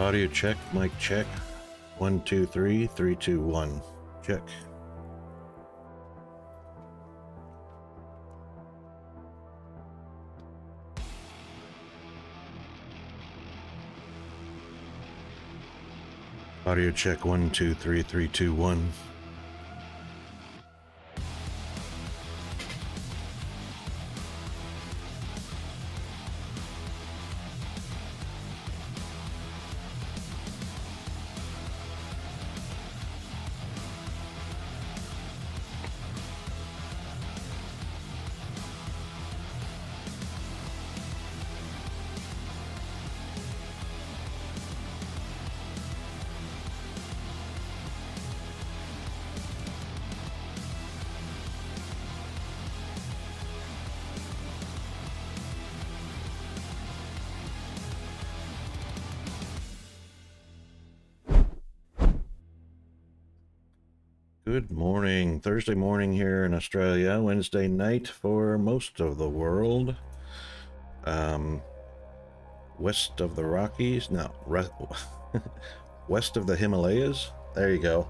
Audio check, mic check. 1, 2, 3, 3, 2, 1. Check. Audio check 1, 2, 3, 3, 2, 1. Good morning. Thursday morning here in Australia, Wednesday night for most of the world. West of the Rockies, no, west of the Himalayas. There you go.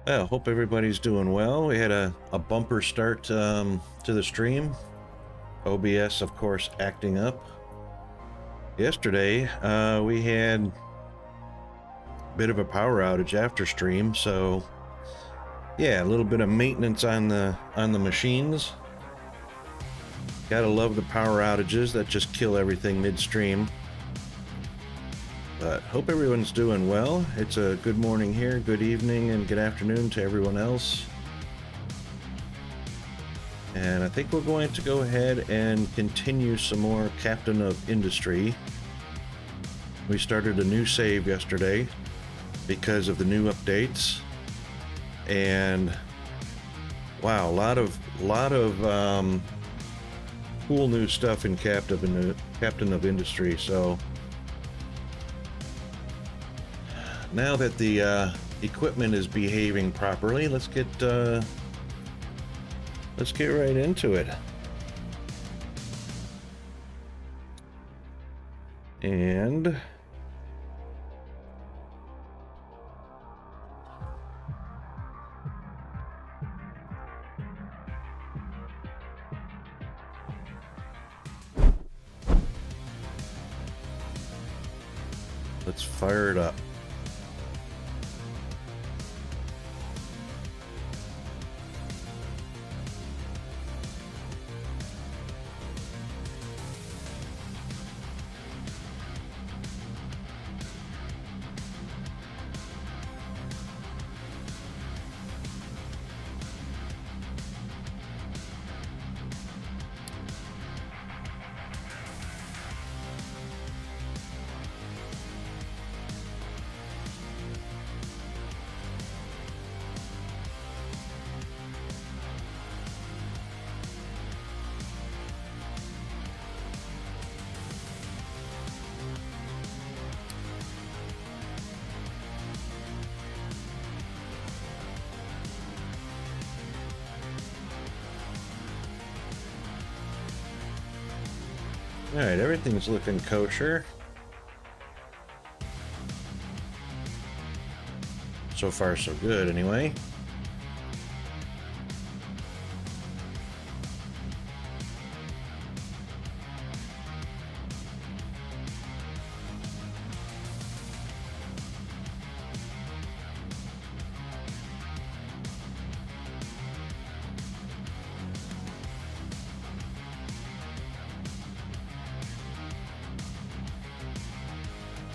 Well, hope everybody's doing well. We had a bumper start to the stream. OBS, of course, acting up. Yesterday, we had bit of a power outage after stream, so yeah, a little bit of maintenance on the machines. Gotta love the power outages that just kill everything midstream. But hope everyone's doing well. It's a good morning here, good evening, and good afternoon to everyone else. And I think we're going to go ahead and continue some more Captain of Industry. We started a new save yesterday because of the new updates, and wow, a lot of cool new stuff in Captain of Industry. So now that the equipment is behaving properly, let's get right into it. And let's fire it up. All right, everything's looking kosher. So far, so good, anyway.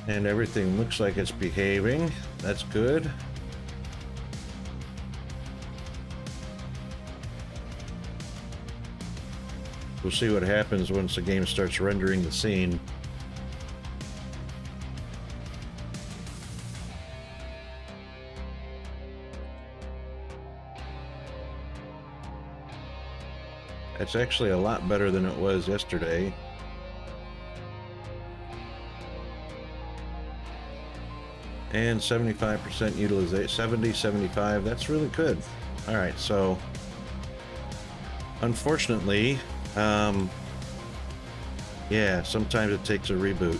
And everything looks like it's behaving. That's good. We'll see what happens once the game starts rendering the scene. It's actually a lot better than it was yesterday. And 75% utilization, 70, 75, that's really good. All right, so unfortunately, yeah, sometimes it takes a reboot.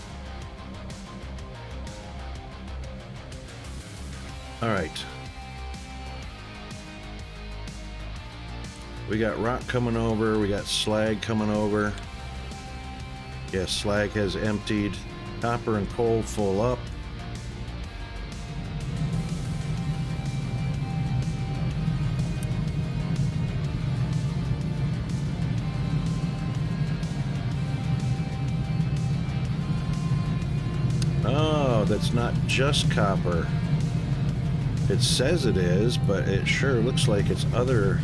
All right. We got rock coming over. We got slag coming over. Yes, slag has emptied. Copper and coal full up. Oh, that's not just copper. It says it is, but it sure looks like it's other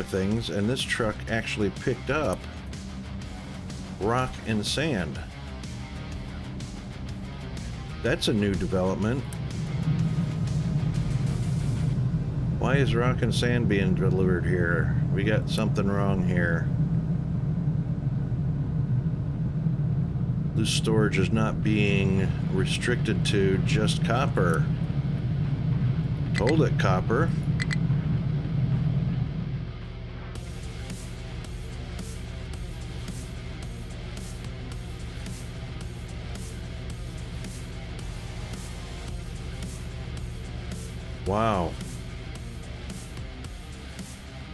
things, and this truck actually picked up rock and sand. That's a new development. Why is rock and sand being delivered here? We got something wrong here. This storage is not being restricted to just copper. Hold it, copper. Wow.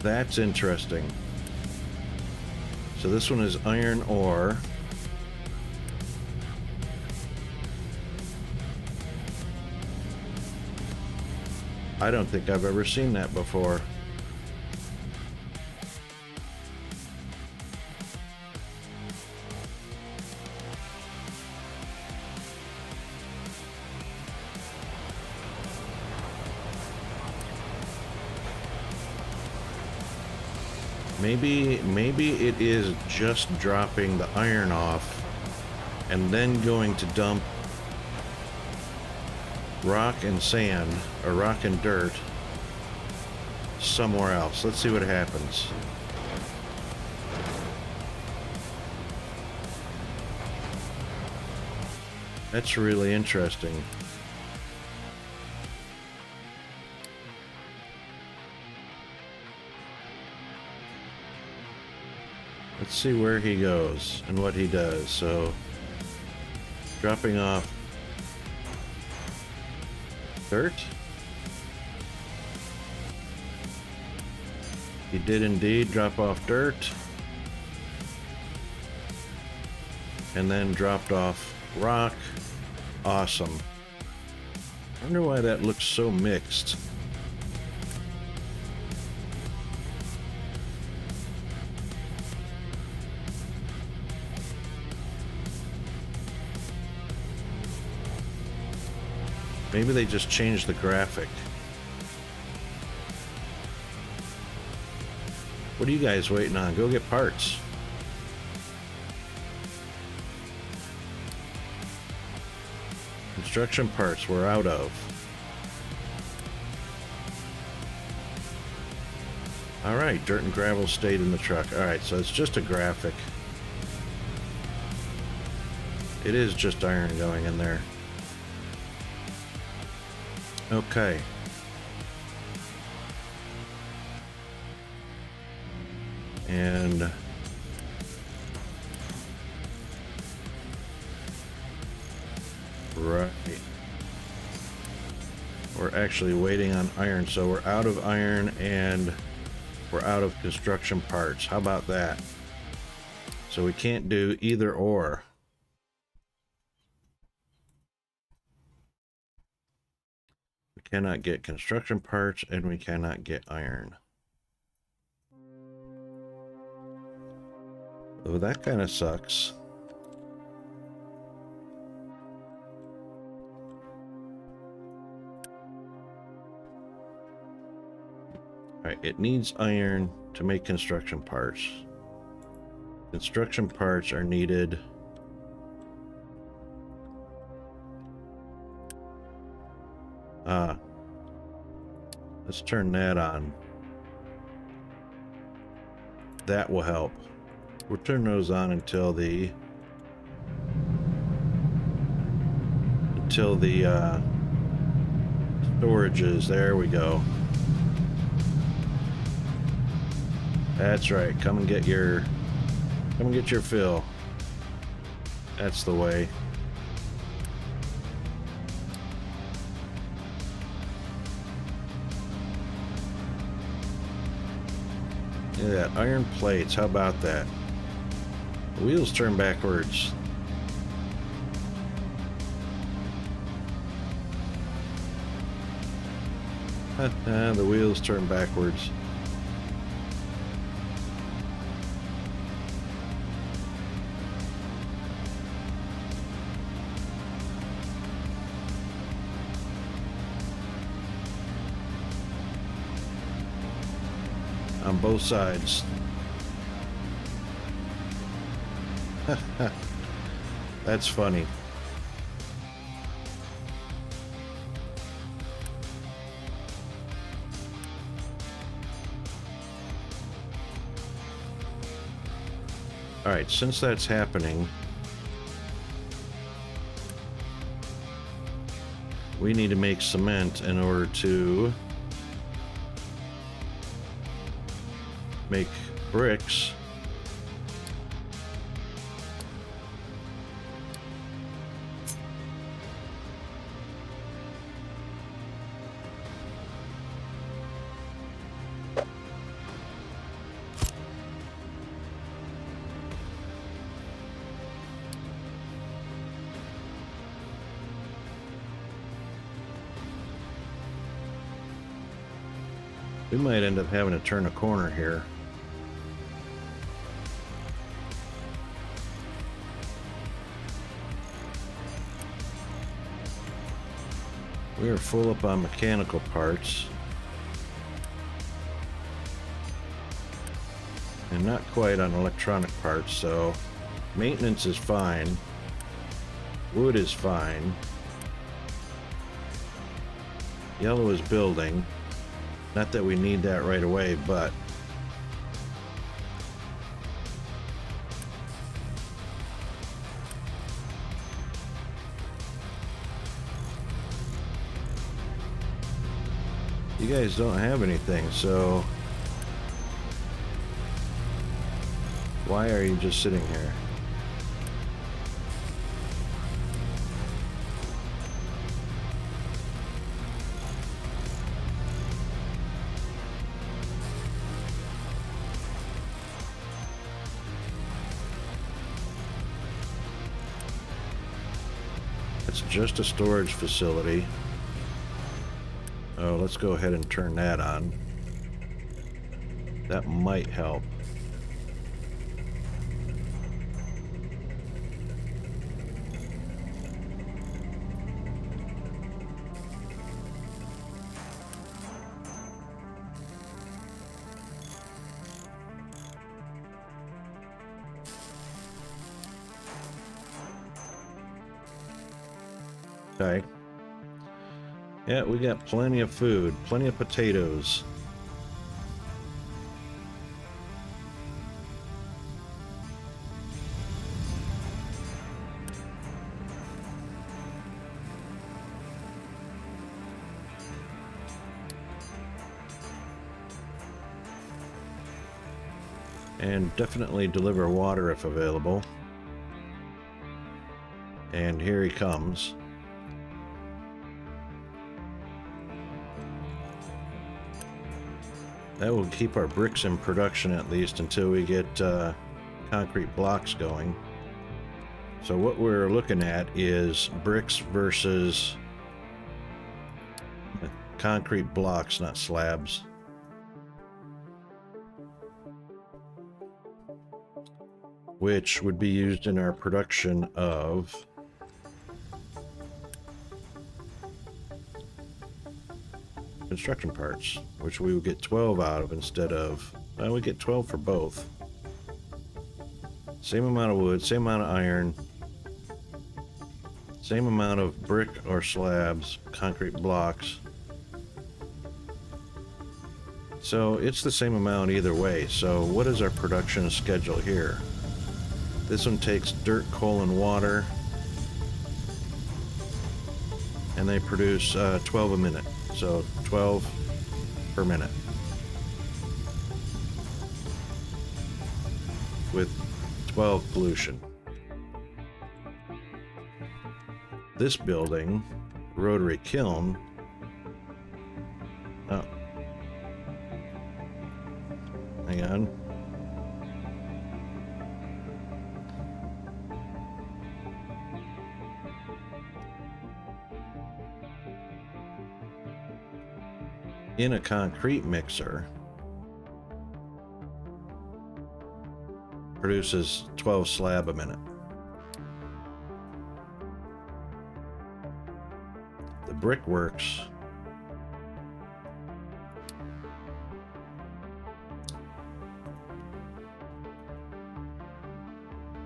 That's interesting. So this one is iron ore. I don't think I've ever seen that before. Maybe it is just dropping the iron off and then going to dump rock and sand, or rock and dirt, somewhere else. Let's see what happens. That's really interesting. Let's see where he goes and what he does. So, dropping off dirt. He did indeed drop off dirt. And then dropped off rock. Awesome. I wonder why that looks so mixed. Maybe they just changed the graphic. What are you guys waiting on? Go get parts. Construction parts we're out of. Alright, dirt and gravel stayed in the truck. Alright, so it's just a graphic. It is just iron going in there. Okay. And right. We're actually waiting on iron, so we're out of iron and we're out of construction parts. How about that? So we can't do either or. We cannot get construction parts and we cannot get iron. Oh, that kind of sucks. Alright, it needs iron to make construction parts. Construction parts are needed. Let's turn that on. That will help. We'll turn those on until the storages. There we go. That's right. Come and get your fill. That's the way. Look at that, iron plates, how about that? The wheels turn backwards. The wheels turn backwards. On both sides. That's funny. All right, since that's happening, we need to make cement in order to make bricks. We might end up having to turn a corner here. We are full up on mechanical parts. And not quite on electronic parts, so maintenance is fine. Wood is fine. Yellow is building. Not that we need that right away, but you guys don't have anything, so why are you just sitting here? It's just a storage facility. Oh, let's go ahead and turn that on. That might help. Okay. Yeah, we got plenty of food, plenty of potatoes. And definitely deliver water if available. And here he comes. That will keep our bricks in production at least until we get concrete blocks going. So what we're looking at is bricks versus concrete blocks, not slabs. Which would be used in our production of construction parts, which we would get 12 out of instead of, well, we get 12 for both. Same amount of wood, same amount of iron, same amount of brick or slabs, concrete blocks. So it's the same amount either way. So what is our production schedule here? This one takes dirt, coal, and water, and they produce 12 a minute. So 12 per minute. With 12 pollution. This building, rotary kiln, Hang on. In a concrete mixer produces 12 slab a minute. The Brickworks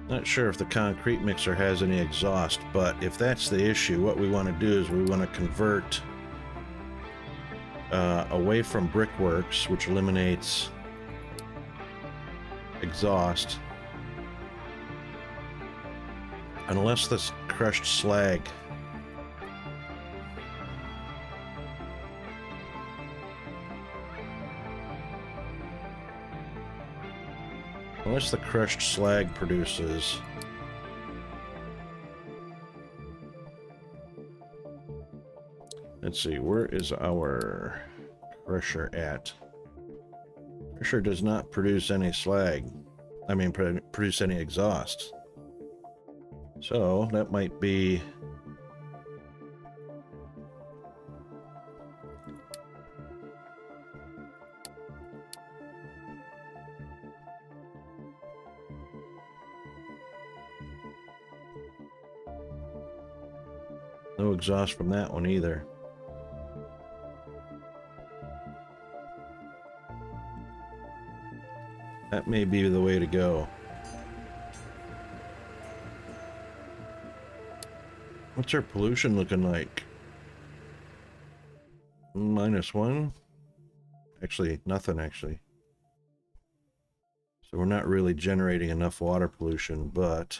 not sure if the concrete mixer has any exhaust, but if that's the issue, what we want to do is we want to convert away from Brickworks, which eliminates exhaust, unless this crushed slag produces let's see, where is our crusher at? Crusher does not produce any slag. I mean, produce any exhaust. So that might be no exhaust from that one either. That may be the way to go. What's our pollution looking like? -1? Actually, nothing actually. So we're not really generating enough water pollution, but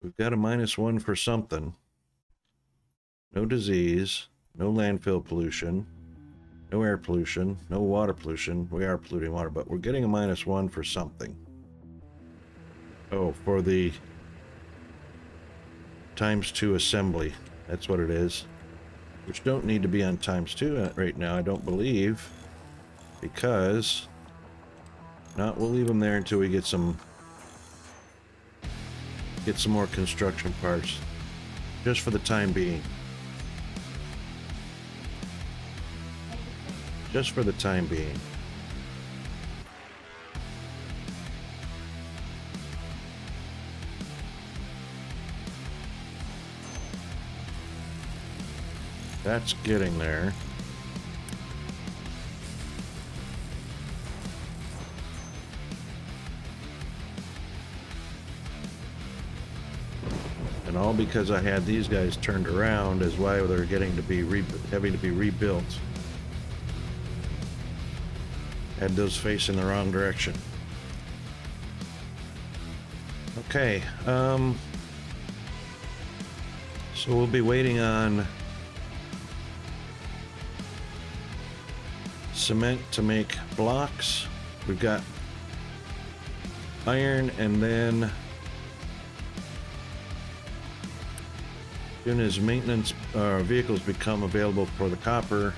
we've got a -1 for something. No disease, no landfill pollution. No air pollution, no water pollution. We are polluting water, but we're getting a -1 for something. Oh, for the ×2 assembly. That's what it is. Which don't need to be on ×2 right now, I don't believe. Because... we'll leave them there until we get some more construction parts. Just for the time being. Just for the time being. That's getting there. And all because I had these guys turned around is why they're getting to be having to be rebuilt. Had those facing the wrong direction. Okay, so we'll be waiting on cement to make blocks. We've got iron, and then as soon as maintenance vehicles become available for the copper,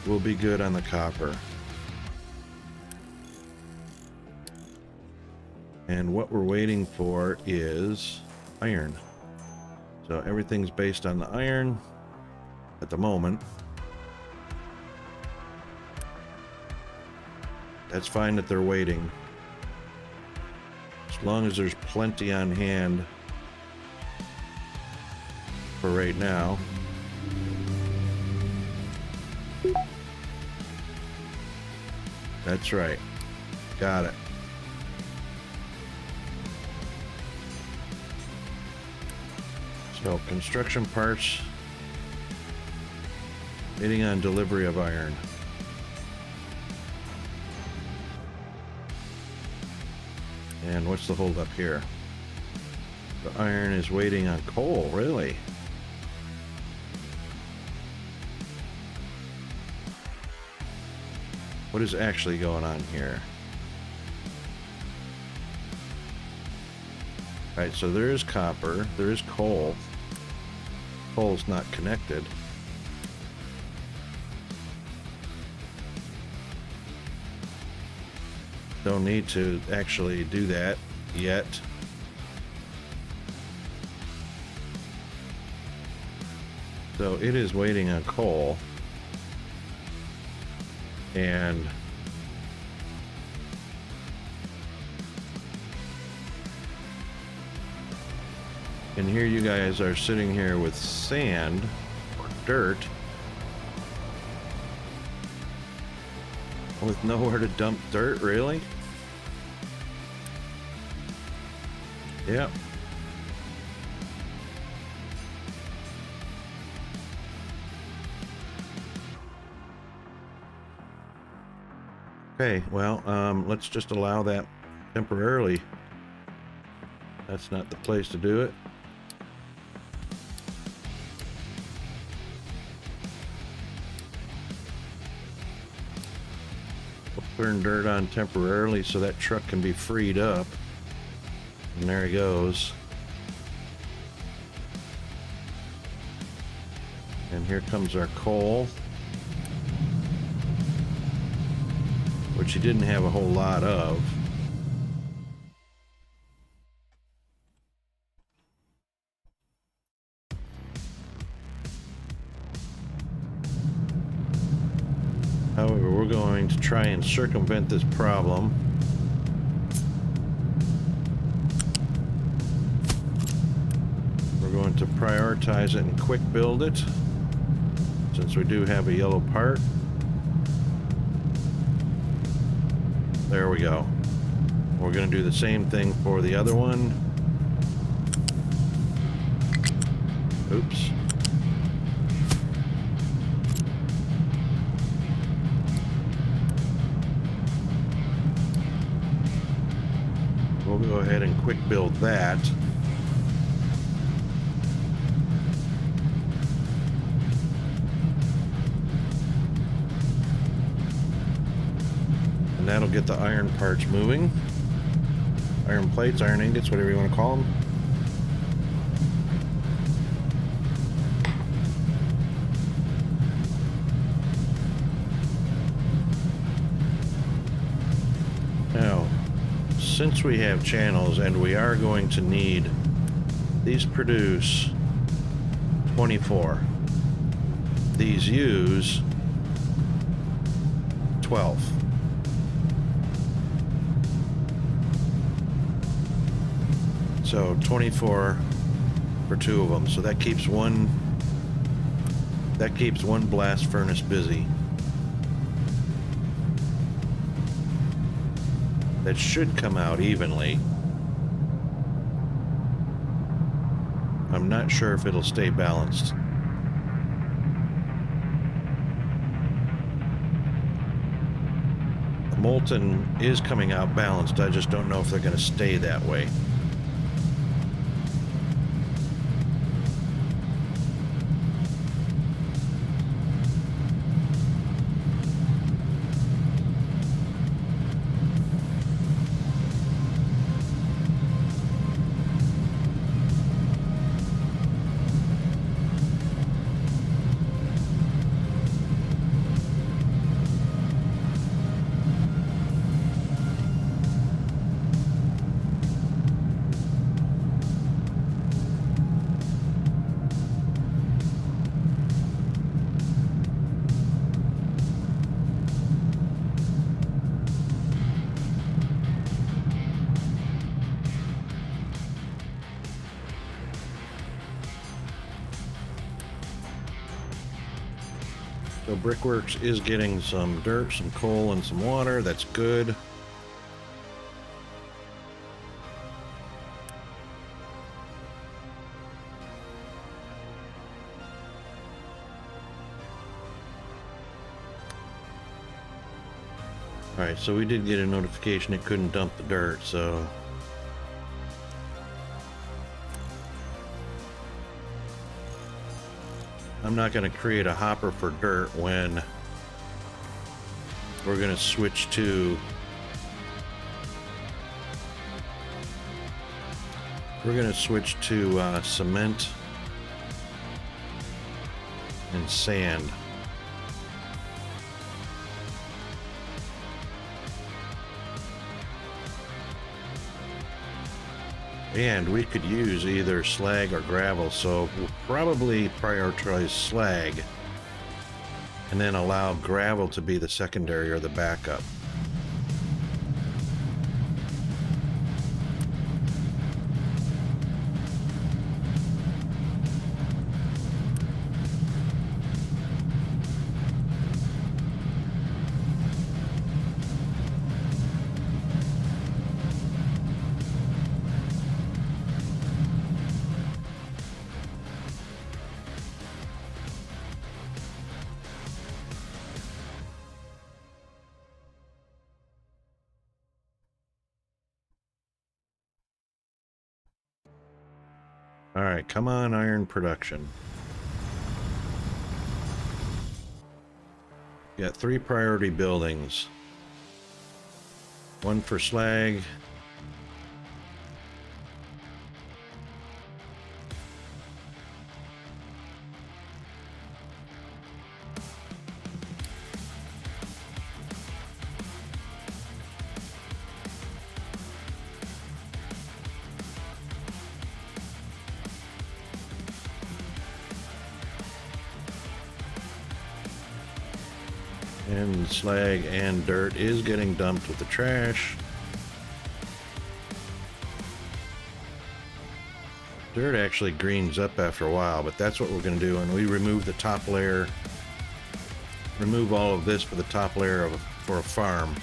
we'll be good on the copper. And what we're waiting for is iron. So everything's based on the iron at the moment. That's fine that they're waiting. As long as there's plenty on hand for right now. That's right. Got it. So, construction parts, waiting on delivery of iron. And what's the hold up here? The iron is waiting on coal, really? What is actually going on here? Alright, so there is copper, there is coal. Coal's not connected. Don't need to actually do that yet. So it is waiting on coal. And here you guys are sitting here with sand or dirt with nowhere to dump dirt, really? Yep. Okay, well, let's just allow that temporarily. That's not the place to do it. Turn dirt on temporarily so that truck can be freed up. And there he goes. And here comes our coal, which he didn't have a whole lot of. However, we're going to try and circumvent this problem. We're going to prioritize it and quick build it, since we do have a yellow part. There we go. We're going to do the same thing for the other one. Oops. We'll go ahead and quick build that. And that'll get the iron parts moving. Iron plates, iron ingots, whatever you want to call them. Now, since we have channels and we are going to need, these produce 24. These use 12. So 24 for two of them. So that keeps one blast furnace busy. That should come out evenly. I'm not sure if it'll stay balanced. The molten is coming out balanced. I just don't know if they're going to stay that way. So Brickworks is getting some dirt, some coal, and some water. That's good. Alright, so we did get a notification it couldn't dump the dirt, so... I'm not going to create a hopper for dirt when we're going to switch to cement and sand. And we could use either slag or gravel, so we'll probably prioritize slag and then allow gravel to be the secondary or the backup. All right, come on, iron production. Got 3 priority buildings. 1 for slag. And slag and dirt is getting dumped with the trash. Dirt actually greens up after a while, but that's what we're going to do. And we remove the top layer, remove all of this for the top layer for a farm.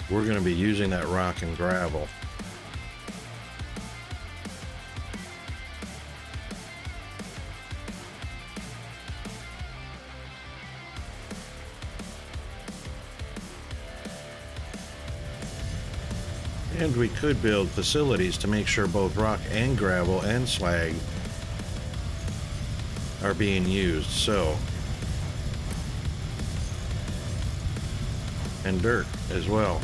We're going to be using that rock and gravel. And we could build facilities to make sure both rock and gravel and slag are being used, so. And dirt as well.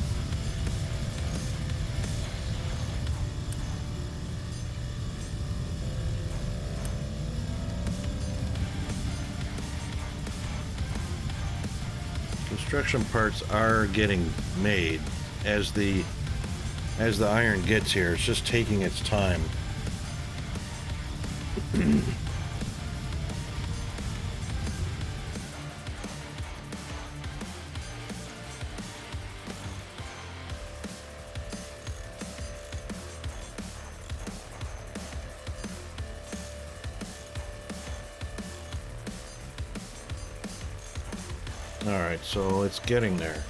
Construction parts are getting made as the iron gets here. It's just taking its time. All right, so it's getting there.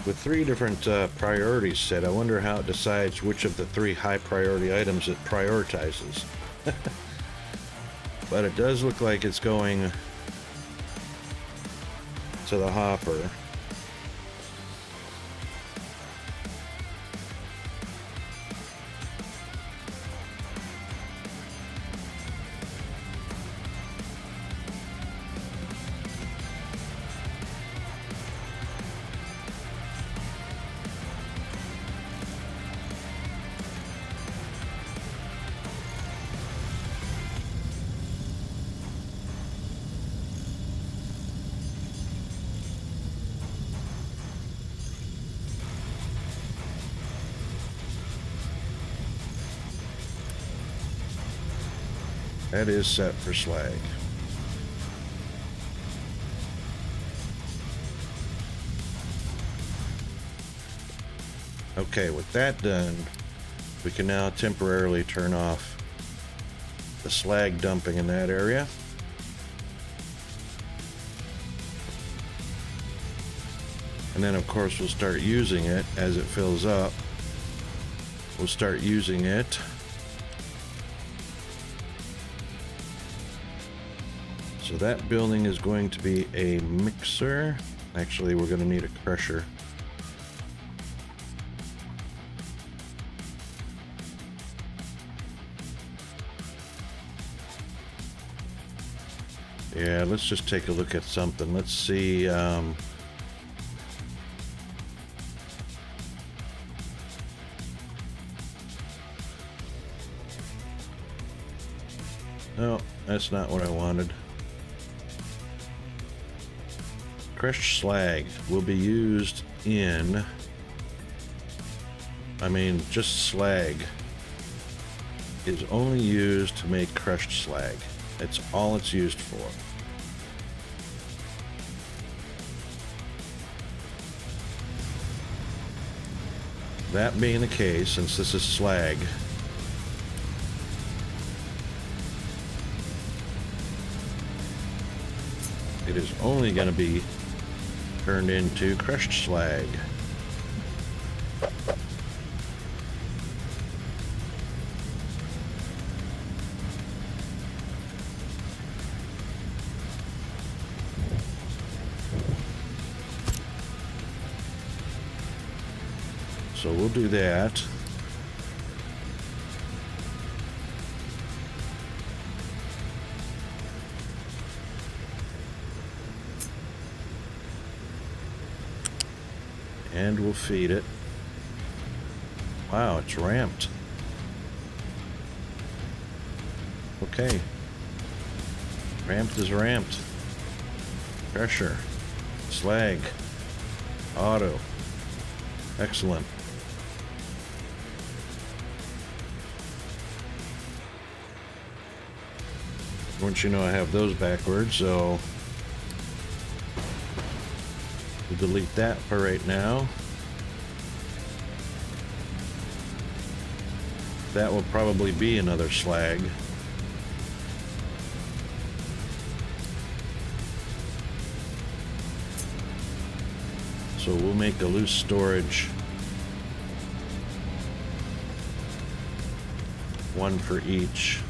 With 3 different priorities set, I wonder how it decides which of the 3 high priority items it prioritizes. But it does look like it's going to the hopper. That is set for slag. Okay, with that done, we can now temporarily turn off the slag dumping in that area. And then of course we'll start using it as it fills up. we'll start using it. So that building is going to be a mixer. Actually, we're going to need a crusher. Yeah, let's just take a look at something. Let's see. No, that's not what I wanted. Crushed slag will be used in... just slag is only used to make crushed slag. That's all it's used for. That being the case, since this is slag, it is only going to be turned into crushed slag. So we'll do that. And we'll feed it. Wow, it's ramped. Okay. Ramped is ramped. Pressure. Slag. Auto. Excellent. Once you know I have those backwards, so we'll delete that for right now. That will probably be another slag. So we'll make a loose storage. One for each.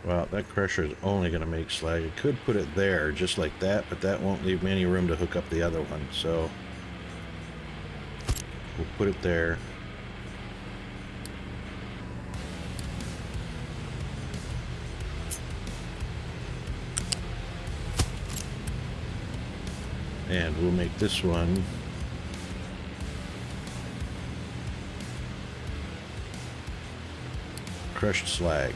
Well, that crusher is only going to make slag. I could put it there just like that, but that won't leave me any room to hook up the other one. So we'll put it there. And we'll make this one crushed slag.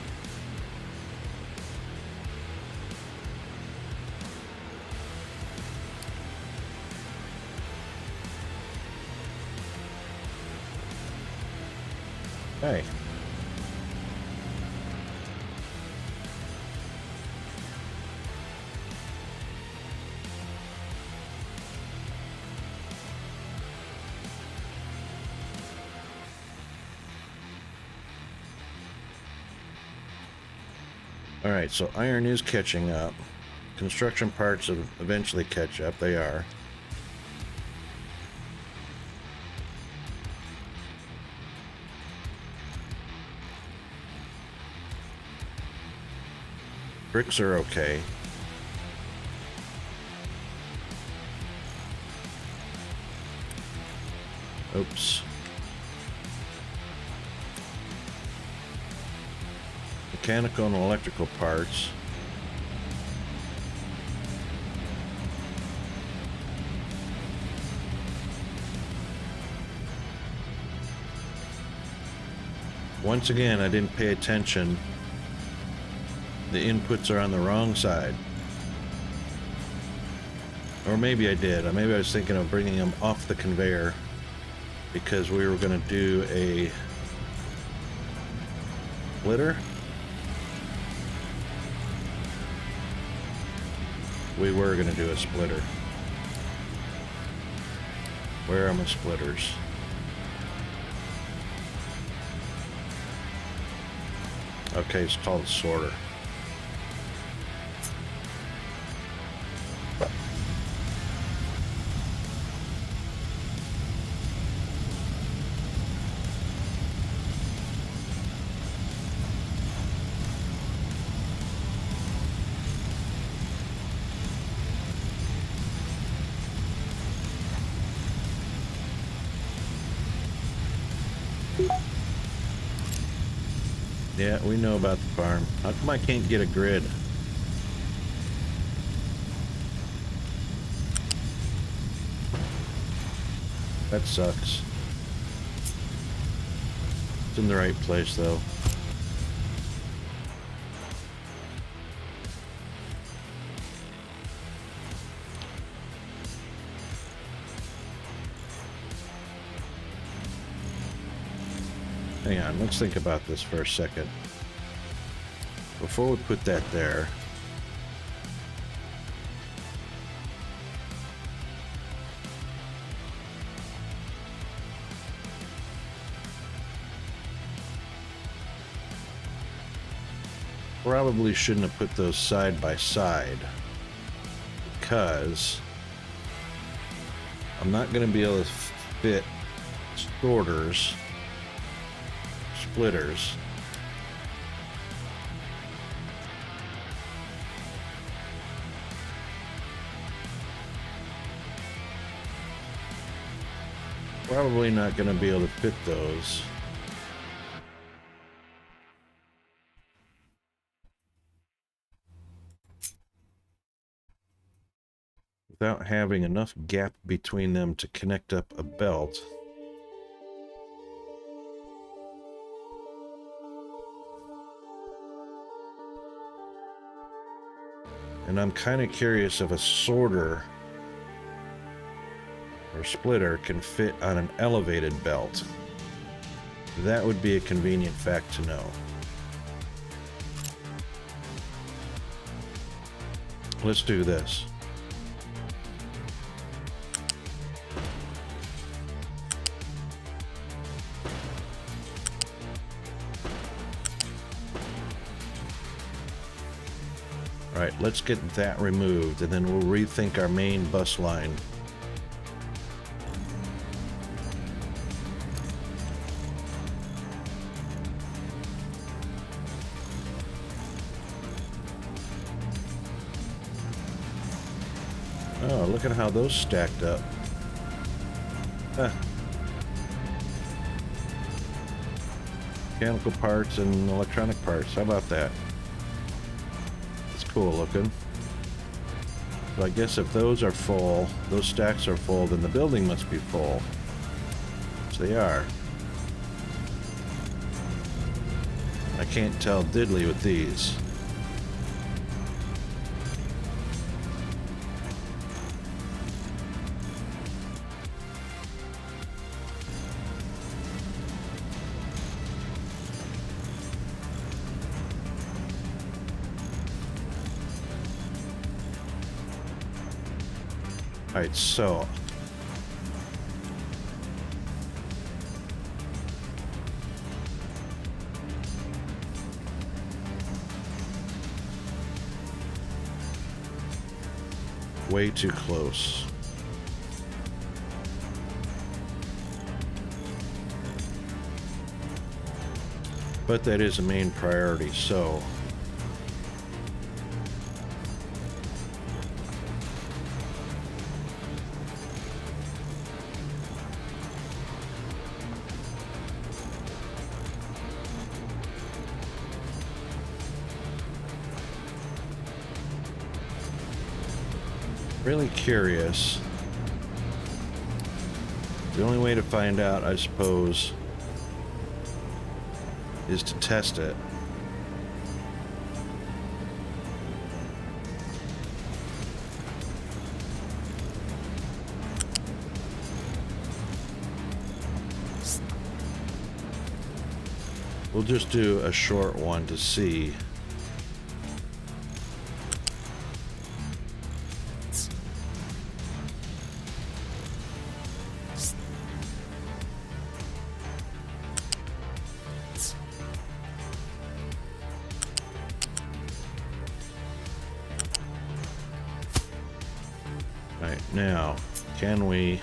Okay. All right, so iron is catching up. Construction parts will eventually catch up. They are. Bricks are okay. Oops. Mechanical and electrical parts. Once again, I didn't pay attention. The inputs are on the wrong side. Or maybe I did. Maybe I was thinking of bringing them off the conveyor because we were going to do a splitter. We were going to do a splitter. Where are my splitters? Okay, it's called a sorter. Yeah, we know about the farm. How come I can't get a grid? That sucks. It's in the right place, though. Hang on, let's think about this for a second. Before we put that there, probably shouldn't have put those side by side because I'm not going to be able to fit sorters, splitters. Probably not going to be able to fit those. Without having enough gap between them to connect up a belt. And I'm kind of curious if a sorter or splitter can fit on an elevated belt. That would be a convenient fact to know. Let's do this. All right, let's get that removed, and then we'll rethink our main bus line. Oh, look at how those stacked up. Huh. Mechanical parts and electronic parts. How about that? It's cool looking. So I guess if those are full, those stacks are full, then the building must be full. Which they are. I can't tell diddly with these. Alright, so way too close. But that is a main priority, so really curious. The only way to find out, I suppose, is to test it. We'll just do a short one to see. Now, can we...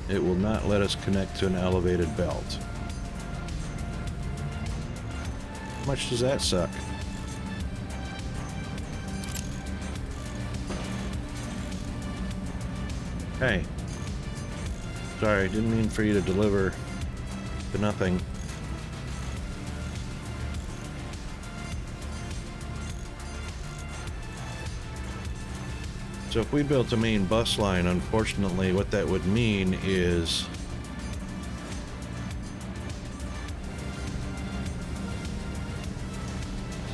It will not let us connect to an elevated belt. How much does that suck? Hey. Sorry, didn't mean for you to deliver to nothing. So if we built a main bus line, unfortunately, what that would mean is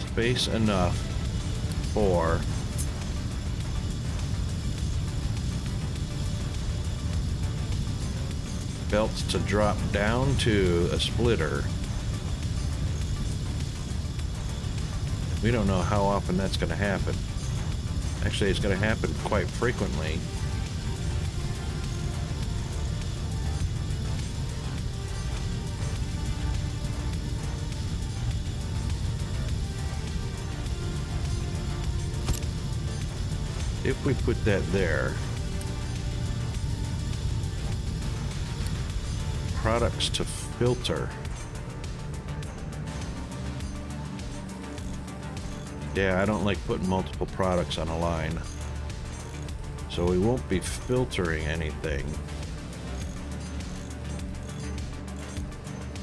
space enough for belts to drop down to a splitter. We don't know how often that's going to happen. Actually, it's going to happen quite frequently. If we put that there, products to filter. Yeah, I don't like putting multiple products on a line. So we won't be filtering anything.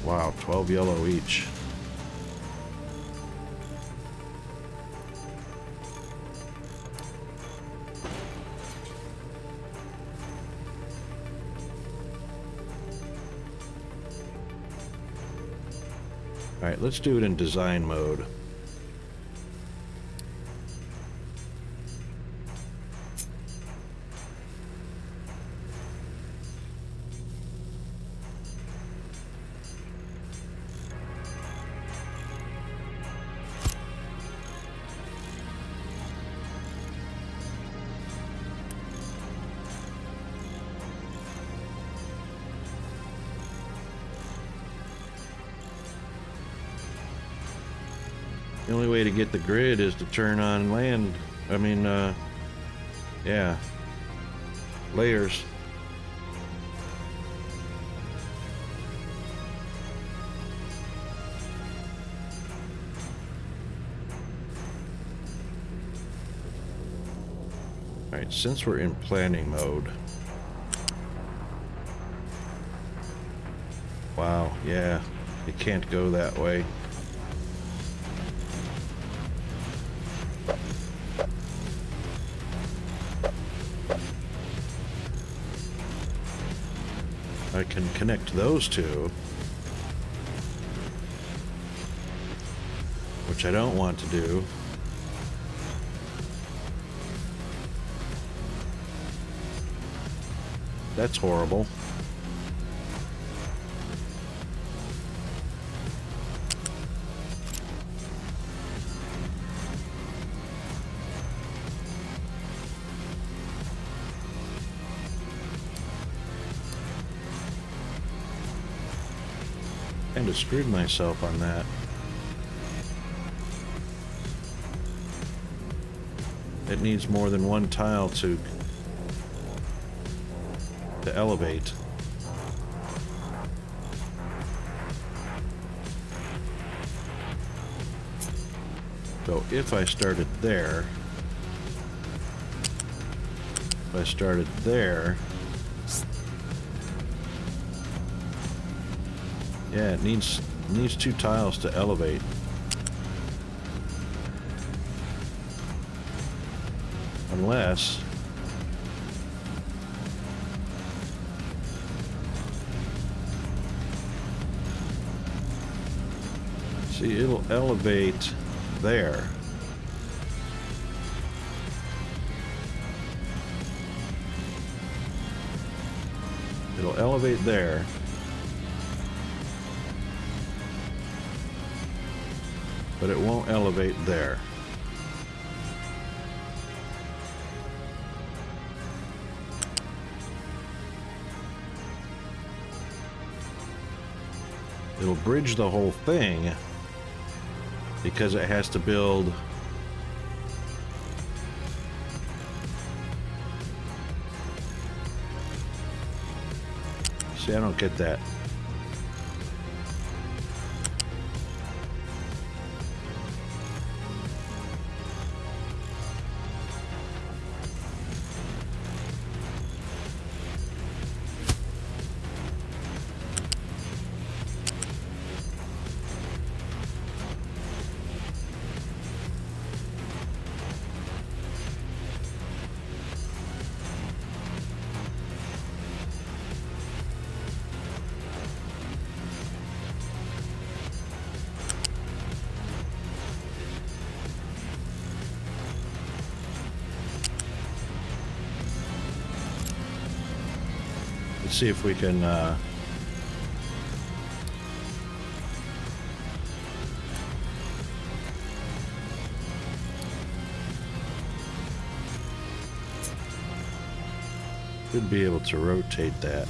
Wow, 12 yellow each. All right, let's do it in design mode. The only way to get the grid is to turn on land. I mean, yeah, layers. All right, since we're in planning mode. Wow, yeah, it can't go that way. I can connect those two, which I don't want to do. That's horrible. Kind of screwed myself on that. It needs more than one tile to elevate. So if I started there, yeah, it needs two tiles to elevate. Unless see, it'll elevate there. It'll elevate there. But it won't elevate there. It'll bridge the whole thing because it has to build See, I don't get that. Let's see if we can should be able to rotate that.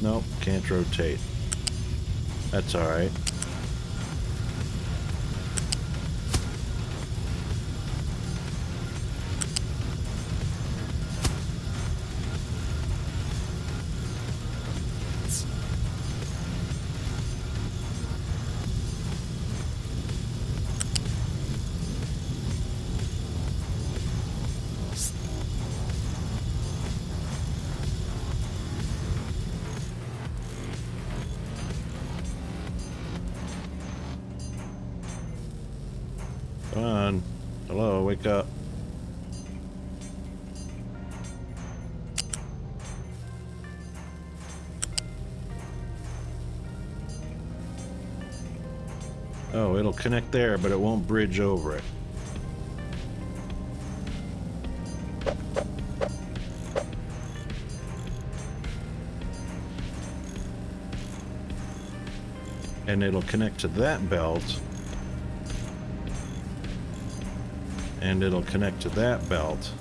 Nope, can't rotate. That's all right. Come on. Hello, wake up. Oh, it'll connect there, but it won't bridge over it. And it'll connect to that belt. And it'll connect to that belt.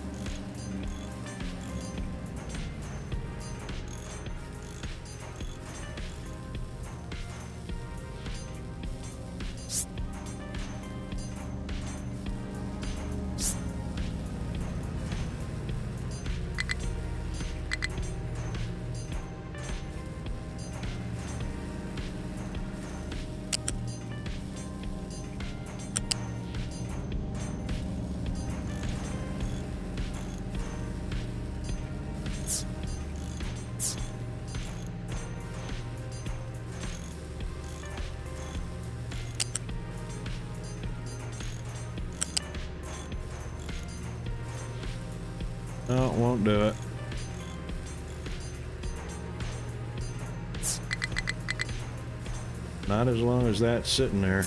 No, it won't do it. Not as long as that's sitting there.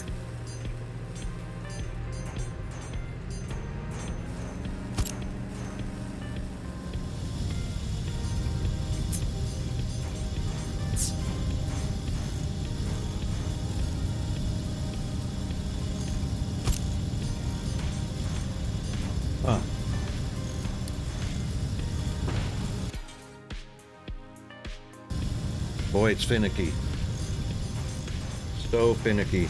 Huh. Boy, it's finicky. So finicky.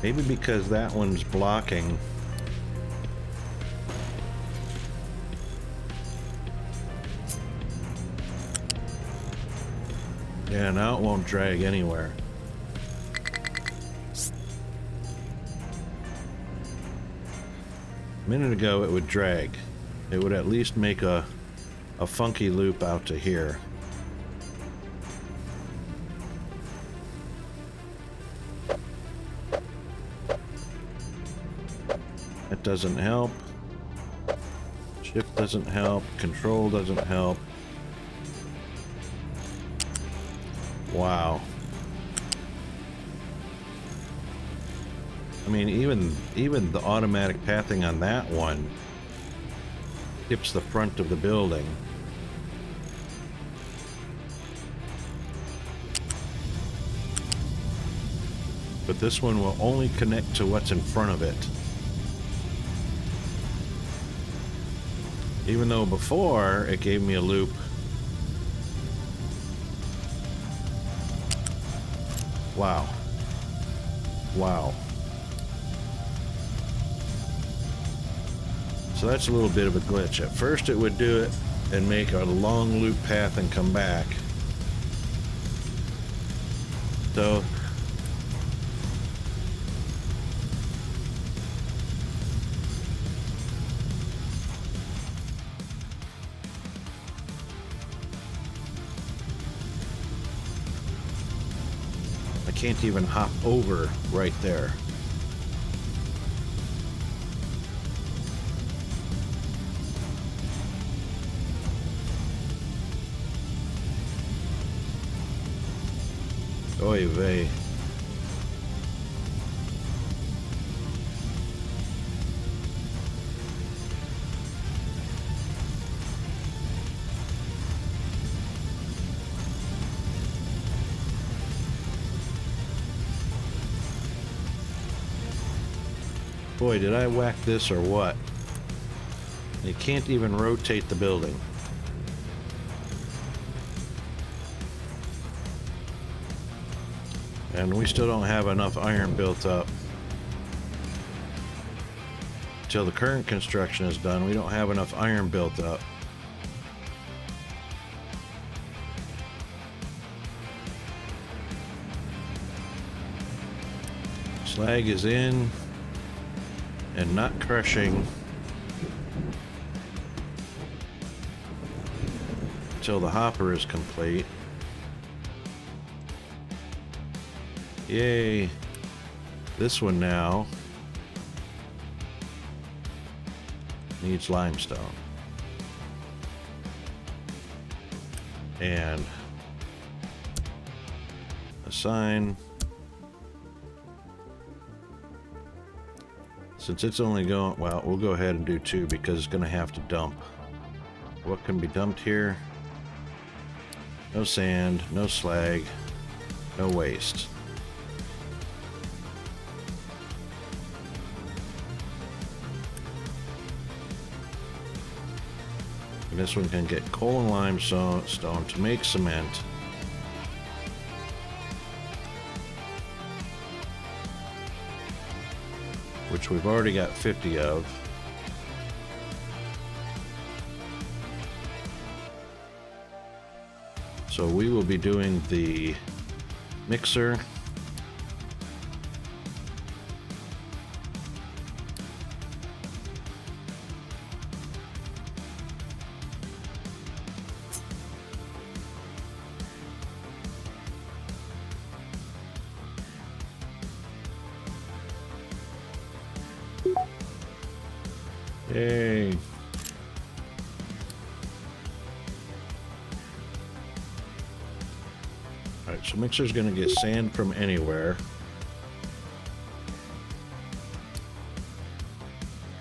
Maybe because that one's blocking. Yeah, now it won't drag anywhere. A minute ago it would drag. It would at least make a funky loop out to here. That doesn't help. Shift doesn't help. Control doesn't help. Wow. I mean, even the automatic pathing on that one tips the front of the building. But this one will only connect to what's in front of it. Even though before it gave me a loop. Wow. Wow. So that's a little bit of a glitch. At first it would do it and make a long loop path and come back. So I can't even hop over right there. Oy vey. Boy, did I whack this or what? You can't even rotate the building. And we still don't have enough iron built up. Till the current construction is done, we don't have enough iron built up. Slag is in and not crushing until the hopper is complete. Yay. This one now needs limestone. And assign. Since it's only going, well, we'll go ahead and do 2 because it's going to have to dump. What can be dumped here? No sand, no slag, no waste. And this one can get coal and limestone to make cement. Which we've already got 50 of. So we will be doing the mixer. Yay. Alright, so mixer's gonna get sand from anywhere.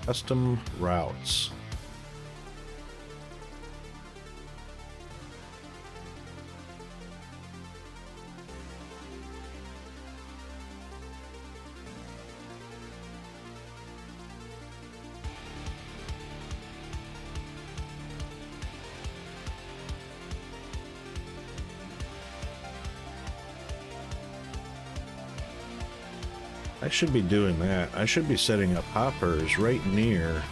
Custom routes. I should be doing that. I should be setting up hoppers right near.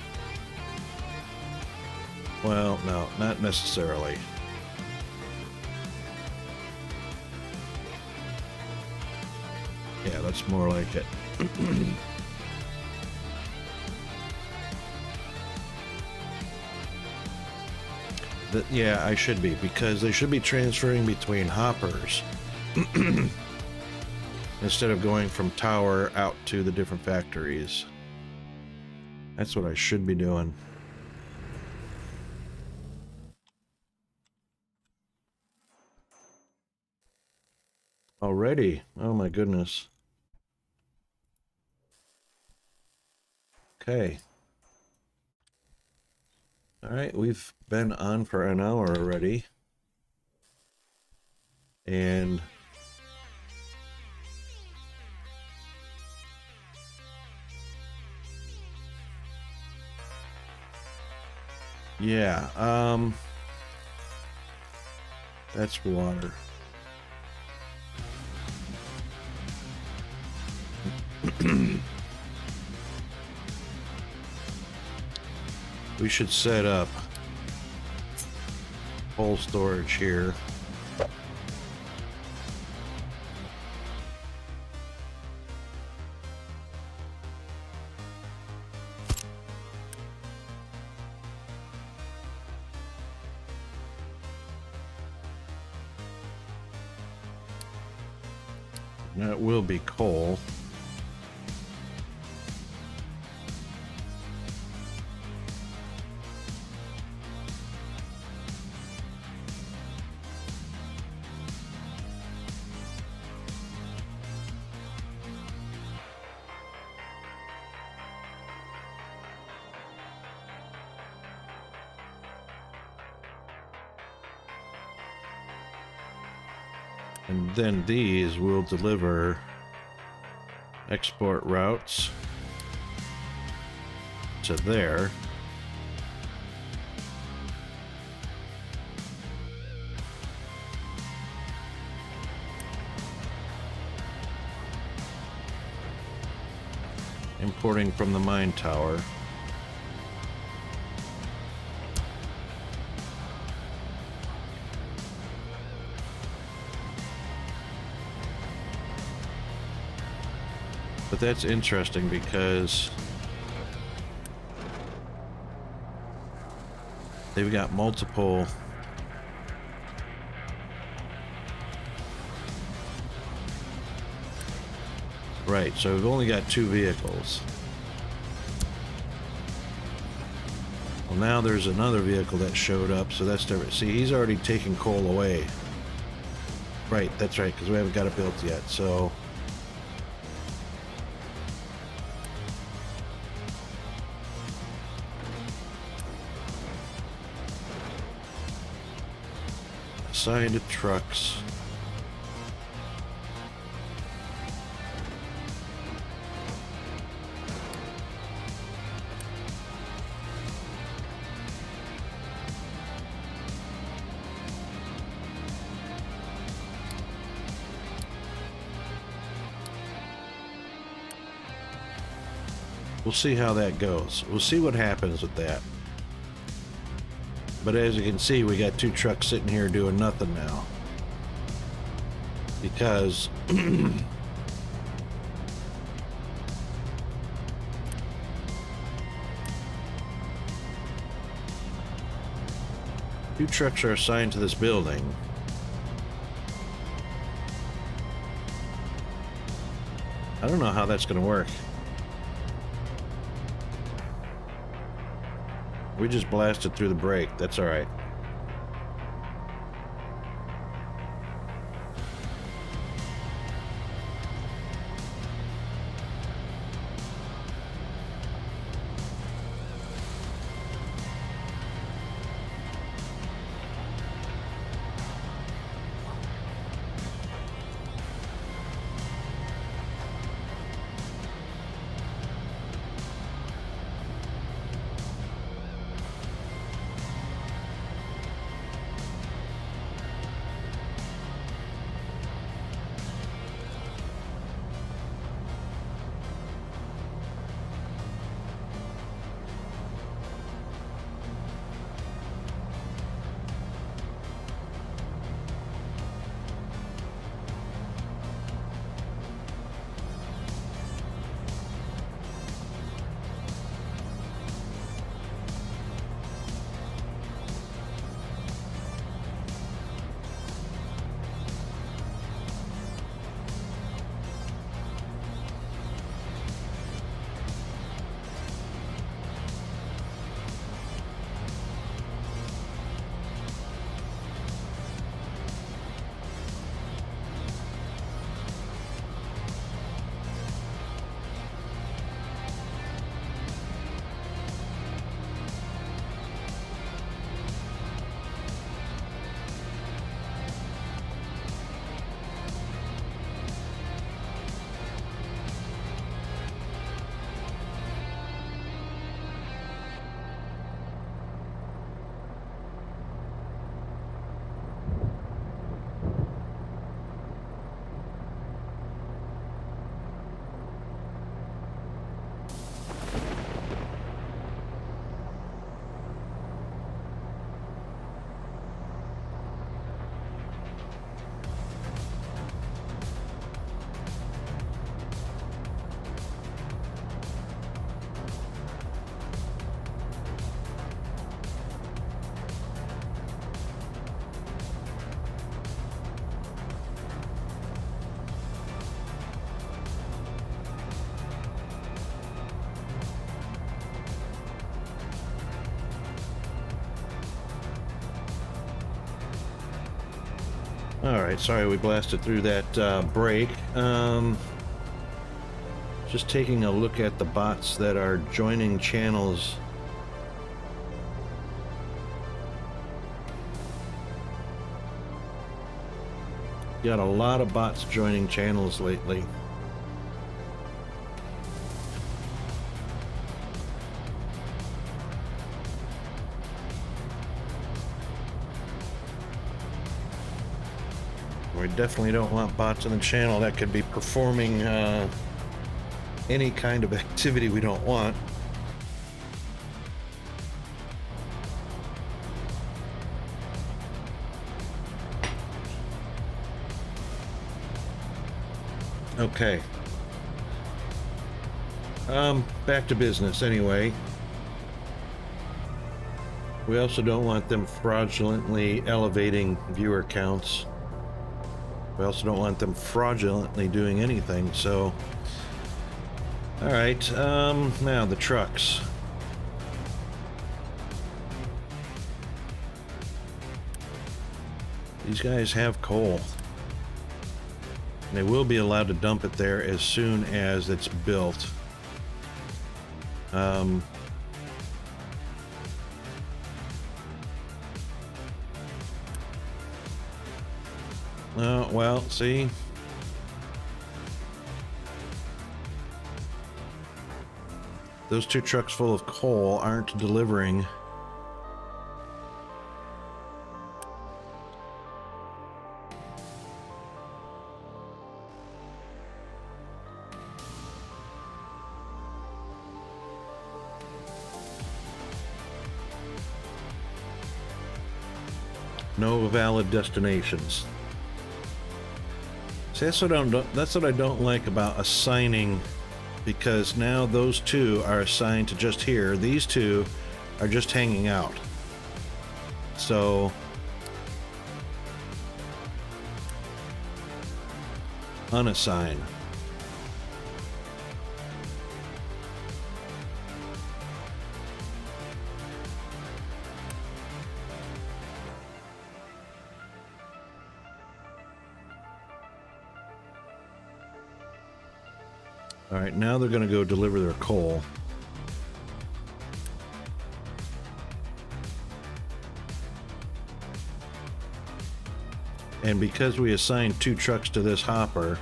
Well, no, not necessarily. Yeah, that's more like it. Yeah, I should be, because they should be transferring between hoppers. Instead of going from tower out to the different factories. That's what I should be doing. Already? Oh my goodness. Okay. All right, we've been on for an hour already. And yeah, that's water. We should set up coal storage here. That will be coal. And then these will deliver export routes to there. Importing from the mine tower. But that's interesting because they've got multiple right, so we've only got 2 vehicles. Well, now there's another vehicle that showed up, so that's different. See, he's already taken coal away. Right, that's right, because we haven't got it built yet, so assigned to trucks. We'll see how that goes. We'll see what happens with that. But as you can see, we got 2 trucks sitting here doing nothing now. Because two trucks are assigned to this building. I don't know how that's going to work. We just blasted through the break. That's all right. All right, sorry we blasted through that break. Just taking a look at the bots that are joining channels. Got a lot of bots joining channels lately. We definitely don't want bots on the channel that could be performing any kind of activity we don't want. Okay. Back to business anyway. We also don't want them fraudulently elevating viewer counts. We also don't want them fraudulently doing anything, so... Alright, now the trucks. These guys have coal. They will be allowed to dump it there as soon as it's built. Well, see? Those two trucks full of coal aren't delivering. No valid destinations. See, that's what I don't like about assigning, because now those two are assigned to just here. These two are just hanging out. So unassign. All right, now they're going to go deliver their coal. And because we assigned two trucks to this hopper,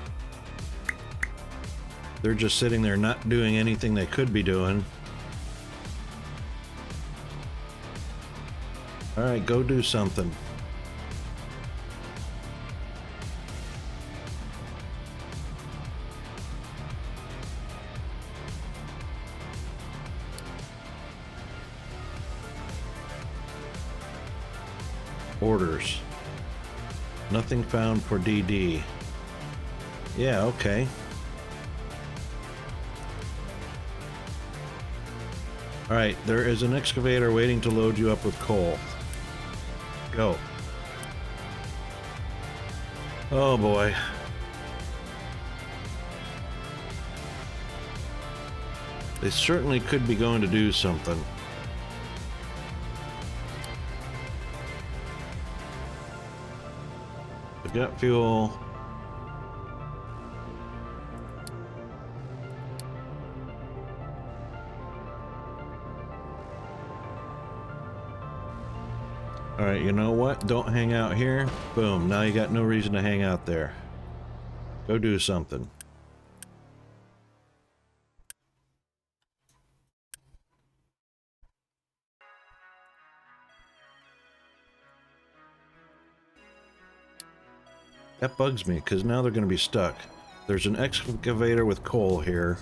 they're just sitting there not doing anything they could be doing. All right, go do something. Orders. Nothing found for DD. Yeah, okay. Alright, there is an excavator waiting to load you up with coal. Go. Oh boy. They certainly could be going to do something. I've got fuel. Alright, you know what? Don't hang out here. Boom, now you got no reason to hang out there. Go do something. That bugs me, because now they're going to be stuck. There's an excavator with coal here.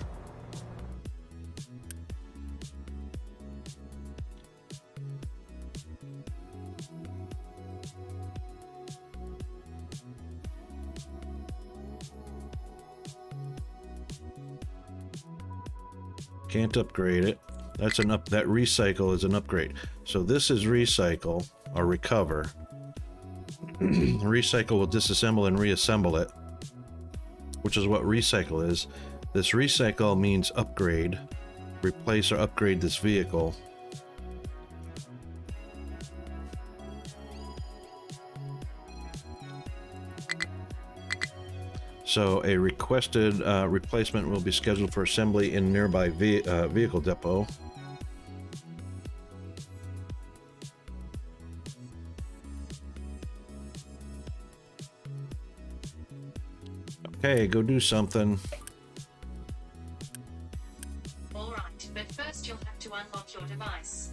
Can't upgrade it. That's an that recycle is an upgrade. So this is recycle, or recover. Recycle will disassemble and reassemble it, which is what recycle is. This recycle means upgrade, replace or upgrade this vehicle. So a requested replacement will be scheduled for assembly in nearby vehicle depot. Okay, go do something. All right, but first you'll have to unlock your device.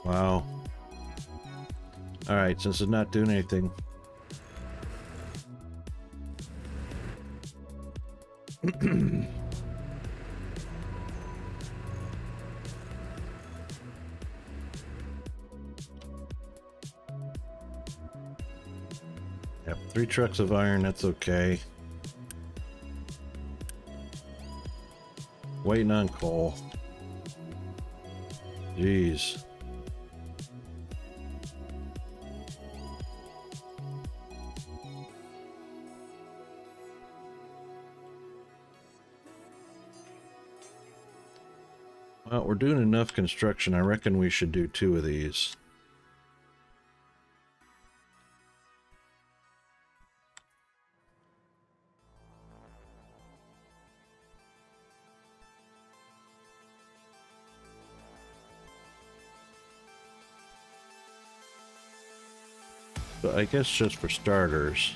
Wow. All right, since it's not doing anything. Yep, 3 trucks of iron, that's okay. Waiting on coal. Jeez. Well, we're doing enough construction. I reckon we should do 2 of these. But I guess just for starters.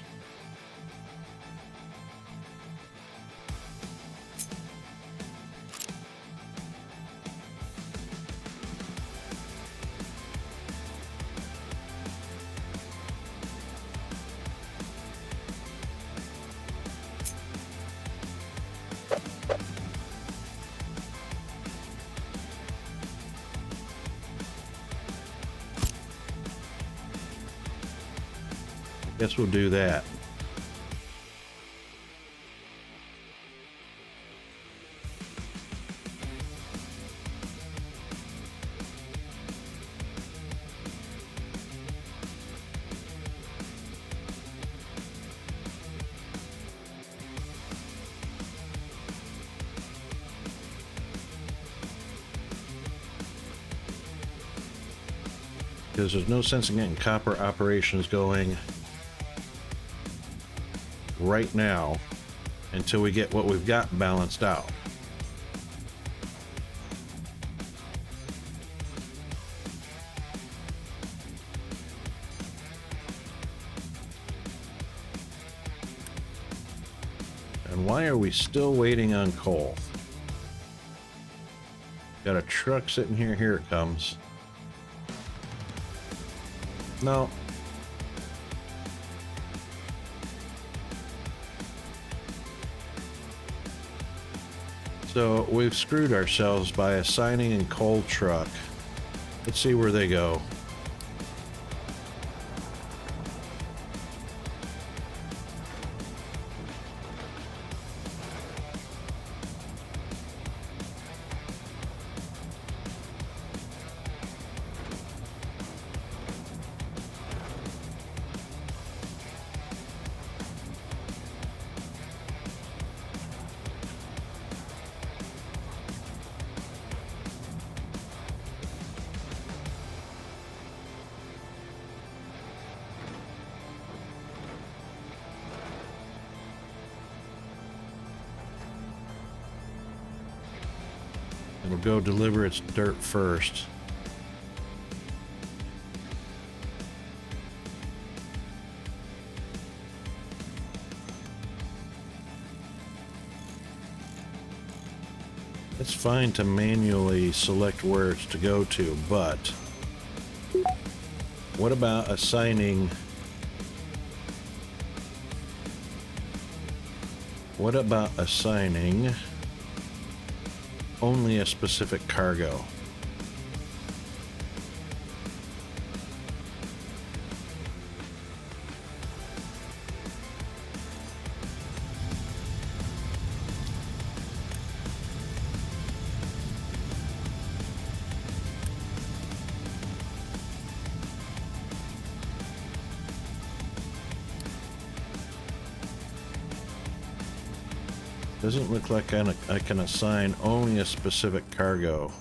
Guess we'll do that. Because there's no sense in getting copper operations going right now until we get what we've got balanced out. And why are we still waiting on coal? Got a truck sitting here. Here it comes. No. So we've screwed ourselves by assigning a coal truck. Let's see where they go. It'll go deliver its dirt first. It's fine to manually select where it's to go to, but what about assigning only a specific cargo? Doesn't look like I can assign only a specific cargo.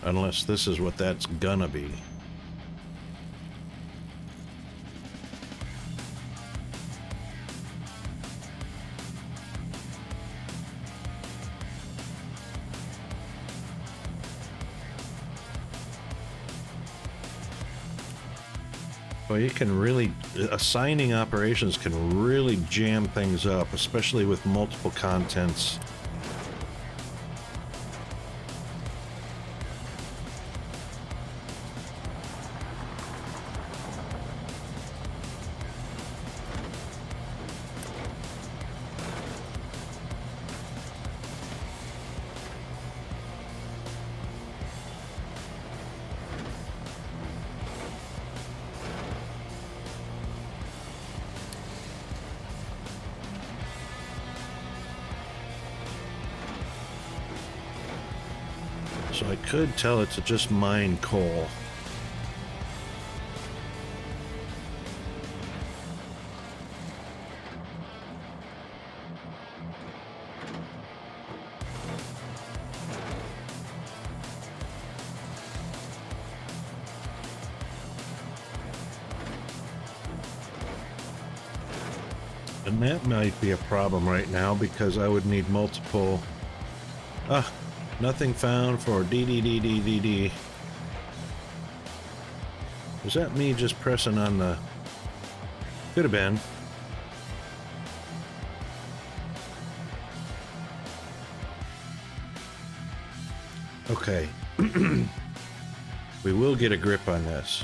Unless this is what that's gonna be. Well, you can really, assigning operations can really jam things up, especially with multiple contents. So I could tell it to just mine coal. And that might be a problem right now because I would need multiple... nothing found for DDDDDD. Was that me just pressing on the... Could have been. Okay. We will get a grip on this.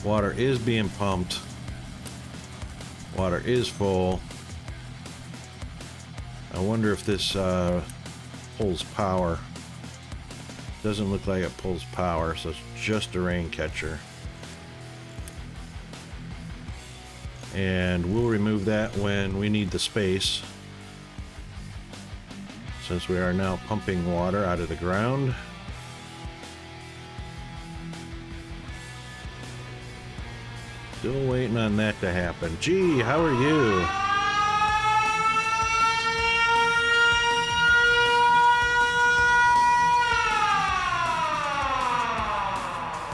Water is being pumped. Water is full. I wonder if this pulls power. Doesn't look like it pulls power, so it's just a rain catcher. And we'll remove that when we need the space, since we are now pumping water out of the ground. Still waiting on that to happen. Gee, how are you?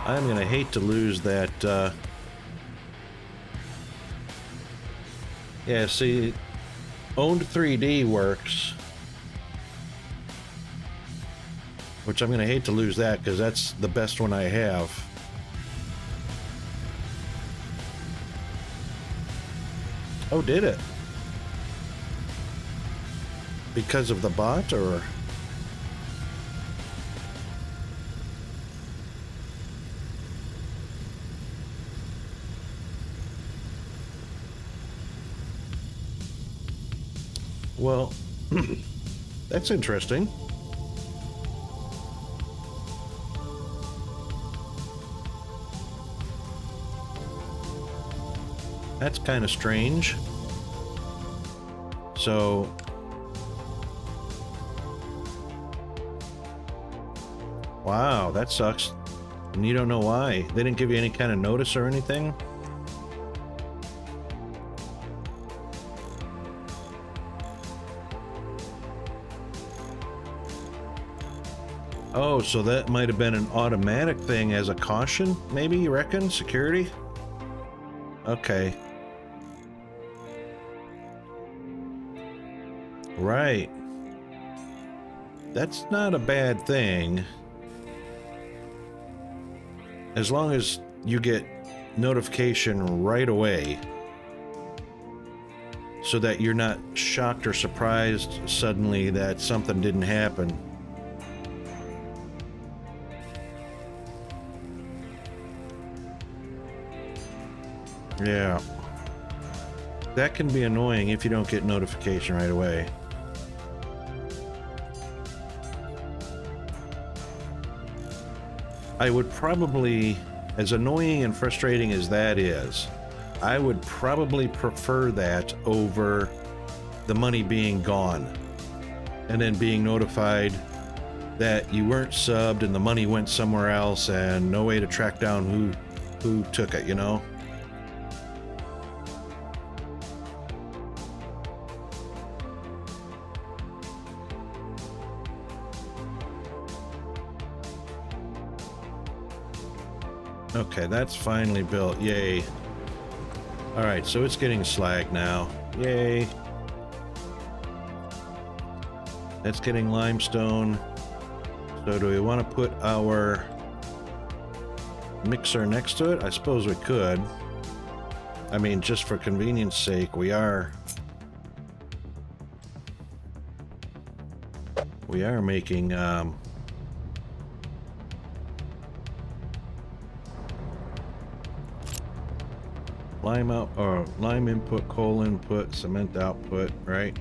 I'm gonna hate to lose that, yeah, see, owned 3D works, which I'm gonna hate to lose that because that's the best one I have. Oh, did it? Because of the bot, or? Well, that's interesting. That's kind of strange. So, wow, that sucks. And you don't know why. They didn't give you any kind of notice or anything? Oh, so that might have been an automatic thing as a caution, maybe, you reckon? Security? Okay. Right. That's not a bad thing. As long as you get notification right away, so that you're not shocked or surprised suddenly that something didn't happen. Yeah. That can be annoying if you don't get notification right away. I would probably, as annoying and frustrating as that is, I would probably prefer that over the money being gone and then being notified that you weren't subbed and the money went somewhere else and no way to track down who took it, you know? Okay, that's finally built. Yay. Alright, so it's getting slag now. Yay. That's getting limestone. So do we want to put our mixer next to it? I suppose we could. I mean, just for convenience sake, we are making lime out or lime input, coal input, cement output, right?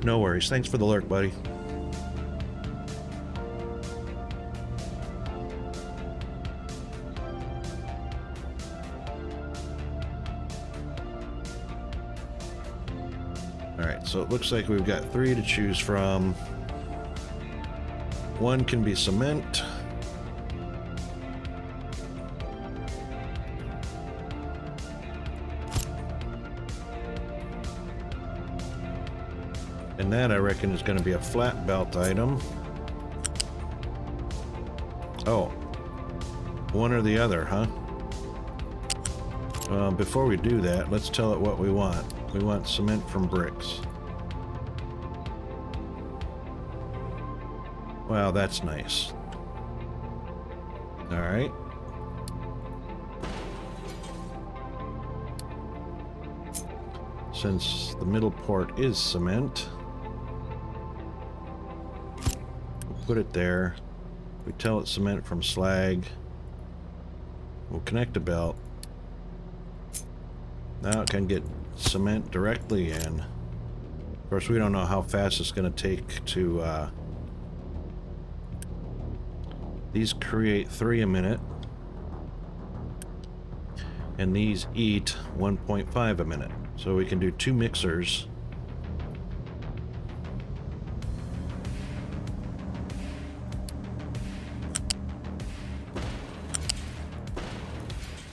No worries. Thanks for the lurk, buddy. Alright, so it looks like we've got 3 to choose from. 1 can be cement. And that, I reckon, is going to be a flat belt item. Oh. One or the other, huh? Before we do that, let's tell it what we want. We want cement from bricks. Wow, that's nice. Alright. Since the middle port is cement, we'll put it there. We tell it cement from slag. We'll connect a belt. Now it can get cement directly in. Of course, we don't know how fast it's going to take to... These create 3 a minute. And these eat 1.5 a minute. So we can do 2 mixers.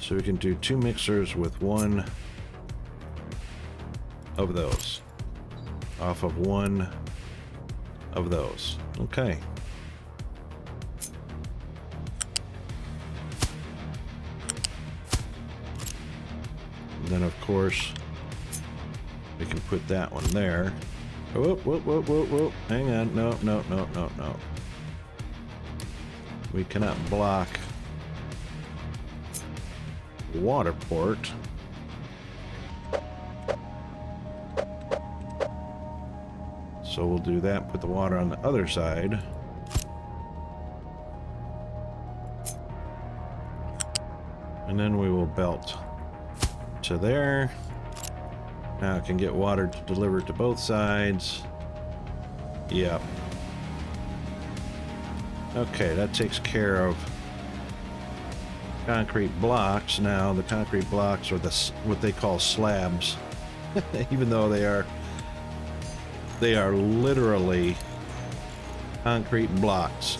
So we can do 2 mixers with 1 of those. Off of 1 of those. Okay. And then, of course, we can put that one there. Whoop, whoop, whoop, whoop, whoop. Hang on. No, no, no, no, no. We cannot block water port. So we'll do that, put the water on the other side. And then we will belt to there. Now it can get water delivered to both sides. Yep. Okay, that takes care of concrete blocks. Now the concrete blocks are what they call slabs, even though they are literally concrete blocks.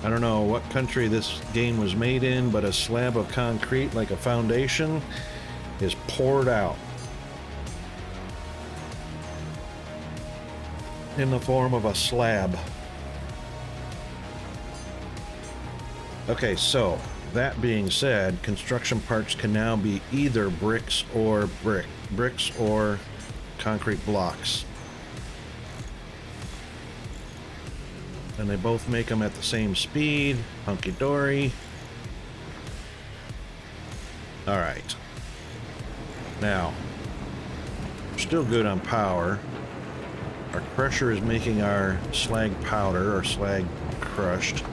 I don't know what country this game was made in, but a slab of concrete, like a foundation, is poured out in the form of a slab. Okay, so that being said, construction parts can now be either bricks or bricks or concrete blocks. And they both make them at the same speed. Hunky-dory. Alright. Now, we're still good on power. Our crusher is making our slag powder, or slag crushed.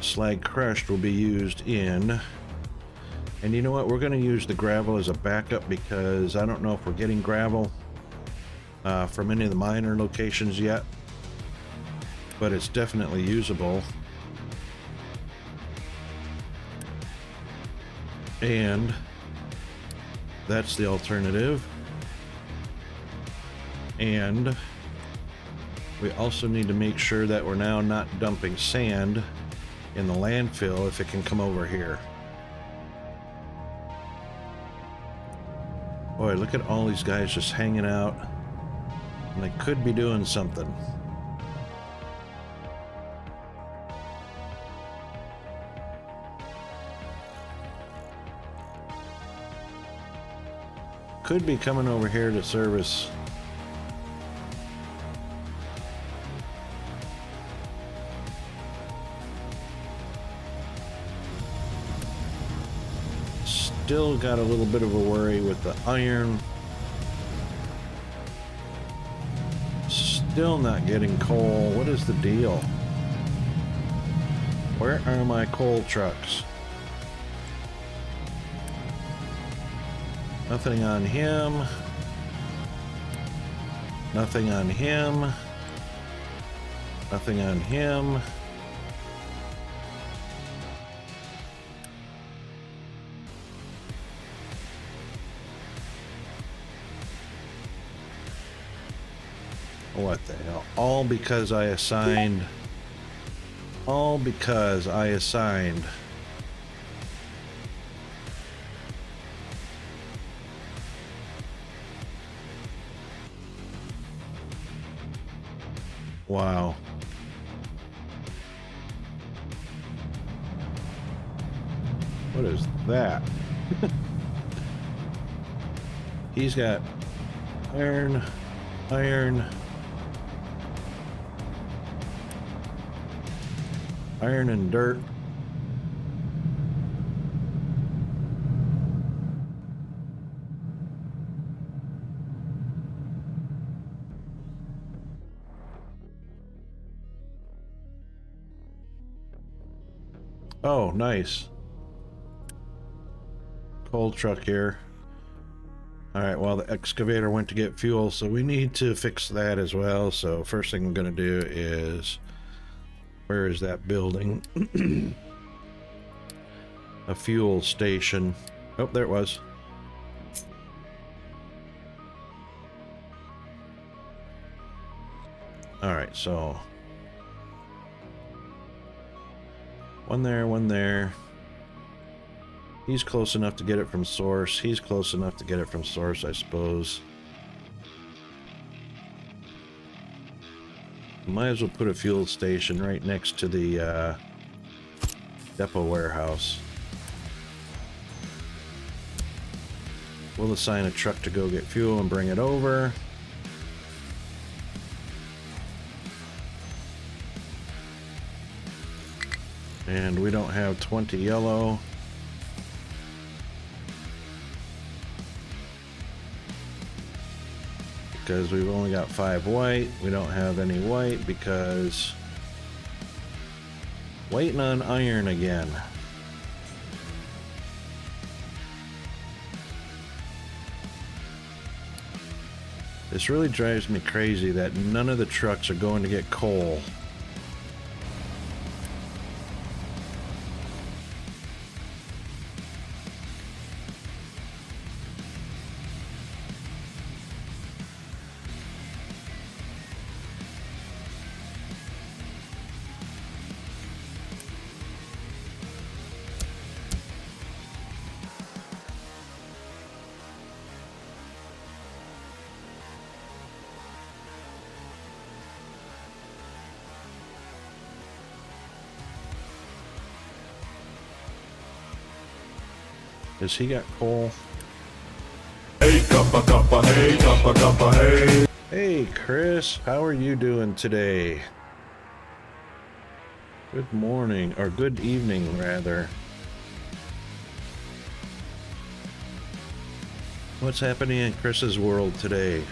Slag crushed will be used in... And you know what? We're going to use the gravel as a backup because I don't know if we're getting gravel from any of the miner locations yet, but it's definitely usable. And that's the alternative. And we also need to make sure that we're now not dumping sand in the landfill if it can come over here. Boy, look at all these guys just hanging out. And they could be doing something. Could be coming over here to service. Still got a little bit of a worry with the iron. Still not getting coal. What is the deal? Where are my coal trucks? Nothing on him. Nothing on him. Nothing on him. What the hell? All because I assigned. All because I assigned. Wow. What is that? He's got iron, iron, iron and dirt. Oh, nice. Coal truck here. Alright, well, the excavator went to get fuel, so we need to fix that as well. So first thing I'm going to do is... Where is that building? A fuel station. Oh, there it was. Alright, so... One there, one there. He's close enough to get it from source. He's close enough to get it from source, I suppose. Might as well put a fuel station right next to the depot warehouse. We'll assign a truck to go get fuel and bring it over. And we don't have 20 yellow. Because we've only got 5 white. We don't have any white because... Waiting on iron again. This really drives me crazy that none of the trucks are going to get coal. Has he got coal? Hey, cuppa, cuppa, hey, cuppa, cuppa, hey. Hey, Chris, how are you doing today? Good morning, or good evening, rather. What's happening in Chris's world today?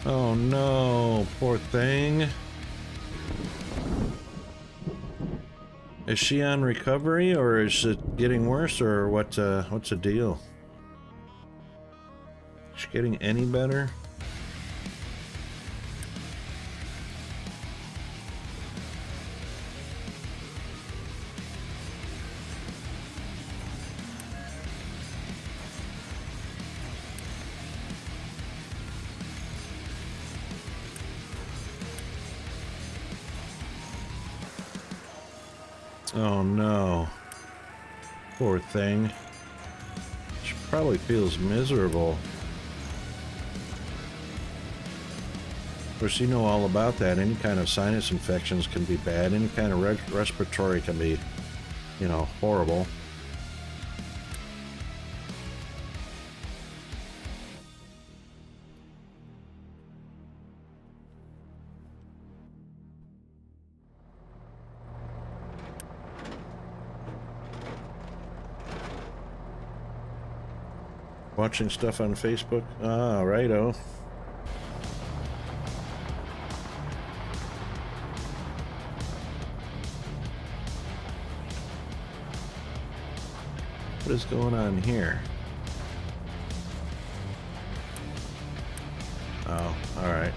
Oh no, poor thing. Is she on recovery, or is it getting worse, or what's the deal? Is she getting any better? Oh no. Poor thing. She probably feels miserable. Of course, you know all about that. Any kind of sinus infections can be bad. Any kind of respiratory can be, you know, horrible. Watching stuff on Facebook? Ah, righto. What is going on here? Oh, alright.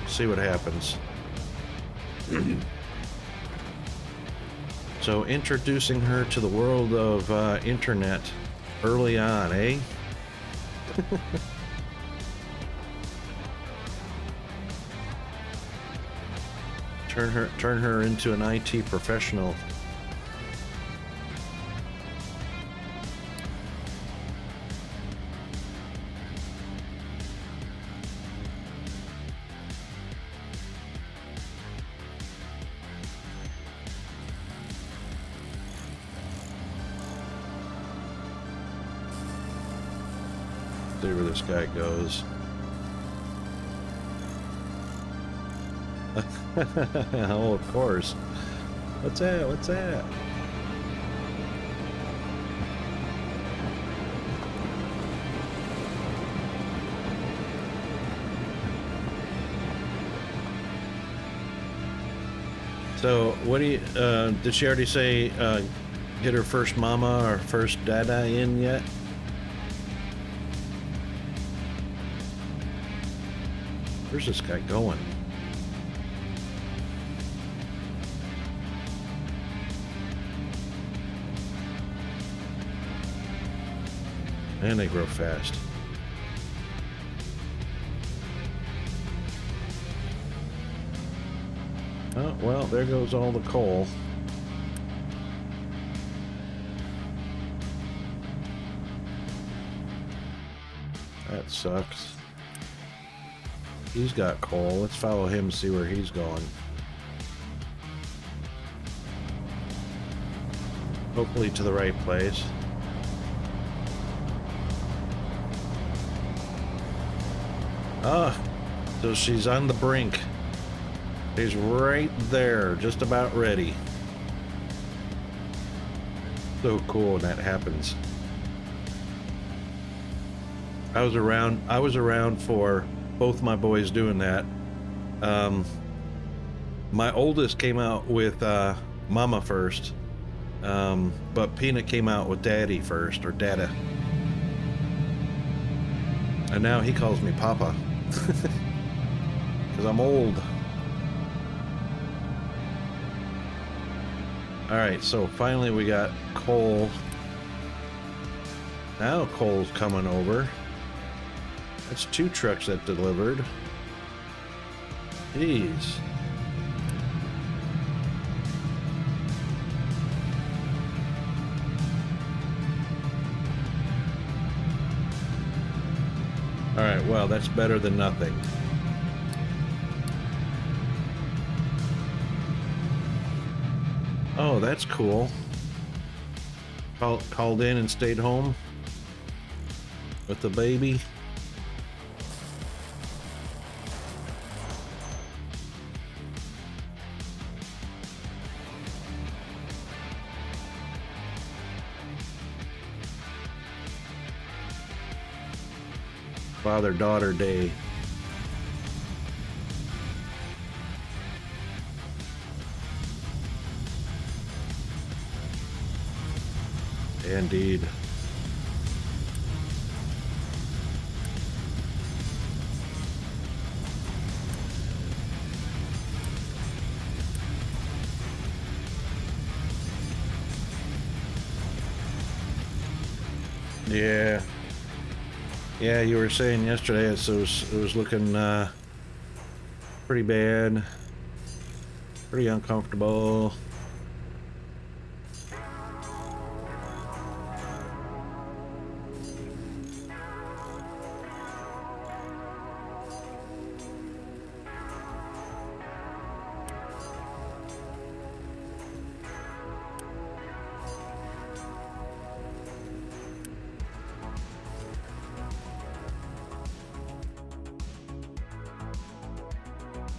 See what happens. So, introducing her to the world of internet early on, eh? Turn her into an IT professional. See where this guy goes. Oh, of course. What's that? What's that? So, what do you, did she already say, get her first mama or first dada in yet? Where's this guy going? And they grow fast. Oh, well, there goes all the coal. That sucks. He's got coal. Let's follow him and see where he's going. Hopefully to the right place. Ah, so she's on the brink. She's right there, just about ready. So cool when that happens. I was around for both my boys doing that. My oldest came out with Mama first, but Peanut came out with Daddy first, or Dada. And now he calls me Papa. Because I'm old. Alright, so finally we got coal. Now coal's coming over. That's 2 trucks that delivered. Jeez. Alright, well, that's better than nothing. Oh, that's cool. Called in and stayed home with the baby. Father-daughter day. Indeed. Yeah. Yeah, you were saying yesterday it was looking pretty bad. Pretty uncomfortable.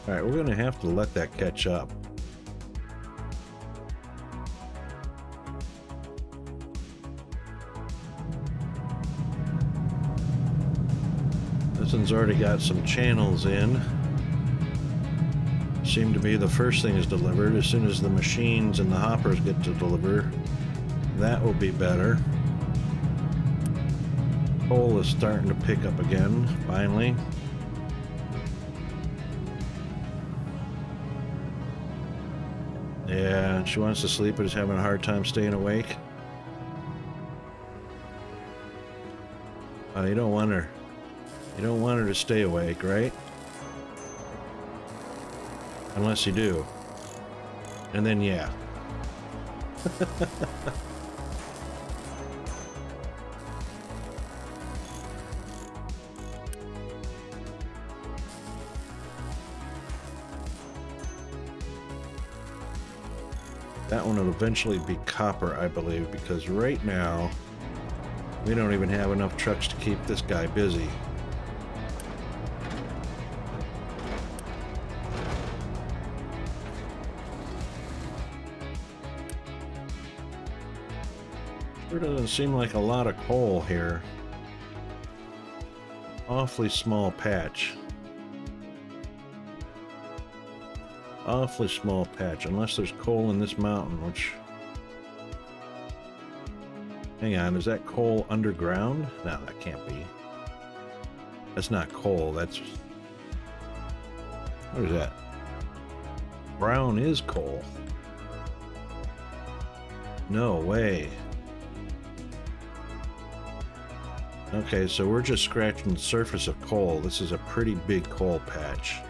All right, we're going to have to let that catch up. This one's already got some channels in. Seem to be the first thing is delivered. As soon as the machines and the hoppers get to deliver, that will be better. Coal is starting to pick up again, finally. Yeah, she wants to sleep but is having a hard time staying awake. You don't want her. You don't want her to stay awake, right? Unless you do. And then, yeah. That one will eventually be copper, I believe, because right now we don't even have enough trucks to keep this guy busy. Sure doesn't seem like a lot of coal here. Awfully small patch. Awfully small patch, unless there's coal in this mountain, which... Hang on, is that coal underground? No, that can't be. That's not coal, that's... What is that? Brown is coal. No way. Okay, so we're just scratching the surface of coal. This is a pretty big coal patch.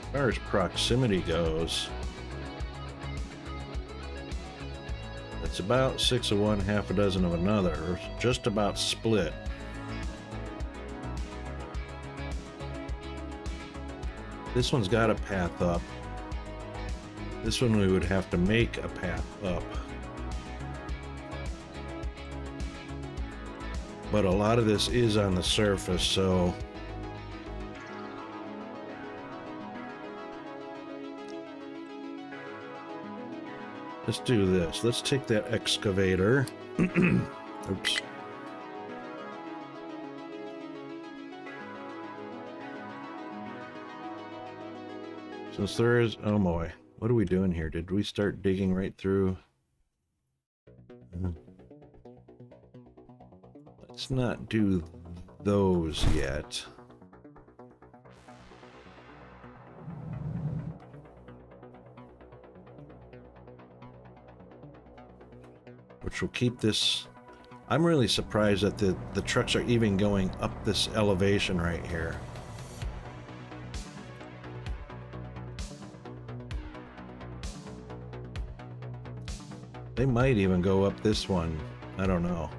As far as proximity goes, it's about 6 of one, half a dozen of another, just about split. This one's got a path up. This one we would have to make a path up. But a lot of this is on the surface, so... Let's do this. Let's take that excavator. Oops. Since there is... Oh boy. What are we doing here? Did we start digging right through? Let's not do those yet. Which will keep this... I'm really surprised that the trucks are even going up this elevation right here. They might even go up this one. I don't know.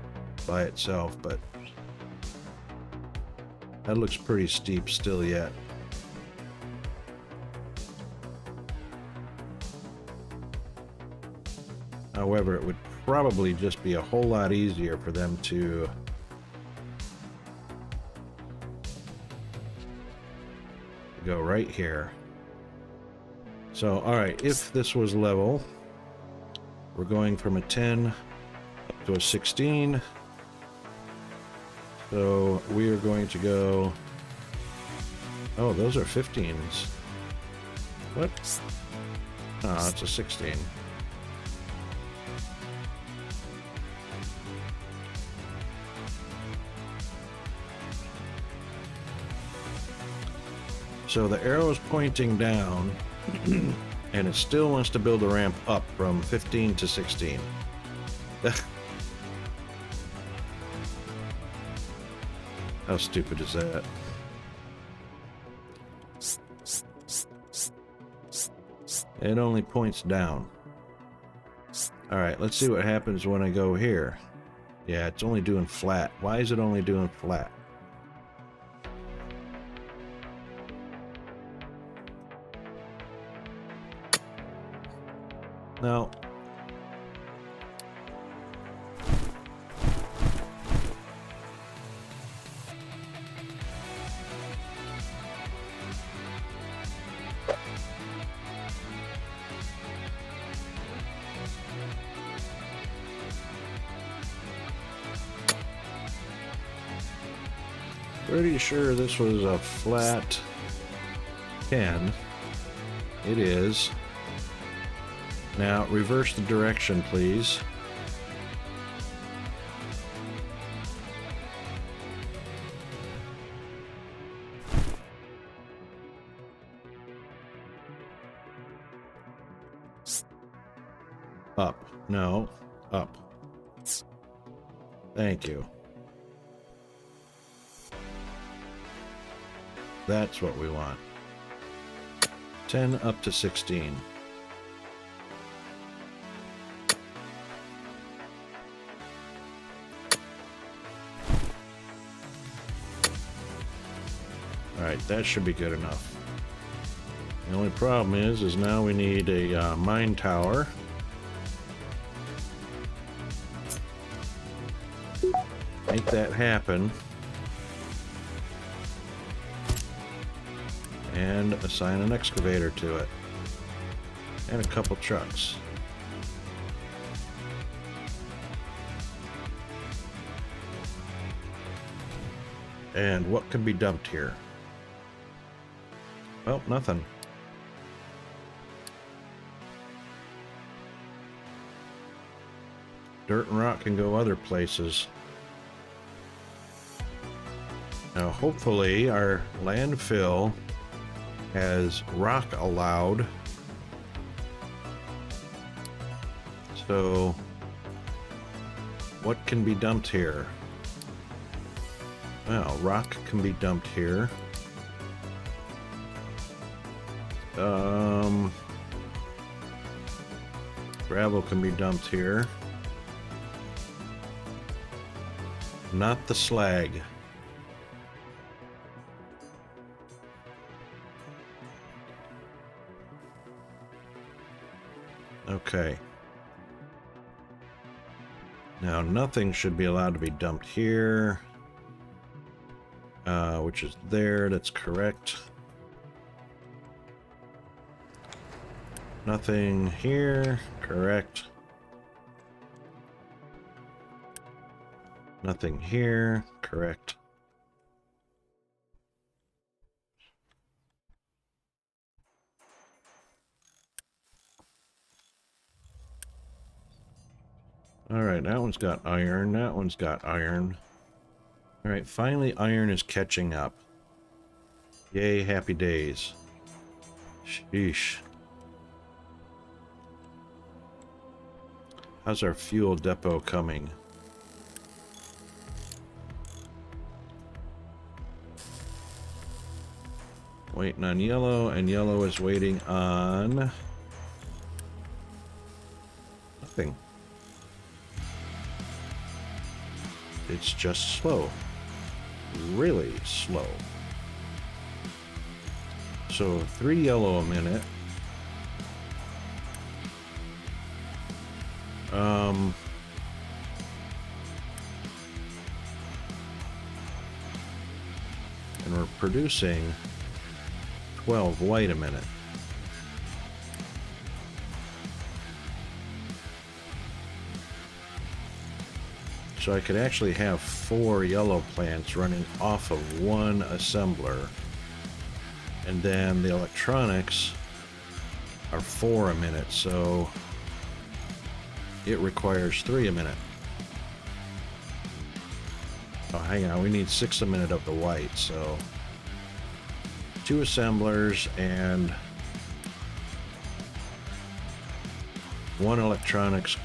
By itself, but... That looks pretty steep still yet. However, it would probably just be a whole lot easier for them to go right here. So, alright, if this was level, we're going from a 10 up to a 16. So we are going to go... Oh, those are 15s. What? Oh, it's a 16. So the arrow is pointing down, and it still wants to build a ramp up from 15 to 16. How stupid is that? It only points down. Alright, let's see what happens when I go here. Yeah, it's only doing flat. Why is it only doing flat? No. Pretty sure this was a flat 10. It is. Now, reverse the direction, please. Up. No. Up. Thank you. That's what we want. 10 up to 16. Alright, that should be good enough. The only problem is now we need a mine tower. Make that happen. And assign an excavator to it. And a couple trucks. And what can be dumped here? Well, nothing. Dirt and rock can go other places. Now, hopefully, our landfill has rock allowed. So, what can be dumped here? Well, rock can be dumped here. Gravel can be dumped here. Not the slag. Okay. Now, nothing should be allowed to be dumped here. Which is there, that's correct. Nothing here, correct. Nothing here, correct. Alright, that one's got iron, that one's got iron. Alright, finally iron is catching up. Yay, happy days. Sheesh. How's our fuel depot coming? Waiting on yellow, and yellow is waiting on... nothing. It's just slow. Really slow. So 3 yellow a minute. And we're producing 12 white a minute. So I could actually have 4 yellow plants running off of one assembler. And then the electronics are 4 a minute, so it requires 3 a minute. Oh, hang on, we need 6 a minute of the white, so 2 assemblers and 1 electronics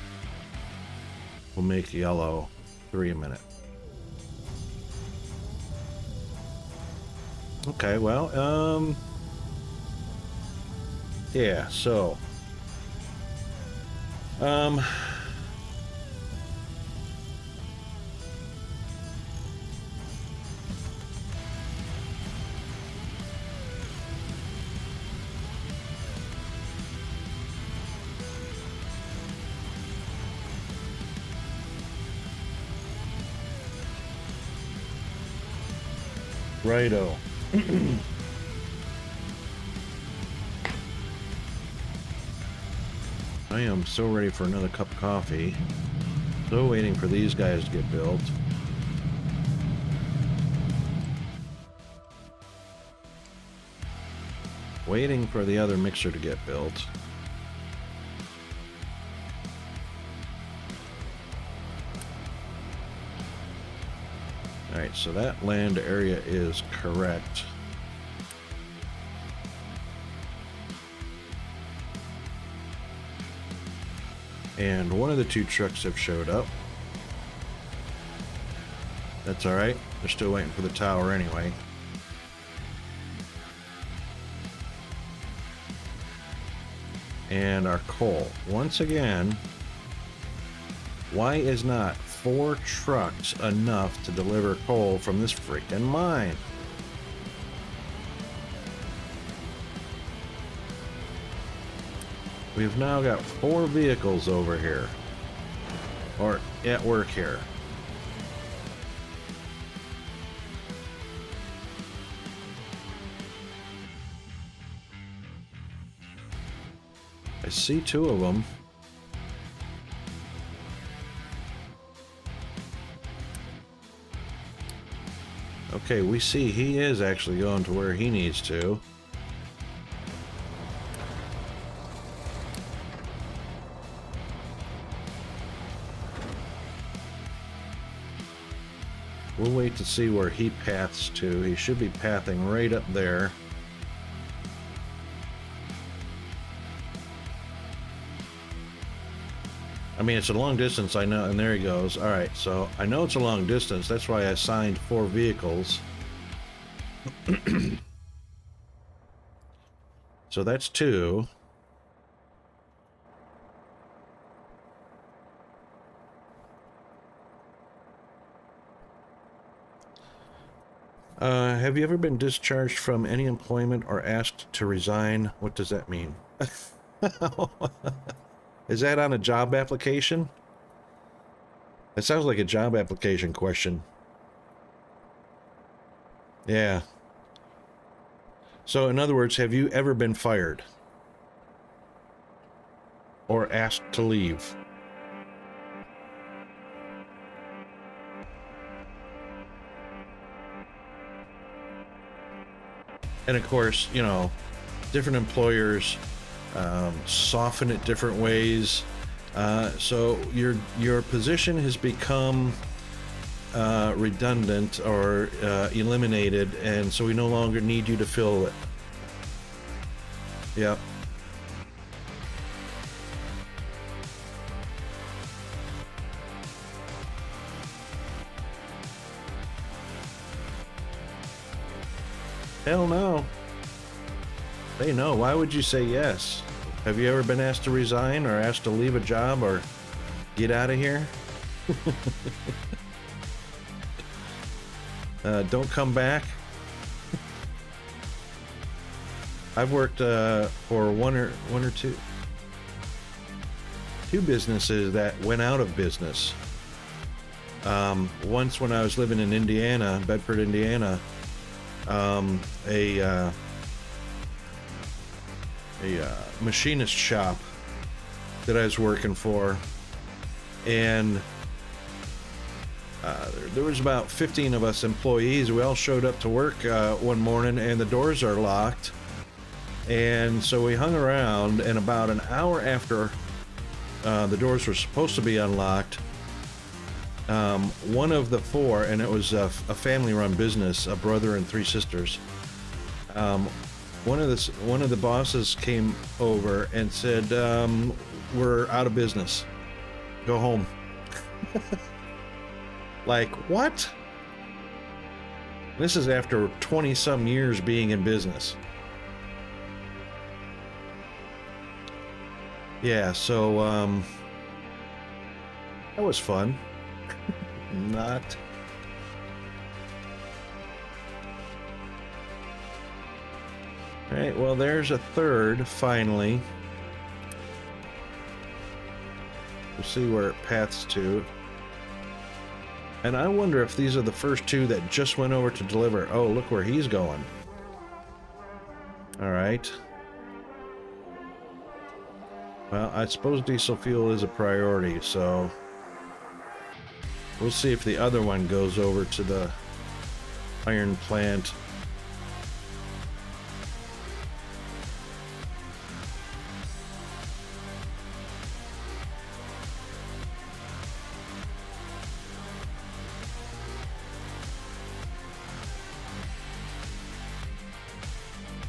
will make yellow 3 a minute. Okay, well, yeah, so, righto. I am so ready for another cup of coffee. So waiting for these guys to get built. Waiting for the other mixer to get built. Alright, so that land area is correct. And one of the 2 trucks have showed up. That's alright. They're still waiting for the tower anyway. And our coal. Once again, why is not 4 trucks enough to deliver coal from this freaking mine? We've now got 4 vehicles over here, or at work here. I see 2 of them. Okay, we see he is actually going to where he needs to. We'll wait to see where he paths to. He should be pathing right up there. I mean, it's a long distance, I know, and there he goes. All right, so I know it's a long distance. That's why I assigned 4 vehicles. So that's 2. Have you ever been discharged from any employment or asked to resign? What does that mean? Is that on a job application? It sounds like a job application question. Yeah. So in other words, have you ever been fired? Or asked to leave? And of course, you know, different employers soften it different ways. So your position has become redundant or eliminated, and so we no longer need you to fill it. Yep. Hell no. They know. Why would you say yes? Have you ever been asked to resign or asked to leave a job or get out of here? Don't come back. I've worked for one or two businesses that went out of business. Once when I was living in Indiana, Bedford, Indiana, a machinist shop that I was working for, and There was about 15 of us employees. We all showed up to work one morning, and the doors are locked. And so we hung around, and about an hour after the doors were supposed to be unlocked, one of the four, and it was a family-run business, a brother and three sisters. One of the bosses came over and said, "We're out of business. Go home." Like, what? This is after 20-some years being in business. Yeah, so, that was fun. Not. Alright, well, there's a third, finally. We'll see where it paths to. And I wonder if these are the first two that just went over to deliver. Oh, look where he's going. Alright. Well, I suppose diesel fuel is a priority, so we'll see if the other one goes over to the iron plant.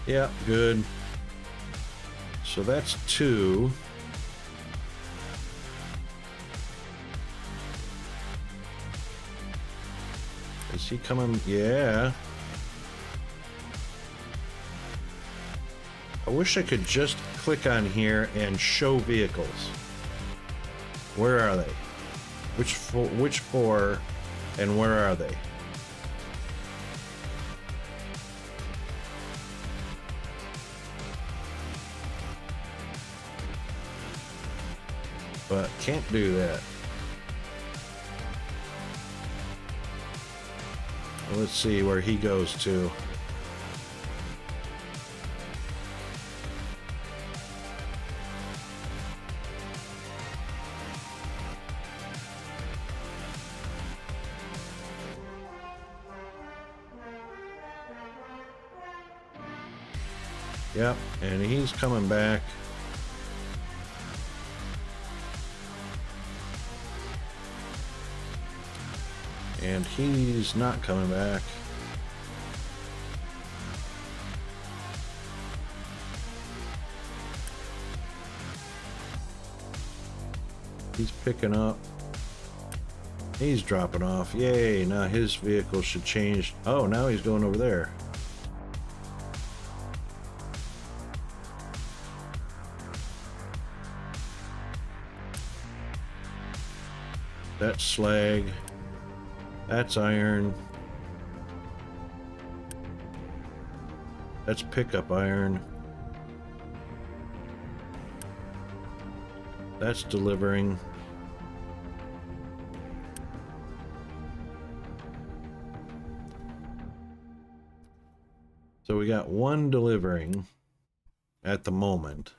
Yeah, good. So that's two. Is he coming? Yeah. I wish I could just click on here and show vehicles. Where are they? Which four and where are they? But can't do that. Let's see where he goes to. Yep, and he's coming back. And he's not coming back. He's picking up. He's dropping off. Yay, now his vehicle should change. Oh, now he's going over there. That's slag. That's iron. That's pickup iron. That's delivering. So we got one delivering at the moment.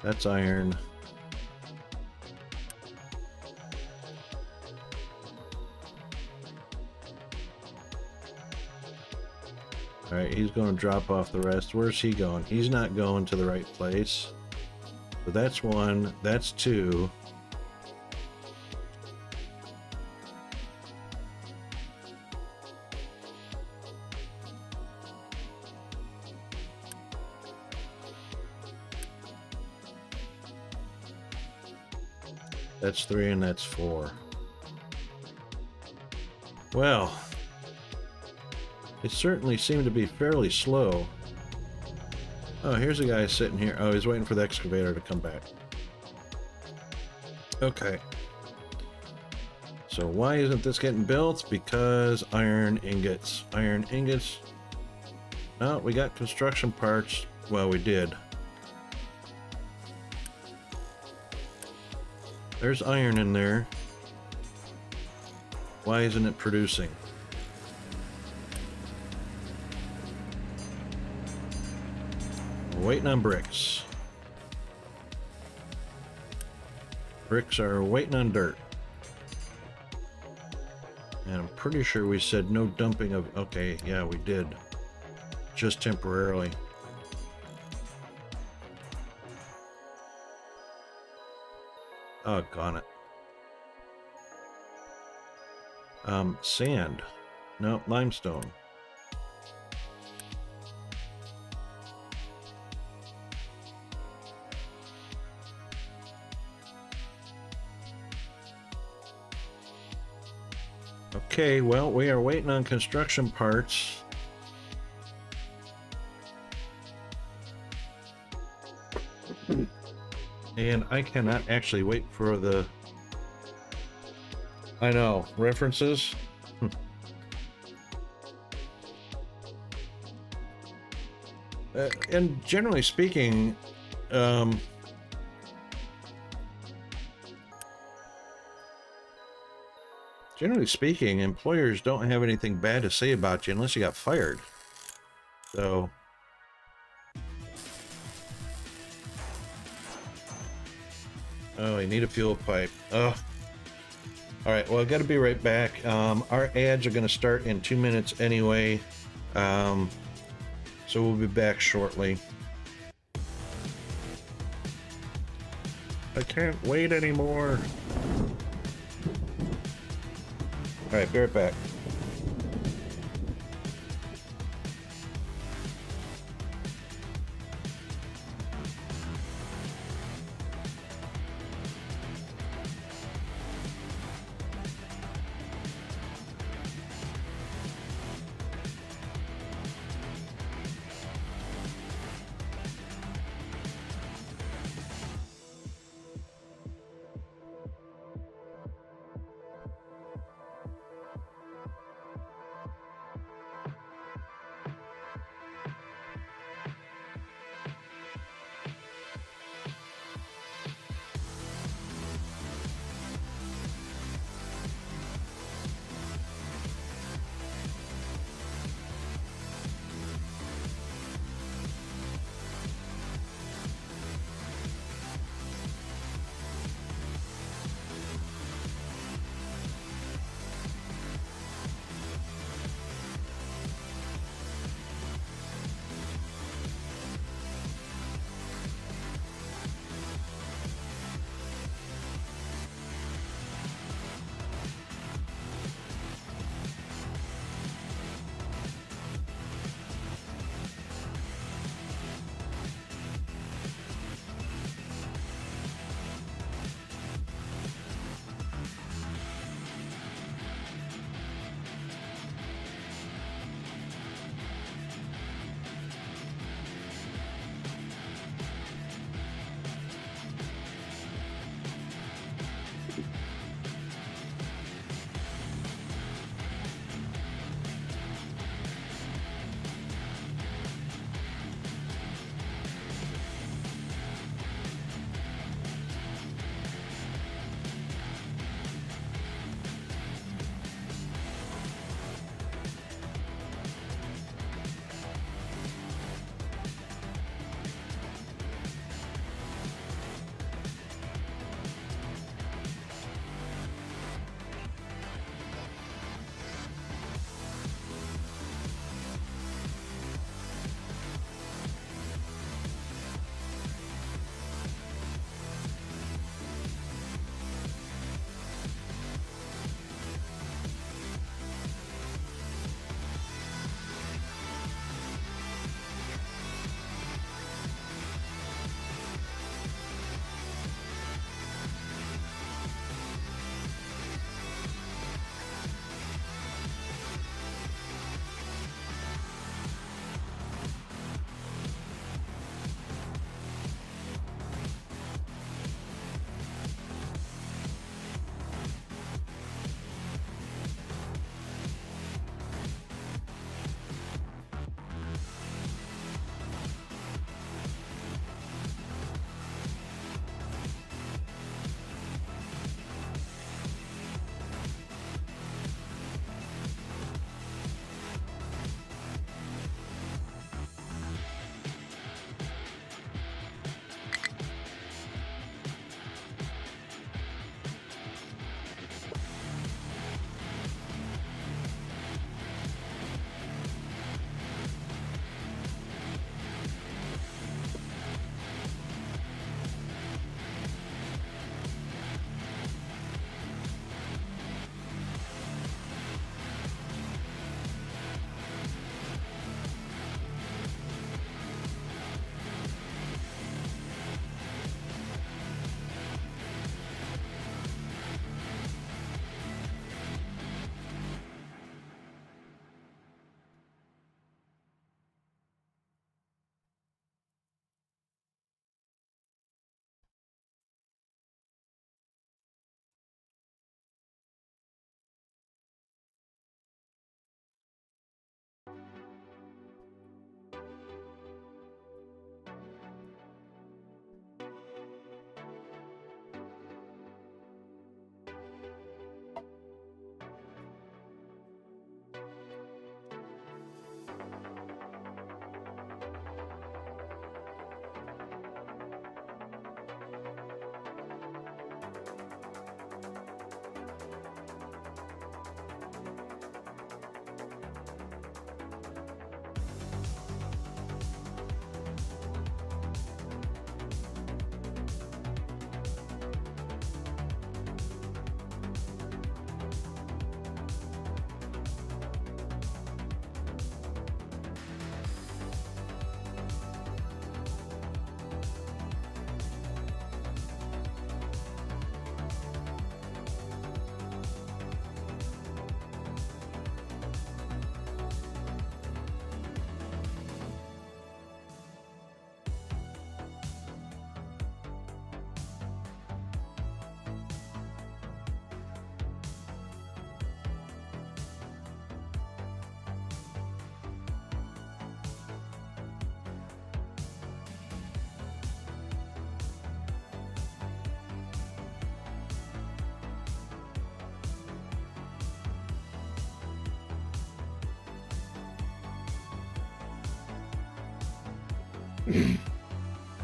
That's iron. Alright, he's going to drop off the rest. Where's he going? He's not going to the right place. So that's one. That's two. That's three and that's four. Well, it certainly seemed to be fairly slow. Oh, here's a guy sitting here. Oh, he's waiting for the excavator to come back. Okay. So why isn't this getting built? Because iron ingots. Iron ingots. No, we got construction parts. Well, we did. There's iron in there. Why isn't it producing? We're waiting on bricks. Bricks are waiting on dirt. And I'm pretty sure we said no dumping of... Okay, yeah, we did. Just temporarily. Oh, got it. Sand. No, limestone. Okay, well, we are waiting on construction parts. And I cannot actually wait for the... I know, references? And generally speaking, employers don't have anything bad to say about you unless you got fired. So... Oh, I need a fuel pipe. Ugh. All right, well, I've got to be right back. Our ads are going to start in 2 minutes anyway. So we'll be back shortly. I can't wait anymore. All right, be right back.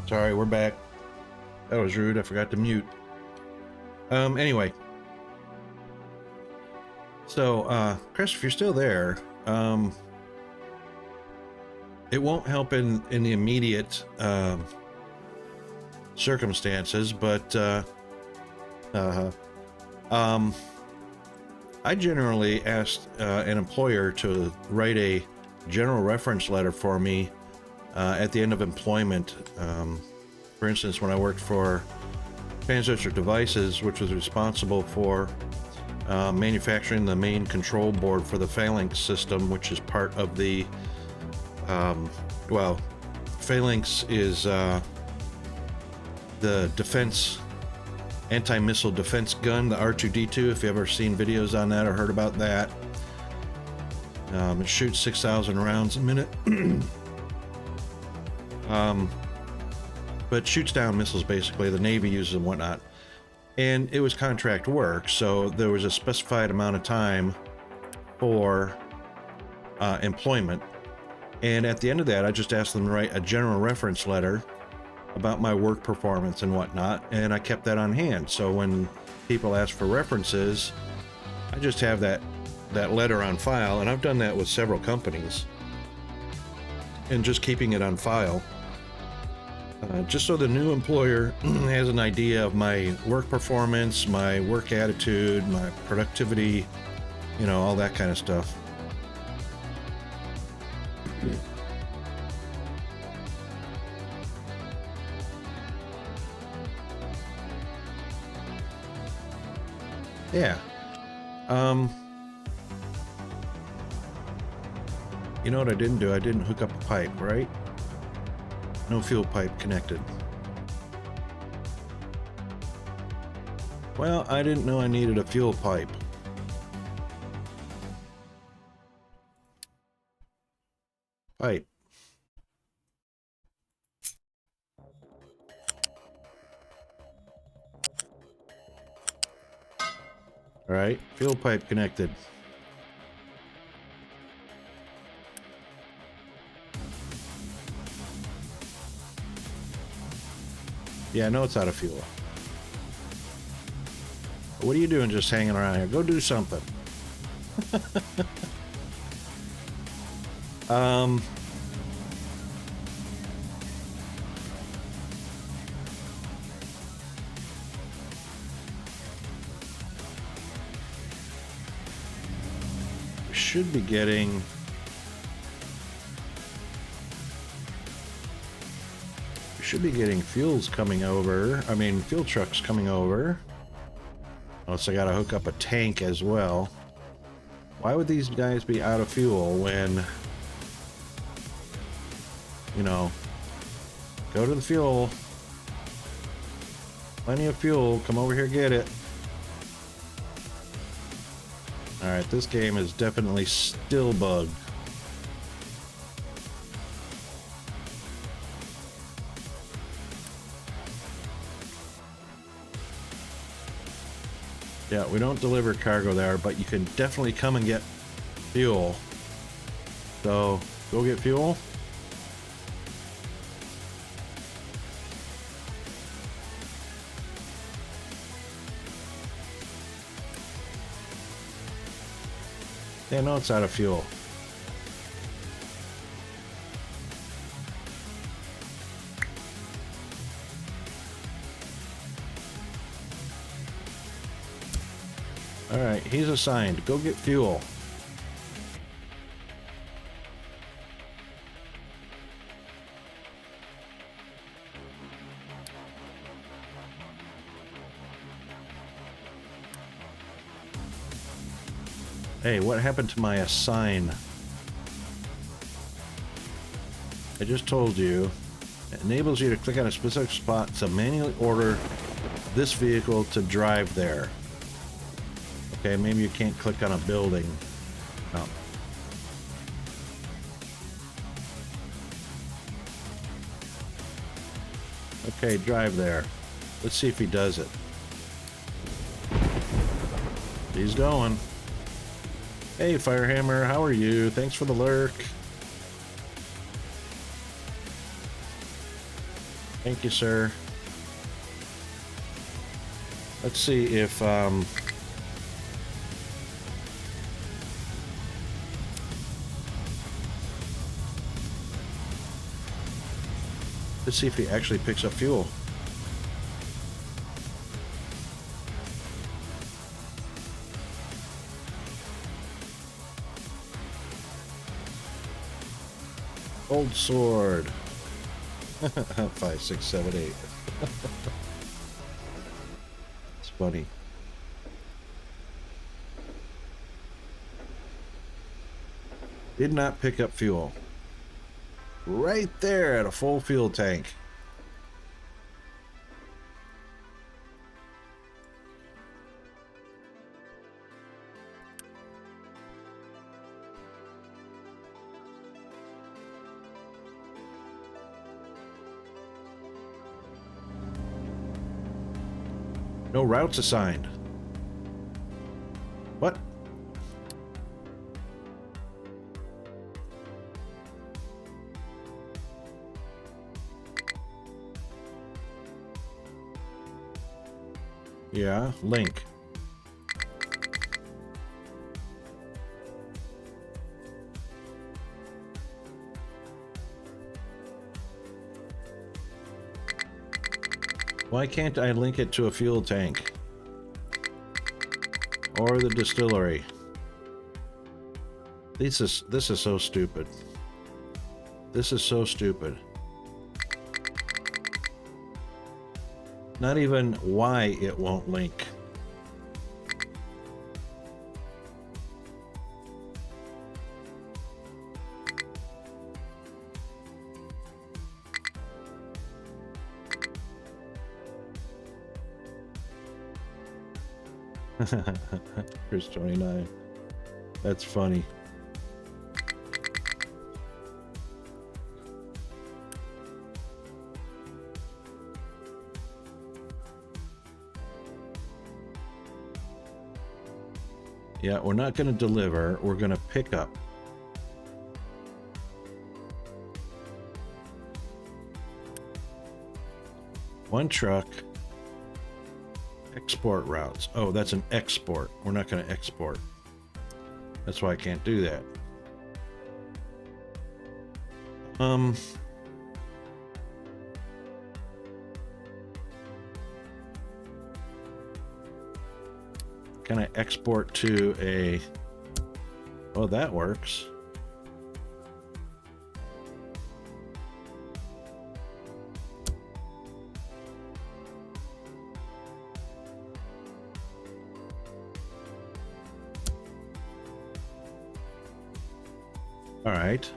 Sorry, we're back. That was rude. I forgot to mute. Anyway. So, Chris, if you're still there, it won't help in the immediate circumstances, but I generally ask an employer to write a general reference letter for me at the end of employment. For instance, when I worked for Transistor Devices, which was responsible for manufacturing the main control board for the Phalanx system, which is part of the well, Phalanx is the defense anti-missile defense gun, the R2-D2, if you've ever seen videos on that or heard about that. It shoots 6,000 rounds a minute. But shoots down missiles, basically. The Navy uses and whatnot. And it was contract work, so there was a specified amount of time for employment. And at the end of that, I just asked them to write a general reference letter about my work performance and whatnot, and I kept that on hand. So when people ask for references, I just have that letter on file, and I've done that with several companies. And just keeping it on file. Just so the new employer has an idea of my work performance, my work attitude, my productivity, you know, all that kind of stuff. Yeah. You know what I didn't do? I didn't hook up a pipe, right? No fuel pipe connected. Well, I didn't know I needed a fuel pipe. Pipe. All right, fuel pipe connected. Yeah, I know it's out of fuel. What are you doing just hanging around here? Go do something. We should be getting... should be getting fuels coming over. I mean, fuel trucks coming over. Unless I gotta hook up a tank as well. Why would these guys be out of fuel when, you know, go to the fuel. Plenty of fuel. Come over here, get it. Alright, this game is definitely still bugged. Yeah, we don't deliver cargo there, but you can definitely come and get fuel. So, go get fuel. Yeah, no, it's out of fuel. Alright, he's assigned. Go get fuel. Hey, what happened to my assign? I just told you. It enables you to click on a specific spot to manually order this vehicle to drive there. Okay, maybe you can't click on a building. No. Okay, drive there. Let's see if he does it. He's going. Hey, Firehammer, how are you? Thanks for the lurk. Thank you, sir. Let's see if let's see if he actually picks up fuel. Old sword. 5, 6, 7, 8. It's funny. Did not pick up fuel. Right there at a full fuel tank. No routes assigned. What? Yeah, link. Why can't I link it to a fuel tank? Or the distillery? This is so stupid. This is so stupid. Not even why it won't link. Chris 29. That's funny. Yeah, we're not going to deliver. We're going to pick up. One truck. Export routes. Oh, that's an export. We're not going to export. That's why I can't do that. Can I export to a... Oh, that works. All right.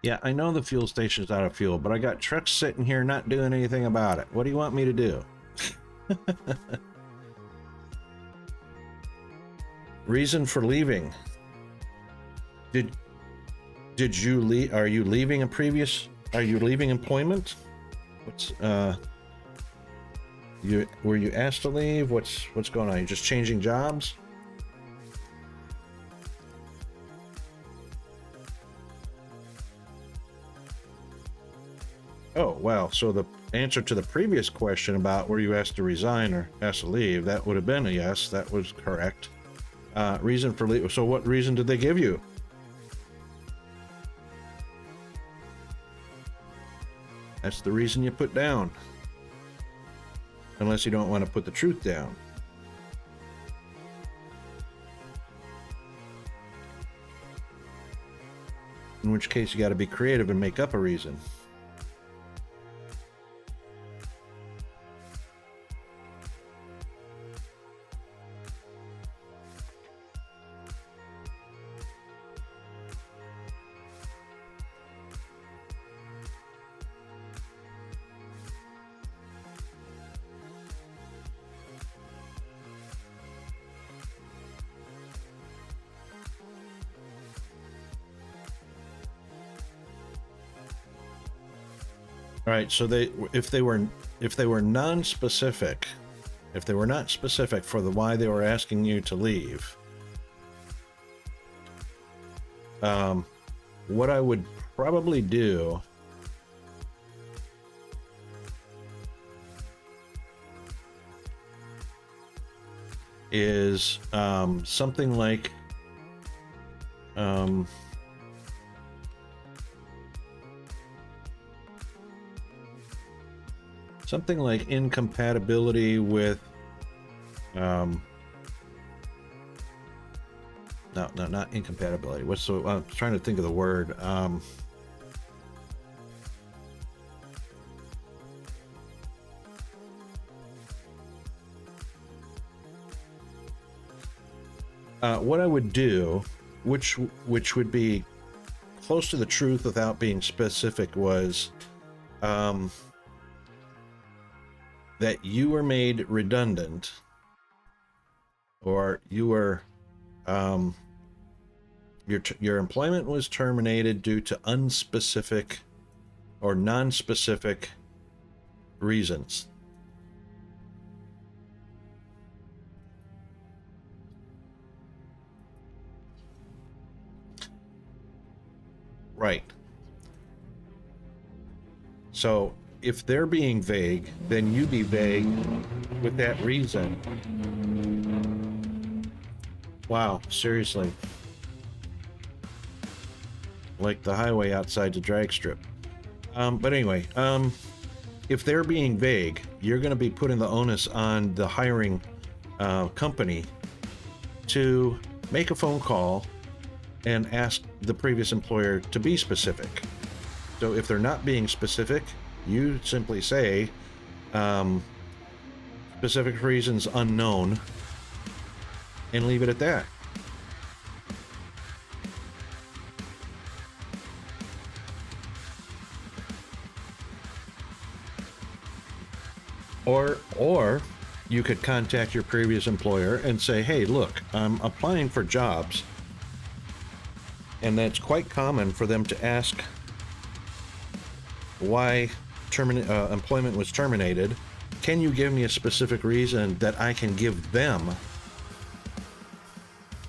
Yeah, I know the fuel station's out of fuel, but I got trucks sitting here not doing anything about it. What do you want me to do? Reason for leaving. Did you leave? Are you leaving a previous? Are you leaving employment? What's were you asked to leave? What's going on? You just changing jobs? Oh, well, so the answer to the previous question about were you asked to resign or asked to leave, that would have been a yes. That was correct. Reason for leave. So what reason did they give you? That's the reason you put down. Unless you don't want to put the truth down. In which case you got to be creative and make up a reason. All right, so if they were non-specific, if they were not specific for the why they were asking you to leave, what I would probably do is something like incompatibility with no, not incompatibility. What's the, I'm trying to think of the word. What I would do, which would be close to the truth without being specific, was that you were made redundant, or you were your employment was terminated due to unspecific or non-specific reasons. Right. So if they're being vague, then you be vague with that reason. Wow, seriously. Like the highway outside the drag strip. But anyway, if they're being vague, you're going to be putting the onus on the hiring company to make a phone call and ask the previous employer to be specific. So if they're not being specific, you simply say, specific reasons unknown, and leave it at that. Or you could contact your previous employer and say, hey, look, I'm applying for jobs, and that's quite common for them to ask why employment was terminated. Can you give me a specific reason that I can give them,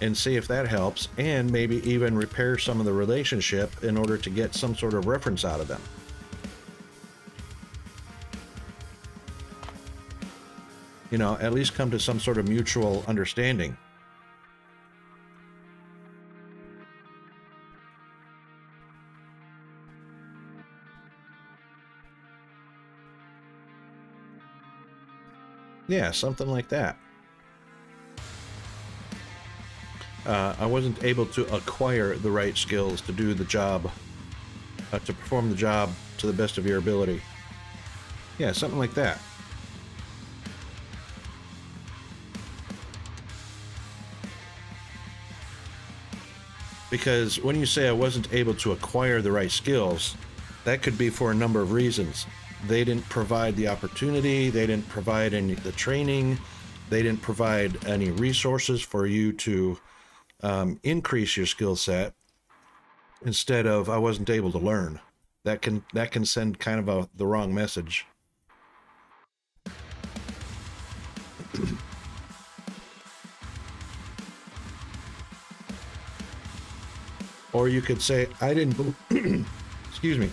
and see if that helps, and maybe even repair some of the relationship in order to get some sort of reference out of them. You know, at least come to some sort of mutual understanding. Yeah, something like that. I wasn't able to acquire the right skills to do the job, to perform the job to the best of your ability. Yeah, something like that. Because when you say I wasn't able to acquire the right skills, that could be for a number of reasons. They didn't provide the opportunity, they didn't provide the training, they didn't provide any resources for you to increase your skill set. Instead of I wasn't able to learn. That can send kind of the wrong message. Or you could say, I didn't, excuse me.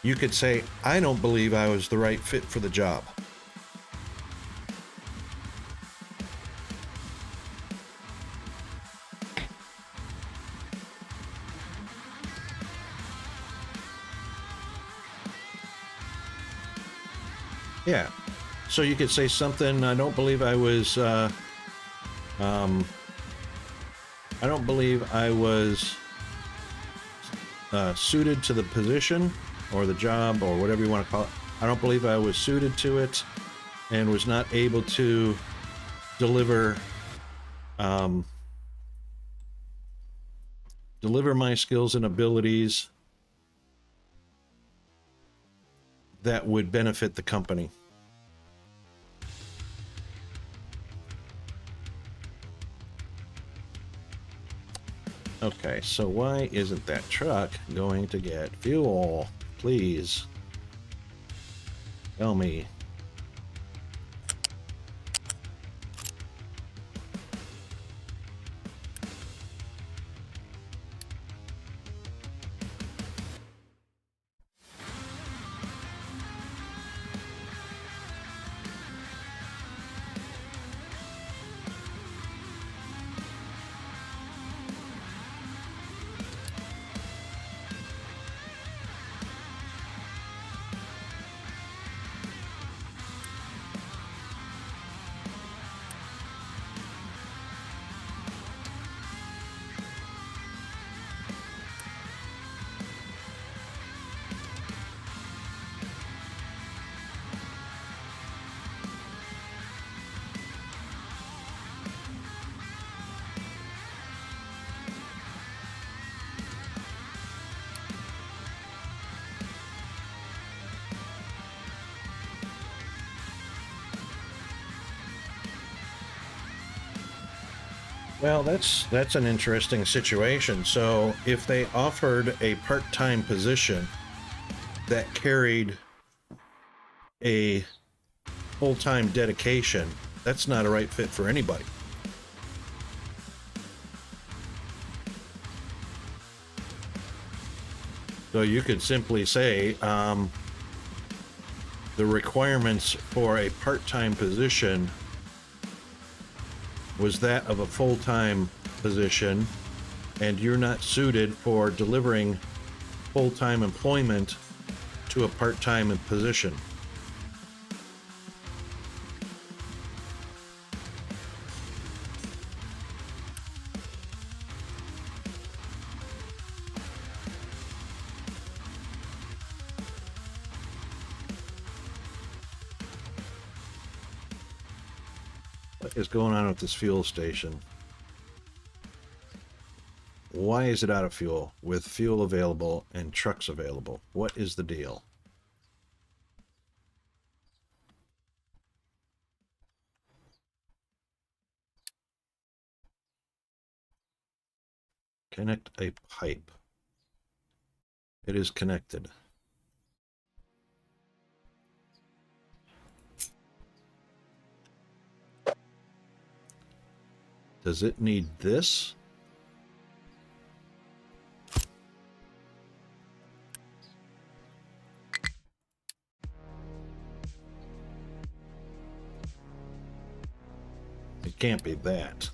You could say, I don't believe I was the right fit for the job. Yeah. So you could say something, I don't believe I was, suited to the position or the job or whatever you want to call it. I don't believe I was suited to it and was not able to deliver my skills and abilities that would benefit the company. Okay, so why isn't that truck going to get fuel? Please. Tell me. Well, that's an interesting situation. So, if they offered a part-time position that carried a full-time dedication, that's not a right fit for anybody. So you could simply say the requirements for a part-time position was that of a full-time position, and you're not suited for delivering full-time employment to a part-time position. What is going on with this fuel station? Why is it out of fuel with fuel available and trucks available? What is the deal? Connect a pipe. It is connected. Does it need this? It can't be that.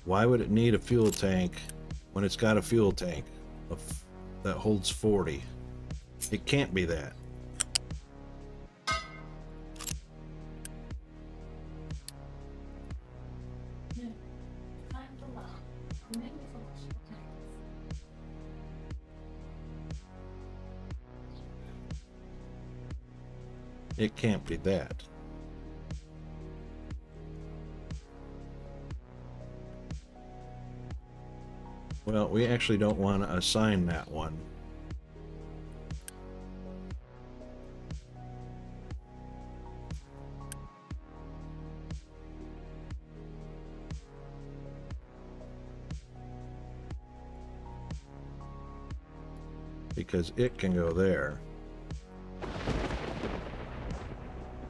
Why would it need a fuel tank when it's got a fuel tank that holds 40? It can't be that. It can't be that. Well, we actually don't want to assign that one. Because it can go there.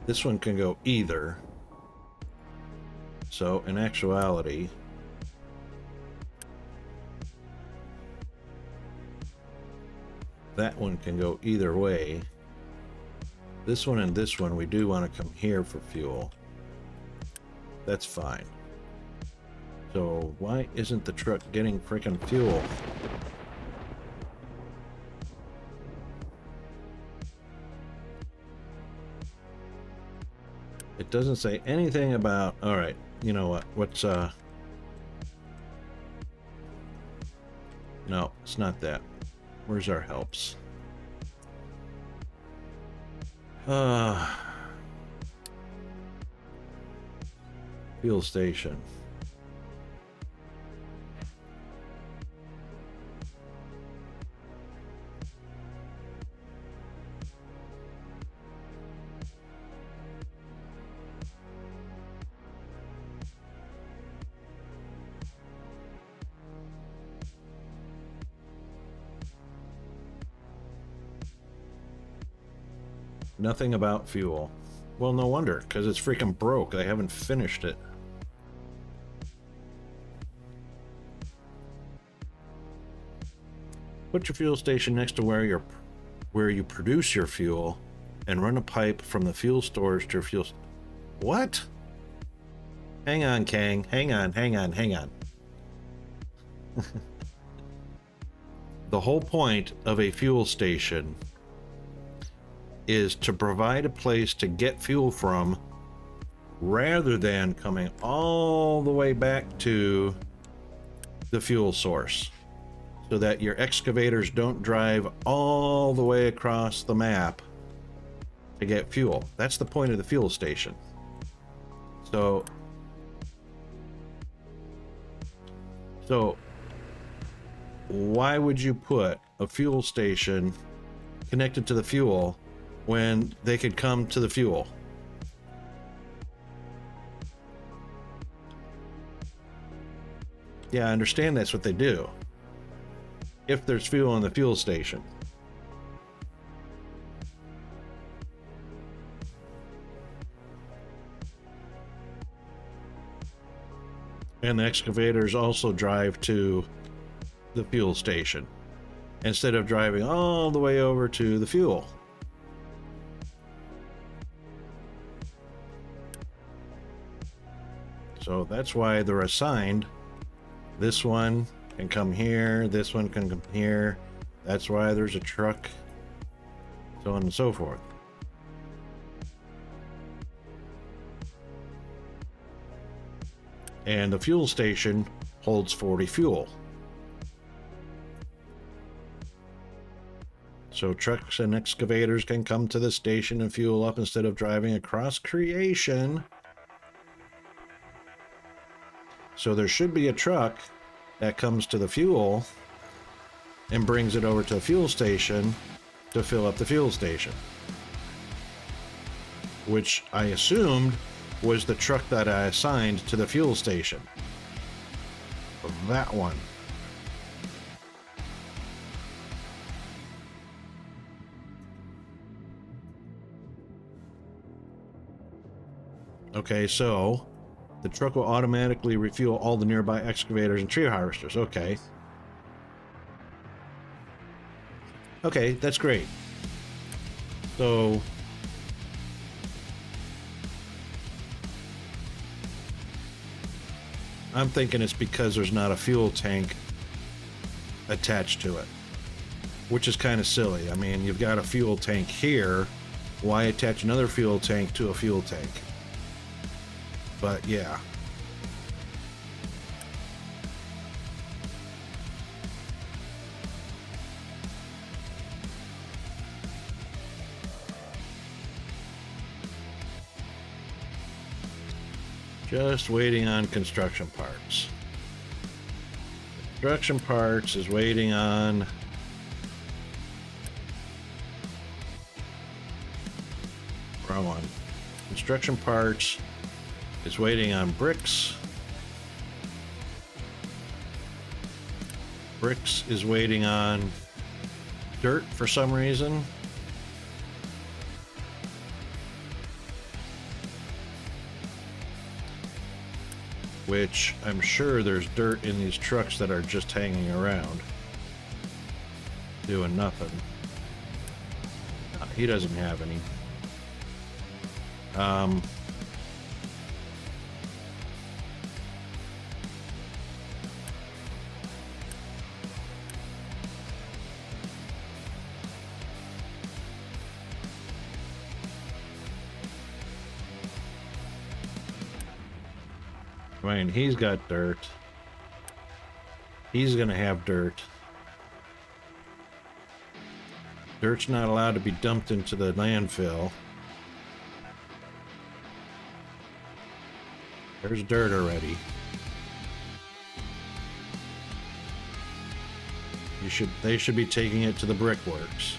This one can go either. So in actuality, that one can go either way. This one and this one, we do want to come here for fuel. That's fine. So why isn't the truck getting freaking fuel? It doesn't say anything about, all right, you know what, no, it's not that. Where's our helps? Fuel station. Nothing about fuel. Well, no wonder, because it's freaking broke. They haven't finished it. Put your fuel station next to where you produce your fuel, and run a pipe from the fuel storage to your fuel. What? Hang on, Kang. Hang on. The whole point of a fuel station is to provide a place to get fuel from, rather than coming all the way back to the fuel source, so that your excavators don't drive all the way across the map to get fuel. That's the point of the fuel station. So why would you put a fuel station connected to the fuel when they could come to the fuel? Yeah, I understand that's what they do, if there's fuel in the fuel station. And the excavators also drive to the fuel station instead of driving all the way over to the fuel. So that's why they're assigned. This one can come here, this one can come here. That's why there's a truck, so on and so forth. And the fuel station holds 40 fuel. So trucks and excavators can come to the station and fuel up instead of driving across creation. So there should be a truck that comes to the fuel and brings it over to a fuel station to fill up the fuel station, which I assumed was the truck that I assigned to the fuel station. That one. Okay, so the truck will automatically refuel all the nearby excavators and tree harvesters. Okay. Okay, that's great. So I'm thinking it's because there's not a fuel tank attached to it, which is kind of silly. I mean, you've got a fuel tank here. Why attach another fuel tank to a fuel tank? But yeah. Just waiting on construction parts. Construction parts is waiting on wrong one. Construction parts is waiting on bricks. Bricks is waiting on dirt for some reason. Which I'm sure there's dirt in these trucks that are just hanging around doing nothing. He doesn't have any. I mean, he's got dirt. He's gonna have dirt. Dirt's not allowed to be dumped into the landfill. There's dirt already. They should be taking it to the brickworks.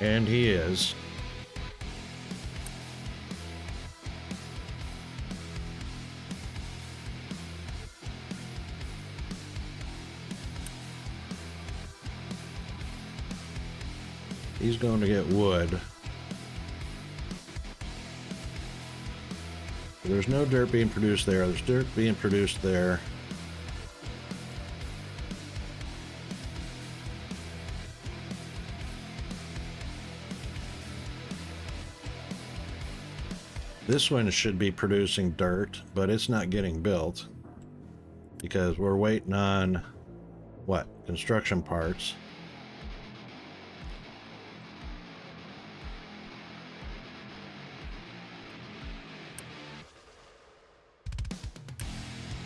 And he is. He's going to get wood. There's no dirt being produced there. There's dirt being produced there. This one should be producing dirt, but it's not getting built because we're waiting on what? Construction parts.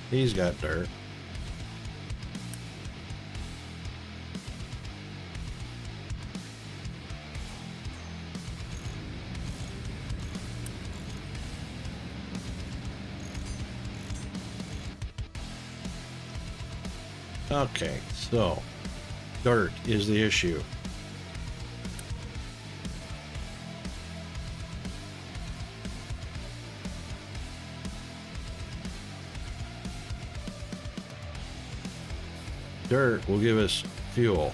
He's got dirt. Okay, so dirt is the issue. Dirt will give us fuel.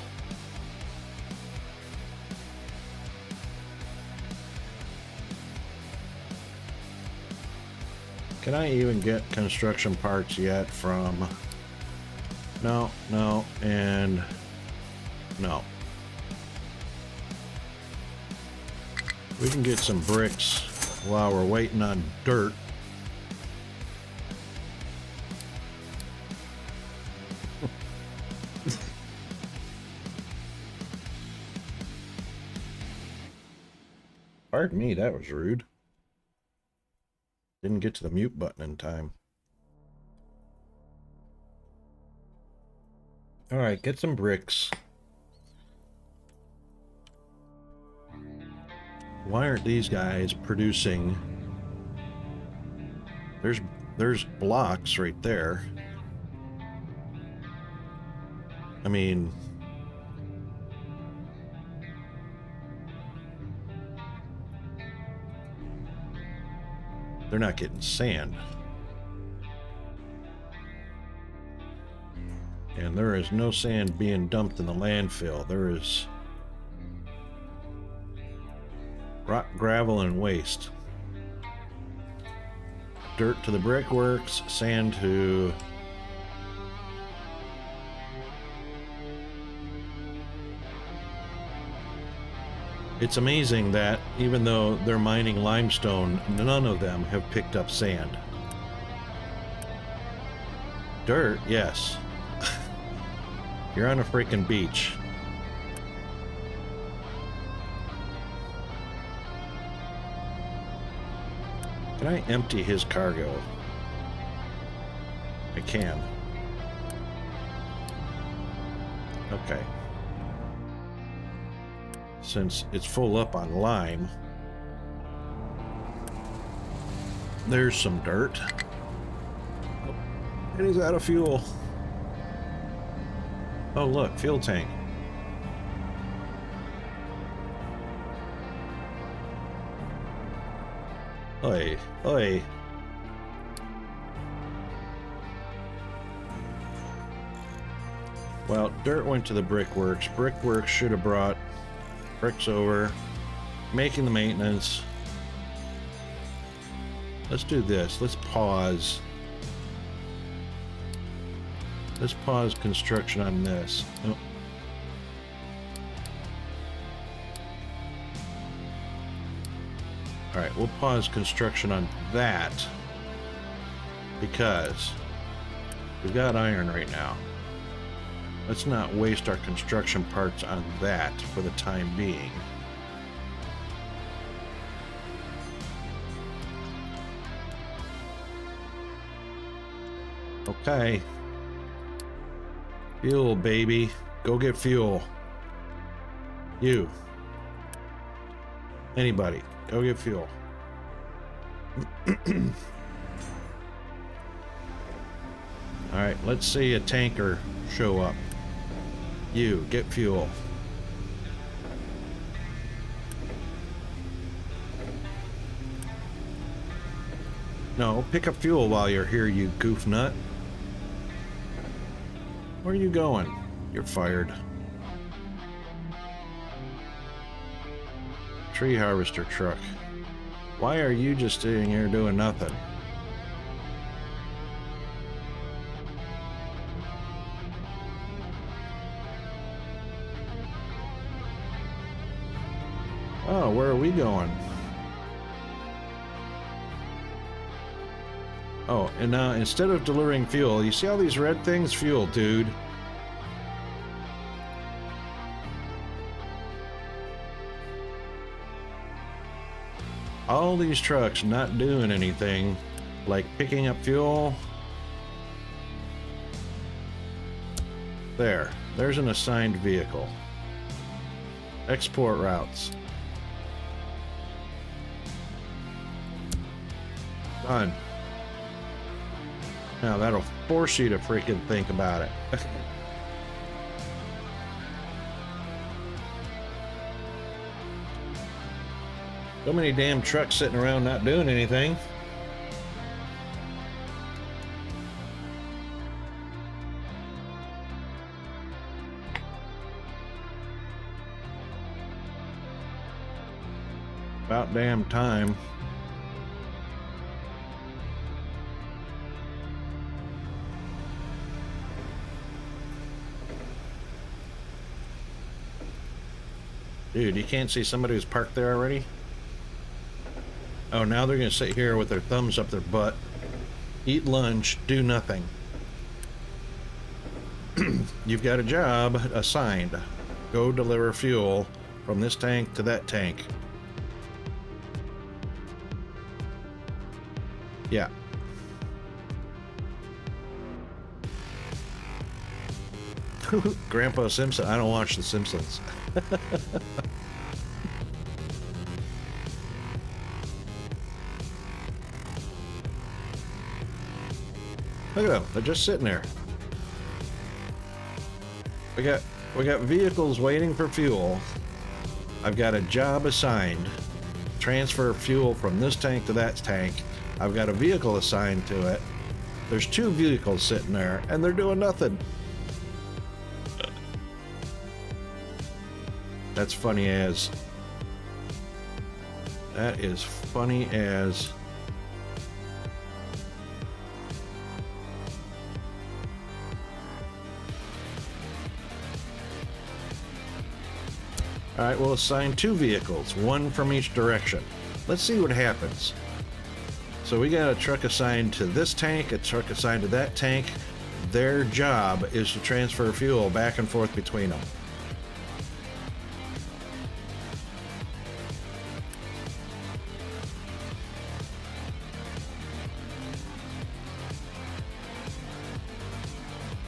Can I even get construction parts yet from... No, no, and no. We can get some bricks while we're waiting on dirt. Pardon me, that was rude. Didn't get to the mute button in time. All right, get some bricks. Why aren't these guys producing? There's blocks right there. I mean, they're not getting sand. And there is no sand being dumped in the landfill. There is rock, gravel, and waste. Dirt to the brickworks, sand to... It's amazing that even though they're mining limestone, none of them have picked up sand. Dirt, yes. You're on a freaking beach. Can I empty his cargo? I can. Okay. Since it's full up on lime, there's some dirt. Oh, and he's out of fuel. Oh, look, fuel tank. Oi, oi. Well, dirt went to the brickworks. Brickworks should have brought bricks over, making the maintenance. Let's do this. Let's pause. Let's pause construction on this. Oh. All right, we'll pause construction on that because we've got iron right now. Let's not waste our construction parts on that for the time being. Okay. Fuel, baby. Go get fuel. You. Anybody. Go get fuel. Alright, let's see a tanker show up. You, get fuel. No, pick up fuel while you're here, you goof nut. Where are you going? You're fired. Tree harvester truck. Why are you just sitting here doing nothing? Oh, where are we going? Oh, and now instead of delivering fuel, you see all these red things? Fuel, dude. All these trucks not doing anything, like picking up fuel. There's an assigned vehicle. Export routes. Done. Now that'll force you to freaking think about it. So many damn trucks sitting around not doing anything. About damn time. Dude, you can't see somebody who's parked there already? Oh, now they're gonna sit here with their thumbs up their butt, eat lunch, do nothing. You've got a job assigned. Go deliver fuel from this tank to that tank. Yeah. Grandpa Simpson. I don't watch The Simpsons. Look at them. They're just sitting there. We got vehicles waiting for fuel. I've got a job assigned. Transfer fuel from this tank to that tank. I've got a vehicle assigned to it. There's two vehicles sitting there, and they're doing nothing. That's funny as. That is funny as. All right, we'll assign two vehicles, one from each direction. Let's see what happens. So we got a truck assigned to this tank, a truck assigned to that tank. Their job is to transfer fuel back and forth between them.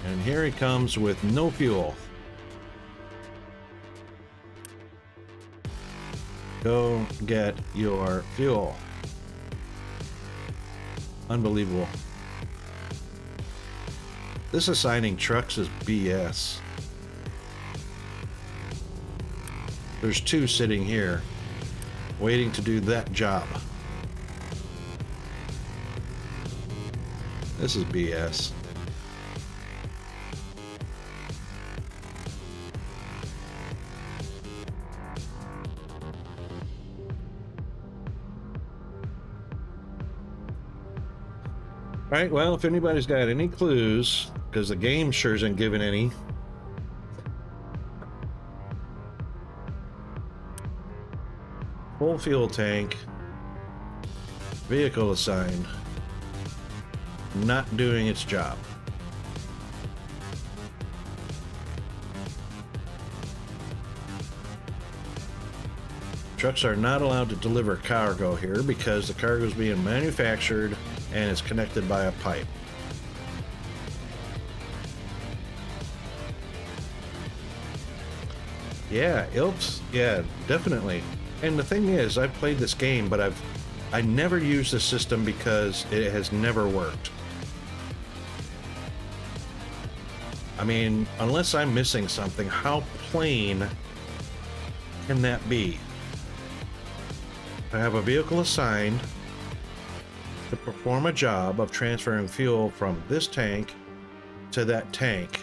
And here he comes with no fuel. Go get your fuel. Unbelievable. This assigning trucks is BS. There's two sitting here, waiting to do that job. This is BS. All right, well, if anybody's got any clues, because the game sure isn't giving any. Full fuel tank. Vehicle assigned. Not doing its job. Trucks are not allowed to deliver cargo here because the cargo is being manufactured and is connected by a pipe. Yeah, ILPS, yeah, definitely. And the thing is, I've played this game, but I never used the system because it has never worked. I mean, unless I'm missing something, how plain can that be? I have a vehicle assigned to perform a job of transferring fuel from this tank to that tank.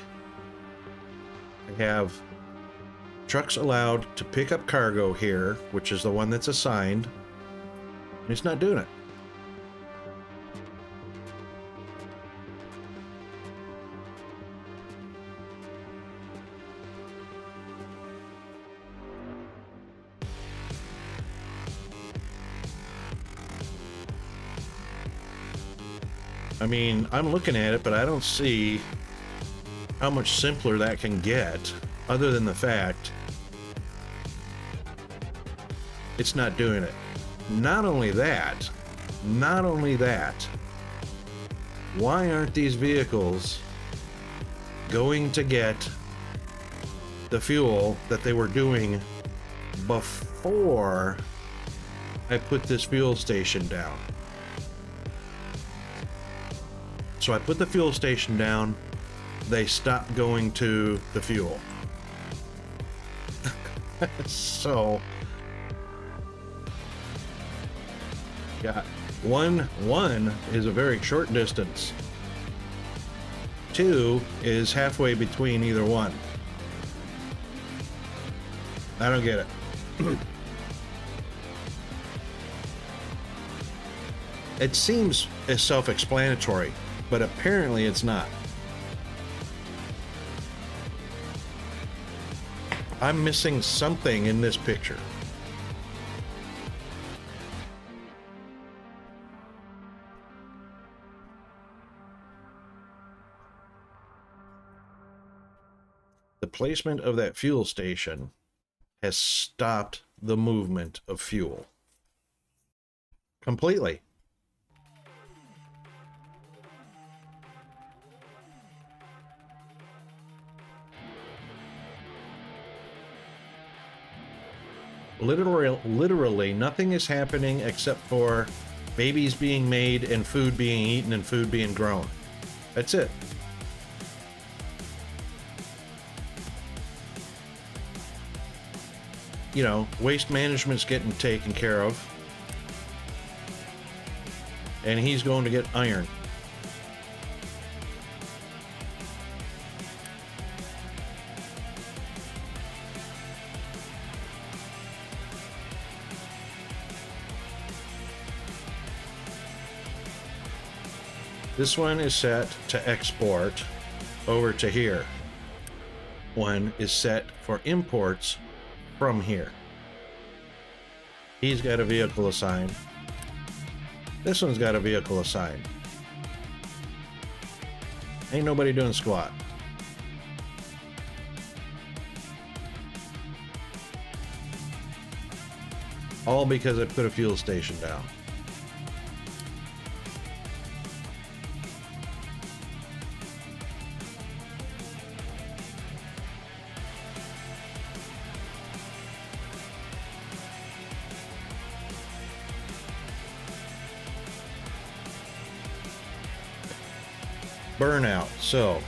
I have trucks allowed to pick up cargo here, which is the one that's assigned. And it's not doing it. I mean, I'm looking at it, but I don't see how much simpler that can get, other than the fact it's not doing it. Not only that, why aren't these vehicles going to get the fuel that they were doing before I put this fuel station down? So I put the fuel station down, they stopped going to the fuel. So, yeah, one is a very short distance. 2 is halfway between either one. I don't get it. It seems as self-explanatory, but apparently it's not. I'm missing something in this picture. The placement of that fuel station has stopped the movement of fuel completely. Literally nothing is happening except for babies being made and food being eaten and food being grown. That's it. You know, waste management's getting taken care of. And he's going to get iron. This one is set to export over to here. One is set for imports from here. He's got a vehicle assigned. This one's got a vehicle assigned. Ain't nobody doing squat. All because I put a fuel station down. Burnout. So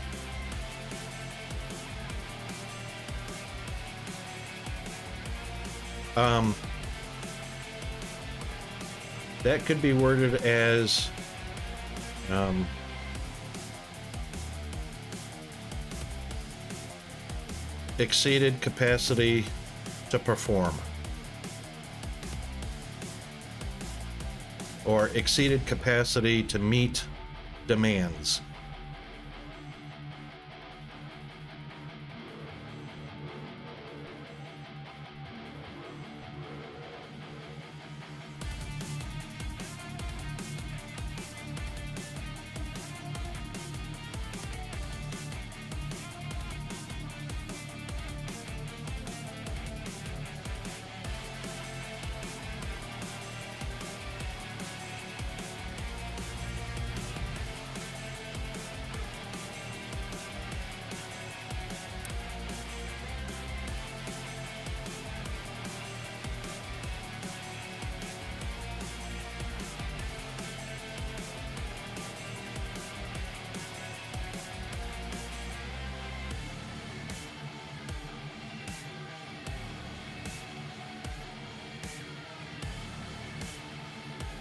that could be worded as exceeded capacity to perform, or exceeded capacity to meet demands.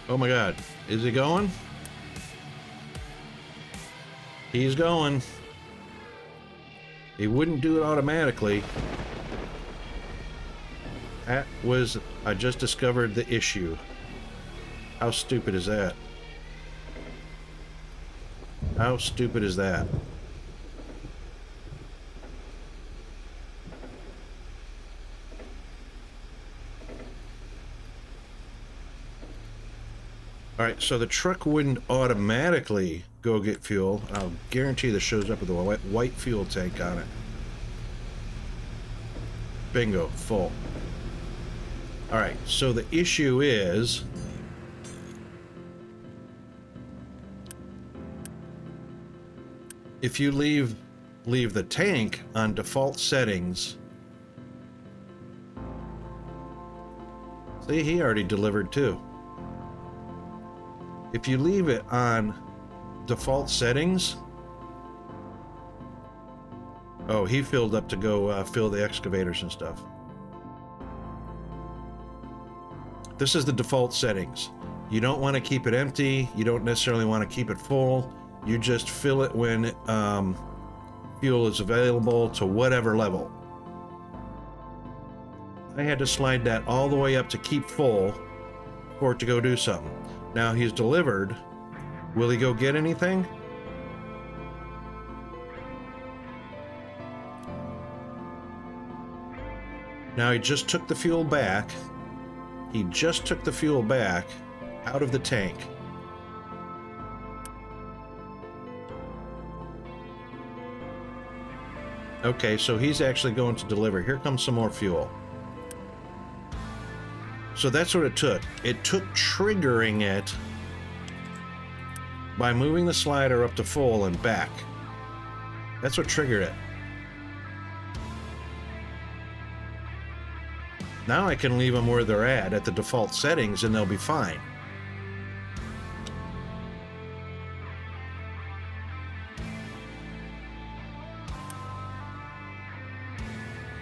Oh my God, is he going? He's going. He wouldn't do it automatically. That was... I just discovered the issue. How stupid is that? How stupid is that? Alright, so the truck wouldn't automatically go get fuel. I'll guarantee this shows up with a white fuel tank on it. Bingo, full. Alright, so the issue is... if you leave the tank on default settings... See, he already delivered too. If you leave it on default settings... Oh, he filled up to go fill the excavators and stuff. This is the default settings. You don't want to keep it empty. You don't necessarily want to keep it full. You just fill it when fuel is available to whatever level. I had to slide that all the way up to keep full for it to go do something. Now he's delivered. Will he go get anything? Now he just took the fuel back. He just took the fuel back out of the tank. Okay, so he's actually going to deliver. Here comes some more fuel. So that's what it took. It took triggering it by moving the slider up to full and back. That's what triggered it. Now I can leave them where they're at the default settings, and they'll be fine.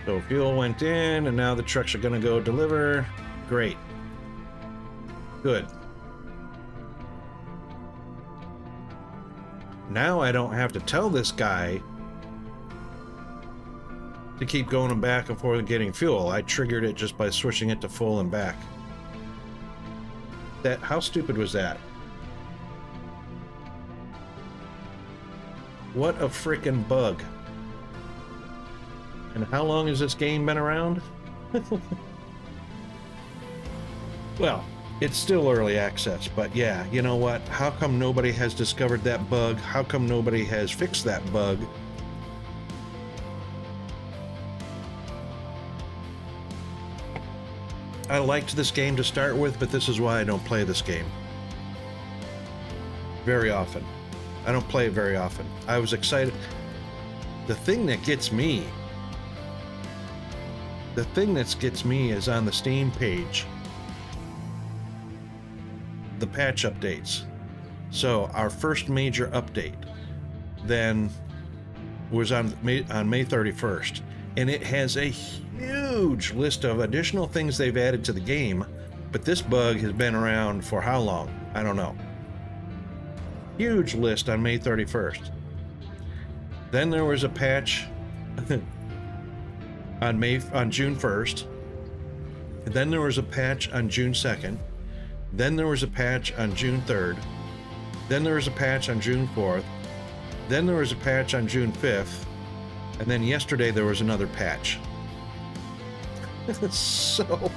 So fuel went in, and now the trucks are going to go deliver. Great. Good. Now I don't have to tell this guy to keep going back and forth and getting fuel. I triggered it just by switching it to full and back. How stupid was that? What a freaking bug. And how long has this game been around? Well, it's still early access, but yeah, you know what? How come nobody has discovered that bug? How come nobody has fixed that bug? I liked this game to start with, but this is why I don't play this game very often. I don't play it very often. I was excited. The thing that gets me is on the Steam page, the patch updates. So our first major update then was on May 31st, and it has a huge list of additional things they've added to the game, but this bug has been around for how long? I don't know. Huge list on May 31st. Then there was a patch on June 1st. And then there was a patch on June 2nd. Then there was a patch on June 3rd. Then there was a patch on June 4th. Then there was a patch on June 5th. And then yesterday there was another patch. So,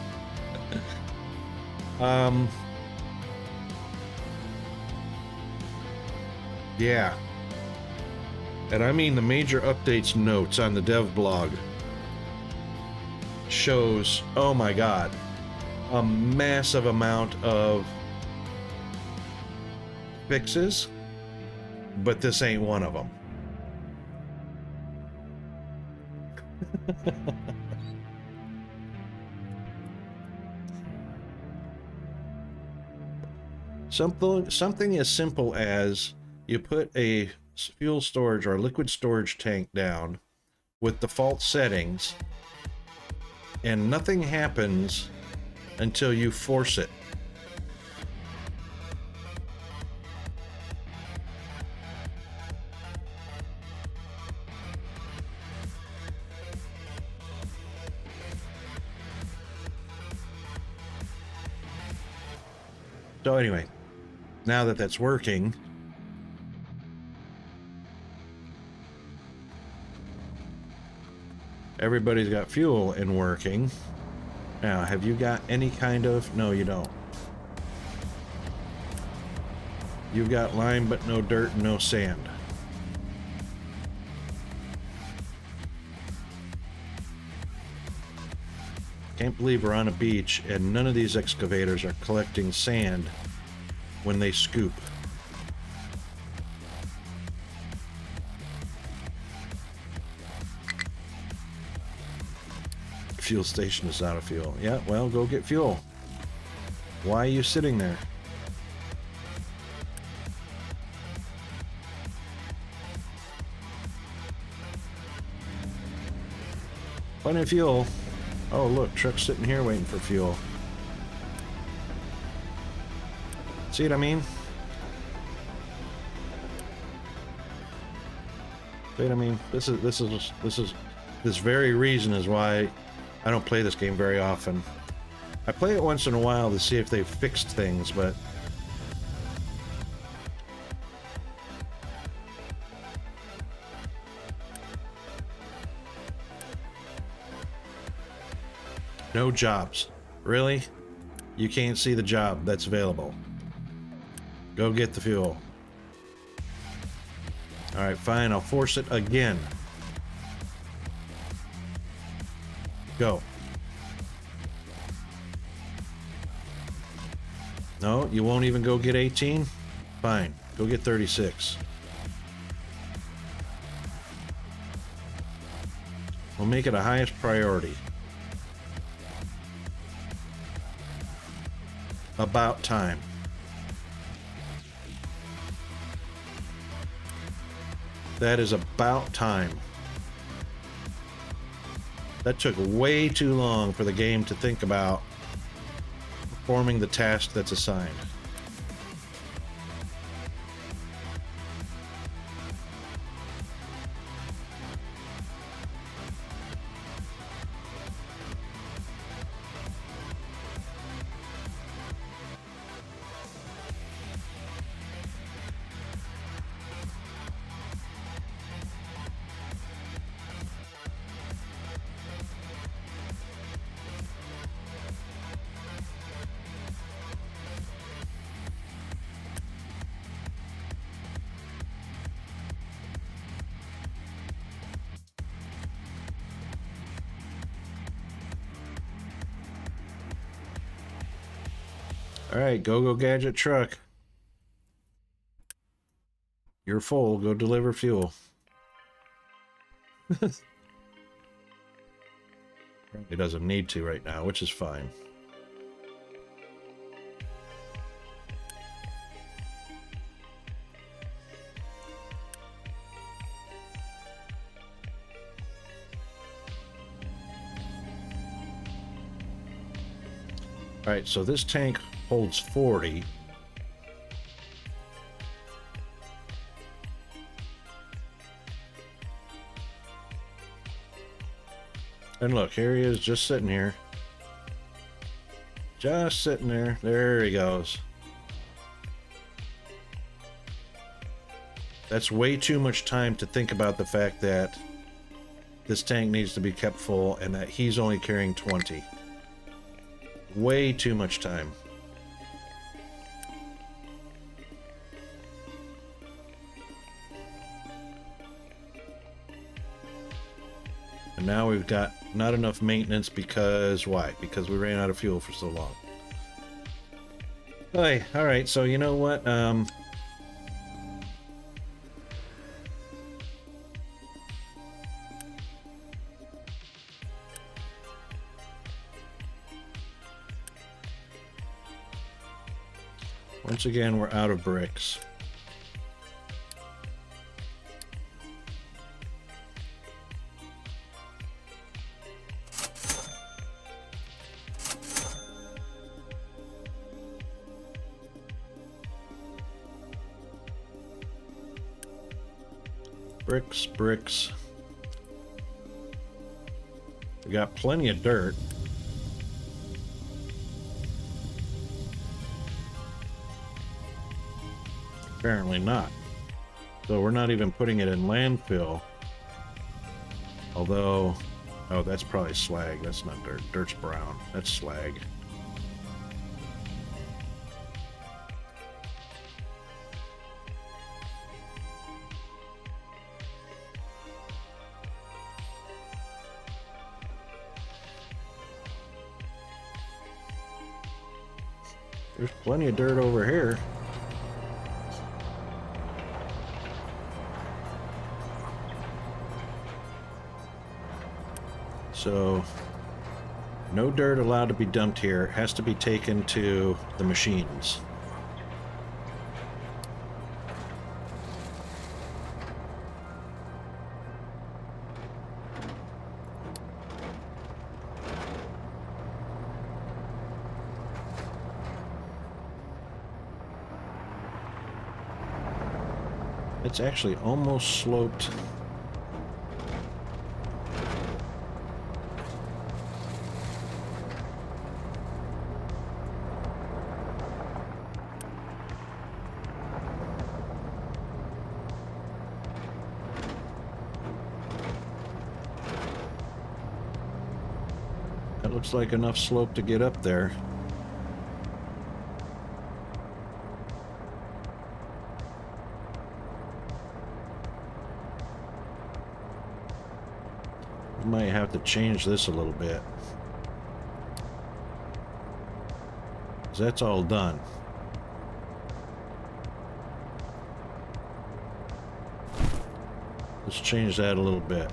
yeah. And I mean the major updates notes on the dev blog shows, oh my god, a massive amount of fixes, but this ain't one of them. Something as simple as you put a fuel storage or a liquid storage tank down with default settings, and nothing happens until you force it. So anyway, now that that's working, everybody's got fuel and working. Now, have you got any kind of... No, you don't. You've got lime, but no dirt and no sand. Can't believe we're on a beach and none of these excavators are collecting sand when they scoop. Fuel station is out of fuel. Yeah, well, go get fuel. Why are you sitting there? Plenty of fuel. Oh, look, truck's sitting here waiting for fuel. See what I mean? See what I mean? This very reason is why I don't play this game very often. I play it once in a while to see if they've fixed things, but no jobs. Really? You can't see the job that's available. Go get the fuel. Alright, fine. I'll force it again. Go. No, you won't even go get 18? Fine. Go get 36. We'll make it a highest priority. About time. That is about time. That took way too long for the game to think about performing the task that's assigned. All right, go gadget truck. You're full. Go deliver fuel. Probably doesn't need to right now, which is fine. All right, so this tank holds 40. And look, here he is just sitting here. Just sitting there. There he goes. That's way too much time to think about the fact that this tank needs to be kept full and that he's only carrying 20. Way too much time. And now we've got not enough maintenance because why? Because we ran out of fuel for so long. Hey, all right, so you know what? Once again, we're out of bricks. Bricks. We got plenty of dirt. Apparently not. So we're not even putting it in landfill. Although, oh, that's probably slag. That's not dirt. Dirt's brown. That's slag. There's plenty of dirt over here. So, no dirt allowed to be dumped here. It has to be taken to the machines. It's actually almost sloped. That looks like enough slope to get up there. Might have to change this a little bit. 'Cause that's all done. Let's change that a little bit.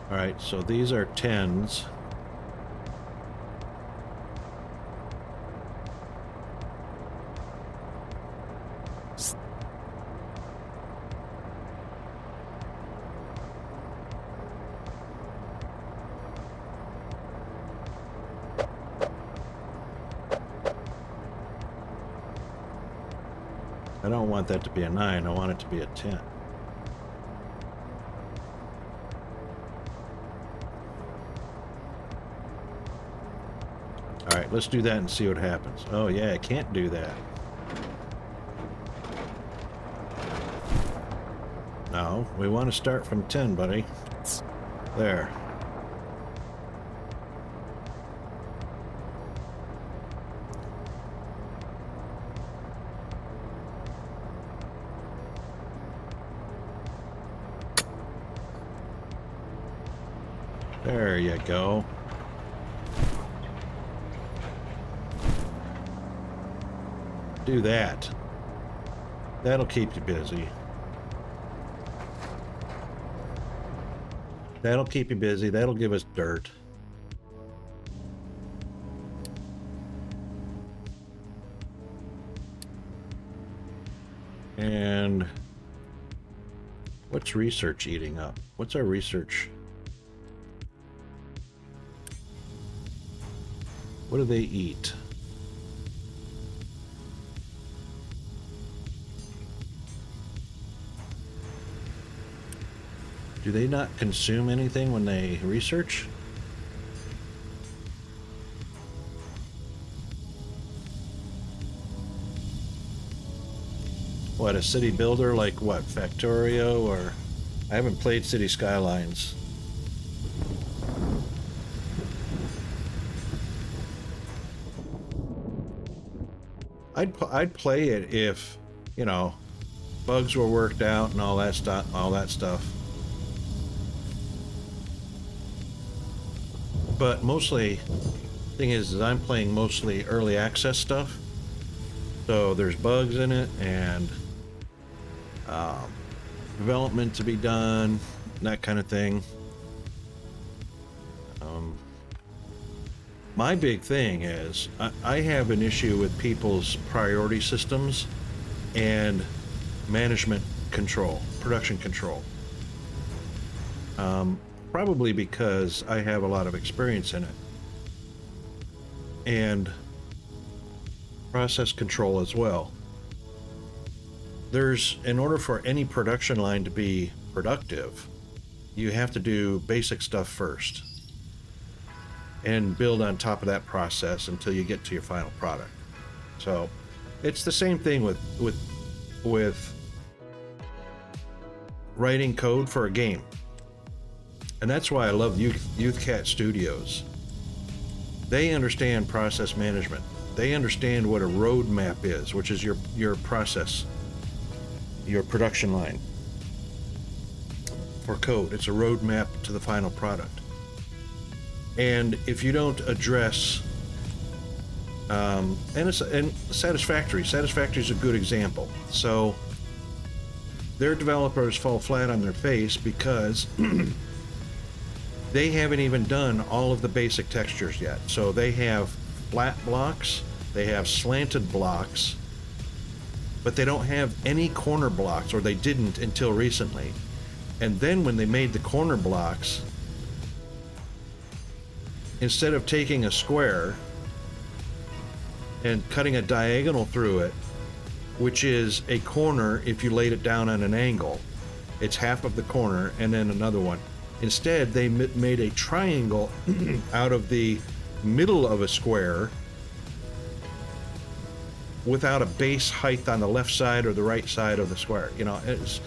All right, so these are 10s. I don't want that to be a 9, I want it to be a 10. Alright, let's do that and see what happens. Oh yeah, I can't do that. No, we want to start from 10, buddy. There. There you go. Do that. That'll keep you busy. That'll keep you busy. That'll give us dirt. And what's research eating up? What's our research? What do they eat? Do they not consume anything when they research? What, a city builder like what, Factorio, or... I haven't played City Skylines. I'd play it if, you know, bugs were worked out and all that stuff. But mostly, thing is I'm playing mostly early access stuff. So there's bugs in it and development to be done, that kind of thing. My big thing is I have an issue with people's priority systems and management control, production control. Probably because I have a lot of experience in it. And process control as well. In order for any production line to be productive, you have to do basic stuff first and build on top of that process until you get to your final product. So it's the same thing with writing code for a game. And that's why I love Youthcat Studios. They understand process management. They understand what a roadmap is, which is your process, your production line for code. It's a roadmap to the final product. And if you don't address, and Satisfactory is a good example. So their developers fall flat on their face because they haven't even done all of the basic textures yet. So they have flat blocks, they have slanted blocks, but they don't have any corner blocks, or they didn't until recently. And then when they made the corner blocks, instead of taking a square and cutting a diagonal through it, which is a corner if you laid it down on an angle, it's half of the corner and then another one. Instead, they made a triangle out of the middle of a square without a base height on the left side or the right side of the square. You know, it's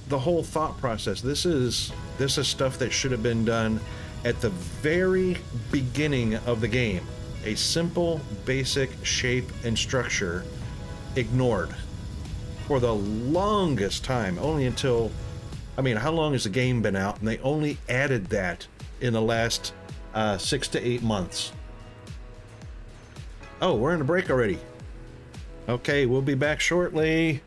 the whole thought process. This is stuff that should have been done at the very beginning of the game. A simple, basic shape and structure ignored for the longest time, only until, I mean, how long has the game been out? And they only added that in the last 6 to 8 months. Oh, we're in a break already. Okay, we'll be back shortly.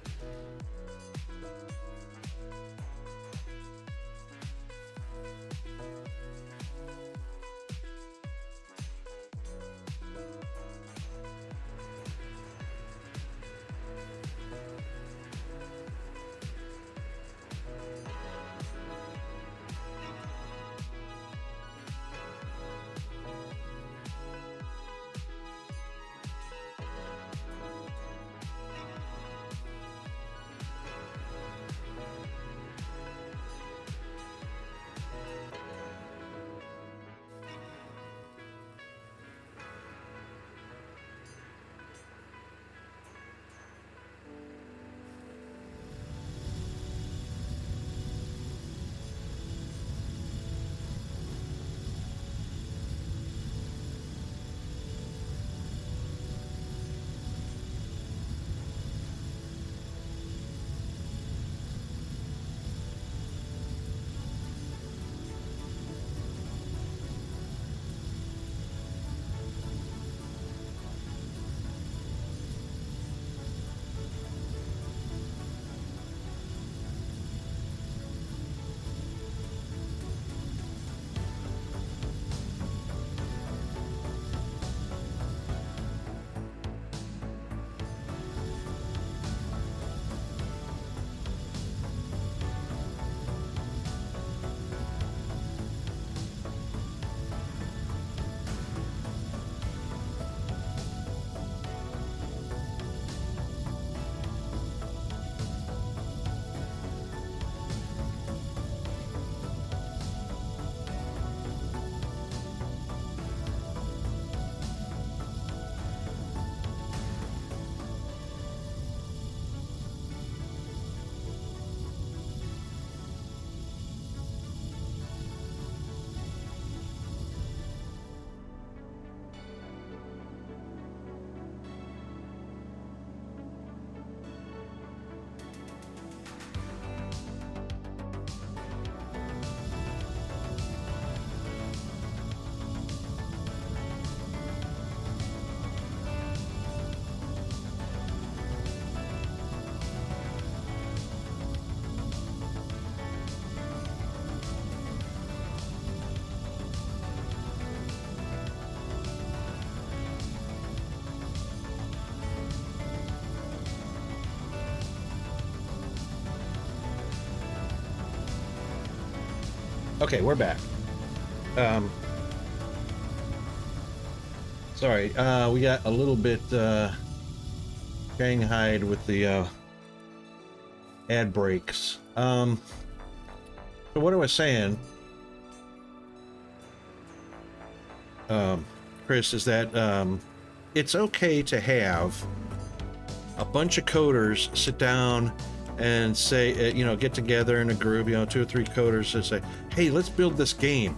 Okay, we're back. Sorry, we got a little bit shanghaied with the ad breaks. So what I was saying, Chris, is that it's okay to have a bunch of coders sit down and say, get together in a group, 2 or 3 coders, and say, hey, let's build this game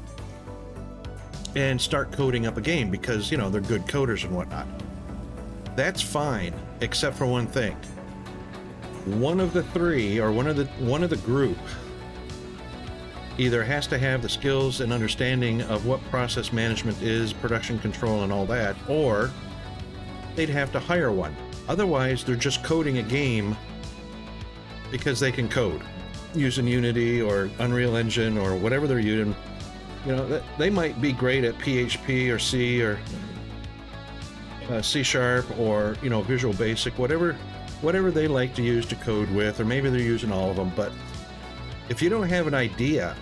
and start coding up a game because, they're good coders and whatnot. That's fine, except for one thing. One of the 3 or one of the group either has to have the skills and understanding of what process management is, production control and all that, or they'd have to hire one. Otherwise, they're just coding a game because they can code using Unity or Unreal Engine or whatever they're using. They might be great at PHP or C or C# or Visual Basic, whatever they like to use to code with, or maybe they're using all of them. But if you don't have an idea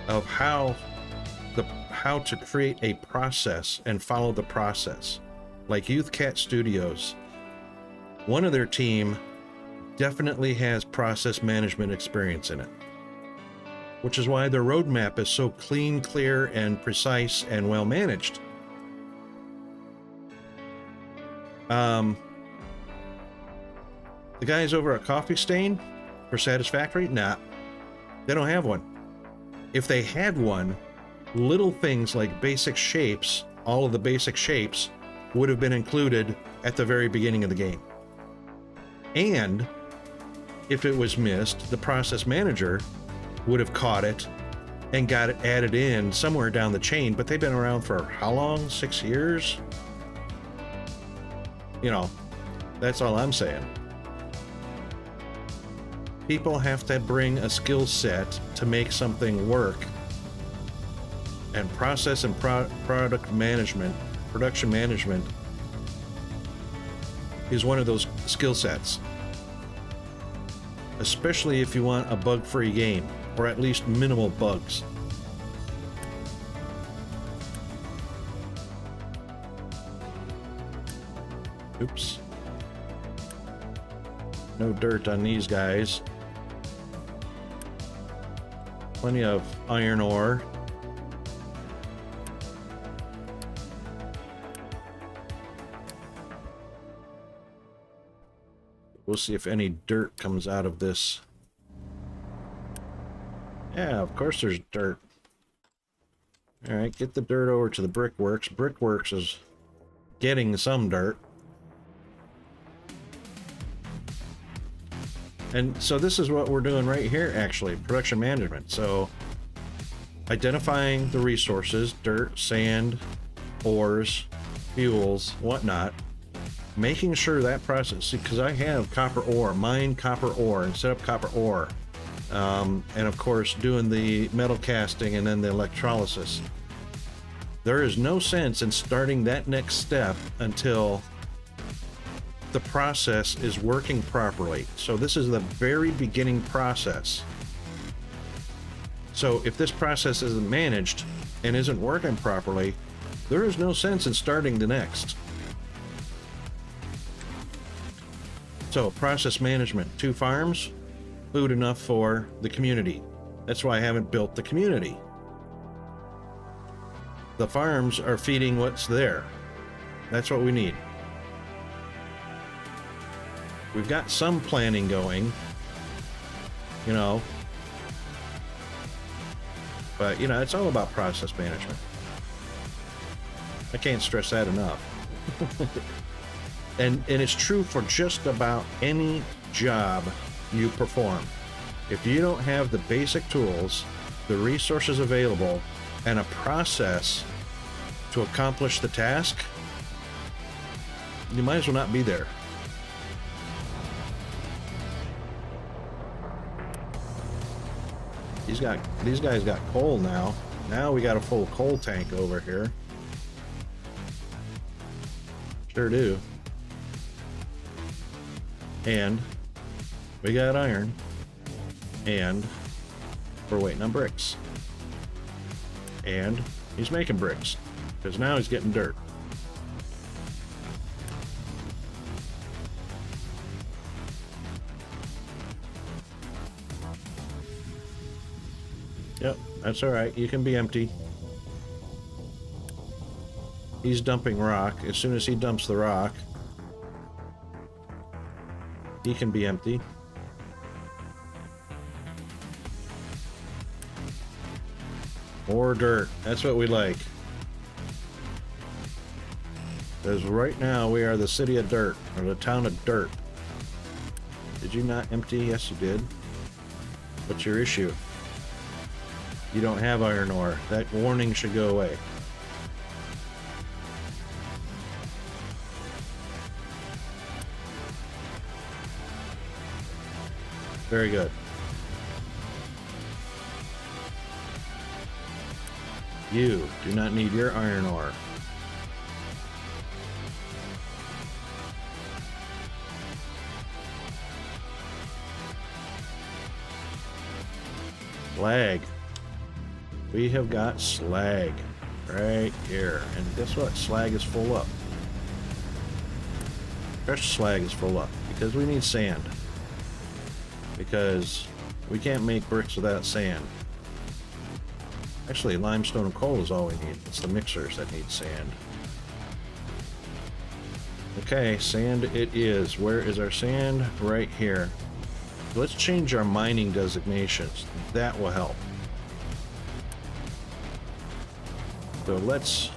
of how to create a process and follow the process, like YouthCat Studios, one of their team definitely has process management experience in it, which is why their roadmap is so clean, clear, and precise and well managed. The guys over at Coffee Stain for Satisfactory, nah, they don't have one. If they had one, little things like basic shapes, all of the basic shapes, would have been included at the very beginning of the game. And if it was missed, the process manager would have caught it and got it added in somewhere down the chain. But they've been around for how long? 6 years? That's all I'm saying. People have to bring a skill set to make something work. And process and production management is one of those skill sets. Especially if you want a bug-free game, or at least minimal bugs. Oops. No dirt on these guys. Plenty of iron ore. We'll see if any dirt comes out of this. Yeah, of course there's dirt. Alright, get the dirt over to the Brickworks. Brickworks is getting some dirt. And so this is what we're doing right here, actually, production management. So identifying the resources, dirt, sand, ores, fuels, whatnot, making sure that process, because I have copper ore, mine copper ore and set up copper ore. And of course doing the metal casting and then the electrolysis. There is no sense in starting that next step until the process is working properly. So this is the very beginning process. So if this process isn't managed and isn't working properly, there is no sense in starting the next. So process management, 2 farms, food enough for the community. That's why I haven't built the community. The farms are feeding what's there. That's what we need. We've got some planning going, but it's all about process management. I can't stress that enough. and it's true for just about any job you perform. If you don't have the basic tools, the resources available, and a process to accomplish the task, you might as well not be there. These guys got coal now. Now we got a full coal tank over here. Sure do. And we got iron. And we're waiting on bricks. And he's making bricks, because now he's getting dirt. That's all right. You can be empty. He's dumping rock. As soon as he dumps the rock, he can be empty. More dirt. That's what we like. Because right now we are the city of dirt, or the town of dirt. Did you not empty? Yes, you did. What's your issue? You don't have iron ore. That warning should go away. Very good. You do not need your iron ore. Slag. We have got slag right here. And guess what? Slag is full up. Fresh slag is full up because we need sand. Because we can't make bricks without sand. Actually, limestone and coal is all we need. It's the mixers that need sand. Okay, sand it is. Where is our sand? Right here. Let's change our mining designations. That will help. So let's...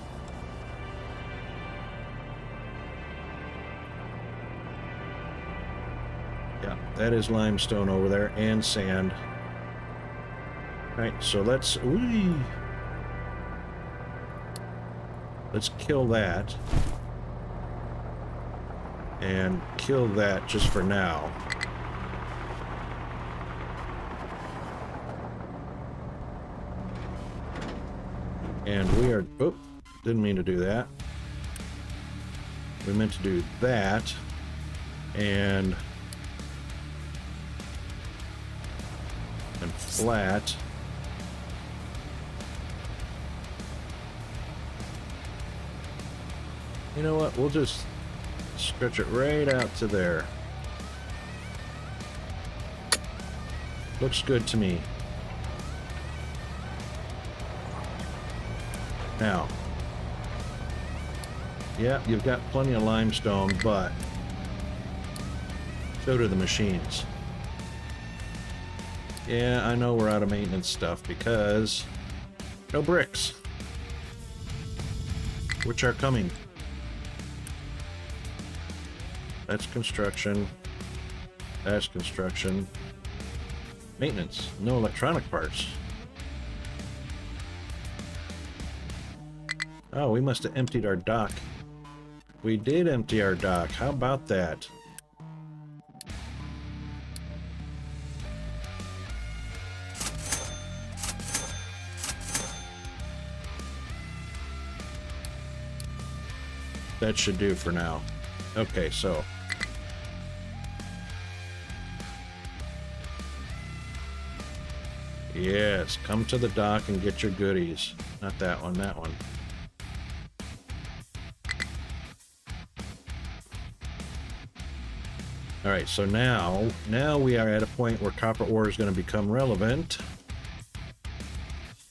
Yeah, that is limestone over there and sand. Right, so let's... Ooh, let's kill that. And kill that just for now. And we are... Oh, didn't mean to do that. We meant to do that. And flat. You know what? We'll just stretch it right out to there. Looks good to me. Now, yeah, you've got plenty of limestone, but so do the machines. Yeah, I know we're out of maintenance stuff because no bricks, which are coming. That's construction. That's construction. Maintenance. No electronic parts. Oh, we must have emptied our dock. We did empty our dock. How about that? That should do for now. Okay, so... Yes, come to the dock and get your goodies. Not that one, that one. Alright, so now we are at a point where copper ore is going to become relevant.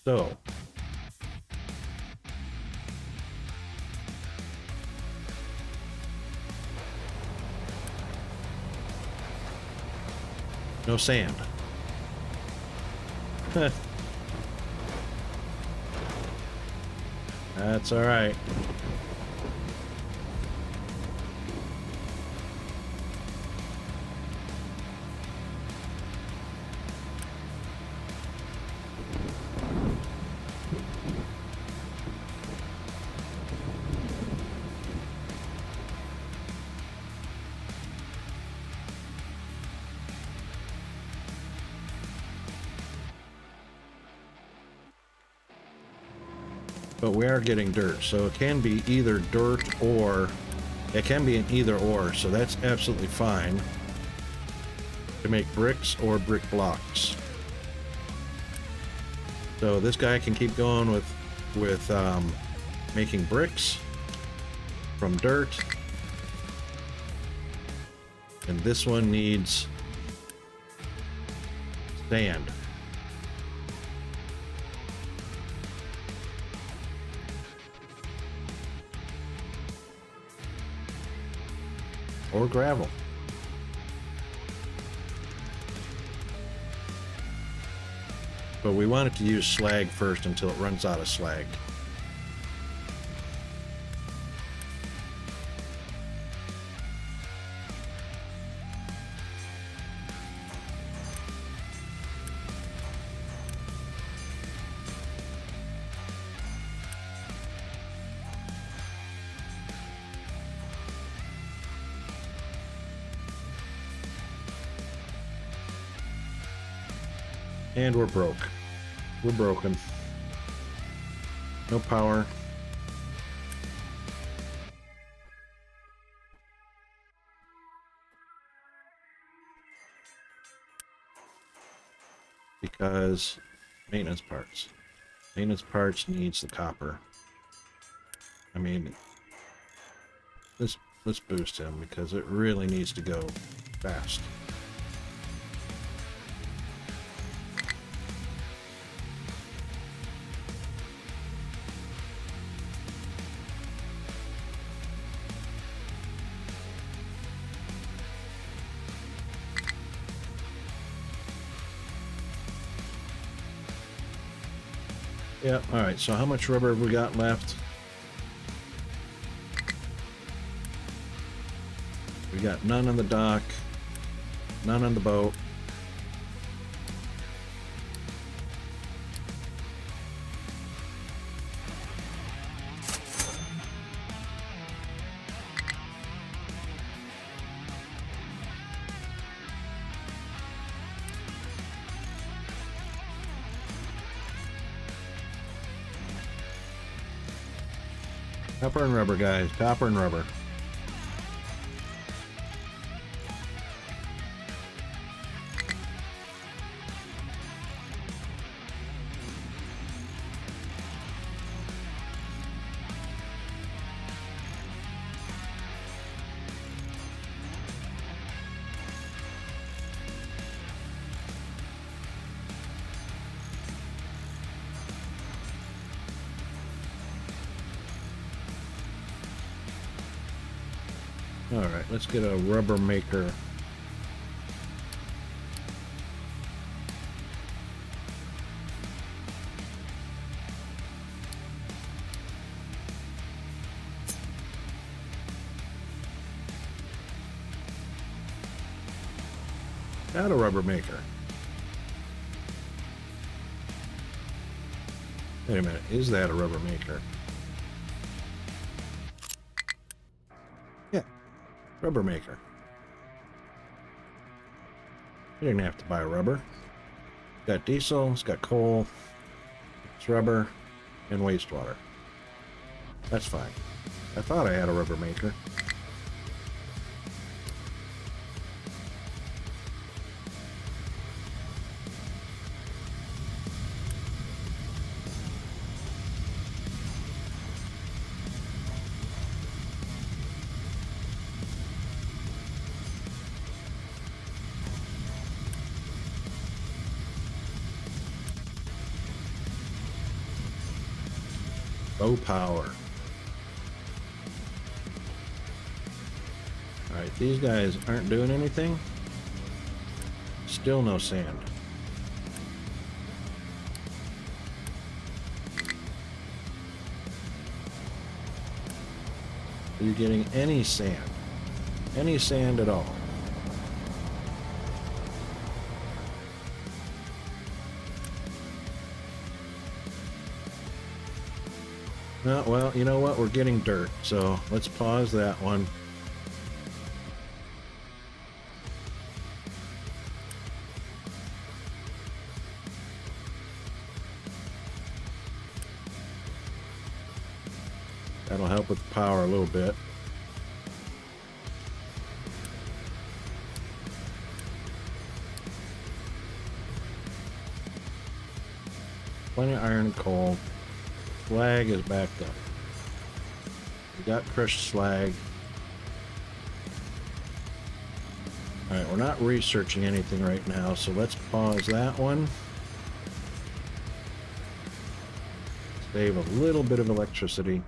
So... no sand. That's all right. But we are getting dirt, so it can be either dirt or... It can be an either or, so that's absolutely fine. To make bricks or brick blocks. So this guy can keep going with making bricks from dirt. And this one needs sand. or gravel. But we want it to use slag first until it runs out of slag. And we're broke. We're broken. No power. Because maintenance parts. Maintenance parts needs the copper. I mean, let's boost him because it really needs to go fast. Yeah, alright, so how much rubber have we got left? We got none on the dock, none on the boat. Copper and rubber, guys. Copper and rubber. Alright, let's get a rubber maker. Got a rubber maker. Wait a minute, is that a rubber maker? Yeah, rubber maker. You didn't have to buy rubber. It's got diesel, it's got coal, it's rubber, and wastewater. That's fine. I thought I had a rubber maker. Low power. Alright, these guys aren't doing anything. Still no sand. Are you getting any sand? Any sand at all? No, well, you know what? We're getting dirt, so let's pause that one. That'll help with the power a little bit. Plenty of iron and coal. Slag is backed up. We got crushed slag. Alright, we're not researching anything right now, so let's pause that one. Save a little bit of electricity.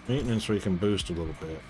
Maintenance we can boost a little bit.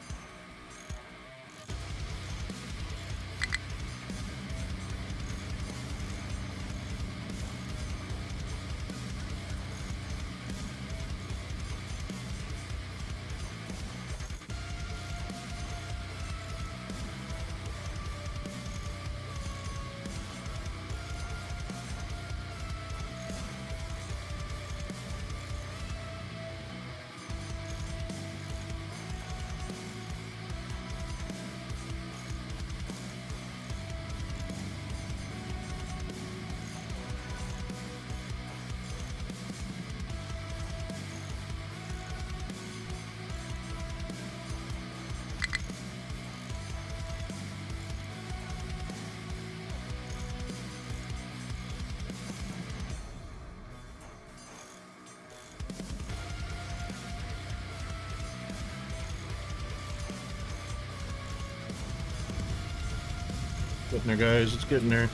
Getting there, guys. It's getting there.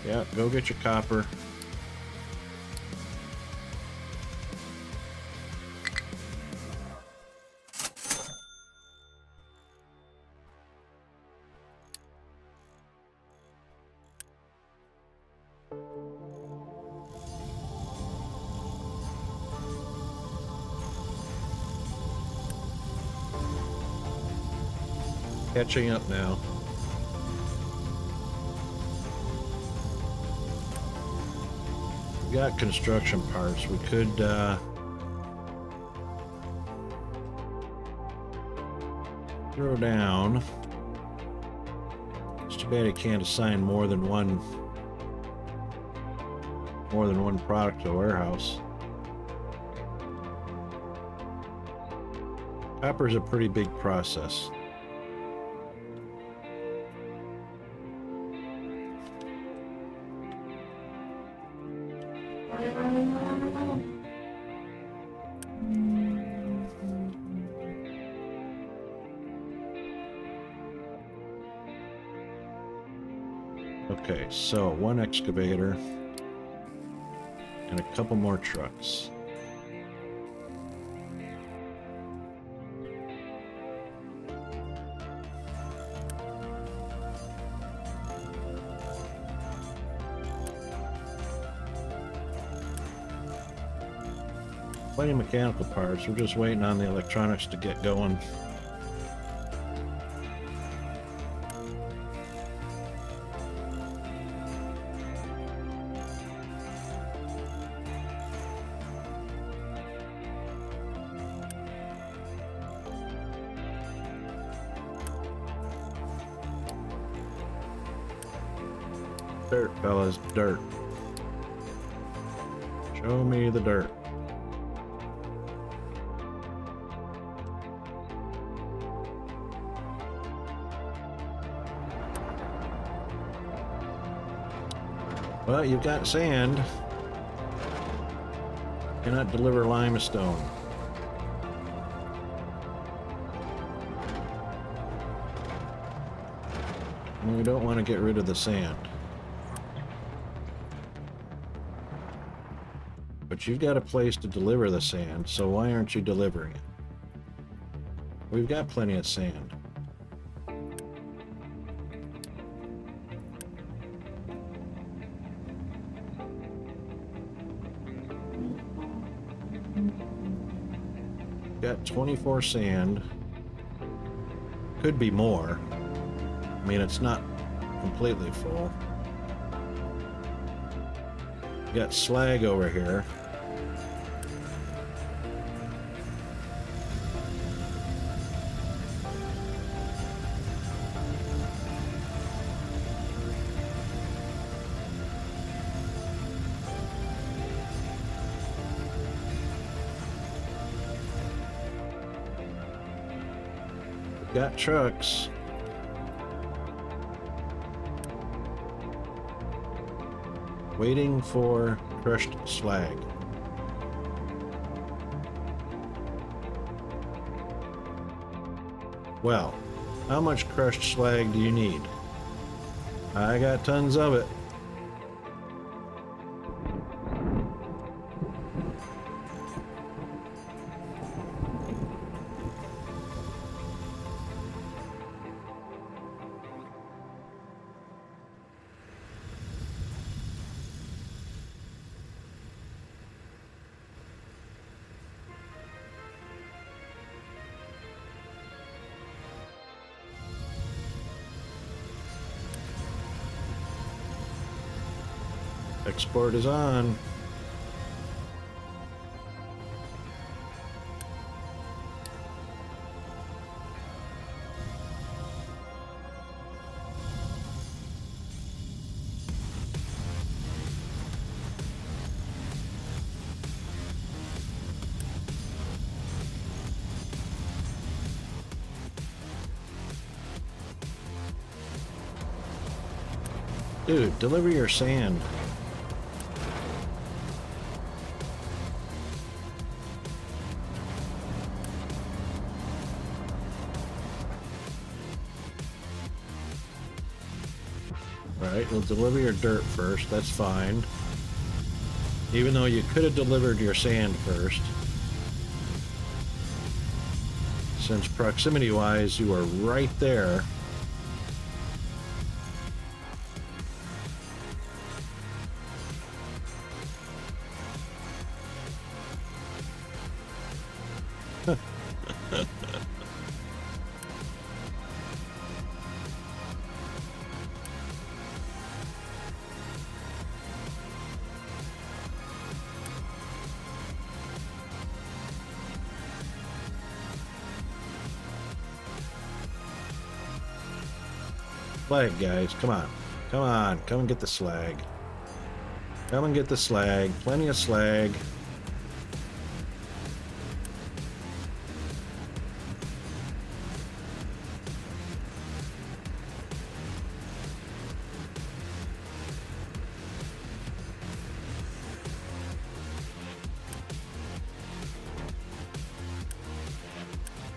Yeah, go get your copper. Catching up now. We got construction parts. We could throw down. It's too bad it can't assign more than one product to a warehouse. Copper's a pretty big process. Okay, so one excavator and a couple more trucks. Plenty of mechanical parts. We're just waiting on the electronics to get going. Dirt, fellas, dirt. Show me the dirt. Well, you've got sand. Cannot deliver limestone. And we don't want to get rid of the sand. But you've got a place to deliver the sand, so why aren't you delivering it? We've got plenty of sand. Got 24 sand. Could be more. I mean, it's not completely full. Got slag over here. Got trucks. Waiting for crushed slag. Well, how much crushed slag do you need? I got tons of it. Export is on. Dude, deliver your sand. Alright, we'll deliver your dirt first, that's fine. Even though you could have delivered your sand first. Since proximity-wise, you are right there. Slag, guys, come on. Come on, come and get the slag. Come and get the slag. Plenty of slag.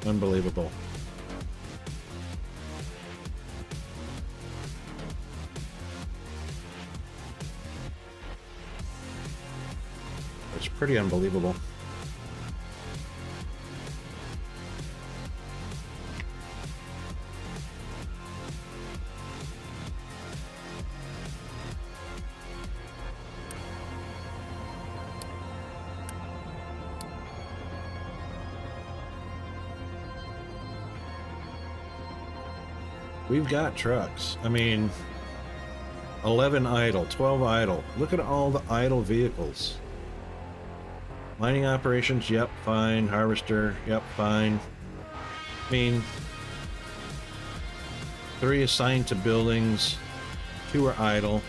Unbelievable. It's pretty unbelievable. We've got trucks. I mean, 11 idle, 12 idle. Look at all the idle vehicles. Mining operations, yep, fine. Harvester, yep, fine. I mean, 3 assigned to buildings, 2 are idle.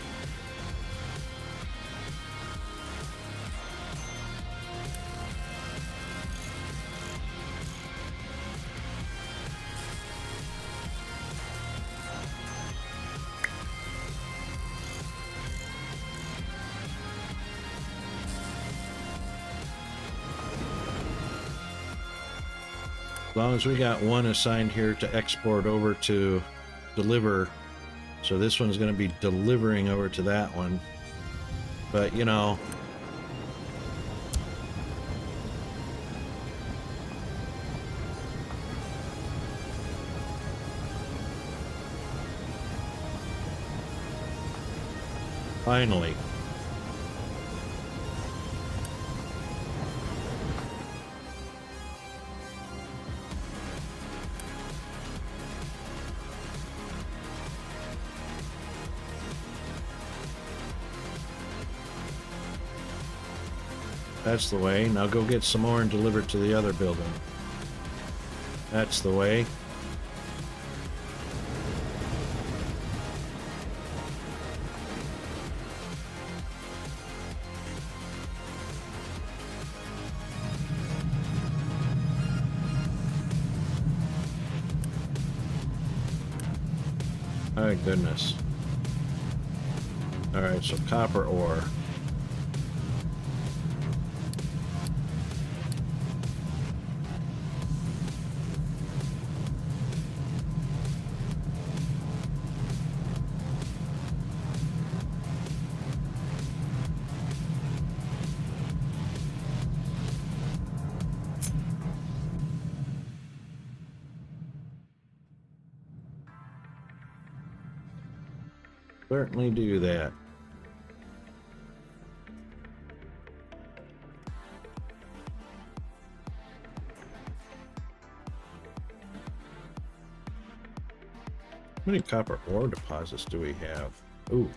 As long as we got 1 assigned here to export over to deliver. So this one's going to be delivering over to that one. But, you know, finally. That's the way. Now go get some more and deliver it to the other building. That's the way. Oh, goodness. All right, so copper ore. Certainly do that. How many copper ore deposits do we have? Ooh.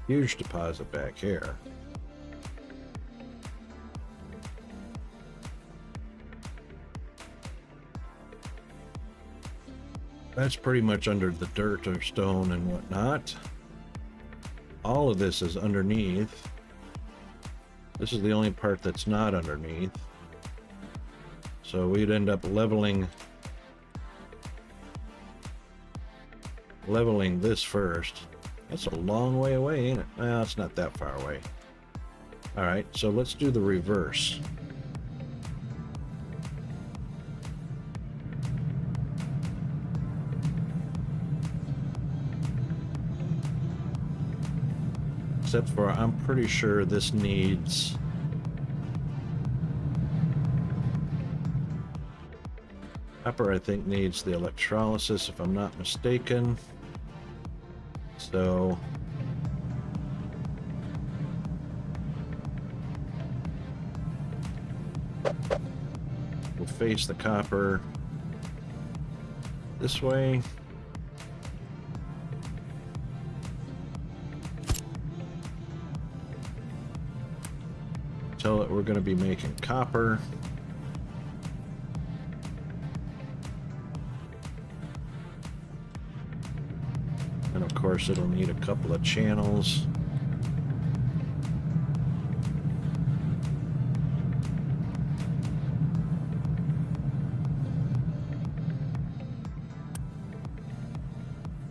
Huge deposit back here. That's pretty much under the dirt or stone and whatnot. All of this is underneath. This is the only part that's not underneath. So we'd end up leveling this first. That's a long way away, ain't it? Well, it's not that far away. All right, so let's do the reverse. Except for, I'm pretty sure this needs... Copper, I think, needs the electrolysis, if I'm not mistaken. So... we'll face the copper this way. Tell it we're going to be making copper. And of course it'll need a couple of channels.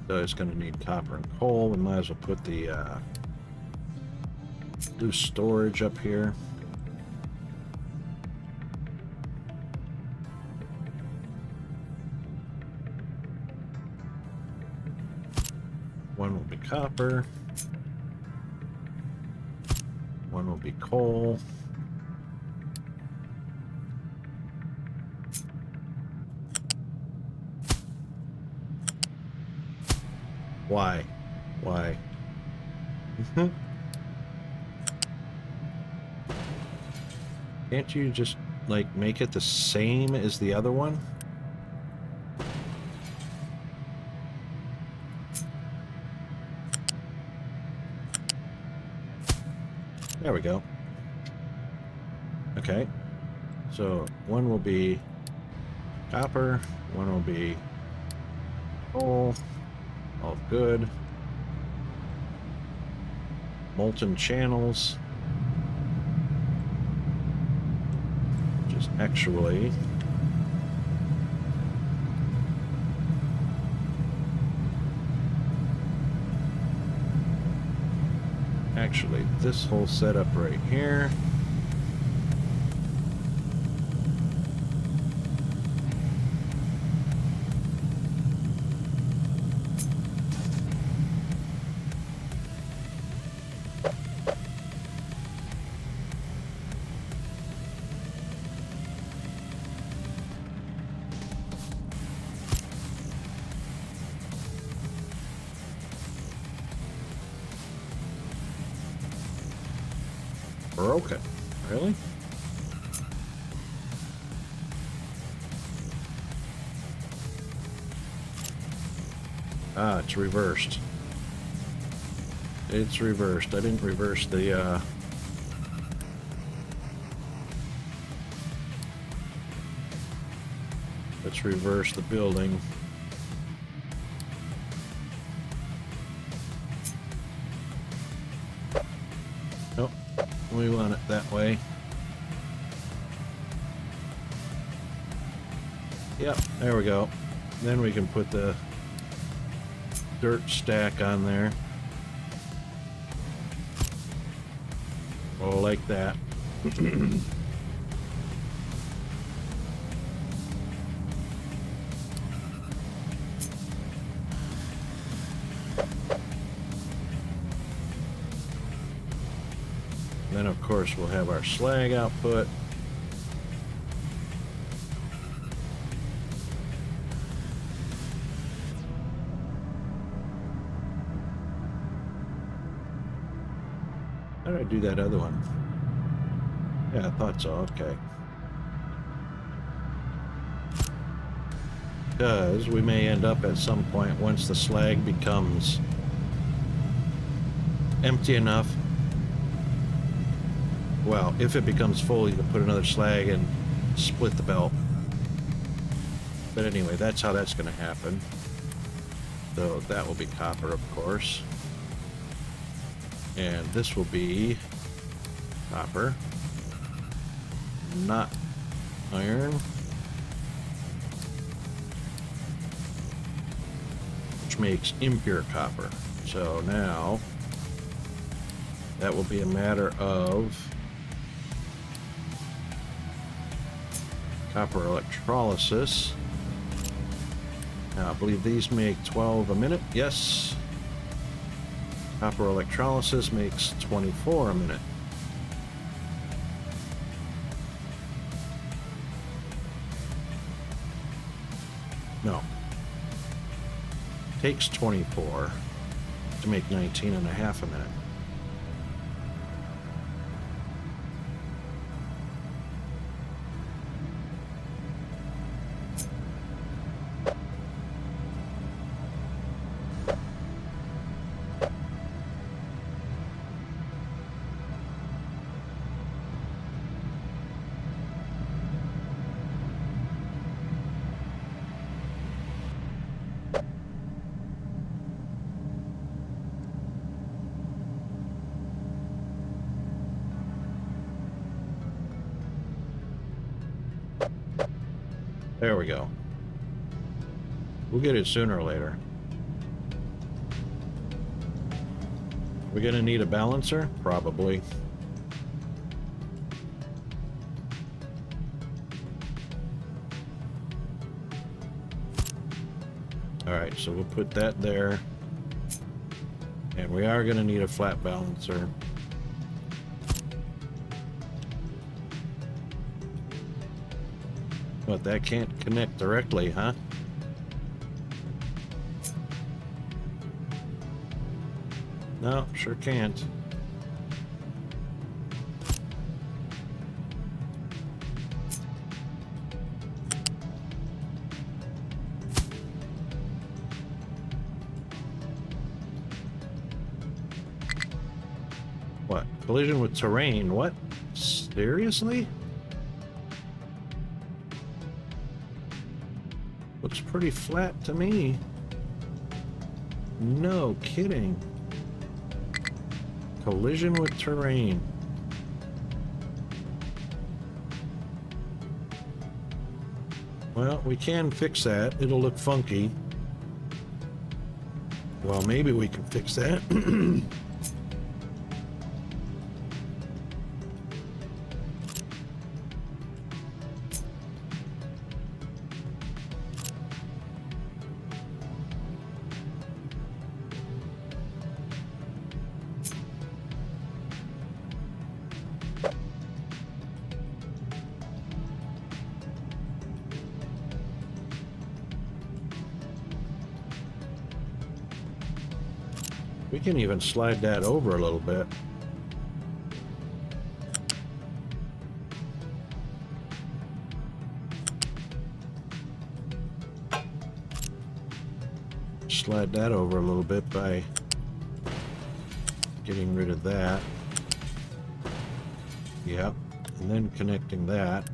So it's going to need copper and coal. We might as well put the do storage up here. One will be copper. One will be coal. Why? Why? Can't you just, like, make it the same as the other one? There we go. Okay. So, one will be copper, one will be coal. All good. Molten channels. Which is actually... actually, this whole setup right here. Broken. Really? Ah, it's reversed. It's reversed. I didn't reverse the, let's reverse the building. Nope. We want it that way. Yep, there we go. Then we can put the dirt stack on there. Oh, like that. Then, of course, we'll have our slag output. How did I do that other one? Yeah, I thought so. Okay. Because we may end up at some point, once the slag becomes empty enough. Well, if it becomes full, you can put another slag and split the belt. But anyway, that's how that's going to happen. So that will be copper, of course. And this will be copper, not iron. Which makes impure copper. So now that will be a matter of copper electrolysis. Now, I believe these make 12 a minute. Yes. Copper electrolysis makes 24 a minute. No. Takes 24 to make 19 and a half a minute. There we go. We'll get it sooner or later. We're gonna need a balancer? Probably. Alright, so we'll put that there. And we are gonna need a flat balancer. But that can't connect directly, huh? No, sure can't. What? Collision with terrain? What? Seriously? Looks pretty flat to me. No kidding. Collision with terrain. Well, we can fix that. It'll look funky. Well, maybe we can fix that. We can even slide that over a little bit. Slide that over a little bit by getting rid of that. Yep, and then connecting that.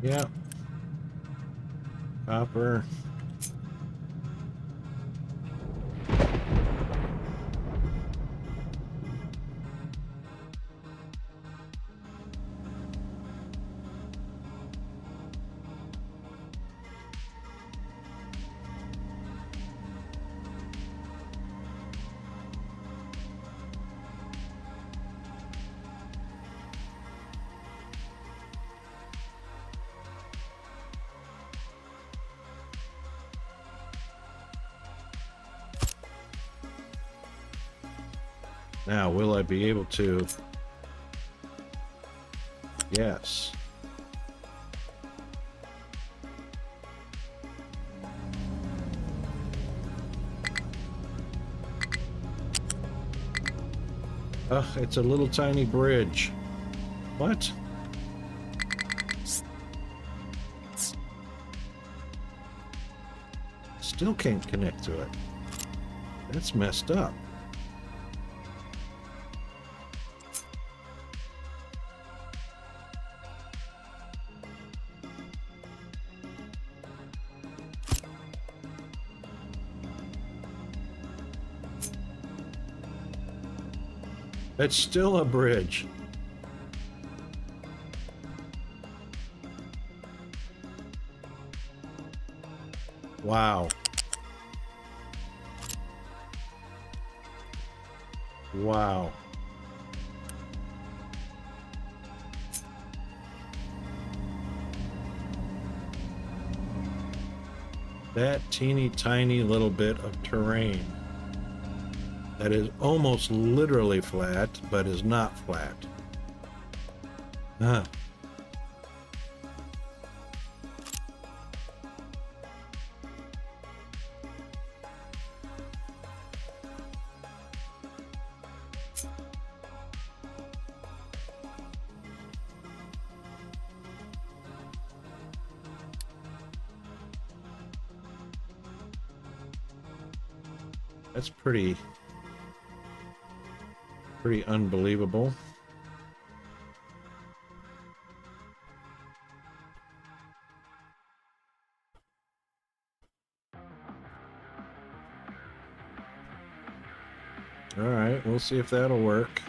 Yeah. Copper. Now, will I be able to? Yes. Ugh, it's a little tiny bridge. What? Still can't connect to it. That's messed up. It's still a bridge. Wow. Wow. That teeny tiny little bit of terrain that is almost literally flat, but is not flat. Huh. That's pretty unbelievable. All right, we'll see if that'll work.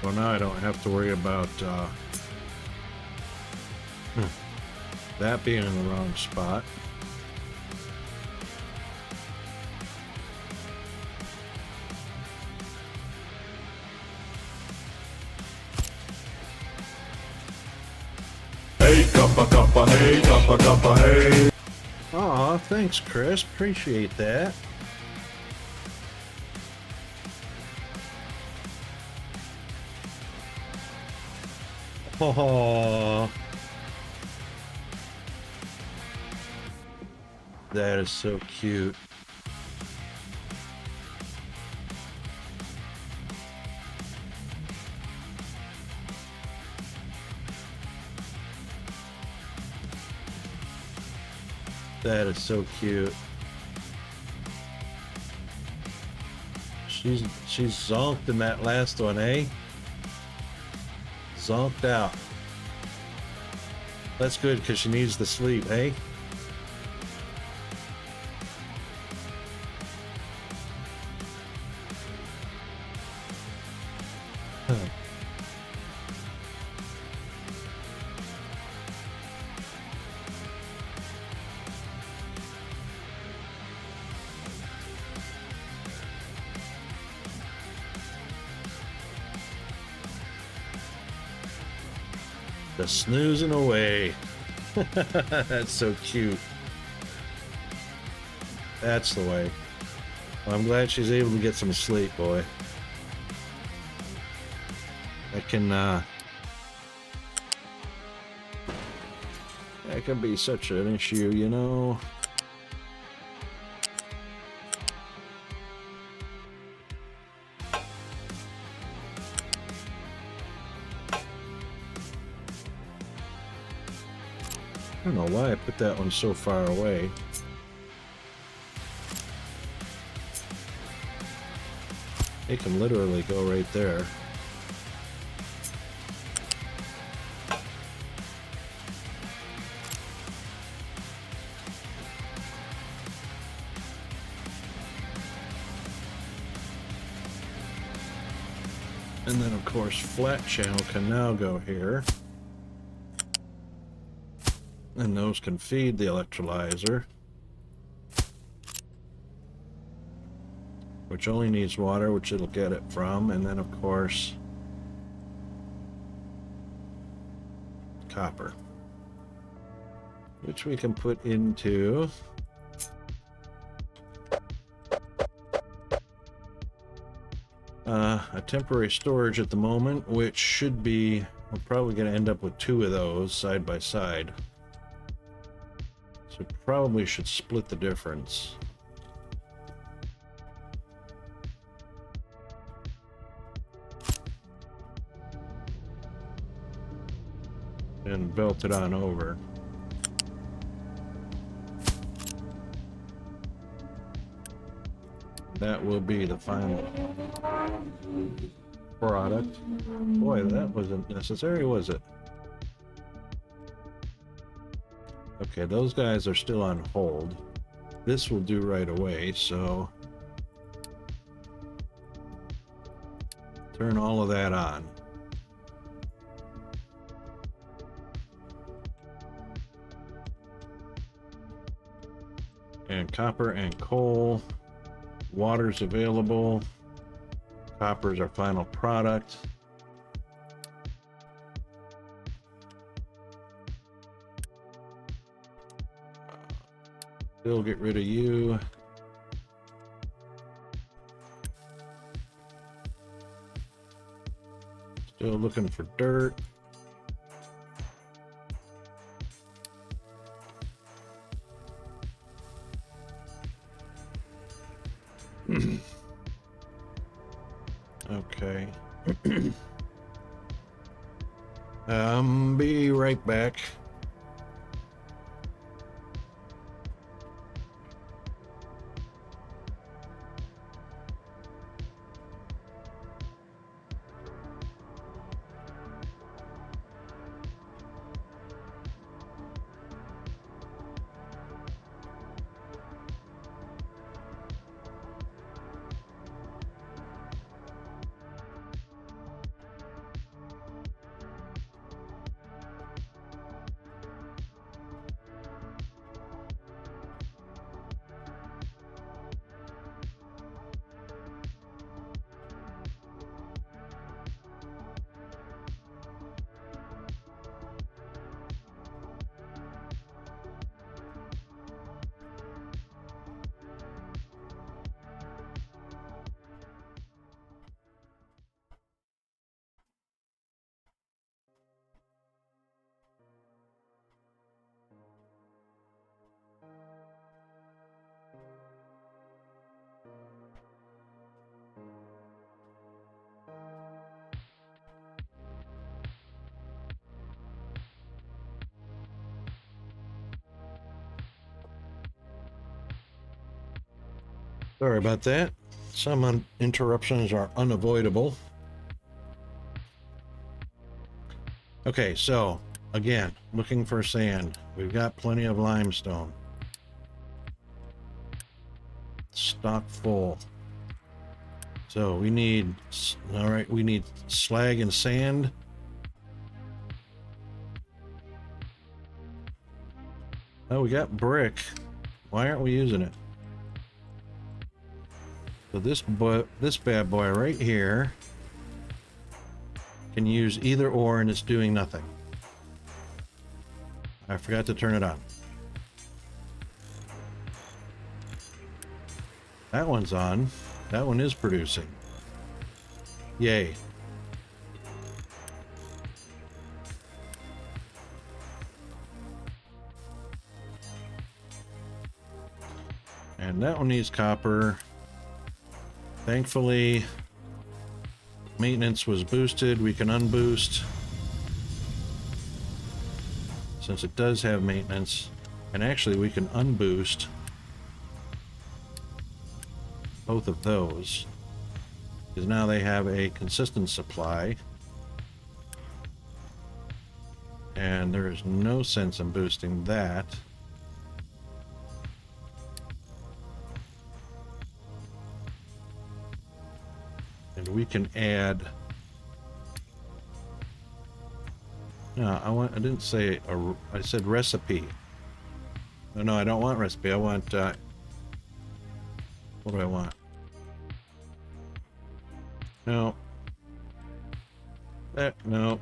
Well, now I don't have to worry about that being in the wrong spot. Hey, kappa, hey, kappa, hey. Aw, thanks, Chris. Appreciate that. Oh, that is so cute. That is so cute. She's zonked in that last one, eh? Zonked out. That's good because she needs the sleep, hey? Huh. The snoozing away. That's so cute. That's the way. Well, I'm glad she's able to get some sleep, boy. That can be such an issue, you know. I don't know why I put that one so far away. It can literally go right there. And then, of course, flat channel can now go here. And those can feed the electrolyzer, which only needs water, which it'll get it from. And then, of course, copper, which we can put into a temporary storage at the moment, which should be, we're probably going to end up with 2 of those side by side. So probably should split the difference. And belt it on over. That will be the final product. Boy, that wasn't necessary, was it? Okay, those guys are still on hold. This will do right away, so turn all of that on. And copper and coal. Water's available. Copper's our final product. Still get rid of you. Still looking for dirt. Okay. Be right back. Sorry about that. Some interruptions are unavoidable. Okay, so again, looking for sand. We've got plenty of limestone. Stock full. So we need, all right, we need slag and sand. Oh, we got brick. Why aren't we using it? So this bad boy right here can use either or, and it's doing nothing. I forgot to turn it on. That one's on. That one is producing. Yay. And that one needs copper. Thankfully, maintenance was boosted. We can unboost. since it does have maintenance. And actually we can unboost both of those, because now they have a consistent supply. And there is no sense in boosting that. And we can add... No, I didn't say I said recipe. No, I don't want recipe. I want, what do I want? No. No.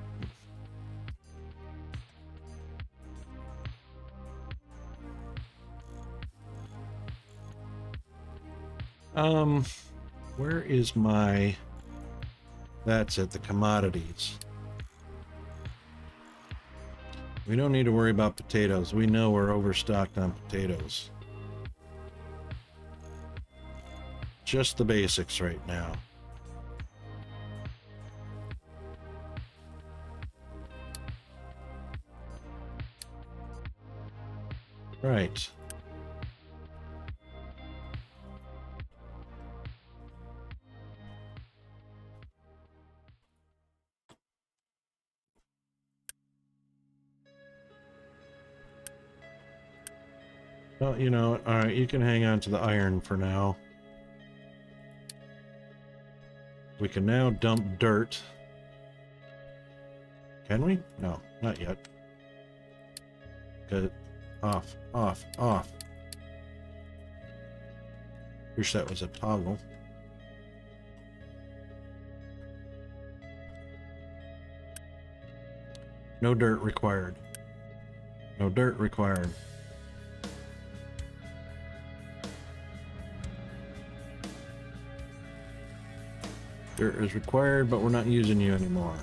Where is my... That's it, the commodities. We don't need to worry about potatoes. We know we're overstocked on potatoes. Just the basics right now. Right. Well, you know, all right, you can hang on to the iron for now. We can now dump dirt. Can we? No, not yet. Good. Off, off, off. Wish that was a toggle. No dirt required. No dirt required. Dirt is required, but we're not using you anymore.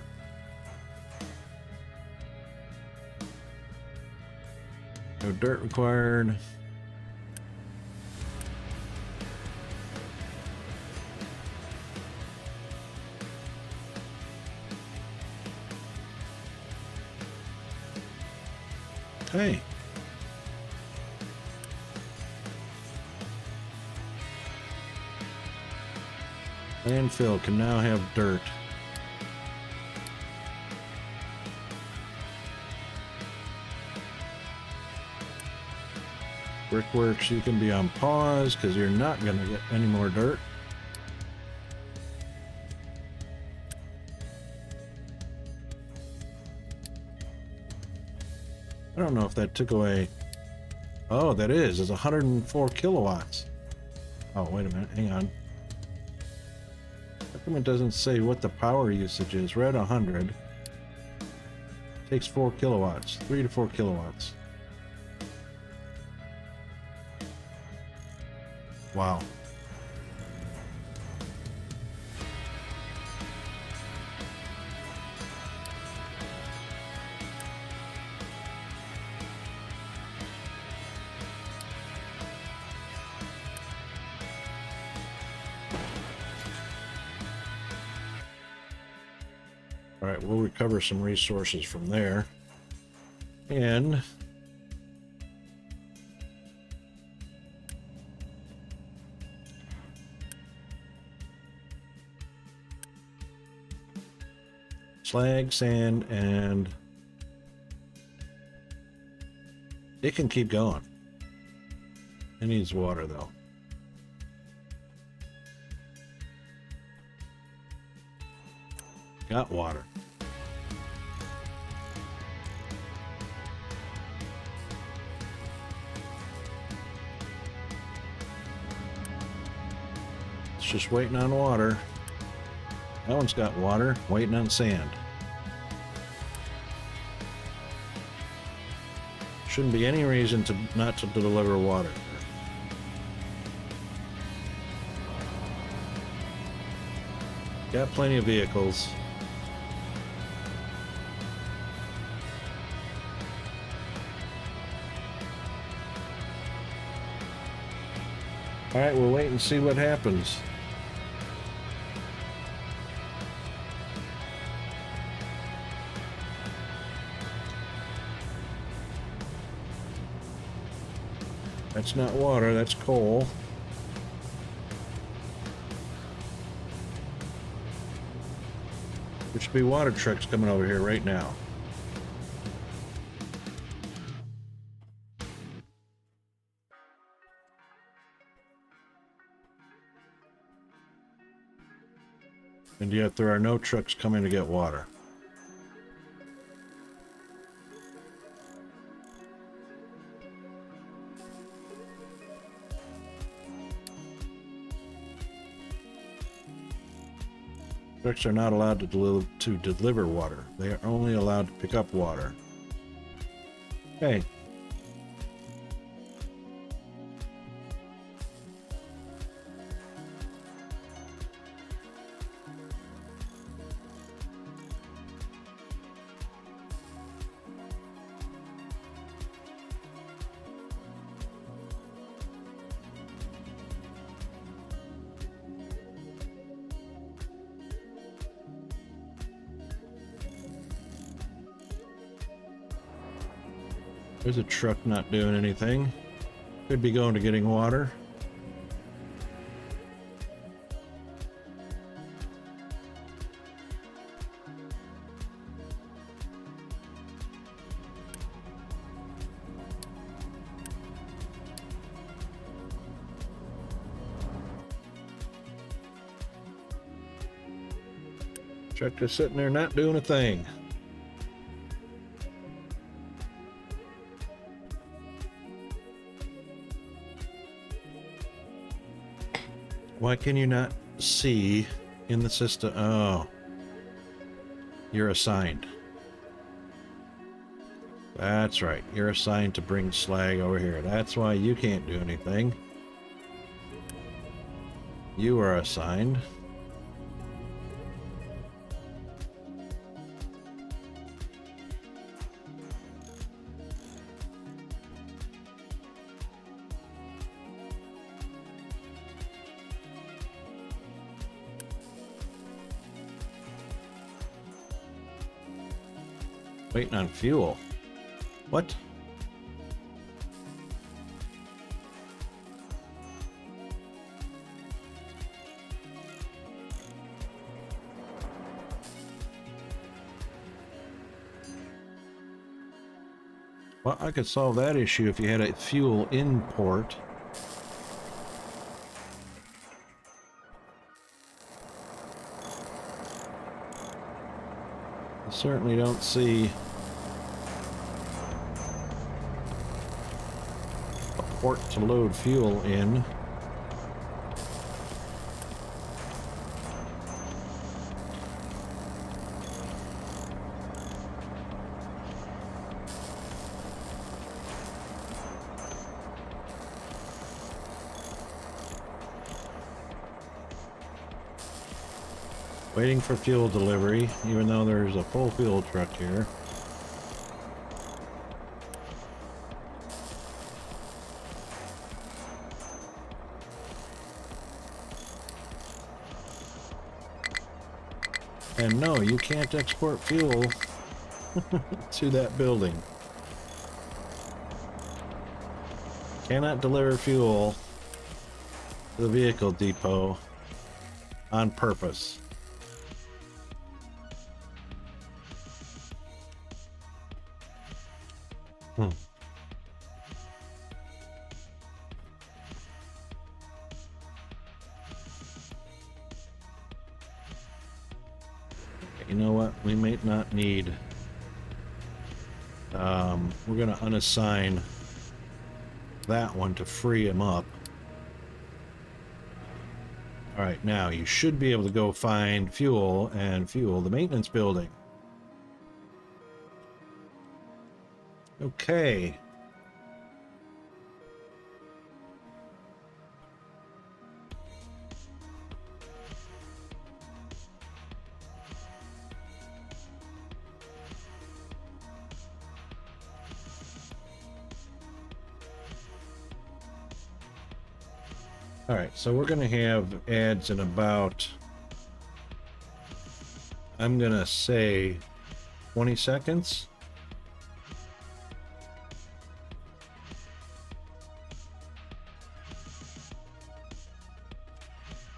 No dirt required. Hey. Landfill can now have dirt. Brickworks, you can be on pause because you're not going to get any more dirt. I don't know if that took away... Oh, that is. It's 104 kilowatts. Oh, wait a minute. Hang on. How come it doesn't say what the power usage is? We're at 100. Takes 4 kilowatts. 3 to 4 kilowatts. Wow. All right, we'll recover some resources from there. And slag, sand, and it can keep going. It needs water though. Got water. It's just waiting on water. That one's got water, waiting on sand. Shouldn't be any reason to not to deliver water. Got plenty of vehicles. All right, we'll wait and see what happens. That's not water, that's coal. There should be water trucks coming over here right now. And yet there are no trucks coming to get water. Trucks are not allowed to deliver water. They are only allowed to pick up water. Hey. There's a truck not doing anything. Could be going to getting water. Truck just sitting there not doing a thing. Why can you not see in the system? Oh, you're assigned. That's right. You're assigned to bring slag over here. That's why you can't do anything. You are assigned. Waiting on fuel. What? Well, I could solve that issue if you had a fuel in port. I certainly don't see a port to load fuel in. Waiting for fuel delivery, even though there's a full fuel truck here. And no, you can't export fuel to that building. Cannot deliver fuel to the vehicle depot on purpose. You know what? We may not need. We're gonna unassign that one to free him up. All right, now you should be able to go find fuel and fuel the maintenance building. Okay. All right, so we're gonna have ads in about, I'm gonna say 20 seconds.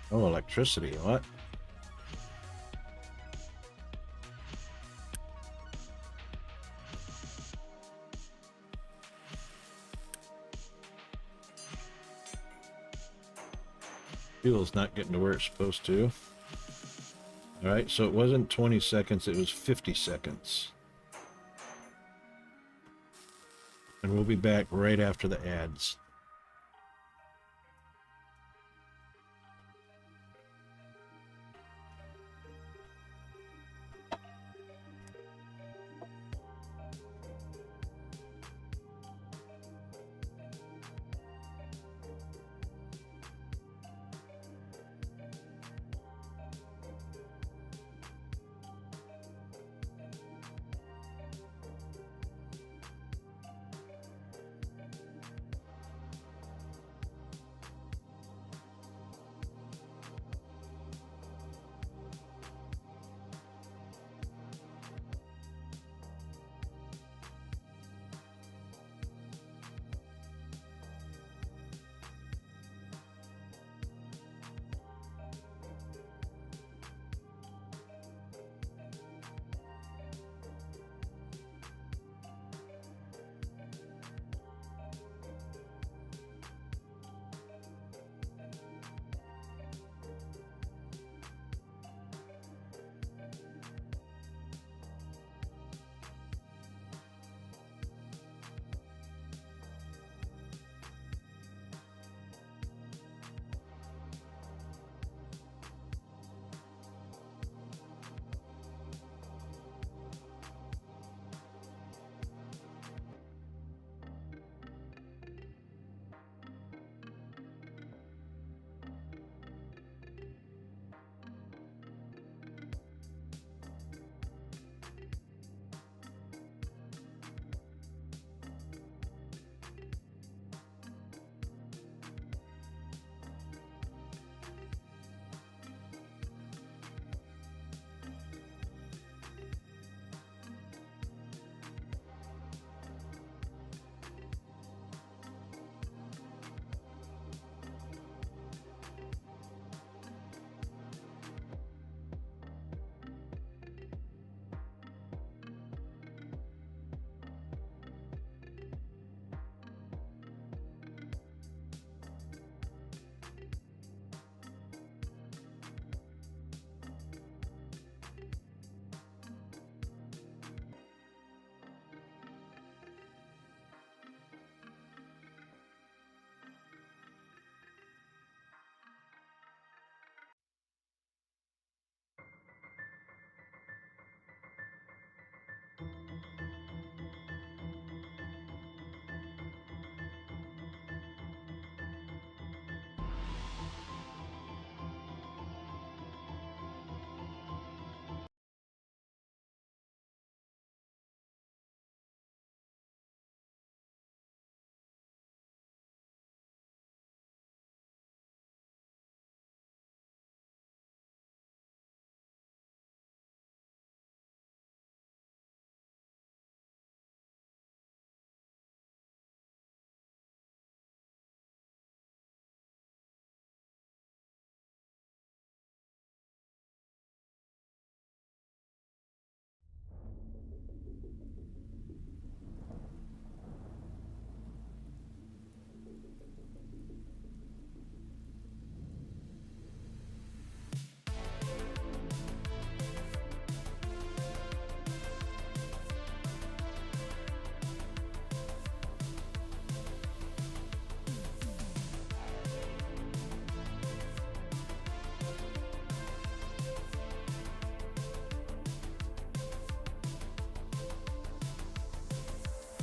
Oh, electricity. What? Fuel's not getting to where it's supposed to. All right, so it wasn't 20 seconds, it was 50 seconds. And we'll be back right after the ads.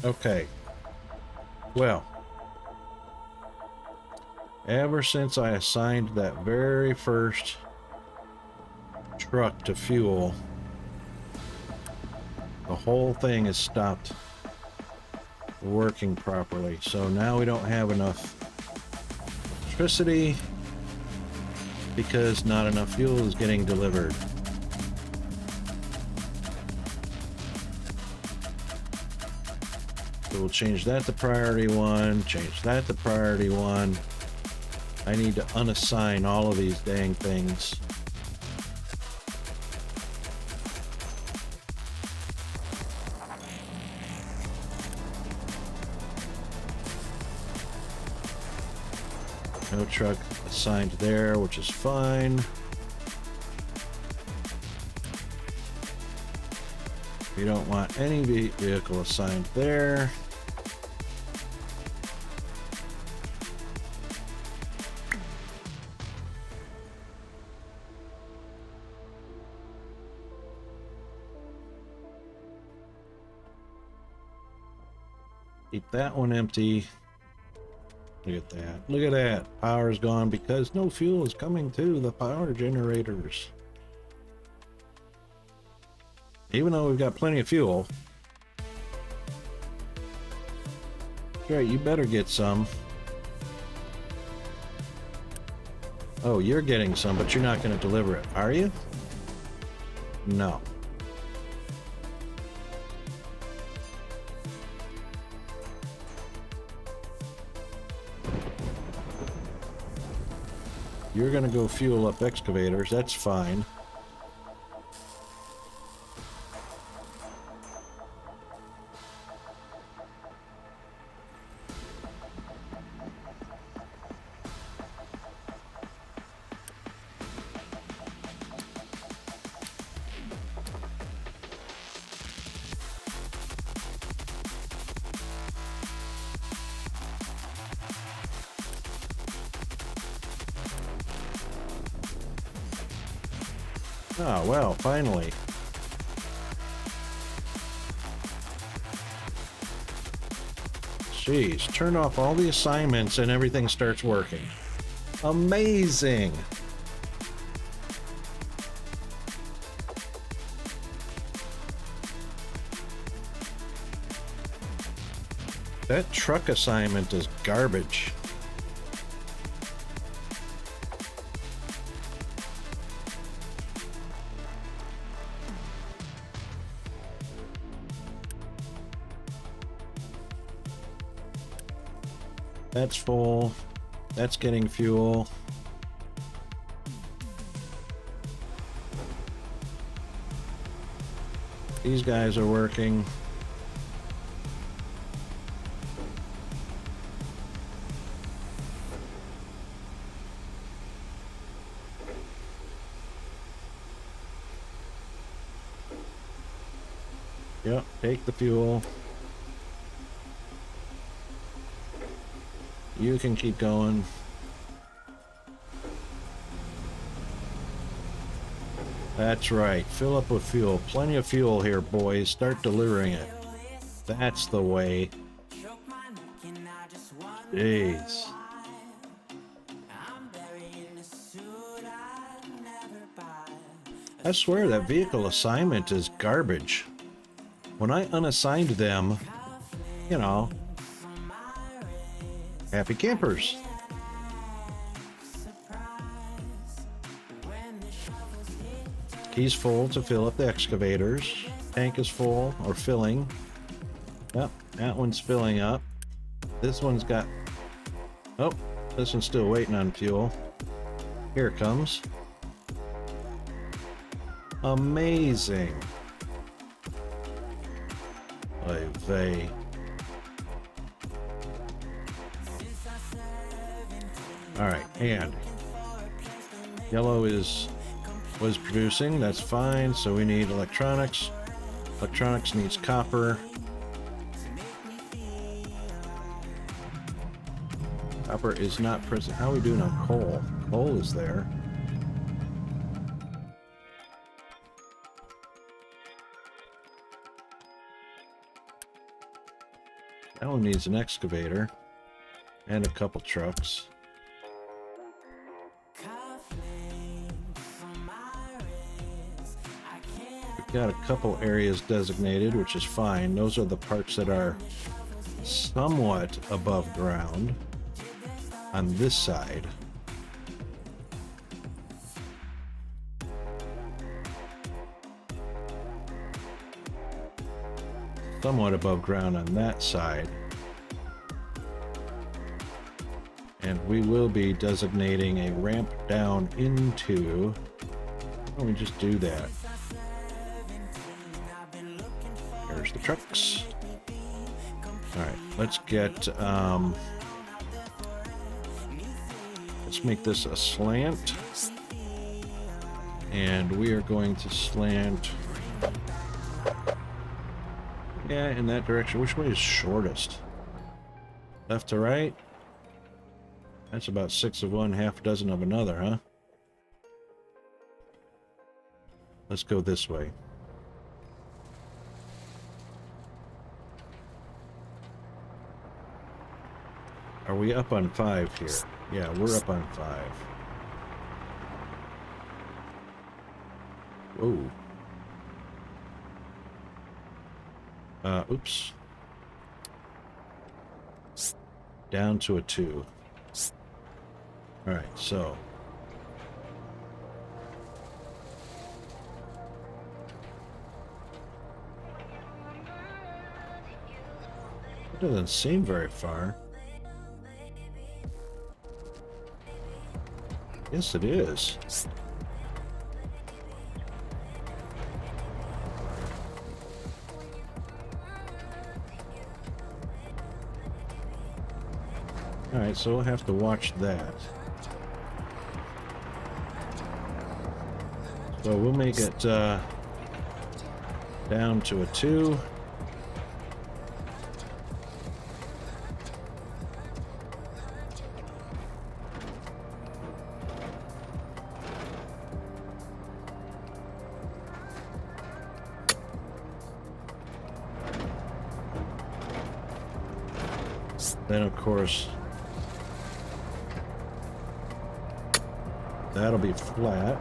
Okay. Well, ever since I assigned that very first truck to fuel, the whole thing has stopped working properly. So now we don't have enough electricity because not enough fuel is getting delivered. So we'll change that to priority 1, change that to priority 1. I need to unassign all of these dang things. No truck assigned there, which is fine. We don't want any vehicle assigned there. Keep that one empty. Look at that. Look at that. Power's gone because no fuel is coming to the power generators. Even though we've got plenty of fuel. Sure, you better get some. Oh, you're getting some, but you're not going to deliver it, are you? No. You're going to go fuel up excavators. That's fine. Ah, well, finally. Jeez, turn off all the assignments and everything starts working. Amazing! That truck assignment is garbage. That's full. That's getting fuel. These guys are working. Yep, take the fuel. You can keep going. That's right. Fill up with fuel. Plenty of fuel here, boys. Start delivering it. That's the way. Jeez. I swear that vehicle assignment is garbage. When I unassigned them, you know, happy campers. Key's full to fill up the excavators. Tank is full or filling. Yep, that one's filling up. This one's got... Oh, this one's still waiting on fuel. Here it comes. Amazing. Oy vey. Alright, and yellow was producing, that's fine, so we need electronics. Electronics needs copper. Copper is not present. How are we doing on coal? Coal is there. That one needs an excavator and a couple trucks. We've got a couple areas designated, which is fine. Those are the parts that are somewhat above ground on this side. Somewhat above ground on that side. And we will be designating a ramp down into. Why don't we just do that? There's the trucks. All right, let's get. Let's make this a slant. And we are going to slant. Yeah, in that direction. Which way is shortest? Left to right? That's about 6 of one, half a dozen of another, huh? Let's go this way. Are we up on 5 here? Yeah, we're up on 5. Whoa. Oops. Down to a 2. Alright, so. It doesn't seem very far. Yes, it is. Alright, so we'll have to watch that. So we'll make it down to a 2. Then, of course, that'll be flat.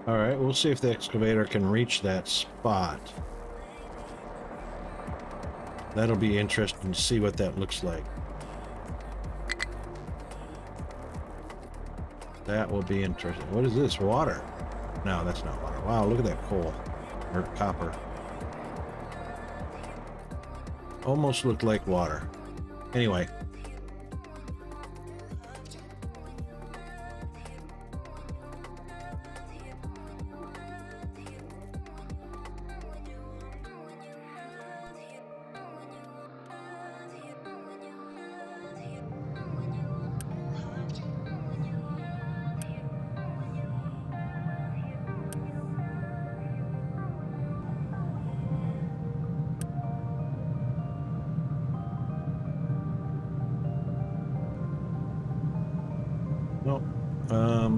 All right, we'll see if the excavator can reach that spot. That'll be interesting to see what that looks like. That will be interesting. What is this? Water? No, that's not water. Wow, look at that coal. Or copper. Almost looked like water. Anyway. Nope.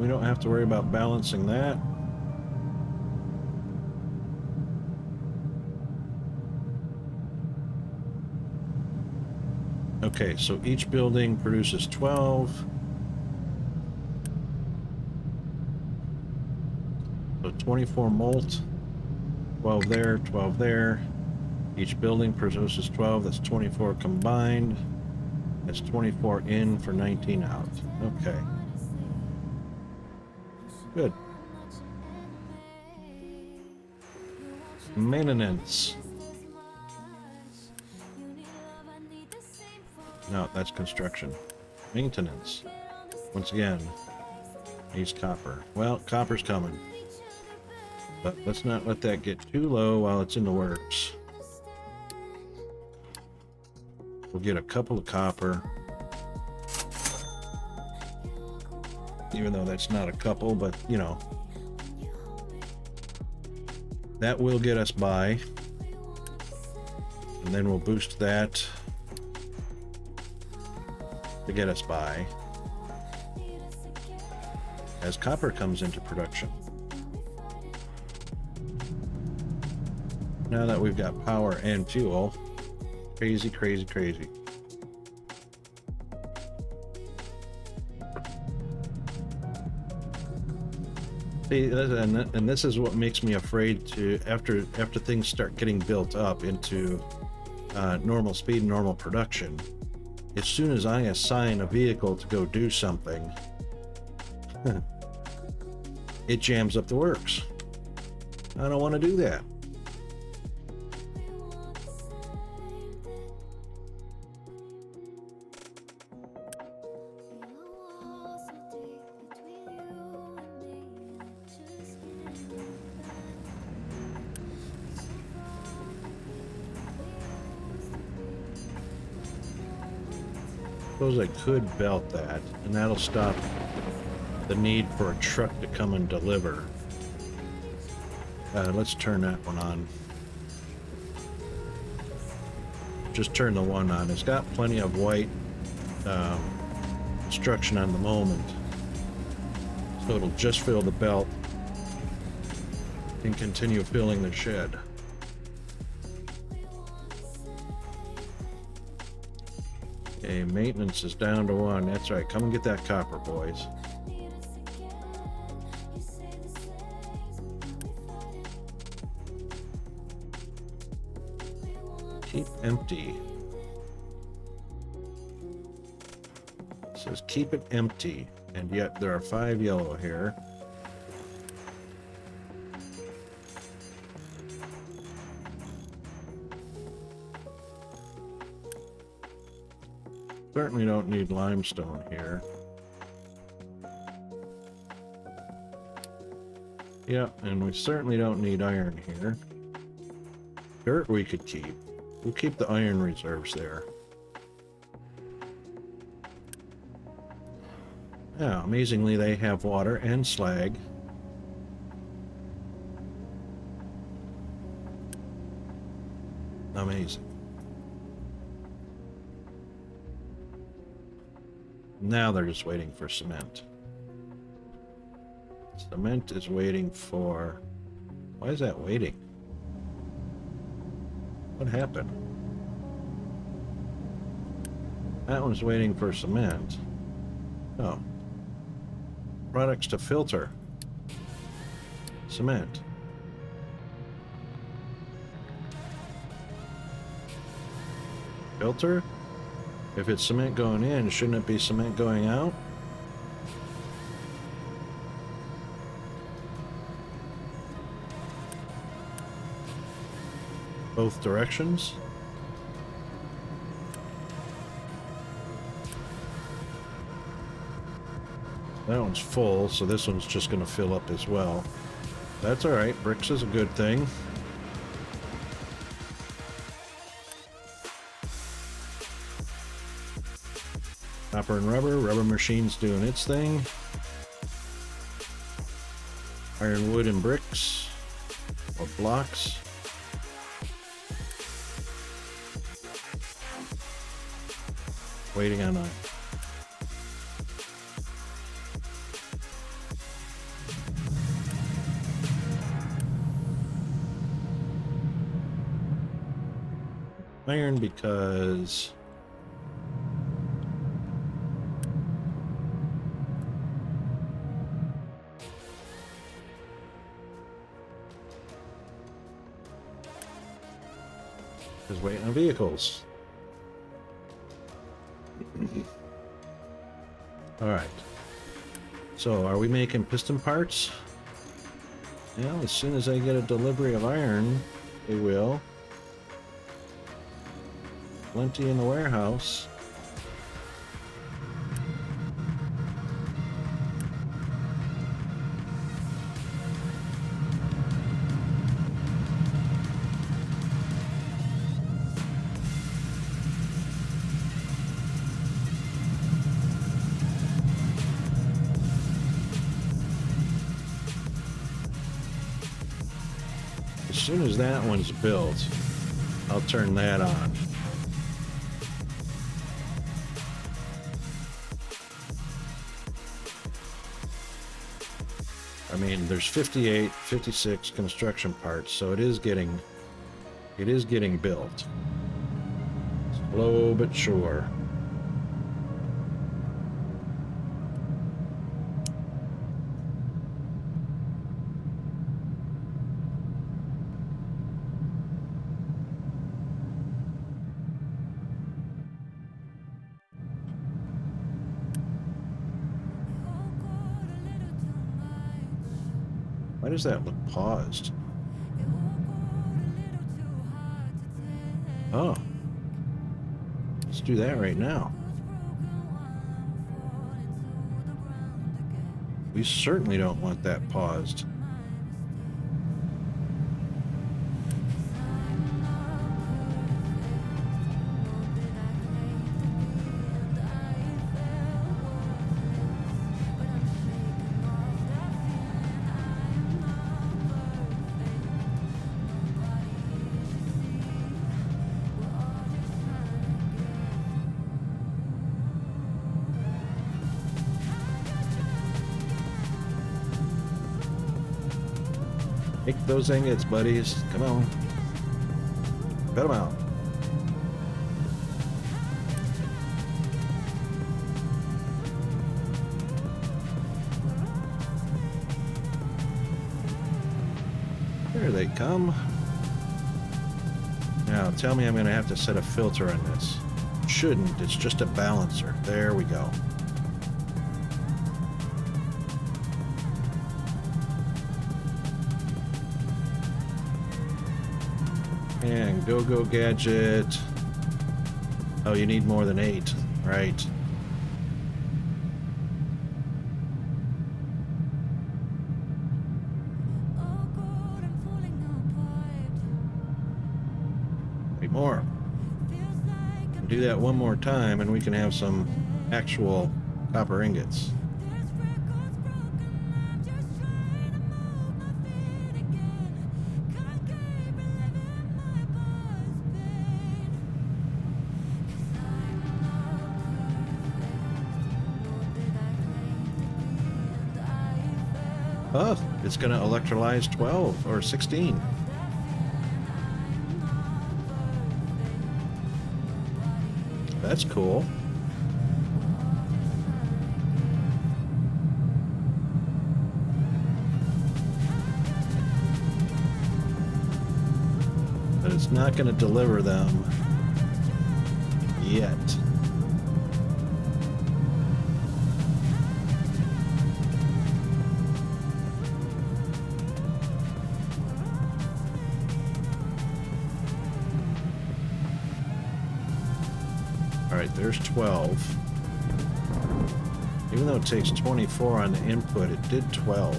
We don't have to worry about balancing that. Okay, so each building produces 12. So 24 molt. 12 there, 12 there. Each building produces 12. That's 24 combined. That's 24 in for 19 out. Okay. Good. Maintenance. No, that's construction. Maintenance. Once again, needs copper. Well, copper's coming. But let's not let that get too low while it's in the works. We'll get a couple of copper. Even though that's not a couple, but you know. That will get us by. And then we'll boost that to get us by as copper comes into production. now that we've got power and fuel. Crazy, crazy, crazy. See, and this is what makes me afraid to, after things start getting built up into normal speed, normal production, as soon as I assign a vehicle to go do something, it jams up the works. I don't want to do that. Suppose I could belt that, and that'll stop the need for a truck to come and deliver. Let's turn that one on. Just turn the one on. It's got plenty of white construction on the moment, so it'll just fill the belt and continue filling the shed. Okay, maintenance is down to 1. That's right. Come and get that copper, boys. Keep empty. It says keep it empty, and yet there are 5 yellow here. Certainly don't need limestone here. Yep, and we certainly don't need iron here. Dirt we could keep. We'll keep the iron reserves there. Yeah, amazingly they have water and slag. Amazing. Now they're just waiting for cement. Cement is waiting for... Why is that waiting? What happened? That one's waiting for cement. Oh. Products to filter. Cement. Filter? If it's cement going in, shouldn't it be cement going out? Both directions? That one's full, so this one's just going to fill up as well. That's alright, bricks is a good thing. Copper and rubber machine's doing its thing. Iron, wood, and bricks, or blocks. Waiting on a... iron because... is waiting on vehicles. Alright. So, are we making piston parts? Well, as soon as I get a delivery of iron, they will. Plenty in the warehouse. As soon as that one's built, I'll turn that on. I mean, there's 58, 56 construction parts, so it is getting It is getting built. Slow but sure. Why does that look paused? Oh. Let's do that right now. We certainly don't want that paused. Take those ingots, buddies. Come on. Cut them out. There they come. Now, tell me I'm going to have to set a filter on this. Shouldn't. It's just a balancer. There we go. And go gadget. Oh, you need more than 8, right? Wait, more. Do that one more time and we can have some actual copper ingots. Oh, it's going to electrolyze 12 or 16. That's cool. But it's not going to deliver them yet. Alright, there's 12. Even though it takes 24 on the input, it did 12.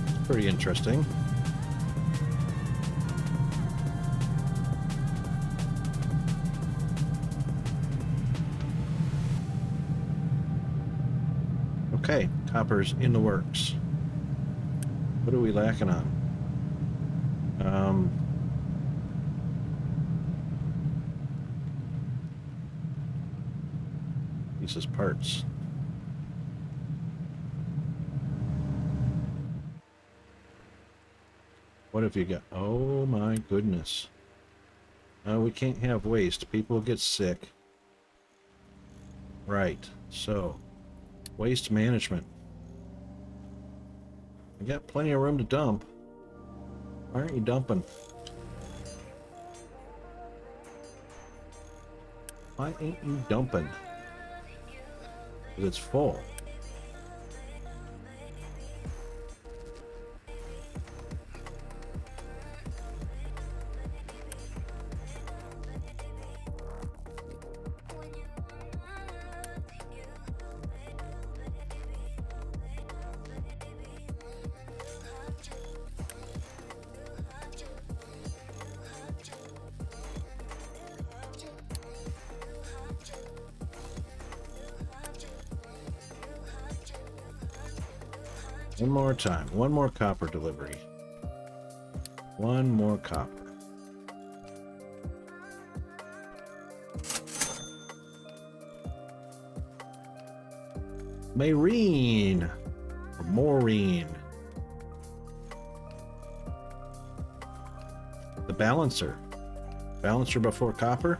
It's pretty interesting. Okay, copper's in the works. What are we lacking on? Pieces, parts. What have you got? Oh my goodness. No, we can't have waste. People get sick. Right, so waste management. I got plenty of room to dump. Why aren't you dumping? Why ain't you dumping? Because it's full. One more time. One more copper delivery. One more copper. Maureen. Or Maureen. The balancer. Balancer before copper?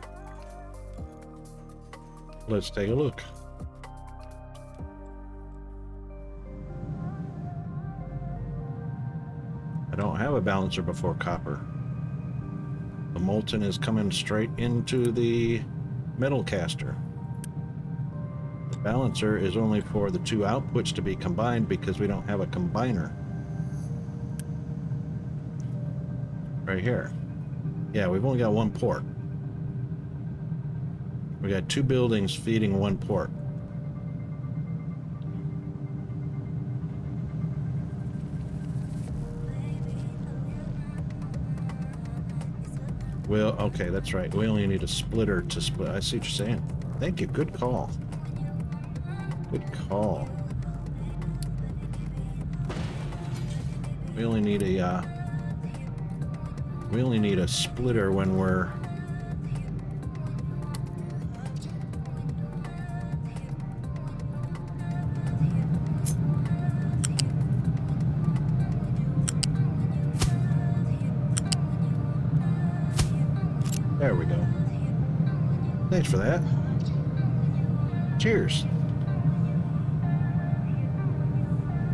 Let's take a look. I don't have a balancer before copper. The molten is coming straight into the metal caster. The balancer is only for the two outputs to be combined because we don't have a combiner. Right here. Yeah, we've only got one port. We got two buildings feeding one port. Well, okay, that's right. We only need a splitter to split. I see what you're saying. Thank you. Good call. Good call. We only need a splitter when we're there we go. Thanks for that. Cheers.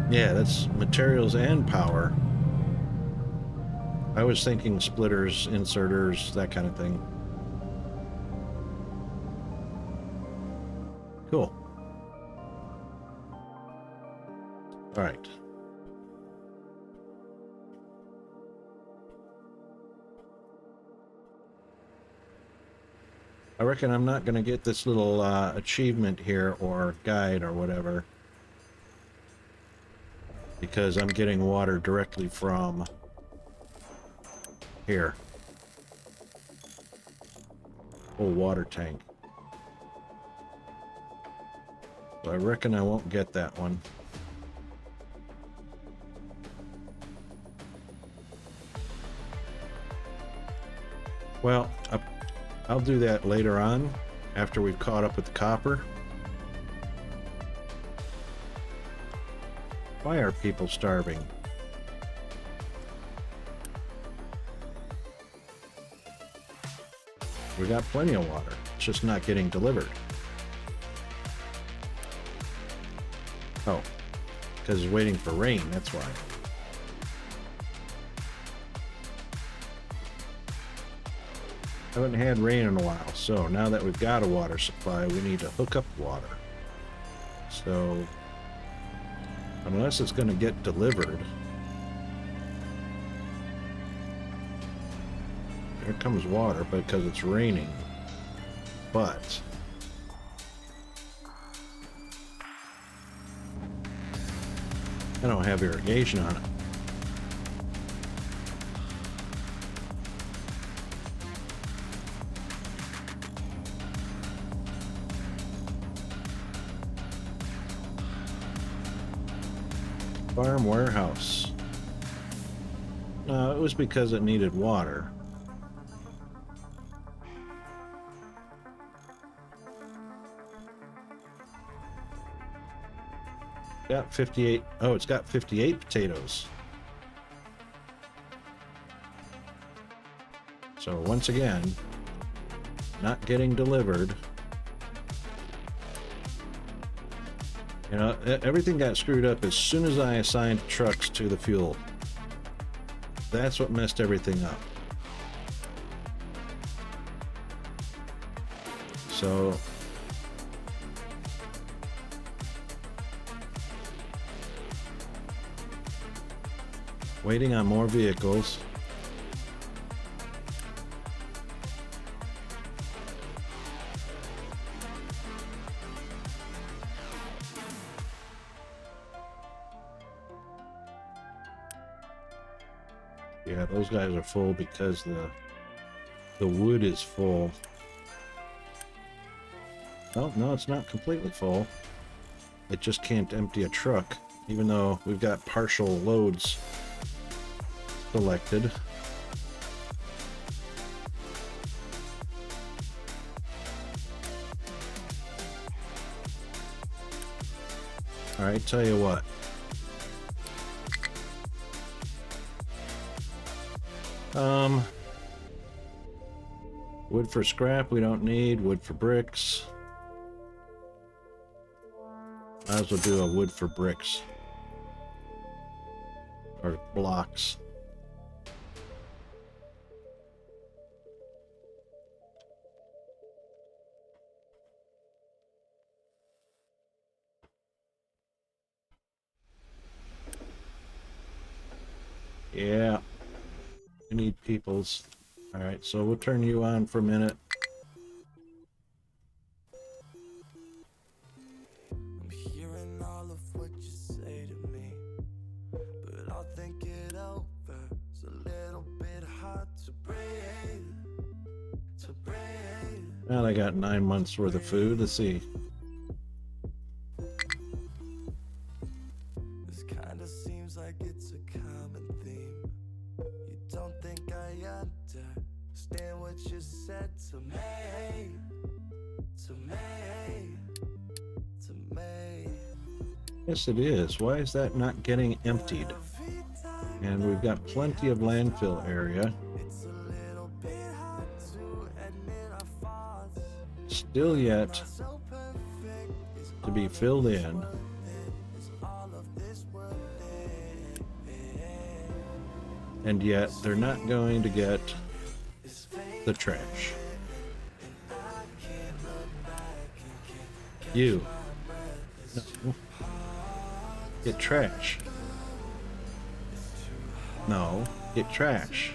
Yeah, that's materials and power. I was thinking splitters, inserters, that kind of thing. Cool. All right. I reckon I'm not going to get this little achievement here or guide or whatever because I'm getting water directly from here. Full water tank. So I reckon I won't get that one. Well, I'll do that later on, after we've caught up with the copper. Why are people starving? We got plenty of water. It's just not getting delivered. Oh, because it's waiting for rain, that's why. Haven't had rain in a while, so now that we've got a water supply, we need to hook up water. So, unless it's going to get delivered. Here comes water because it's raining. But I don't have irrigation on it. Farm warehouse. No, it was because it needed water. Got 58. Oh, it's got 58 potatoes. So once again, not getting delivered. You know, everything got screwed up as soon as I assigned trucks to the fuel. That's what messed everything up. So waiting on more vehicles. Yeah, those guys are full because the wood is full. Oh, no, it's not completely full. It just can't empty a truck, even though we've got partial loads selected. All right, tell you what. Wood for scrap we don't need. Wood for bricks. Might as well do a wood for bricks. Or blocks. Yeah. We need peoples. Alright, so we'll turn you on for a minute. I'm hearing all of what you say to me, but I'll think it over. It's a little bit hard to breathe, to breathe. Well, I got 9 months worth of food. Let's see. This kind of seems like it's a common theme. You don't think I understand what you said to me, to me, to me. Yes, it is. Why is that not getting emptied? And we've got plenty of landfill area. It's a little bit hard to admit our faults. Still yet So perfect is to be filled in. all of this worth it. And yet they're not going to get the trash. You. No. Get trash. No. Get trash.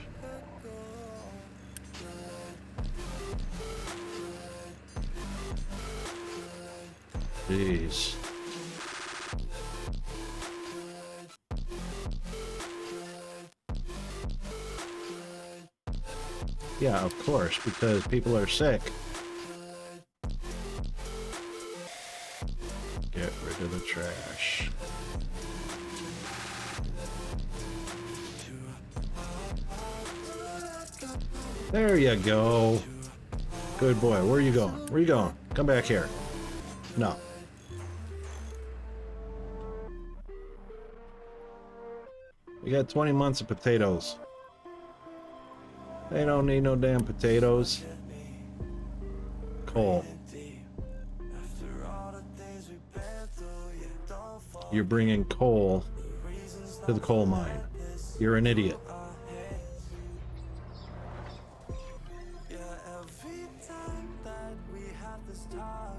Jeez. Yeah, of course, because people are sick. Get rid of the trash. There you go. Good boy. Where are you going? Where are you going? Come back here. No. We got 20 months of potatoes. They don't need no damn potatoes. Coal. After all the things we've been through, yeah, don't fall. You're bringing coal to the coal mine. You're an idiot. Yeah, every time that we have this talk,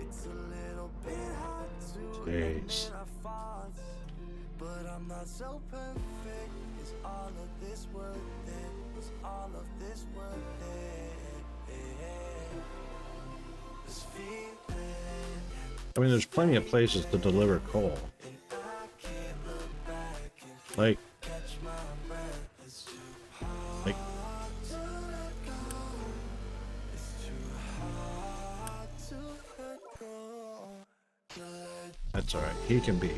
it's a little bit hard to Jeez. admit our faults. But I'm not so perfect. Is all of this worth it? Is all of this worth it? This feeling, I mean, there's plenty of places to deliver coal. and I can't look back and Like, catch my breath. It's too hard like, to let go. It's too hard to let go. that's alright. He can be.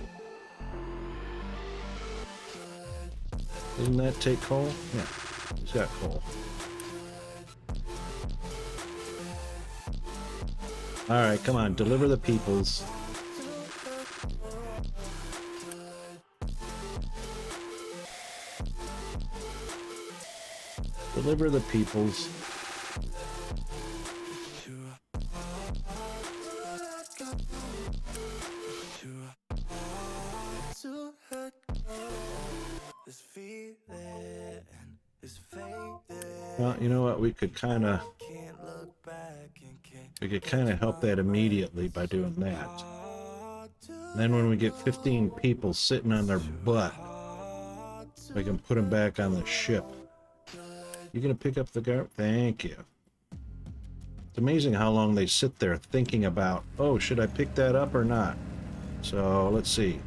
Doesn't that take coal? Yeah. He's got coal. Alright, come on. Deliver the peoples. Deliver the peoples. To let go. This feeling is fading. Well, you know what? We could kind of Can't look back and can't help that immediately by doing that. And then when we get 15 people sitting on their butt, we can put them back on the ship. You gonna pick up the garbage? Thank you. It's amazing how long they sit there thinking about, oh, should I pick that up or not? So let's see.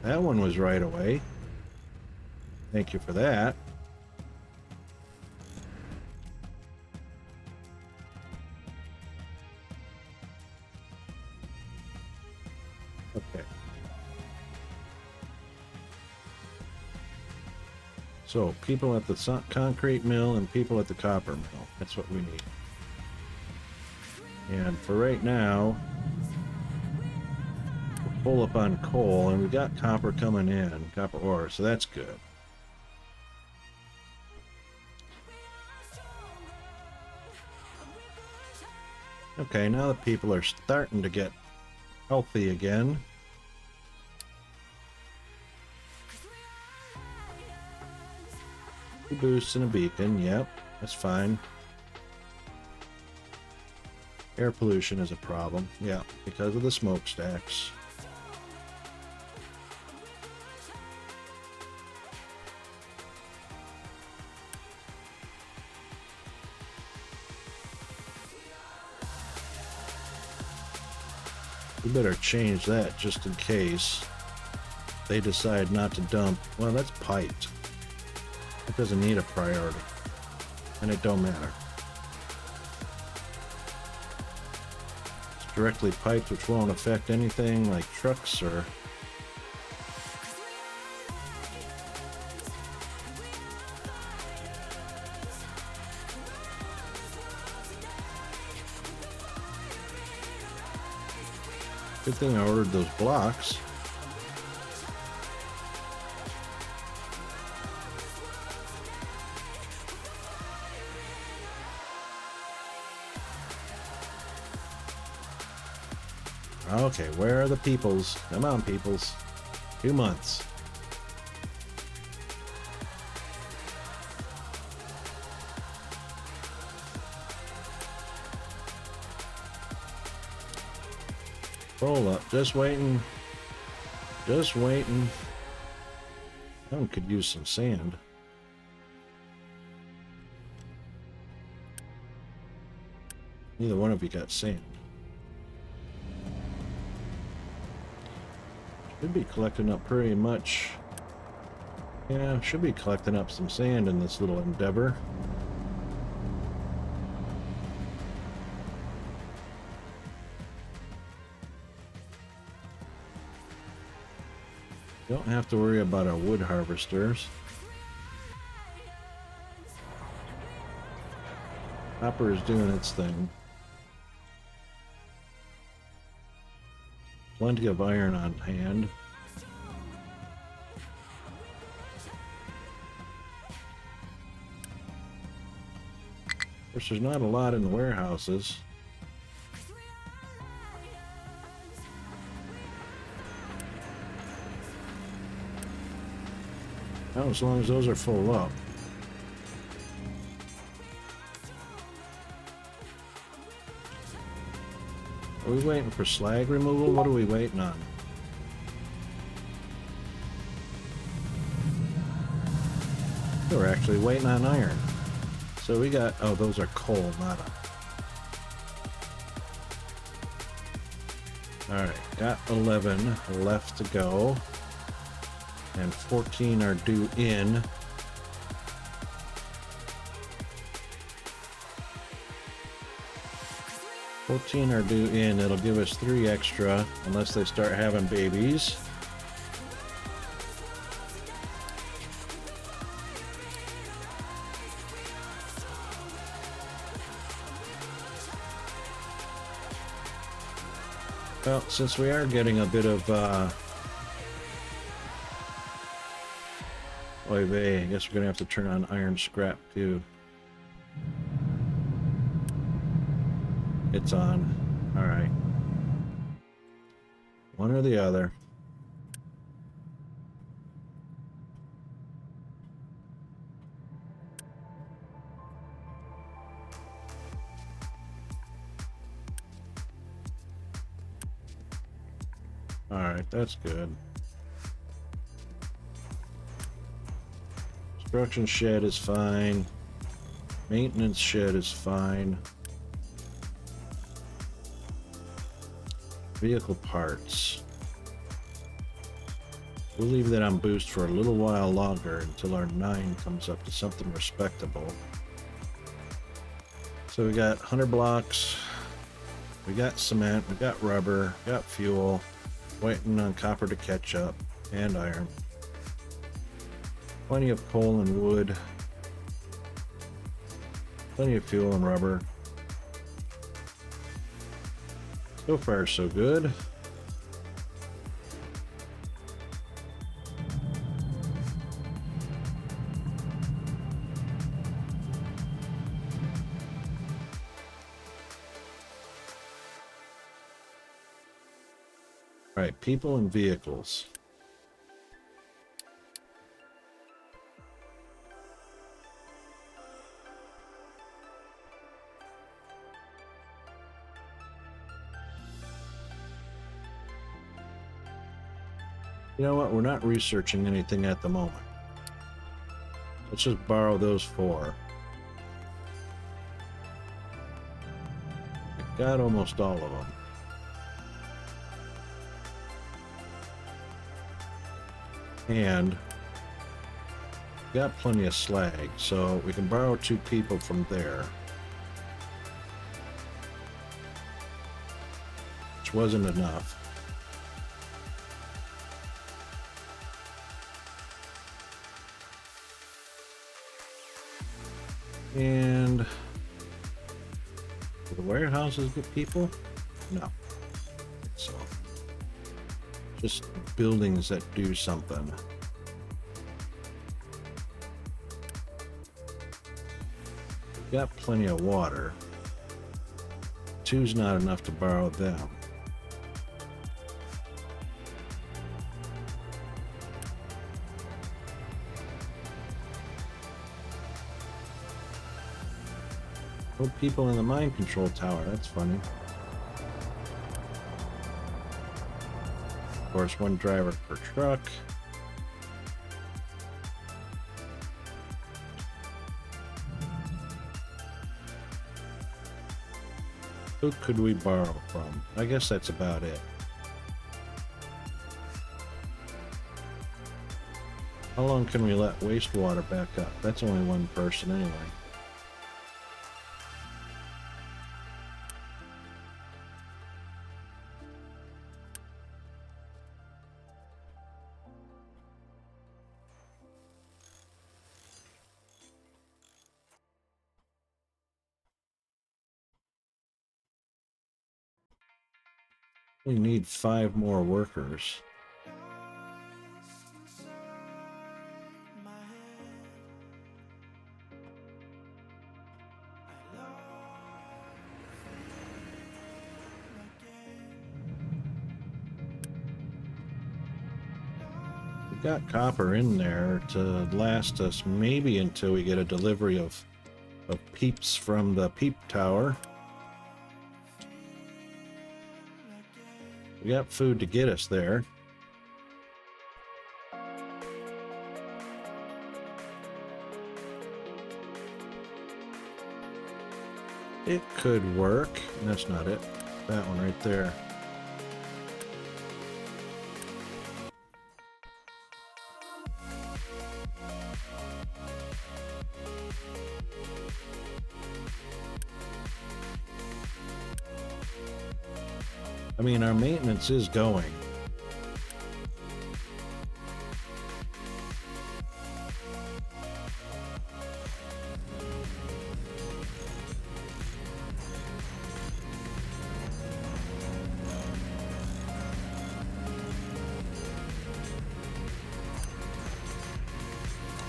That one was right away. Thank you for that. Okay. So, people at the concrete mill and people at the copper mill. That's what we need. And for right now, we'll pull up on coal, and we got copper coming in, copper ore, so that's good. Okay, now the people are starting to get healthy again. Two boosts and a beacon, yep, that's fine. Air pollution is a problem, yeah, because of the smokestacks. We better change that just in case they decide not to dump. Well, that's piped. It doesn't need a priority, and it don't matter. It's directly piped, which won't affect anything like trucks or... Good thing I ordered those blocks. Okay, where are the peoples? Come on, peoples. 2 months. Roll up, just waiting. Just waiting. That could use some sand. Neither one of you got sand. Should be collecting up pretty much. Yeah, should be collecting up some sand in this little endeavor. Don't have to worry about our wood harvesters. Copper is doing its thing. Plenty of iron on hand. Of course, there's not a lot in the warehouses. Well, as long as those are full up. Are we waiting for slag removal? What are we waiting on? We're actually waiting on iron. So we got... Oh, those are coal, not iron. Alright, got 11 left to go. And 14 are due in. It'll give us 3 extra, unless they start having babies. Well, since we are getting a bit of, oy vey, I guess we're gonna have to turn on iron scrap too. It's on. Alright. One or the other. Alright, that's good. Construction shed is fine. Maintenance shed is fine. Vehicle parts. We'll leave that on boost for a little while longer until our 9 comes up to something respectable. So we got 100 blocks. We got cement. We got rubber. We got fuel. Waiting on copper to catch up. And iron. Plenty of coal and wood. Plenty of fuel and rubber. So far, so good. Right, people and vehicles. You know what? We're not researching anything at the moment. Let's just borrow those 4. I got almost all of them. And got plenty of slag, so we can borrow 2 people from there. Which wasn't enough. And do the warehouses get people? No. So just buildings that do something. Got plenty of water. 2's not enough to borrow them. No people in the mind control tower. That's funny. Of course, 1 driver per truck. Who could we borrow from? I guess that's about it. How long can we let wastewater back up? That's only 1 person anyway. We need 5 more workers. We got copper in there to last us maybe until we get a delivery of peeps from the peep tower. We got food to get us there. It could work. That's not it. That one right there. I mean, our maintenance is going.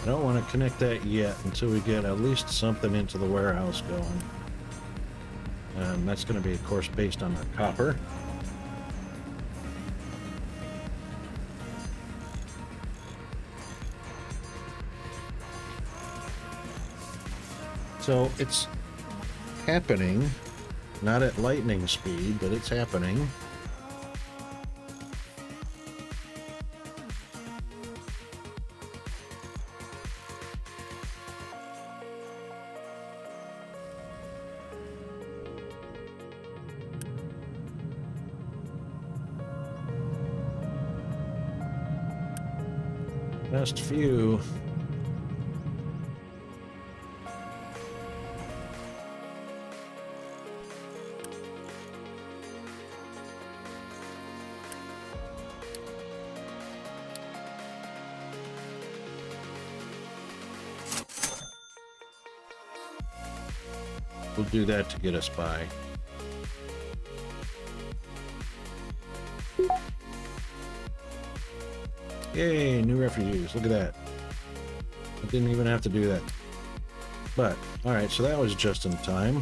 I don't want to connect that yet until we get at least something into the warehouse going. And that's going to be, of course, based on our copper. So it's happening, not at lightning speed, but it's happening. Last few. We'll do that to get us by. Yay, new refugees. Look at that. I didn't even have to do that. But, alright, so that was just in time.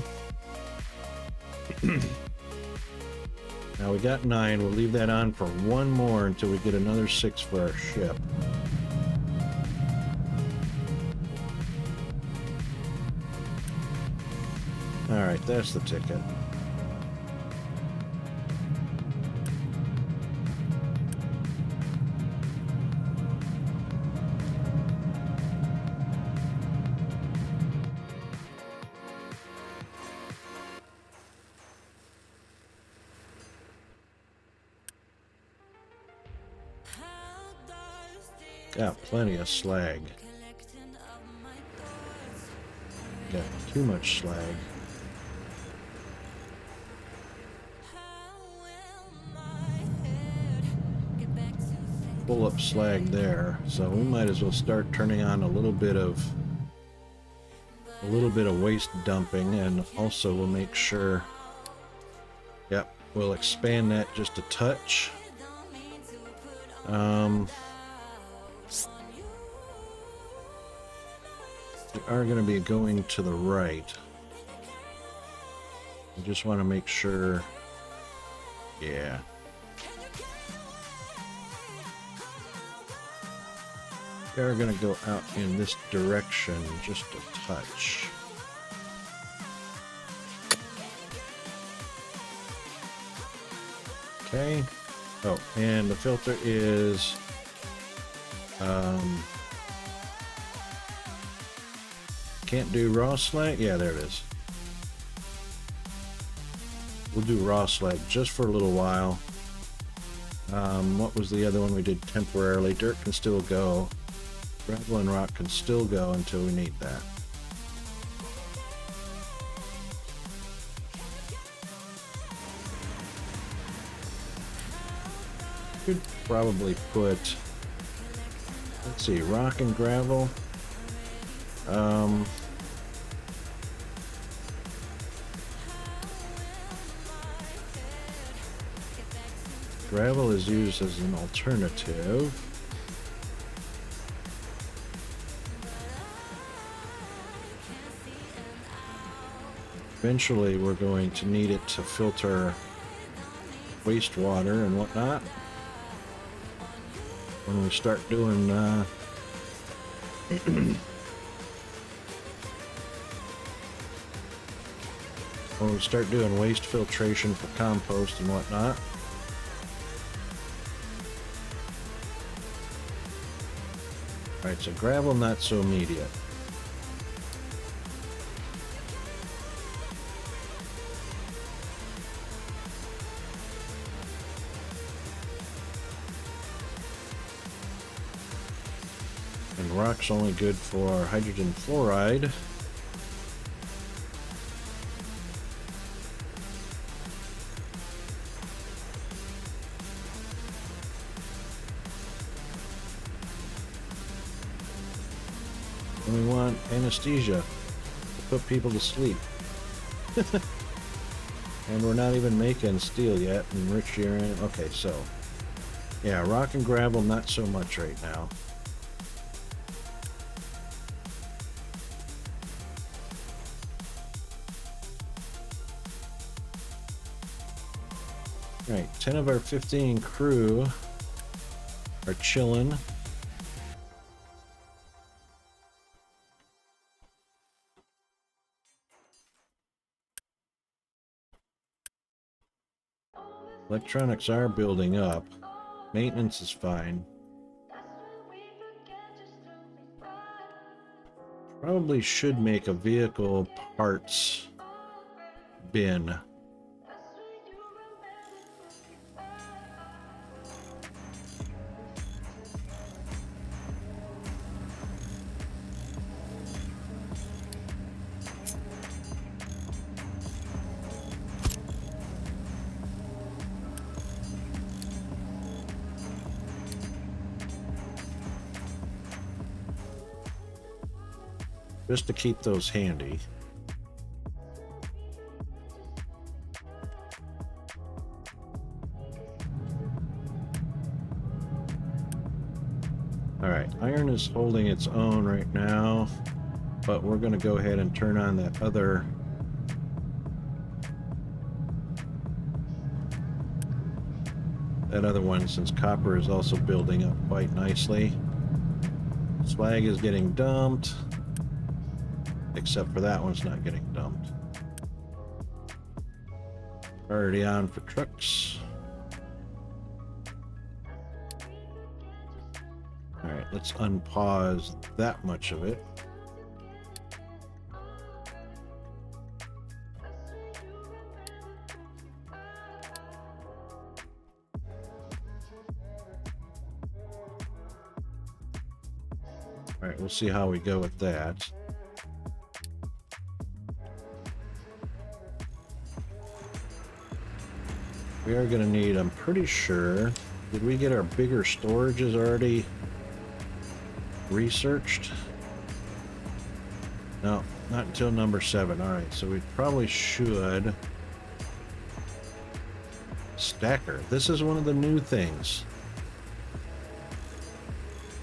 Now we got 9. We'll leave that on for one more until we get another 6 for our ship. Alright, that's the ticket. Got plenty of slag. Got too much slag. Full up slag there, so we might as well start turning on a little bit of waste dumping, and also we'll make sure. Yep, we'll expand that just a touch. We are going to be going to the right. I just want to make sure. Yeah. They're going to go out in this direction just a touch. Okay. Oh, and the filter is can't do raw slag? Yeah, there it is. We'll do raw slag just for a little while. What was the other one we did temporarily? Dirt can still go. Gravel and rock can still go until we need that. Could probably put, let's see, rock and gravel. Gravel is used as an alternative. Eventually we're going to need it to filter wastewater and whatnot. When we start doing when we start doing waste filtration for compost and whatnot. Alright, so gravel not so immediate. And rock's only good for hydrogen fluoride. And we want anesthesia to put people to sleep. And we're not even making steel yet, enriched uranium. Okay, so yeah, rock and gravel not so much right now. Right, 10 of our 15 crew are chilling. Electronics are building up. Maintenance is fine. Probably should make a vehicle parts bin. Just to keep those handy. Alright, iron is holding its own right now, but we're going to go ahead and turn on that other that other one, since copper is also building up quite nicely. Slag is getting dumped, except for that one's not getting dumped. Already on for trucks. All right, let's unpause that much of it. All right, we'll see how we go with that. We are going to need, I'm pretty sure, did we get our bigger storages already researched? No, not until number 7. All right, so we probably should. Stacker. This is one of the new things.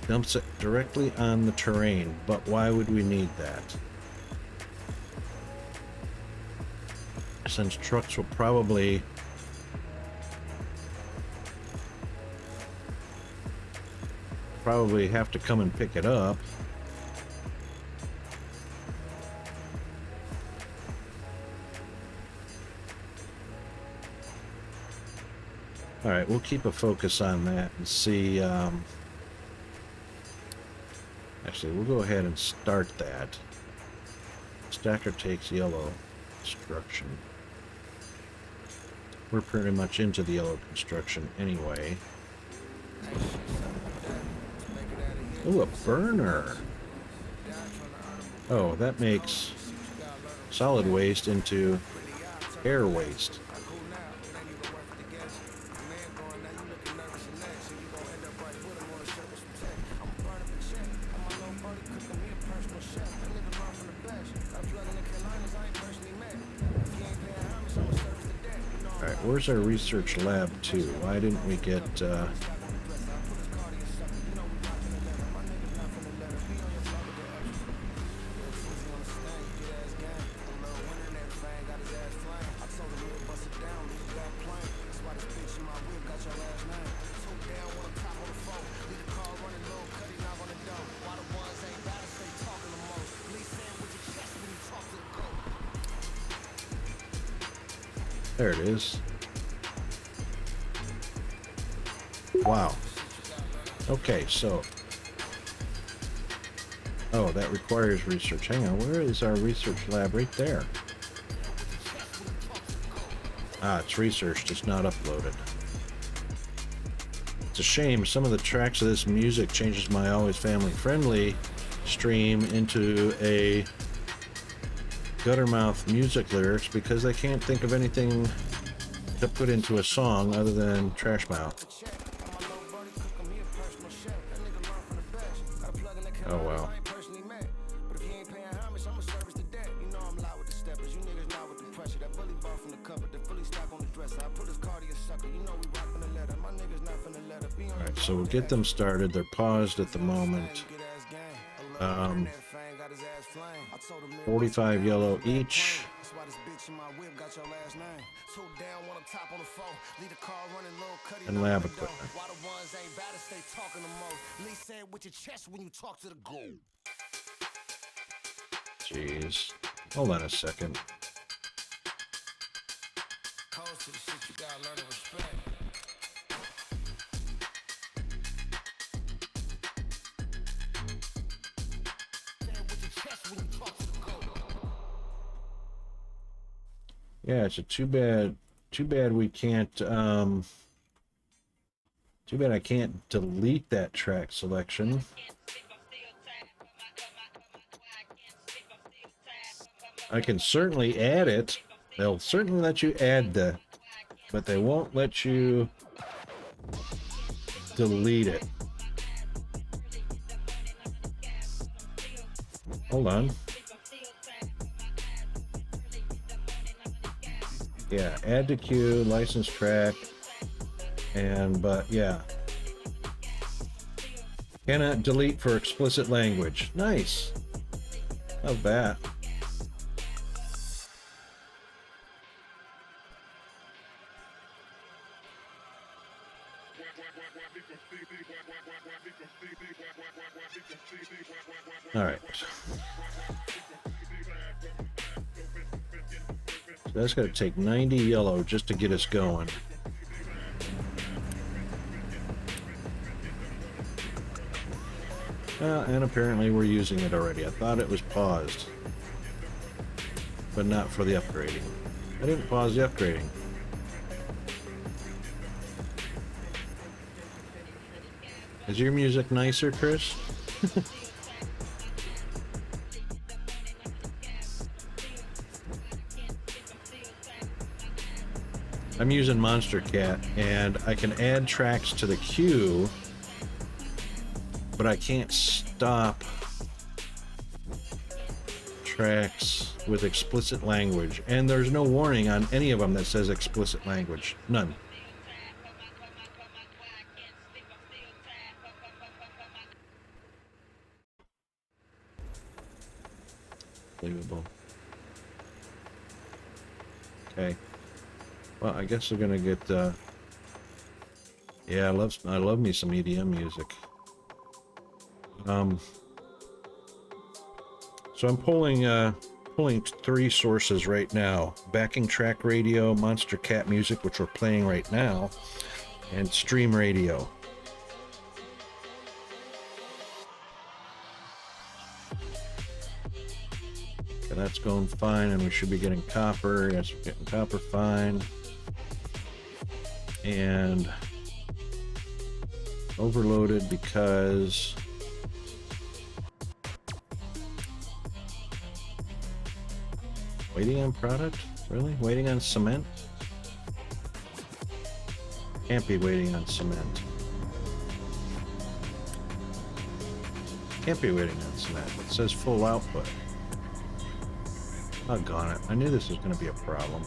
Dumps it directly on the terrain, but why would we need that? Since trucks will probably have to come and pick it up. All right, we'll keep a focus on that and see. Actually, we'll go ahead and start that. Stacker takes yellow construction. We're pretty much into the yellow construction anyway. Ooh, a burner. Oh, that makes solid waste into air waste. Alright, where's our research lab 2? Why didn't we get there it is. Wow. Okay, so. Oh, that requires research. Hang on, where is our research lab? Right there. Ah, it's researched, it's not uploaded. It's a shame. Some of the tracks of this music changes my always family friendly stream into a Guttermouth music lyrics because they can't think of anything to put into a song other than Trash Mouth. Oh well. Alright, so we'll get them started. They're paused at the moment. 45 yellow each. And lab equipment. Jeez. Hold on a second. Yeah, it's a too bad we can't too bad I can't delete that track selection. I can certainly add it. They'll certainly let you add but they won't let you delete it. Hold on. Yeah, add to queue, license track, but yeah. Cannot delete for explicit language. Nice. Love that. So that's going to take 90 yellow just to get us going. And apparently we're using it already. I thought it was paused, but not for the upgrading. I didn't pause the upgrading. Is your music nicer, Chris? I'm using Monster Cat, and I can add tracks to the queue, but I can't stop tracks with explicit language. And there's no warning on any of them that says explicit language. None. Believable. Okay. Well, I guess we're gonna get. Yeah, I love me some EDM music. So I'm pulling 3 sources right now: Backing Track Radio, Monster Cat Music, which we're playing right now, and Stream Radio. Okay, that's going fine, and we should be getting copper. Yes, we're getting copper fine. And overloaded because waiting on product? Really? Waiting on cement? Can't be waiting on cement. Can't be waiting on cement. It says full output. Doggone it. I knew this was going to be a problem.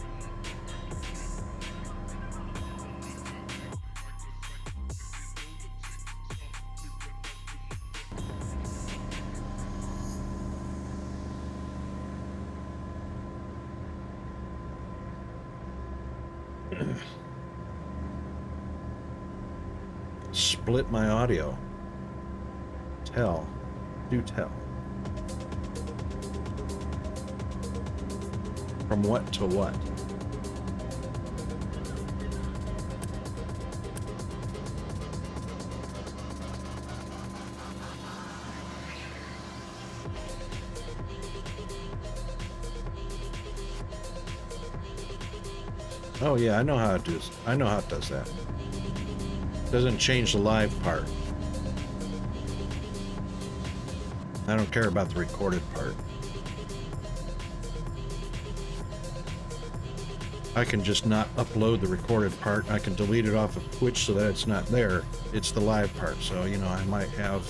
Split my audio. Tell. Do tell. From what to what? Oh yeah, I know how it does. I know how it does that. Doesn't change the live part. I don't care about the recorded part. I can just not upload the recorded part. I can delete it off of Twitch so that it's not there. It's the live part. So, you know, I might have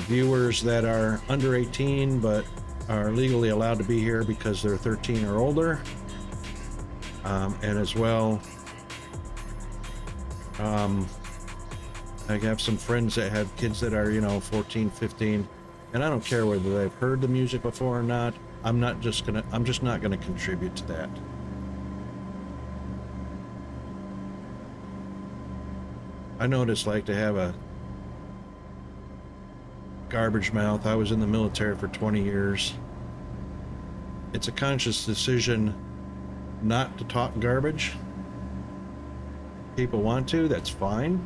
viewers that are under 18 but are legally allowed to be here because they're 13 or older. And as well, I have some friends that have kids that are, you know, 14, 15, and I don't care whether they've heard the music before or not. I'm just not gonna contribute to that. I know what it's like to have a garbage mouth. I was in the military for 20 years. It's a conscious decision not to talk garbage. People want to, that's fine.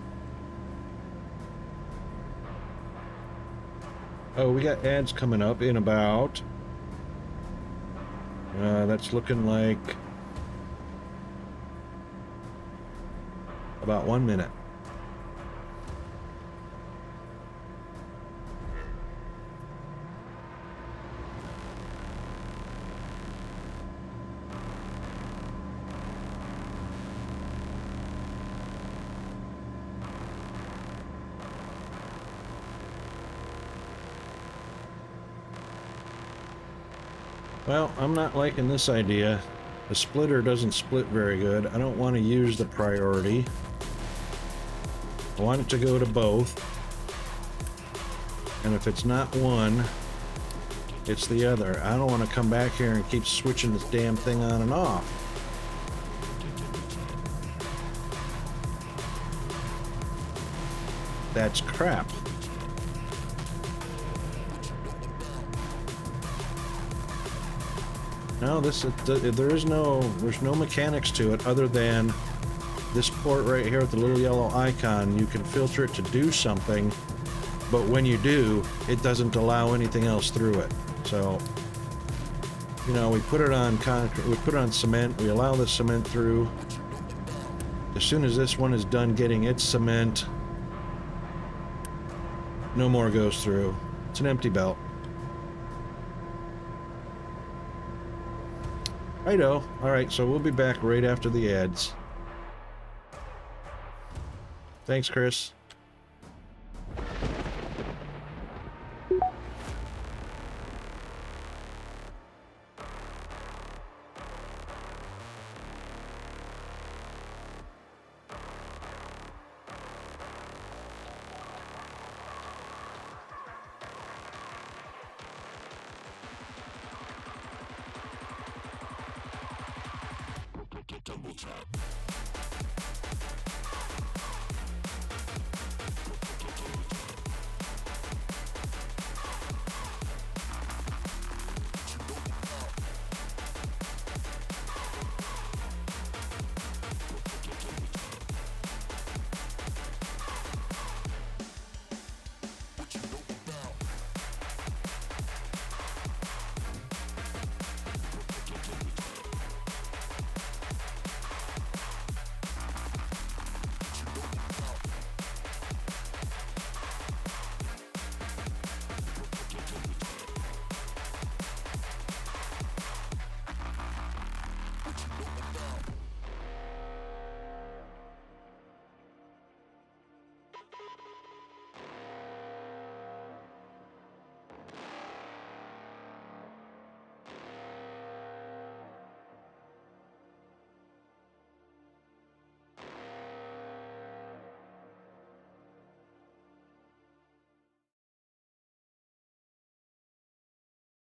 Oh, we got ads coming up in about that's looking like about 1 minute. Well, I'm not liking this idea. The splitter doesn't split very good. I don't want to use the priority. I want it to go to both. And if it's not one, it's the other. I don't want to come back here and keep switching this damn thing on and off. That's crap. No, there's no mechanics to it other than this port right here with the little yellow icon. You can filter it to do something, but when you do, it doesn't allow anything else through it. So, you know, we put it on concrete, we put it on cement, we allow the cement through. As soon as this one is done getting its cement, no more goes through. It's an empty belt. Righto. Alright, so we'll be back right after the ads. Thanks, Chris.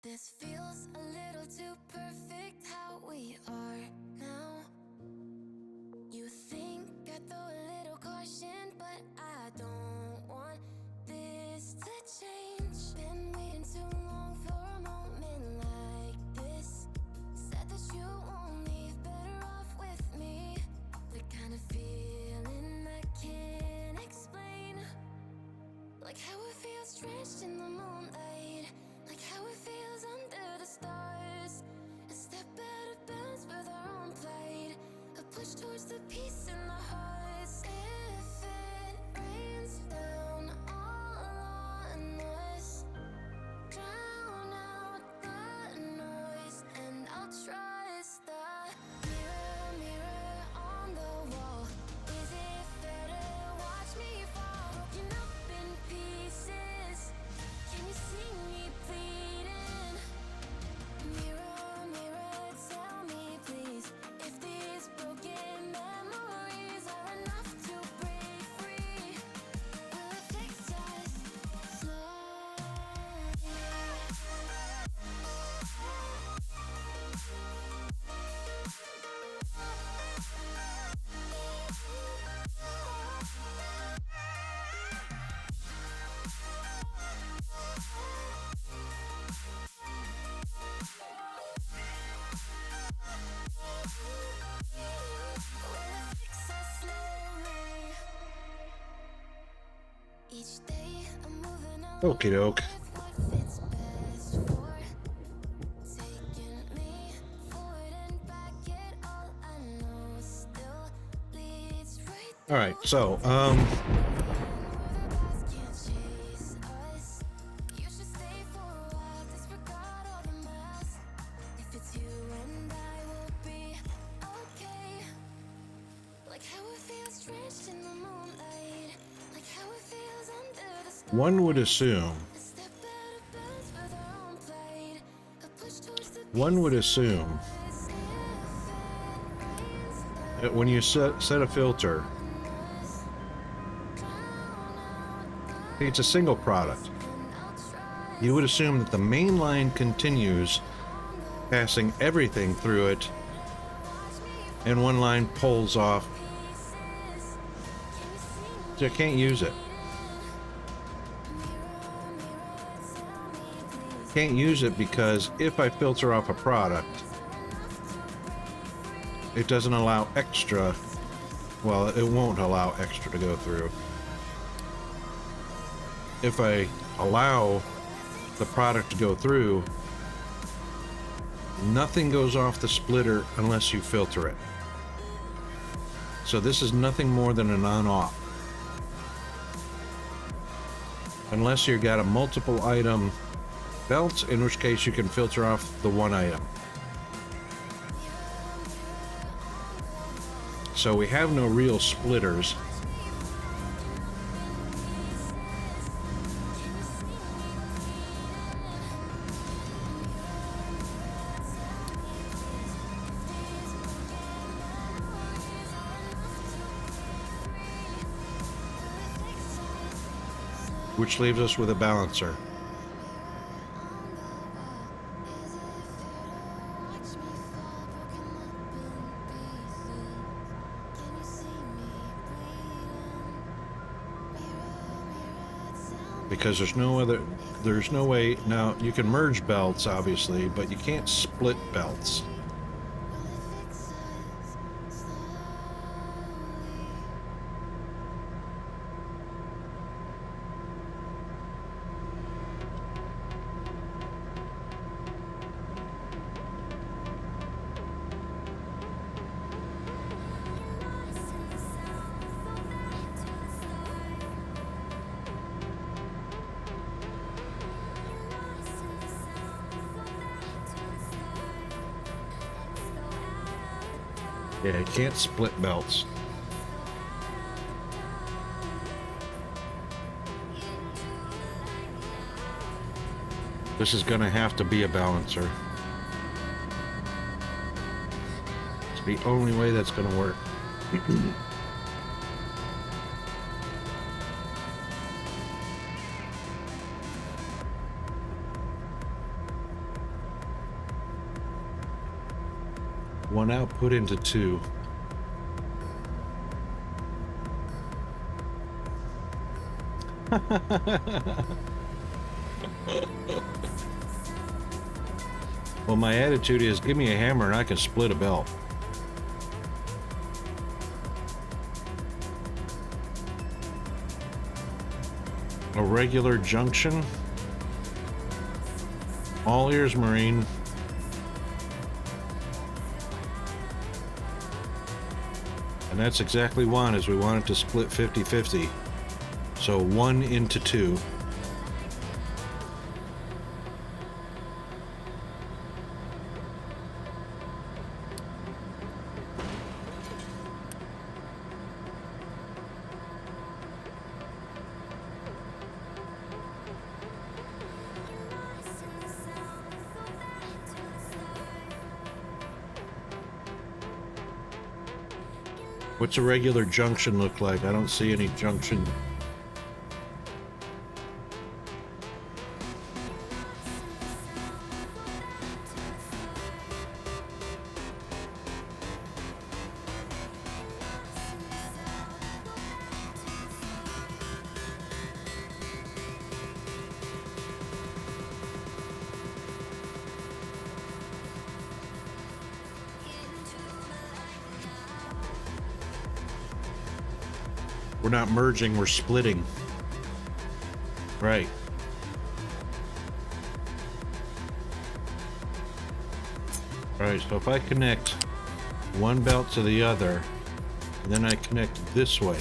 This feels a little too perfect how we are now. You think I throw a little caution, but I don't want this to change. Been waiting too long for a moment like this. Said that you won't leave, better off with me. The kind of feeling I can't explain. Like how it feels drenched in the moonlight. Like how it feels under the stars. A step out of bounds with our own plight. A push towards the peace in the hearts. If it rains down all on us, drown out the noise, and I'll trust the mirror, mirror on the wall. Is it fair to watch me fall? Broken up in pieces. Can you see me bleeding? Mirror, mirror, tell me please, if these broken memories are enough to break free. Will it fix us slowly? Each day I'm moving along Okie doke. with what fits best for taking me forward and back. It all I know still leads right Alright, so, where the past can't chase us. You should stay for a while, disregard all the masks. If it's you and I will be okay. Like how it feels drenched in the moonlight. Like how it feels under the stars. one would assume, A step out of bounds with our own plight. A push towards the one would assume peace. If it rains down that when you set a filter, on us, drown out it's a single product. the and I'll try You would assume that the main line continues, passing everything through it, and one line pulls off, pieces. Can you see so you can't use it. mirror, mirror, tell me please. Can't use it because if I filter off a product, it doesn't allow extra. Well, it won't allow extra to go through. If I allow the product to go through, nothing goes off the splitter unless you filter it. So this is nothing more than an on-off. Unless you've got a multiple item belt, in which case you can filter off the one item. So we have no real splitters. Which leaves us with a balancer. Because there's no way, now you can merge belts obviously, but you can't split belts. Yeah, you can't split belts. This is gonna have to be a balancer. It's the only way that's gonna work. One output into two. Well, my attitude is give me a hammer and I can split a belt. A regular junction. All ears marine. And that's exactly one, is we want it to split 50-50. So 1 into 2. What's a regular junction look like? I don't see any junction. We're not merging, we're splitting. Right. Alright, so if I connect one belt to the other, and then I connect this way,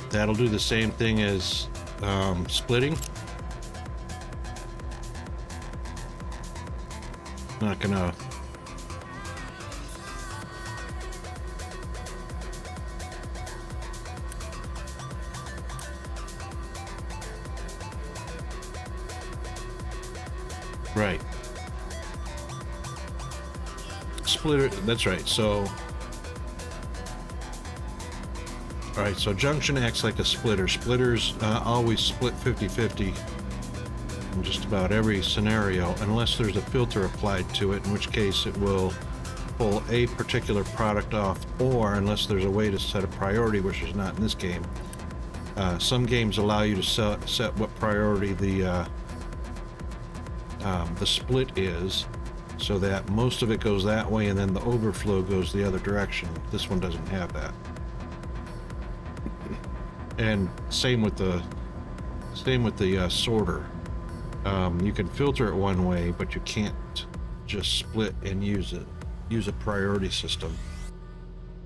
that'll do the same thing as splitting. Not gonna. Right. Splitter, that's right. So, all right, so junction acts like a splitter. Splitters always split 50-50 in just about every scenario, unless there's a filter applied to it, in which case it will pull a particular product off, or unless there's a way to set a priority, which is not in this game. Some games allow you to set what priority the split is, so that most of it goes that way and then the overflow goes the other direction. This one doesn't have that. And same with the sorter. You can filter it one way, but you can't just split and use a priority system.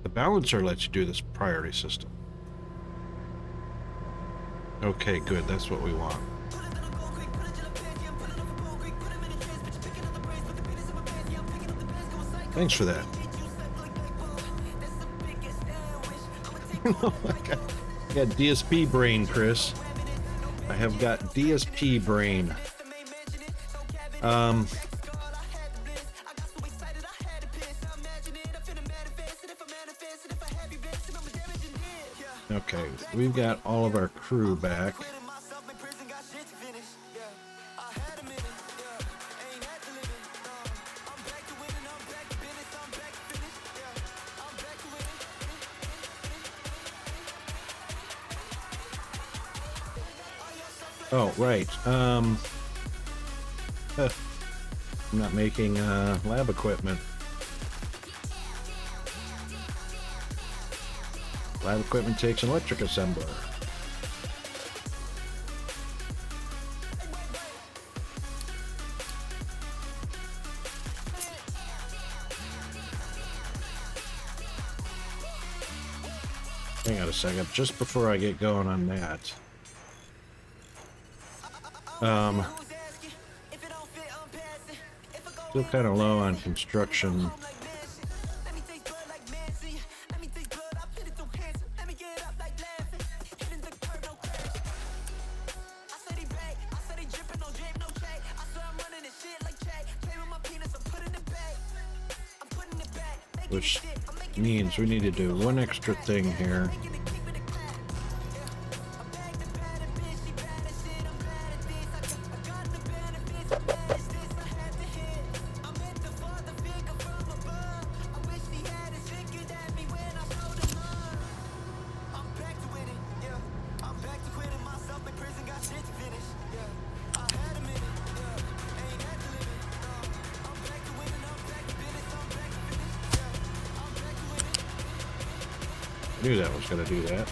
The balancer lets you do this priority system. Okay, good. That's what we want. Thanks for that. Oh my God. I got DSP brain, Chris. I have got DSP brain. Okay, we've got all of our crew back. Oh, right. I'm not making lab equipment. Lab equipment takes an electric assembler. Hang on a second, just before I get going on that. Still kind of low on construction. Which means we need to do one extra thing here. I knew that was going to do that.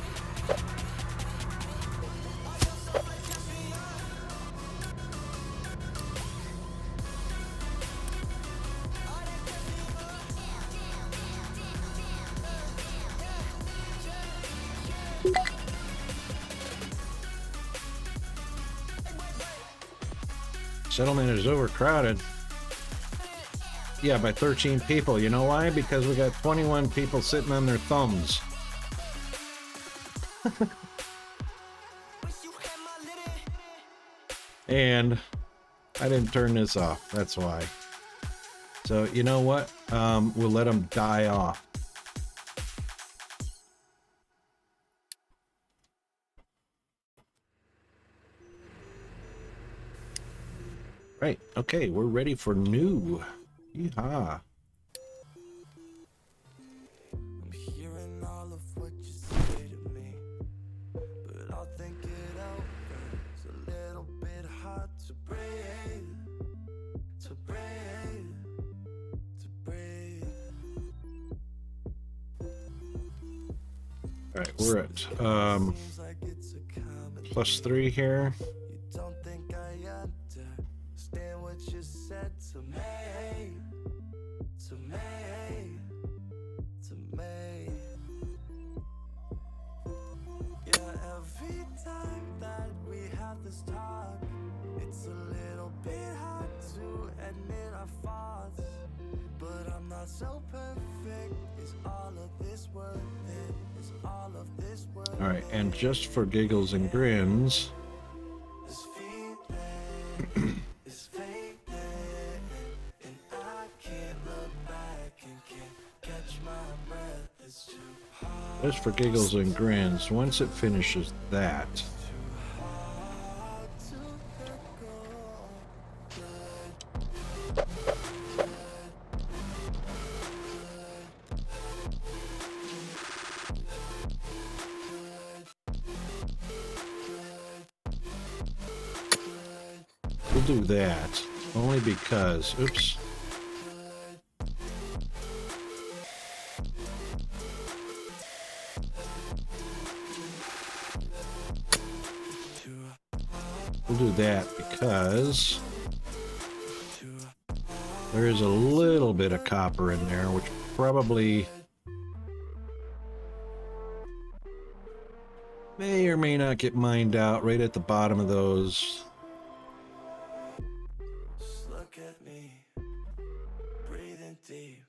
Settlement is overcrowded. Yeah, by 13 people. You know why? Because we got 21 people sitting on their thumbs. And I didn't turn this off. That's why. So, you know what? We'll let them die off. Right. Okay, we're ready for new. Yeehaw. I'm hearing all of what you say to me, but I'll think it over. It's a little bit hard to breathe, to breathe, to breathe. All right, we're at Seems like it's a common +3 here. You don't think I understand what you said to me, to me, to me. Yeah, every time that we have this talk, it's a little bit hard to admit our faults. But I'm not so perfect. Is all of this worth it? Is all of this worth it? All right, and just for giggles and grins, This feeling is fading, and I can't look back and can't catch my breath. It's too hard, just for giggles and grins, once it finishes that, hard to let go. we'll do that only because, oops, that because there is a little bit of copper in there, which probably may or may not get mined out right at the bottom of those. Just look at me, breathing deep.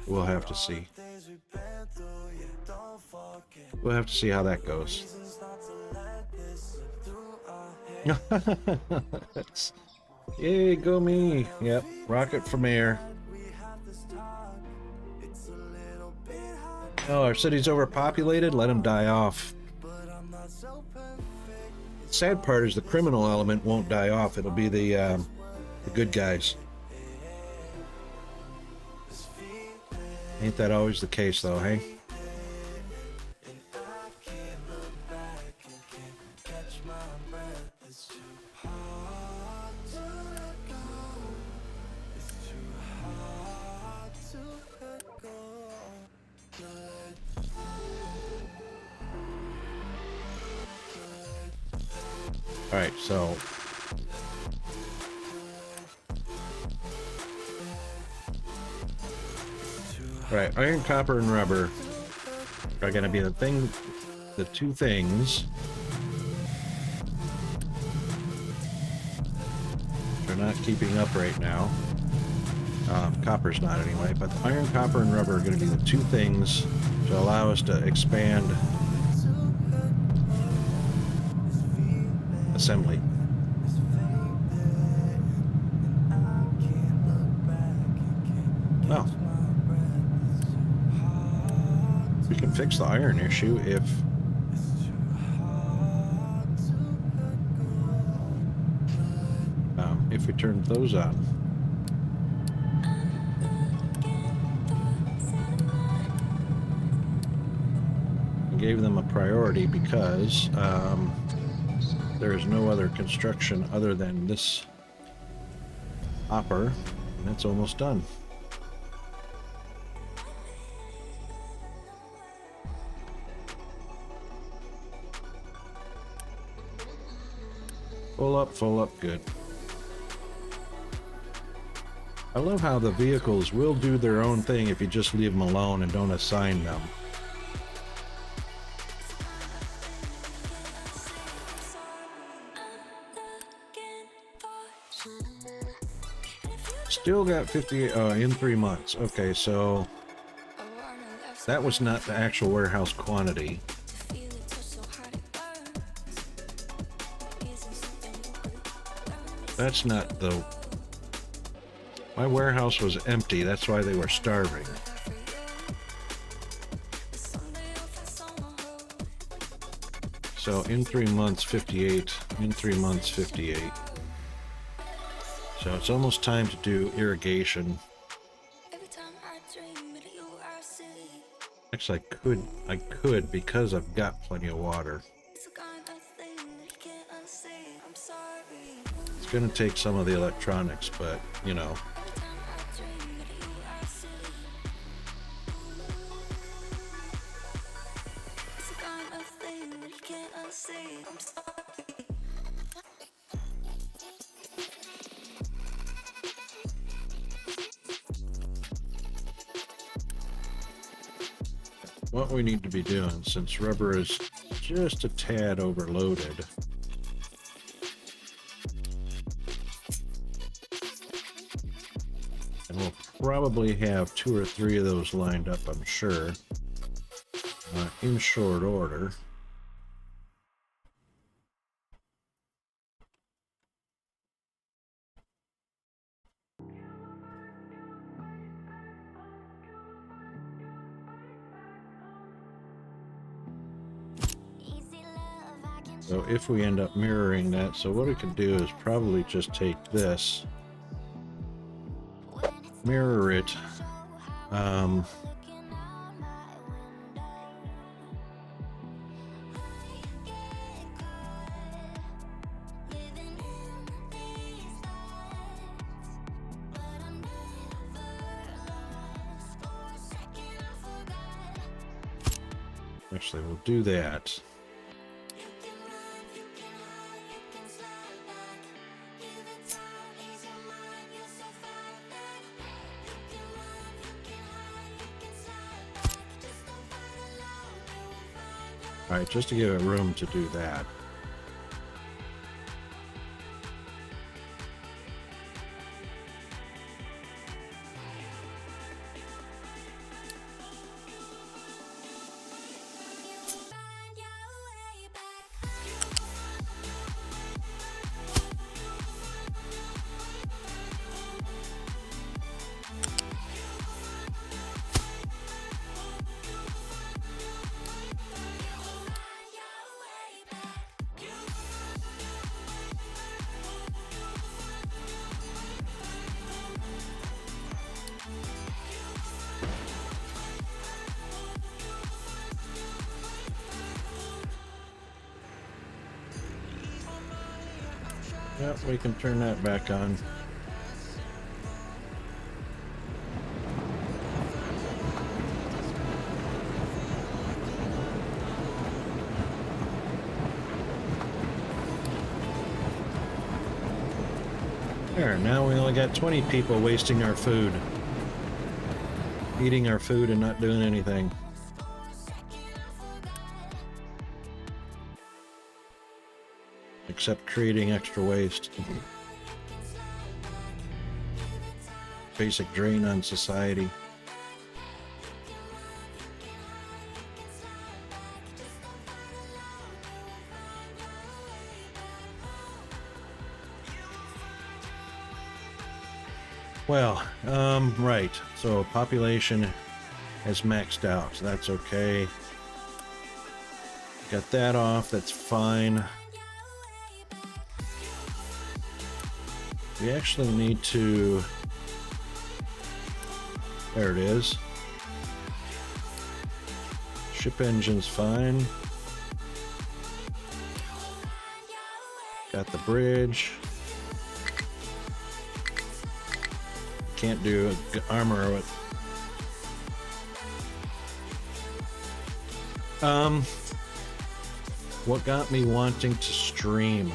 We'll have to see. Things we've been through, yeah, don't forget. We'll have to see how that goes. Reasons not to let this slip through our heads. Yay, go me. Yep, rocket from air. We have this talk, it's a little bit hard, Oh, our city's overpopulated. Let them die off. but I'm not so perfect. Sad part is the criminal element won't die off. It'll be the good guys. This feeling, Ain't that always the case, though, hey? and I can't look back and can't catch my breath. It's too hard to let go. It's too hard to let go. All right, so right, iron, copper, and rubber are going to be the two things. They're not keeping up right now. Copper's not anyway, but iron, copper, and rubber are going to be the two things to allow us to expand assembly. Well, we can fix the iron issue if we turn those on. I gave them a priority because there is no other construction other than this hopper, and it's almost done. Full up, good. I love how the vehicles will do their own thing if you just leave them alone and don't assign them. Still got 50 in 3 months. Okay, so that was not the actual warehouse quantity. That's not the... My warehouse was empty, that's why they were starving. So in 3 months, 58. In 3 months, 58. So it's almost time to do irrigation. Actually, I could because I've got plenty of water. It's gonna take some of the electronics, but you know. What we need to be doing, since rubber is just a tad overloaded, and we'll probably have 2 or 3 of those lined up, I'm sure, in short order. So if we end up mirroring that, so what we can do is probably just take this, mirror it, actually we'll do that. All right, just to give it room to do that. Yep, we can turn that back on. There, now we only got 20 people wasting our food. Eating our food and not doing anything. Except creating extra waste. Basic drain on society. Well, right. So population has maxed out, so that's okay. Got that off, that's fine. We actually need to... There it is. Ship engine's fine. Got the bridge. Can't do armor with... What got me wanting to stream?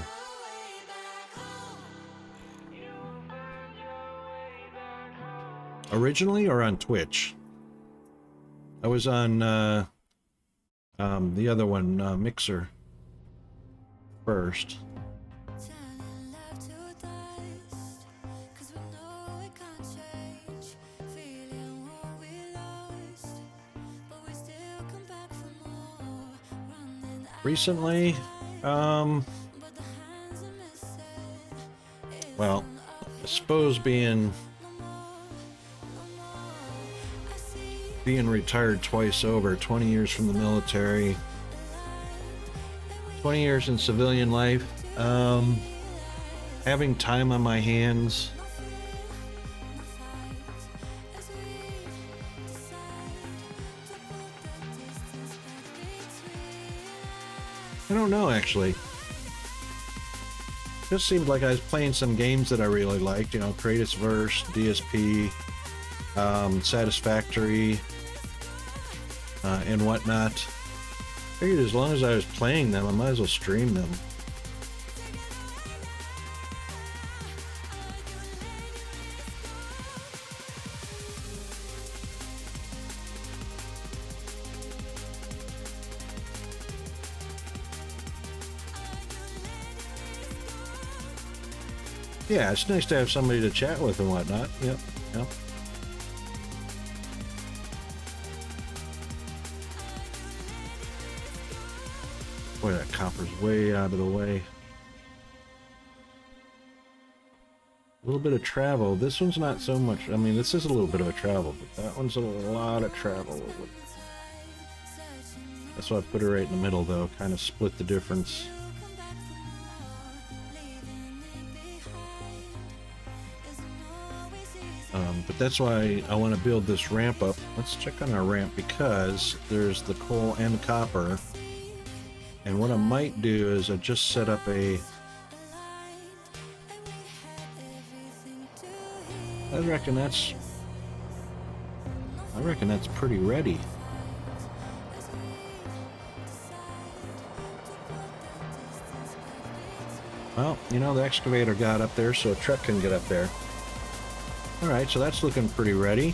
Originally or on Twitch? I was on the other one, Mixer, first. Recently, well, I suppose being retired twice over, 20 years from the military, 20 years in civilian life, having time on my hands, I don't know actually. Just seemed like I was playing some games that I really liked, you know, Kratos Verse, DSP, Satisfactory, and whatnot. Figured as long as I was playing them, I might as well stream them. Yeah, it's nice to have somebody to chat with and whatnot. Yep, yep. Boy, that copper's way out of the way. A little bit of travel. This one's not so much. I mean, this is a little bit of a travel, but that one's a lot of travel. That's why I put it right in the middle, though. Kind of split the difference. But that's why I want to build this ramp up. Let's check on our ramp because there's the coal and the copper. And what I might do is I just set up a... I reckon that's pretty ready. Well, you know, the excavator got up there, so a truck can get up there. Alright, so that's looking pretty ready.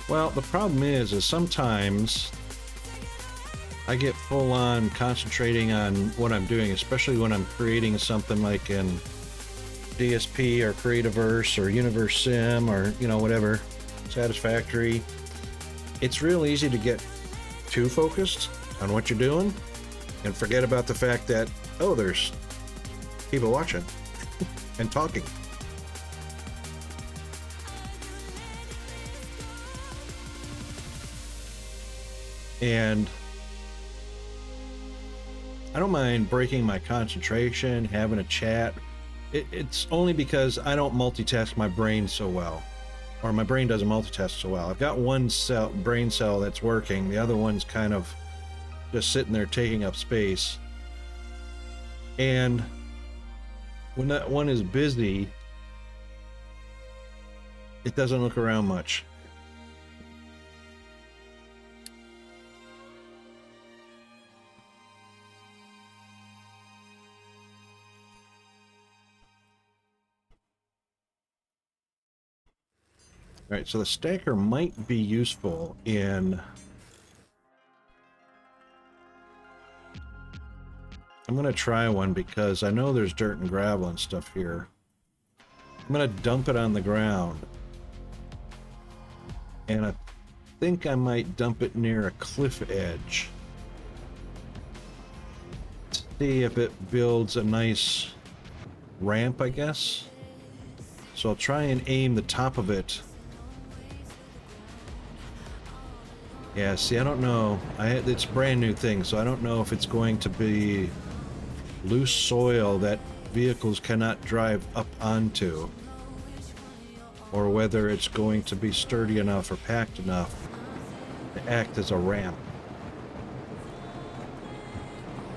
Well, the problem is sometimes I get full on concentrating on what I'm doing, especially when I'm creating something like in DSP or Creativerse or Universe Sim or, you know, whatever, Satisfactory. It's real easy to get too focused on what you're doing and forget about the fact that, oh, there's people watching and talking. And I don't mind breaking my concentration, having a chat. It's only because I don't multitask my brain so well, or my brain doesn't multitask so well. I've got one brain cell that's working, the other one's kind of just sitting there taking up space. And when that one is busy, it doesn't look around much. All right, so the stacker might be useful in... I'm going to try one because I know there's dirt and gravel and stuff here. I'm going to dump it on the ground. And I think I might dump it near a cliff edge. See if it builds a nice ramp, I guess. So I'll try and aim the top of it. Yeah, see, I don't know. It's a brand new thing, so I don't know if it's going to be loose soil that vehicles cannot drive up onto, or whether it's going to be sturdy enough or packed enough to act as a ramp.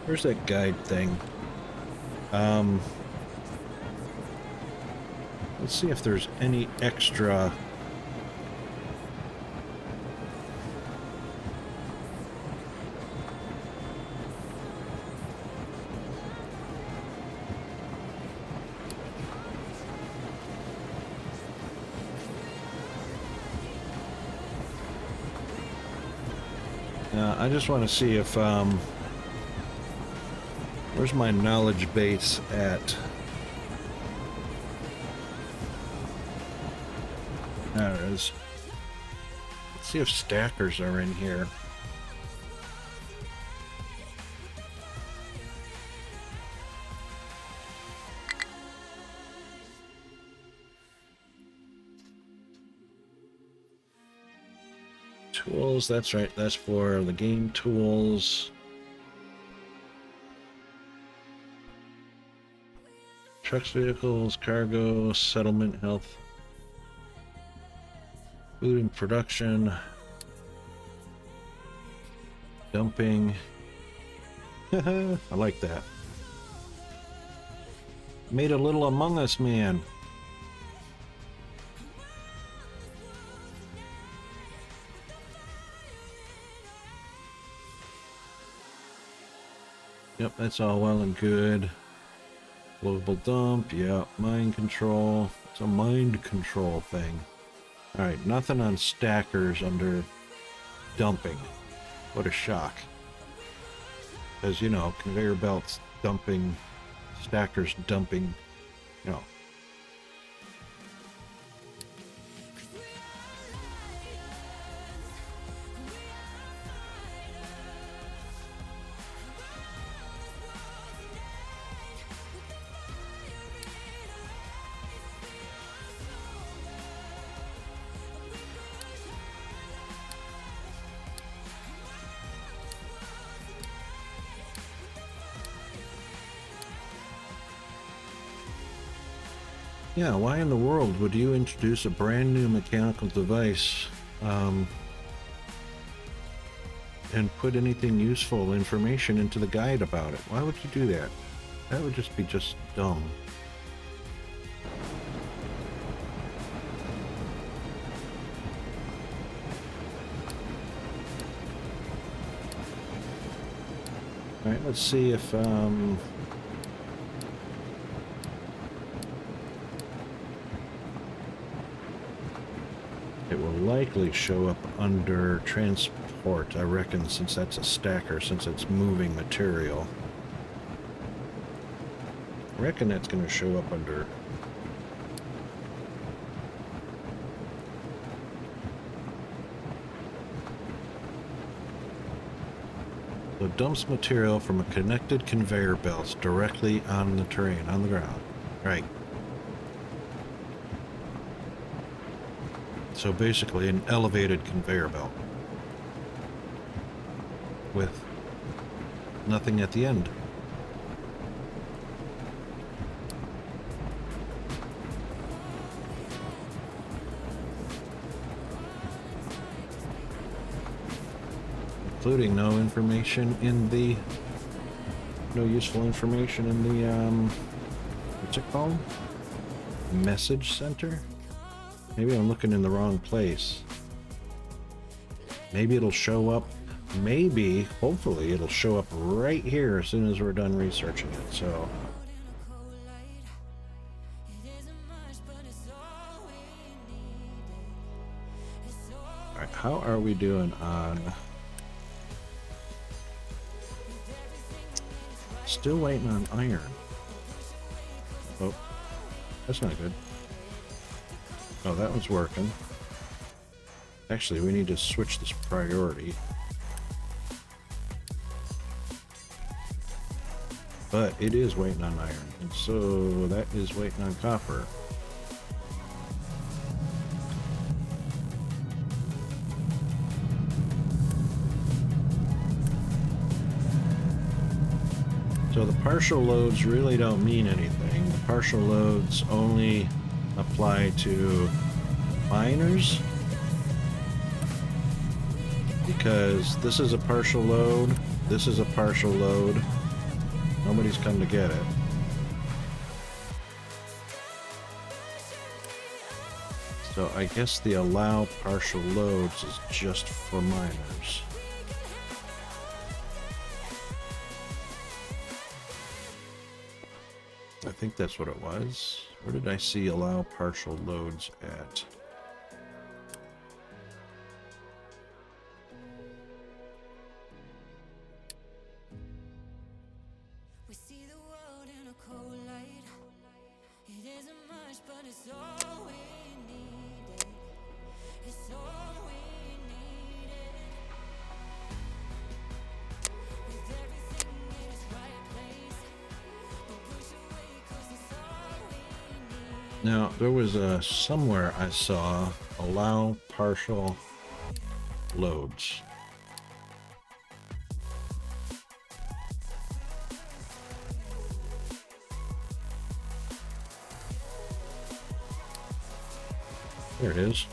Where's that guide thing? Let's see if there's any extra... I just want to see if, where's my knowledge base at? There it is. Let's see if stackers are in here. Tools, that's right, that's for the game tools. Trucks, vehicles, cargo, settlement, health, food and production, dumping. I like that. Made a little Among Us man. Yep, that's all well and good. Global dump, yeah, mind control. It's a mind control thing. Alright, nothing on stackers under dumping. What a shock. Because, you know, conveyor belts dumping, stackers dumping, you know. Yeah, why in the world would you introduce a brand new mechanical device and put anything useful information into the guide about it? Why would you do that? That would just be dumb. Alright, let's see if it will like likely show up under transport, I reckon, since that's a stacker, since it's moving material. I reckon that's going to show up under... So dumps material from a connected conveyor belts directly on the terrain, on the ground. Right. So basically an elevated conveyor belt with nothing at the end. Including no information in the, no useful information in the, what's it called? Message center? Maybe I'm looking in the wrong place. Maybe it'll show up, maybe, hopefully it'll show up right here as soon as we're done researching it, so. Alright, how are we doing on... Still waiting on iron. Oh, that's not good. Oh, that one's working. Actually, we need to switch this priority. But it is waiting on iron, and so that is waiting on copper. So the partial loads really don't mean anything. The partial loads only apply to miners, because this is a partial load, this is a partial load. Nobody's come to get it. So I guess the allow partial loads is just for miners. I think that's what it was. Where did I see allow partial loads at? We see the world in a cold light. It isn't much, but it's all we needed. It's all we needed. With everything in its right place. Don't push away, 'cause it's all we need. Now, there was somewhere I saw allow partial loads. There it is.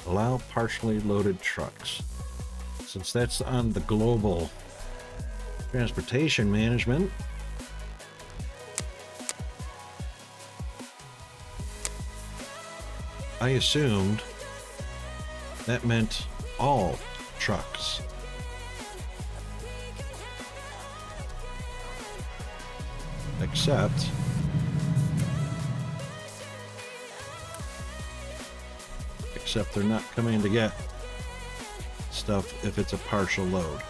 Allow partially loaded trucks. Since that's on the global transportation management, I assumed that meant all trucks. Except they're not coming to get stuff if it's a partial load.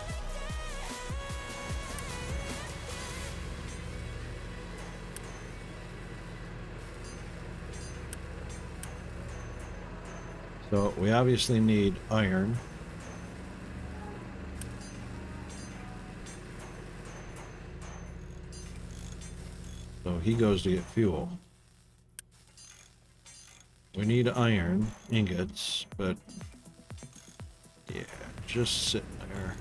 So we obviously need iron. So he goes to get fuel. We need iron ingots, but yeah, just sitting there.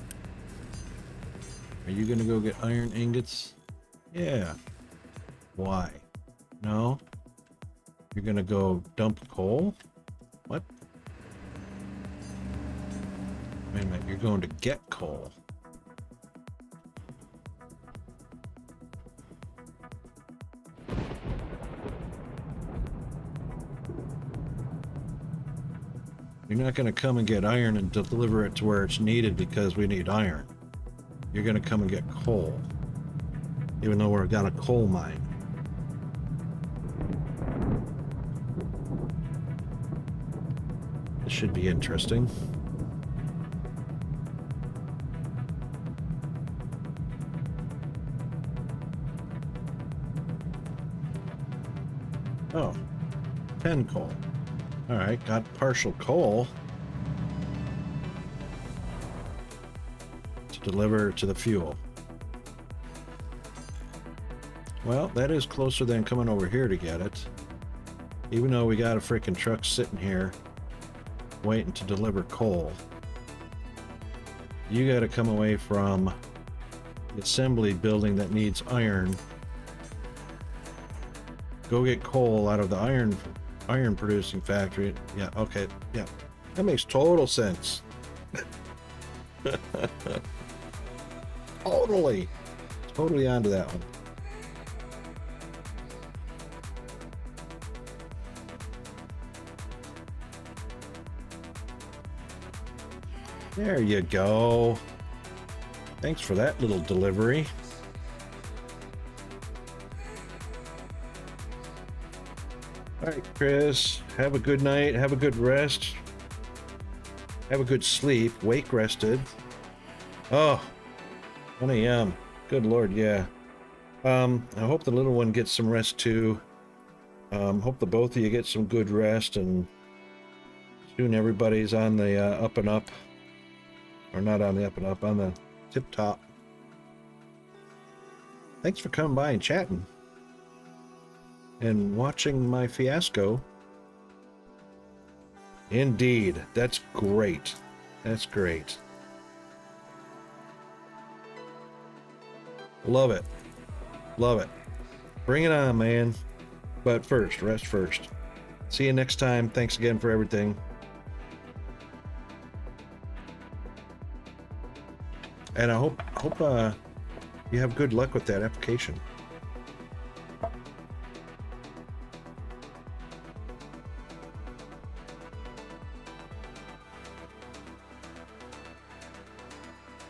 Are you gonna go get iron ingots? Yeah. Why? No? You're gonna go dump coal? What? Wait a minute, you're going to get coal. You're not going to come and get iron and deliver it to where it's needed because we need iron. You're going to come and get coal, even though we've got a coal mine. This should be interesting. Oh, 10 coal. All right, got partial coal to deliver to the fuel. Well, that is closer than coming over here to get it. Even though we got a freaking truck sitting here waiting to deliver coal. You got to come away from the assembly building that needs iron. Go get coal out of the iron producing factory. Yeah, okay. Yeah. That makes total sense. Totally onto that one. There you go. Thanks for that little delivery. All right, Chris, have a good night. Have a good rest. Have a good sleep. Wake rested. Oh, 1 a.m. Good Lord, yeah. I hope the little one gets some rest too. Hope the both of you get some good rest, and soon everybody's on the up and up. Or not on the up and up, on the tip top. Thanks for coming by and chatting. And watching my fiasco. Indeed. That's great. That's great. Love it. Love it. Bring it on, man. But first, rest first. See you next time. Thanks again for everything. And I hope you have good luck with that application.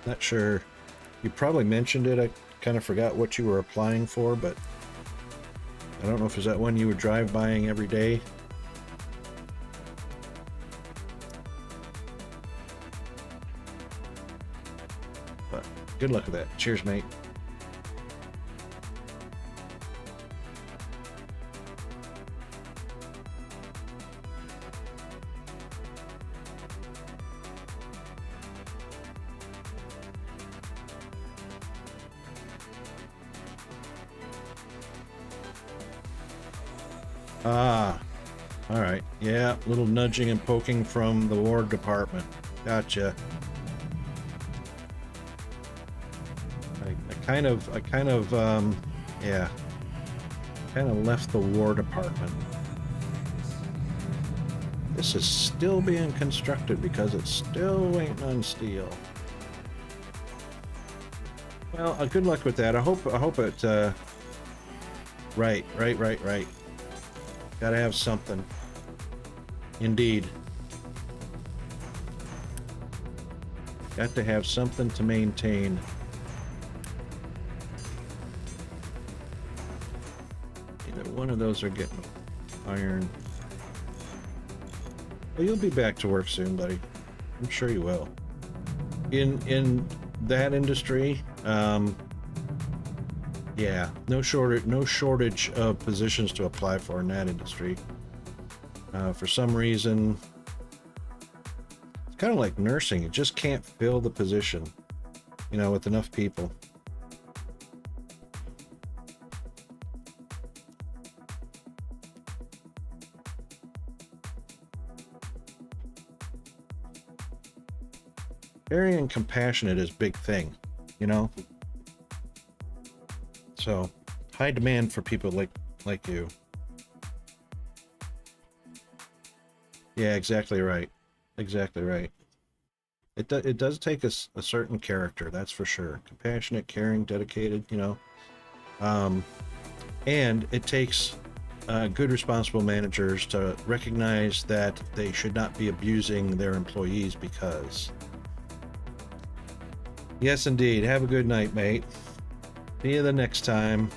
Not sure. You probably mentioned it. I kind of forgot what you were applying for, but I don't know if it's that one you were drive-buying every day. But good luck with that. Cheers, mate. Ah, all right. Yeah, little nudging and poking from the War Department. Gotcha. I kind of left the War Department. This is still being constructed because it's still waiting on steel. Well, good luck with that. I hope it. Right. Gotta have something. Indeed. Got to have something to maintain. Either one of those are getting iron. Well, you'll be back to work soon, buddy. I'm sure you will. In that industry, yeah, no shortage of positions to apply for in that industry. For some reason, it's kind of like nursing. You just can't fill the position, with enough people. Caring and compassionate is a big thing, So, high demand for people like you. Yeah, exactly right. Exactly right. It does take a certain character, that's for sure. Compassionate, caring, dedicated, and it takes good, responsible managers to recognize that they should not be abusing their employees because. Yes, indeed. Have a good night, mate. See you the next time.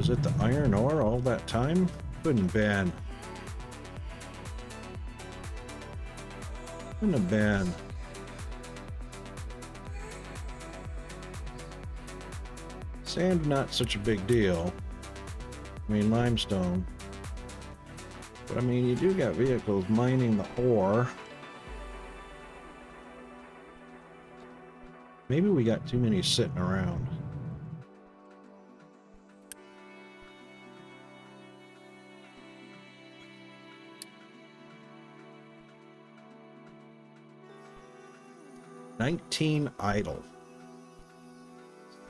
Was it the iron ore all that time? Couldn't been. Couldn't have been. Sand, not such a big deal. I mean, limestone. But I mean, you do got vehicles mining the ore. Maybe we got too many sitting around. $19 idle.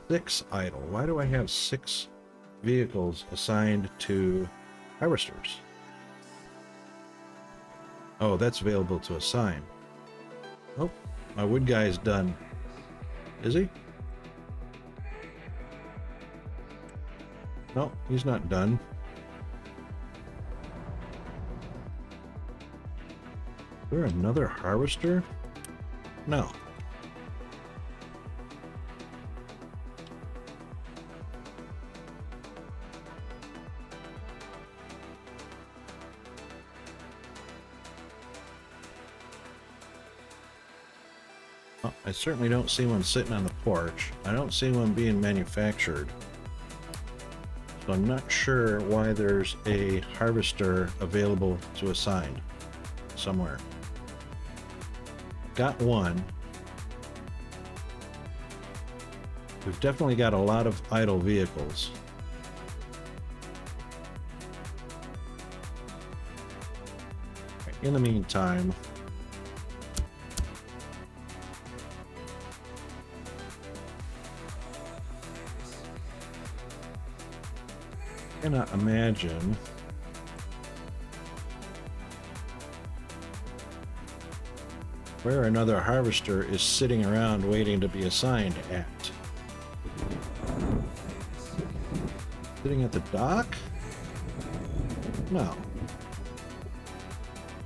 6 idle. Why do I have 6 vehicles assigned to harvesters? Oh, that's available to assign. Oh, my wood guy is done. Is he? No, he's not done. Is there another harvester? No. Well, I certainly don't see one sitting on the porch. I don't see one being manufactured. So I'm not sure why there's a harvester available to assign somewhere. Got one. We've definitely got a lot of idle vehicles. In the meantime, I cannot imagine where another harvester is sitting around waiting to be assigned at. Sitting at the dock? No.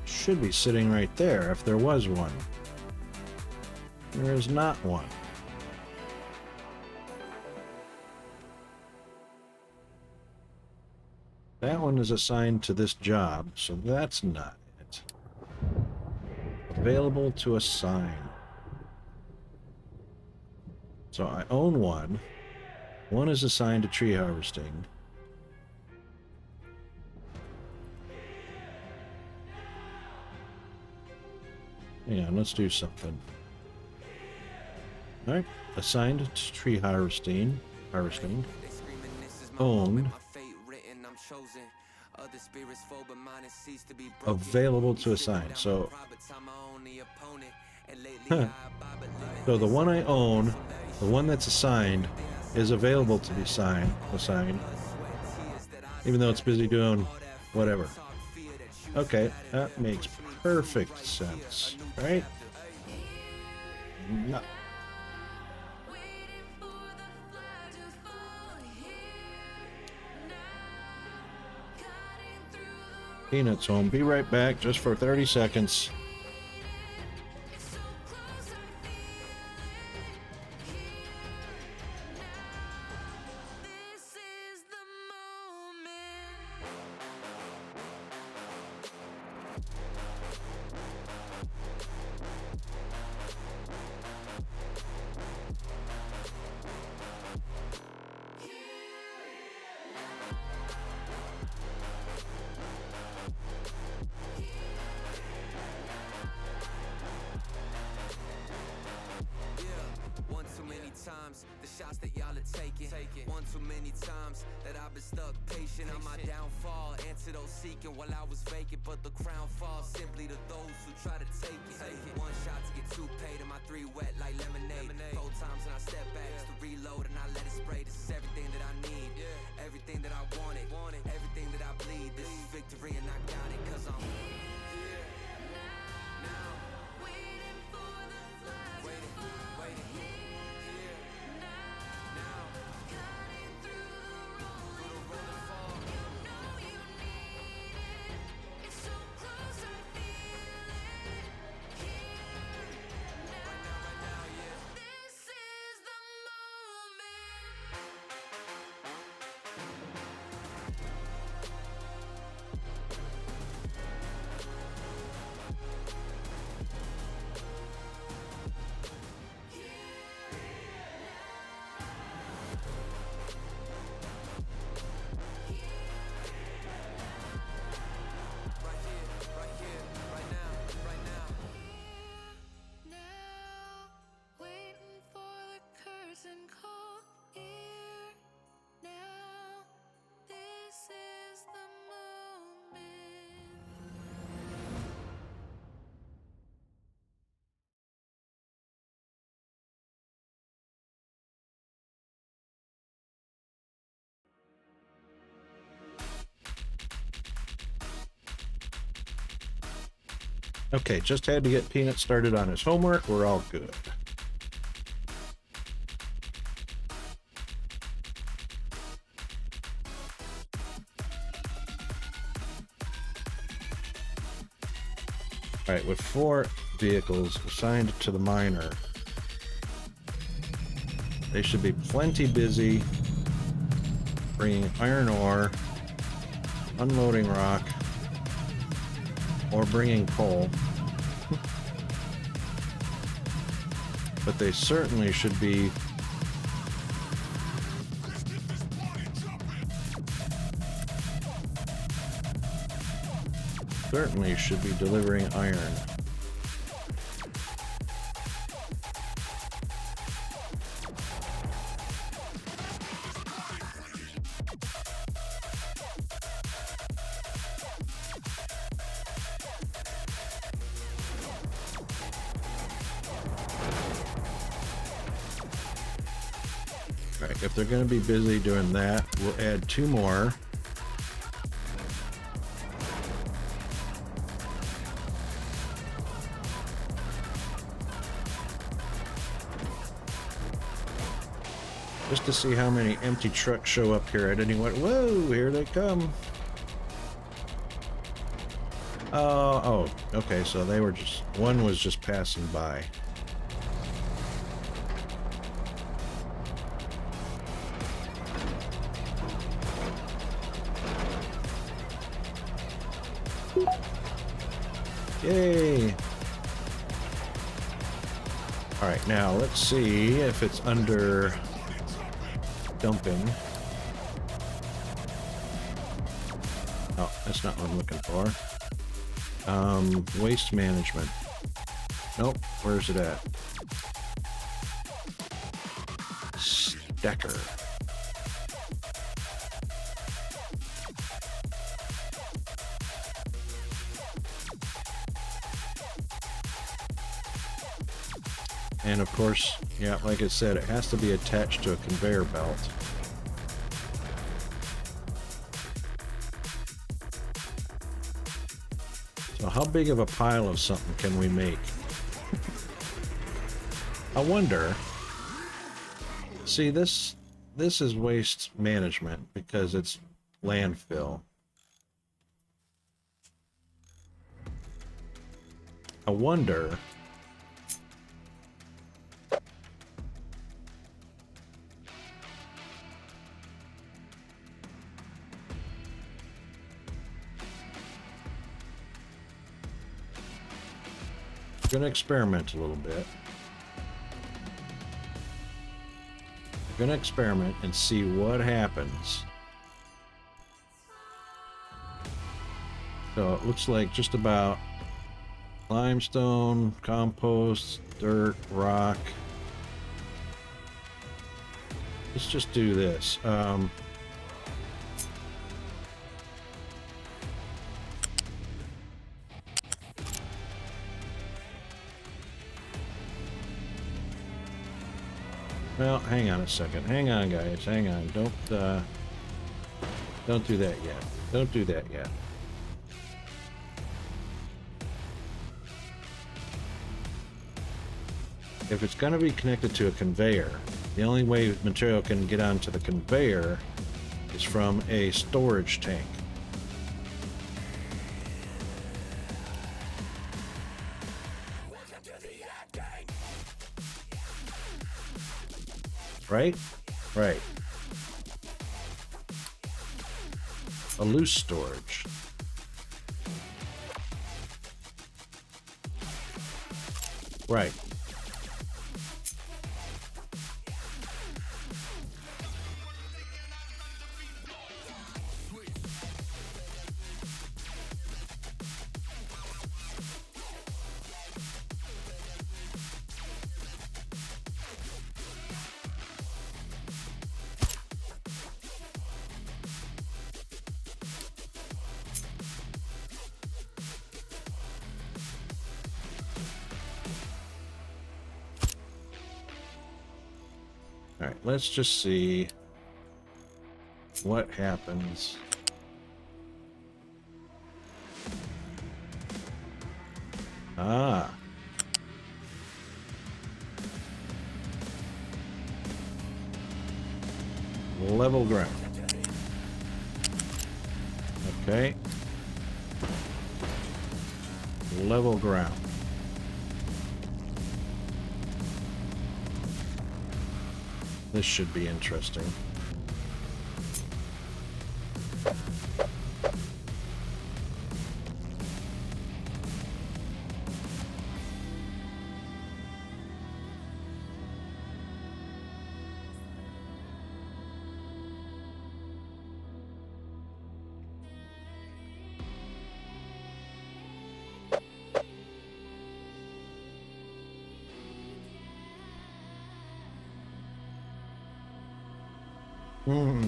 Should be sitting right there if there was one. There is not one. That one is assigned to this job, so that's not it. Available to assign. So I own one. One is assigned to tree harvesting. Yeah, let's do something. Alright, assigned to tree harvesting. Owned. Available to assign. So, so the one I own, the one that's assigned, is available to be assigned, even though it's busy doing whatever. Okay, that makes perfect sense, right? No. Peanuts home. Be right back just for 30 seconds. The shots that y'all are taking. One too many times that I've been stuck patient on my downfall. Antidote seeking while I was vacant, but the crown falls simply to those who try to take it. One shot to get two paid, and my 3 wet like lemonade. 4 times and I step back just to reload and I let it spray. This is everything that I need, everything that I wanted, everything that I bleed. This is victory and I got it 'cause I'm here now. Waiting for the flag to fall here. Okay, just had to get Peanut started on his homework. We're all good. All right, with 4 vehicles assigned to the miner, they should be plenty busy bringing iron ore, unloading rock, or bringing coal. But they certainly should be delivering iron. All right, if they're going to be busy doing that, we'll add 2 more. Just to see how many empty trucks show up here at any one. Whoa, here they come. Oh, okay, so they were just, one was just passing by. Yay! All right, now let's see if it's under dumping. Oh, that's not what I'm looking for. Waste management. Nope, where's it at? Stacker. And of course, yeah, like I said, it has to be attached to a conveyor belt. So how big of a pile of something can we make? I wonder. See, this is waste management because it's landfill. I wonder gonna experiment a little bit. We're gonna experiment and see what happens. So it looks like just about limestone, compost, dirt, rock. Let's just do this. Well, hang on a second. Hang on, guys. Hang on. Don't do that yet. Don't do that yet. If it's going to be connected to a conveyor, the only way material can get onto the conveyor is from a storage tank. Right? Right. A loose storage. Right. All right, let's just see what happens. Ah. Level ground. Okay. Level ground. This should be interesting. Hmm.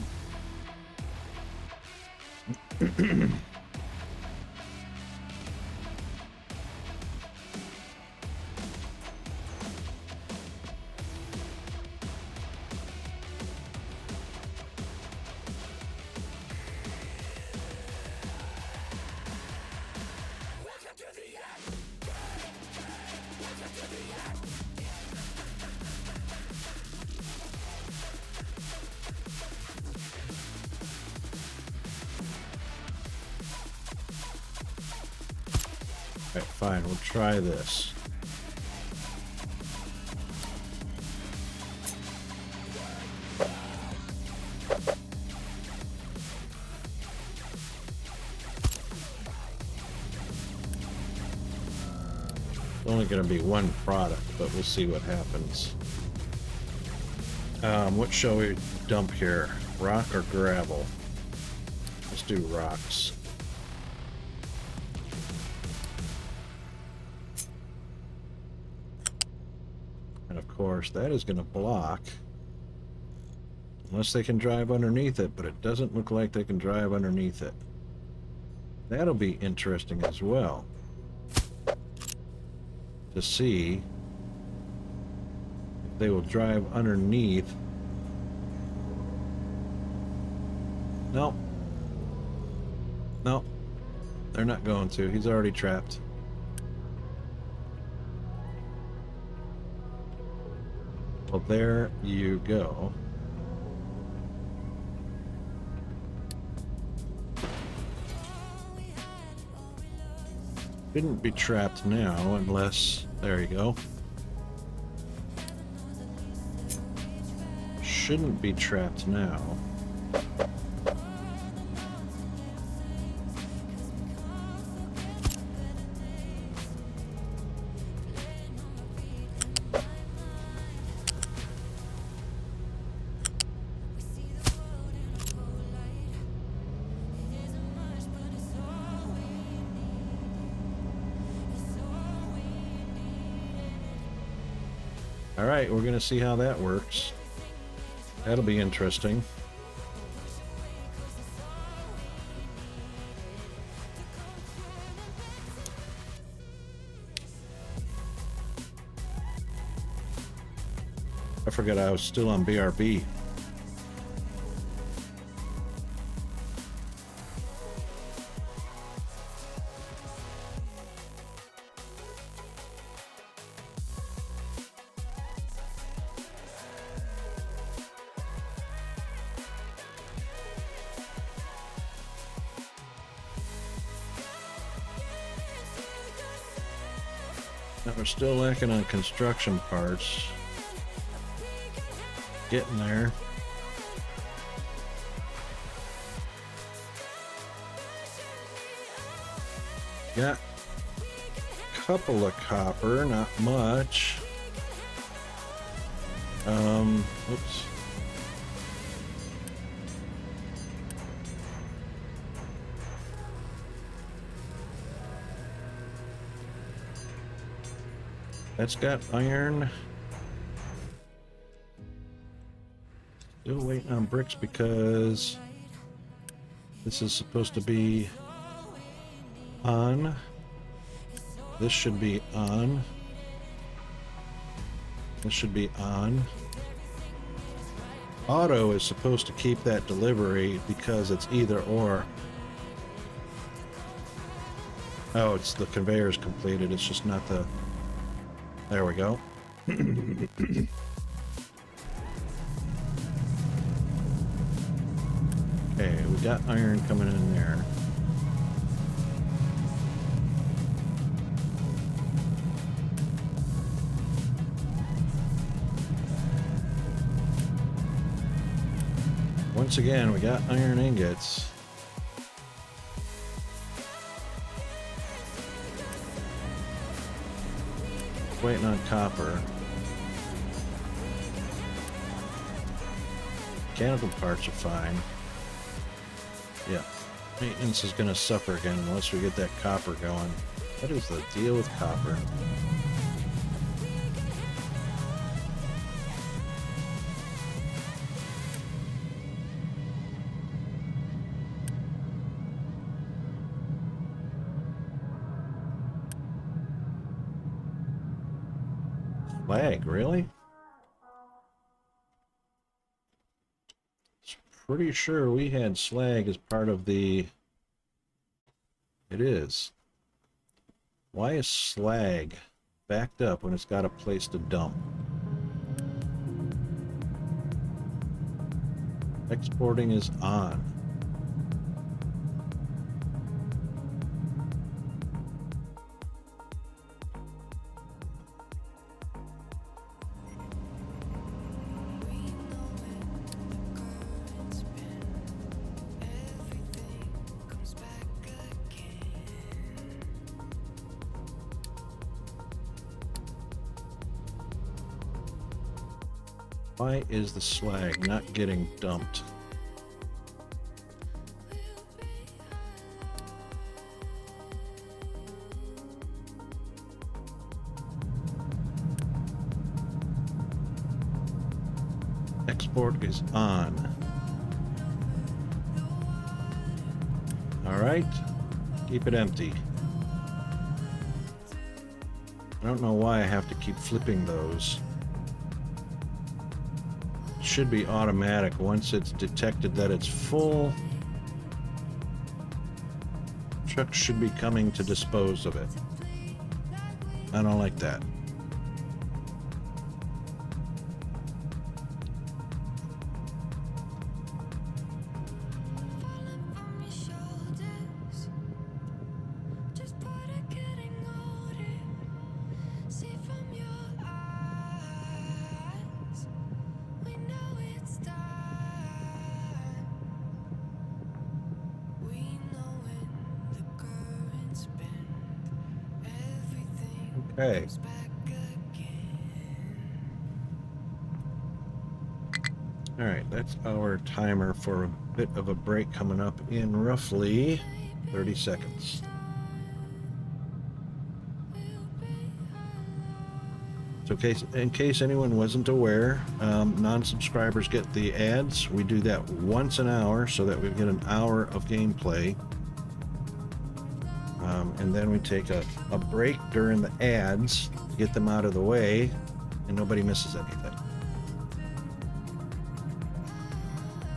Alright, fine, we'll try this. It's only going to be one product, but we'll see what happens. What shall we dump here? Rock or gravel? Let's do rocks. And of course, that is going to block. Unless they can drive underneath it, but it doesn't look like they can drive underneath it. That'll be interesting as well. To see if they will drive underneath. Nope. Nope. They're not going to. He's already trapped. Well, there you go. Shouldn't be trapped now unless... There you go. Shouldn't be trapped now. Alright, we're going to see how that works. That'll be interesting. I forgot I was still on BRB. We're still lacking on construction parts. Getting there. Got a couple of copper, not much. Oops. That's got iron. Still waiting on bricks because this is supposed to be on. This should be on. This should be on. Auto is supposed to keep that delivery because it's either or. Oh, it's the conveyor's completed. It's just not the... There we go. Okay, we got iron coming in there. Once again, we got iron ingots. Waiting on copper. Mechanical parts are fine. Yeah. Maintenance is going to suffer again unless we get that copper going. What is the deal with copper? Slag, really? Pretty sure we had slag as part of the... It is. Why is slag backed up when it's got a place to dump? Exporting is on. Why is the slag not getting dumped? Export is on. All right, keep it empty. I don't know why I have to keep flipping those. Should be automatic once it's detected that it's full. Truck should be coming to dispose of it. I don't like that. Okay. All right, that's our timer for a bit of a break coming up in roughly 30 seconds. So in case anyone wasn't aware, non-subscribers get the ads. We do that once an hour so that we get an hour of gameplay. And then we take a break during the ads to get them out of the way and nobody misses anything.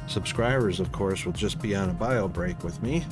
Subscribers, of course, will just be on a bio break with me.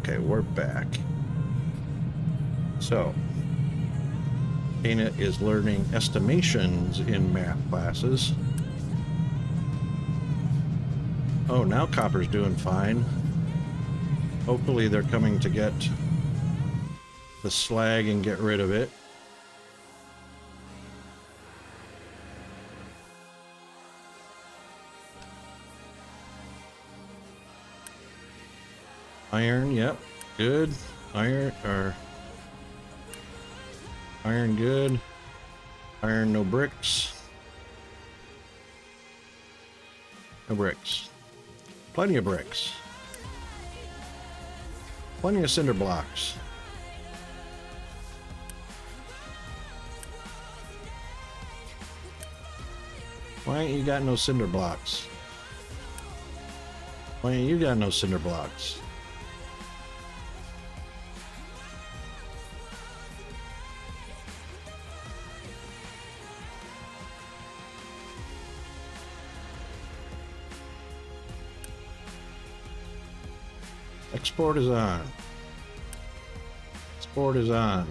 Okay, we're back. So, Dana is learning estimations in math classes. Oh, now Copper's doing fine. Hopefully they're coming to get the slag and get rid of it. Iron, yep, good. Iron, good. Iron, no bricks. No bricks. Plenty of bricks. Plenty of cinder blocks. Why ain't you got no cinder blocks? Why ain't you got no cinder blocks? Export is on. Export is on.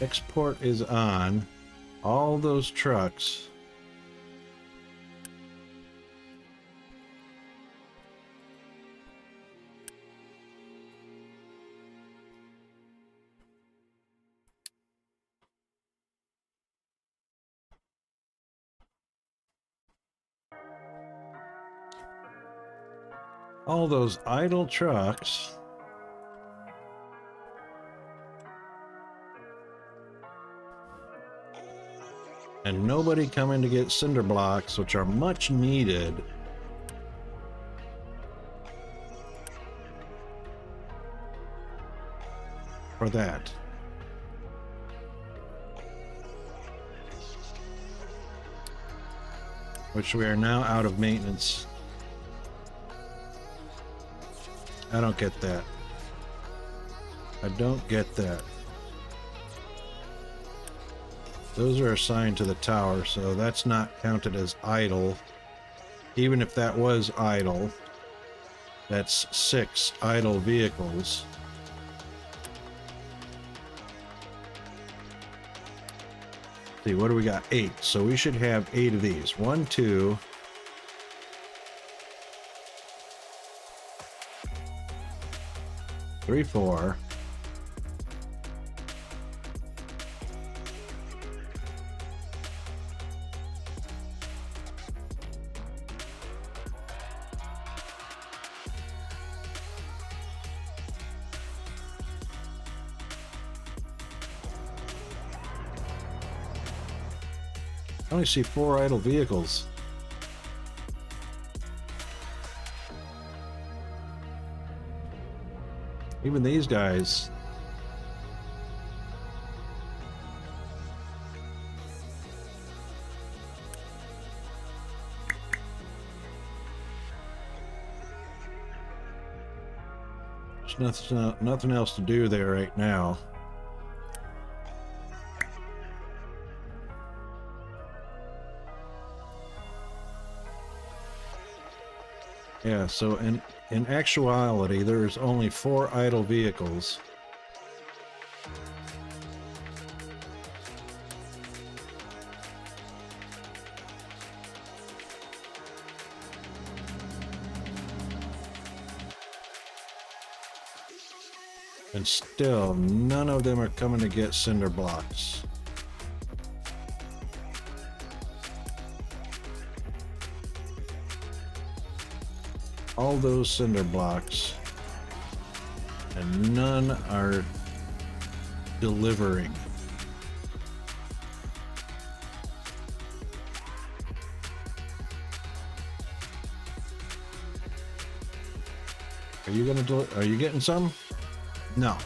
Export is on. All those trucks. All those idle trucks. And nobody coming to get cinder blocks, which are much needed. For that. Which we are now out of maintenance. I don't get that. I don't get that. Those are assigned to the tower, so that's not counted as idle. Even if that was idle, that's 6 idle vehicles. Let's see, what do we got? 8. So we should have 8 of these. 1, 2. 3, 4. I only see 4 idle vehicles. Even these guys. There's nothing else to do there right now. Yeah, so in actuality, there's only 4 idle vehicles. And still, none of them are coming to get cinder blocks. All those cinder blocks, and none are delivering. Are you gonna are you getting some? No.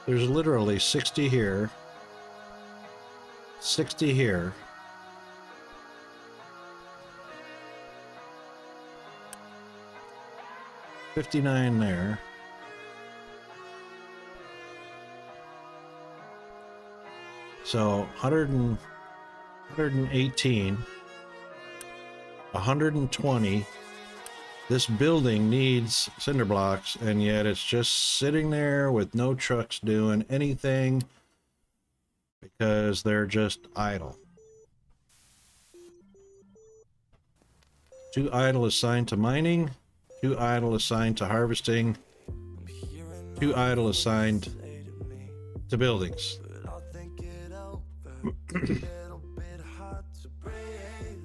There's literally 60 here, 60 here, 59 there. So 118, 120. This building needs cinder blocks, and yet it's just sitting there with no trucks doing anything because they're just idle. 2 idle assigned to mining, 2 idle assigned to harvesting, 2 idle assigned to buildings. I'll think it over. A little bit hard to breathe.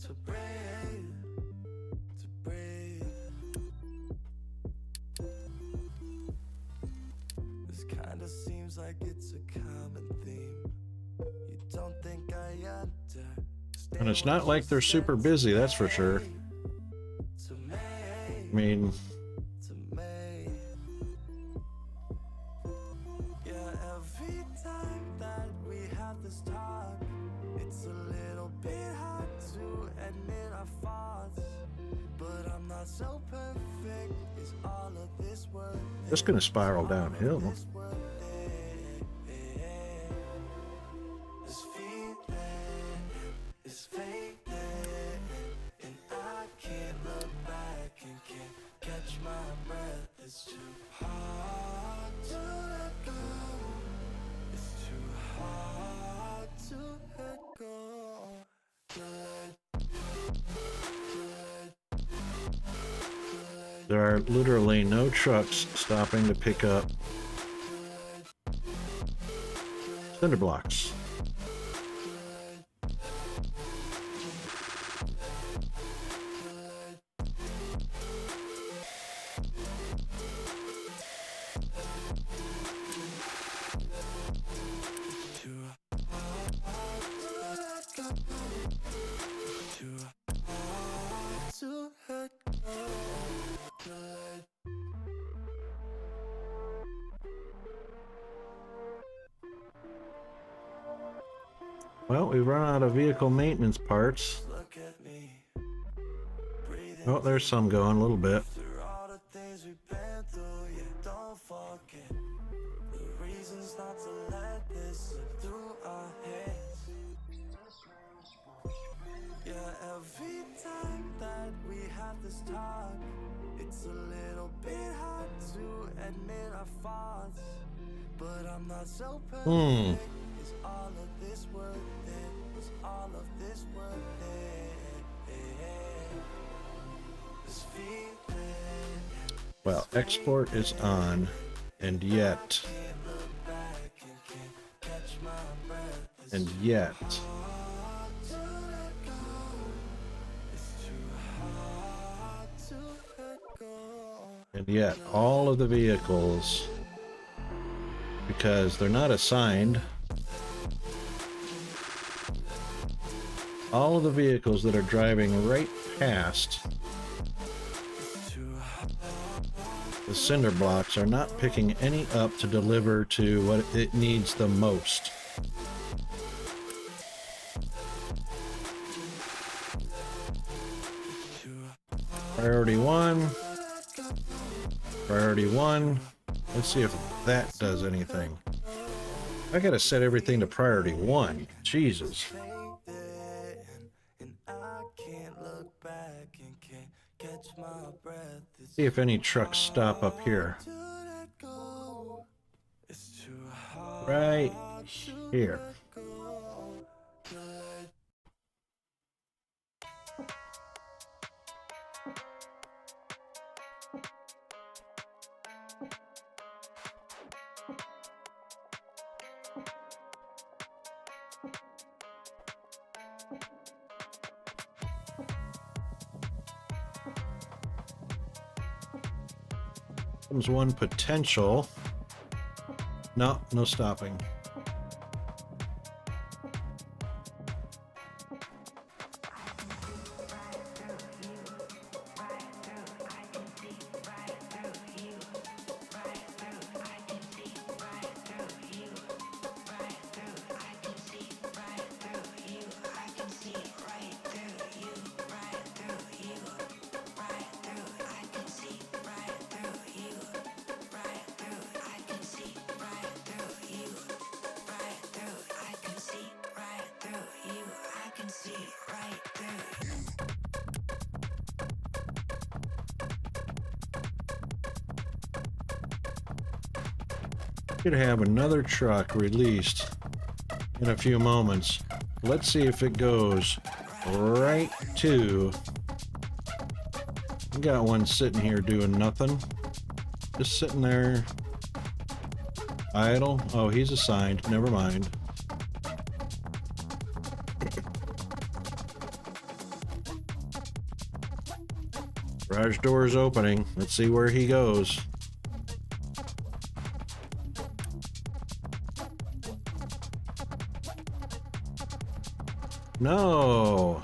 To breathe. To breathe. This kinda seems like it's a common theme. You don't think I understand. And it's not like they're super busy, that's for sure. To me, I mean, to me. Yeah, every time that we have this talk, it's a little bit hard to admit our faults. But I'm not so perfect. Is all of this worth it? just gonna spiral downhill. This worth it? This feeling is fading, and I can't look back and can't catch my breath. It's too hard to let go. It's too hard to let go. There are literally no trucks stopping to pick up cinder blocks. Too hard to let go. Too hard to let go. Well, we've run out of vehicle maintenance parts. Look at me. Breathing Oh, there's some going a little bit. through all the things we've been through. Yeah, don't forget the reasons not to let this slip through our heads. Yeah, every time that we have this talk, it's a little bit hard to admit our faults. But I'm not so perfect. Is all of this worth it? Is all of this worth it? This feeling Well, export is on, and yet, can't look back and can't catch my breath. It's and yet, hard to let go. It's too hard to let go. and yet, all of the vehicles, because they're not assigned, all of the vehicles that are driving right past Too hard. the cinder blocks are not picking any up to deliver to what it needs the most. Priority 1. Priority 1. Let's see if that does anything. I gotta set everything to priority 1. Jesus. And I can't look back and can't catch my breath. It's See if any trucks stop up here. to let go. It's too hard Right to here. let go. Comes one potential. No, no stopping. Could have another truck released in a few moments. Let's see if it goes right to... We got one sitting here doing nothing. Just sitting there. Idle. Oh, he's assigned. Never mind. Garage door is opening. Let's see where he goes. No.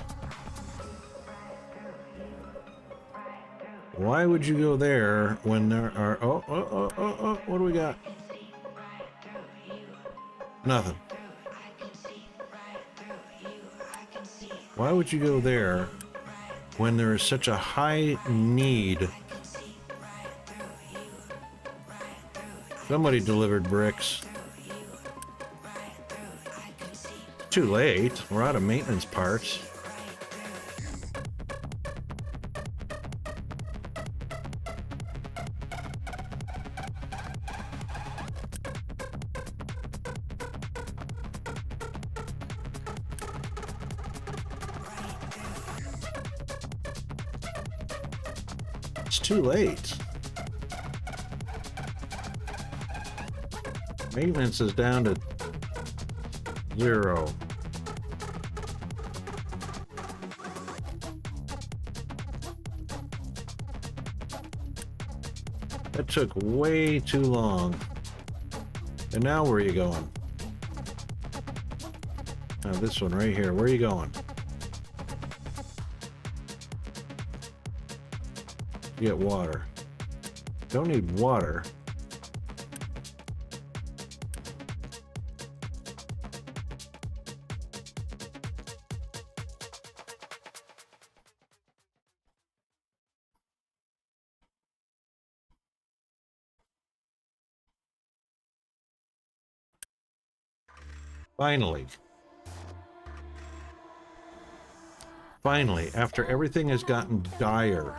Why would you go there when there are... Oh, what do we got? Nothing. Why would you go there when there is such a high need? Somebody delivered bricks. Too late. We're out of maintenance parts. It's too late. Maintenance is down to 0. That took way too long. And now where are you going? Oh, this one right here. Where are you going? Get water. Don't need water. Finally, after everything has gotten dire.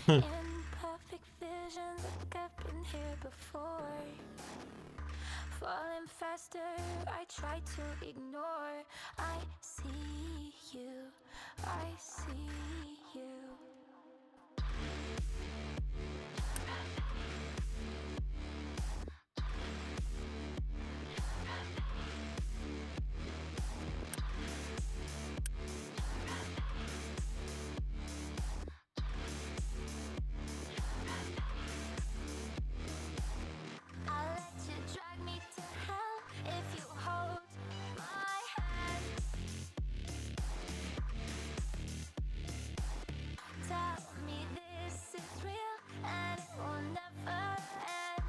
Imperfect visions like I've been here before. Falling faster, I try to ignore. I see you, I see you. I'll let you drag me to hell if you hold my hand. Tell me this is real and it will never end.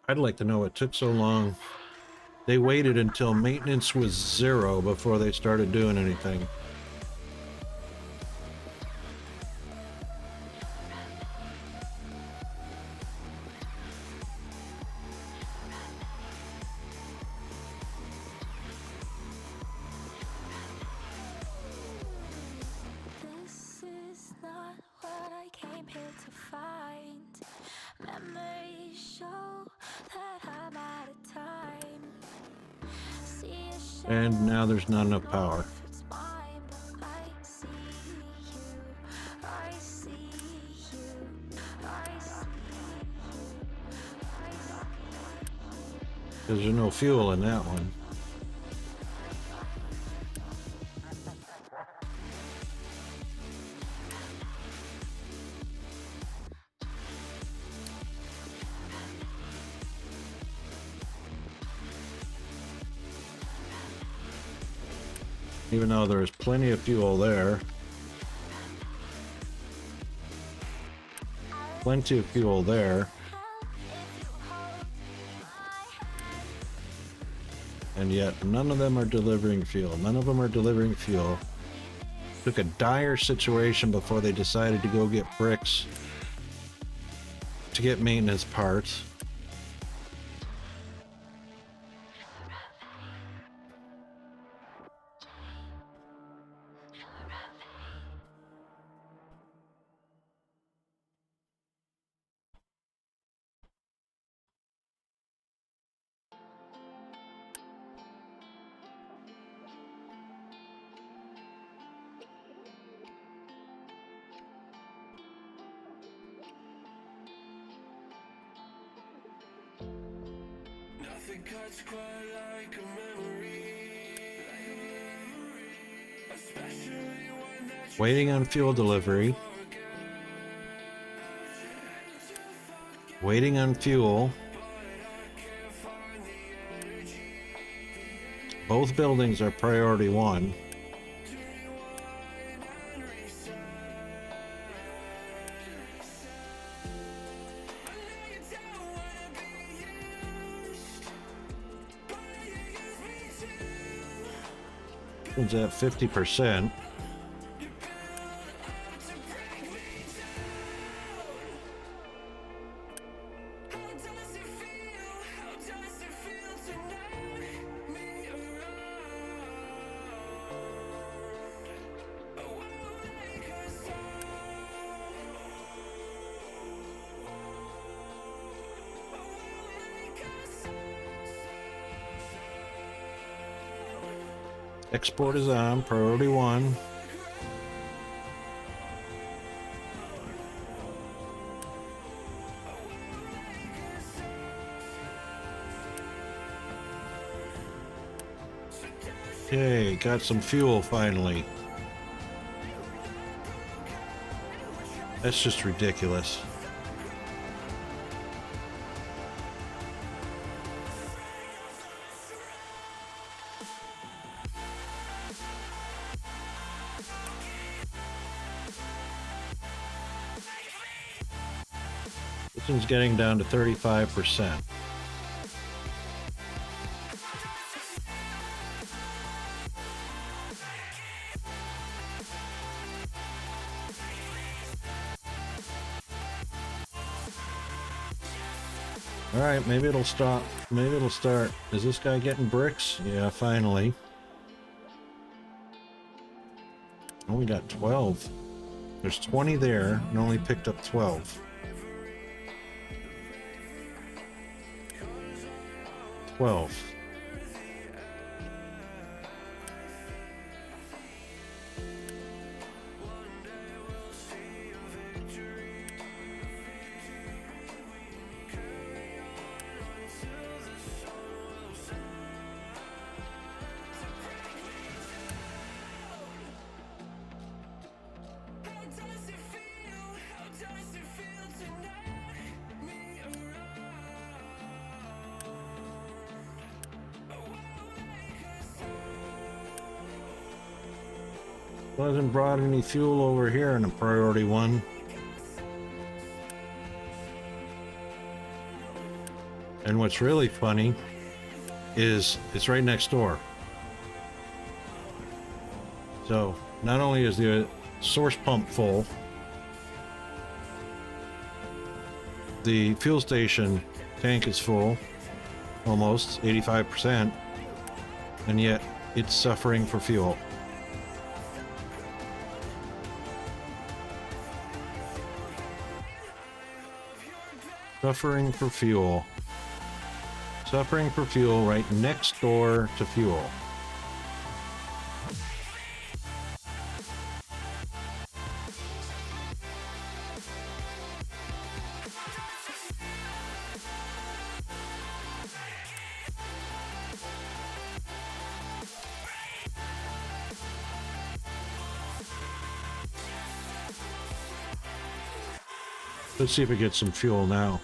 I'd like to know what took so long. They waited until maintenance was 0 before they started doing anything. This is not what I came here to find. Memories show that I'm out of time. See a And now there's not enough power. if it's mine, but I see you. I see you. I see you. I see Because there's no fuel in that one. Even though there's plenty of fuel there. Plenty of fuel there. And yet none of them are delivering fuel. None of them are delivering fuel. Took a dire situation before they decided to go get bricks to get maintenance parts. Waiting on fuel delivery. Waiting on fuel. Both buildings are priority 1. It's at 50%. Export is on, priority 1. Okay, got some fuel finally. That's just ridiculous. This one's getting down to 35%. All right, maybe it'll stop. Maybe it'll start. Is this guy getting bricks? Yeah, finally. Only got 12. There's 20 there, and only picked up 12. 12. Hasn't brought any fuel over here in a priority 1. And what's really funny is it's right next door. So not only is the source pump full, the fuel station tank is full, almost 85%, and yet it's suffering for fuel. Suffering for fuel. Suffering for fuel right next door to fuel. Let's see if we get some fuel now.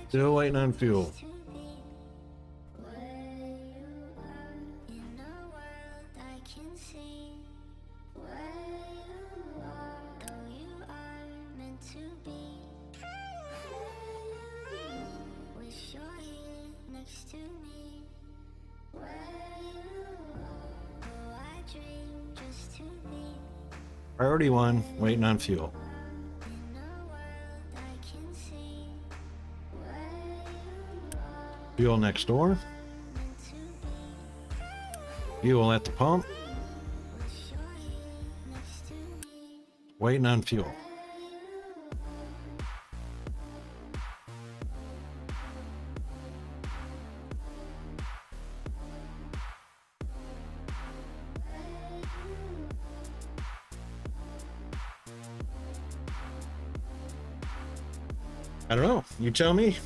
Still waiting on fuel. Priority 1, waiting on fuel. Fuel next door. Fuel at the pump. Waiting on fuel. I don't know. You tell me.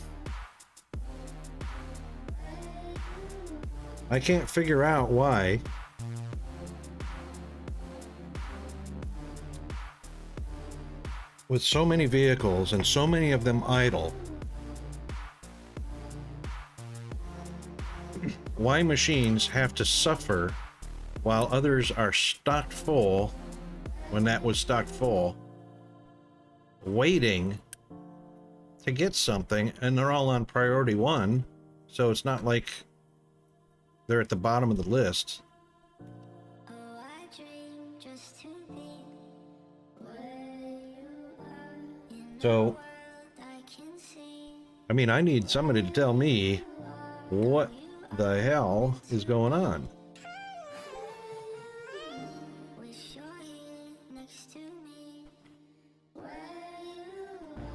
I can't figure out why with so many vehicles and so many of them idle, why machines have to suffer while others are stocked full when that was stocked full, waiting to get something, and they're all on priority one, so it's not like they're at the bottom of the list. Oh, I dream just to be where you are. In the So, world I can see. I mean, I need somebody to tell me what the hell is going on. Wish you're here next to me. Where you are.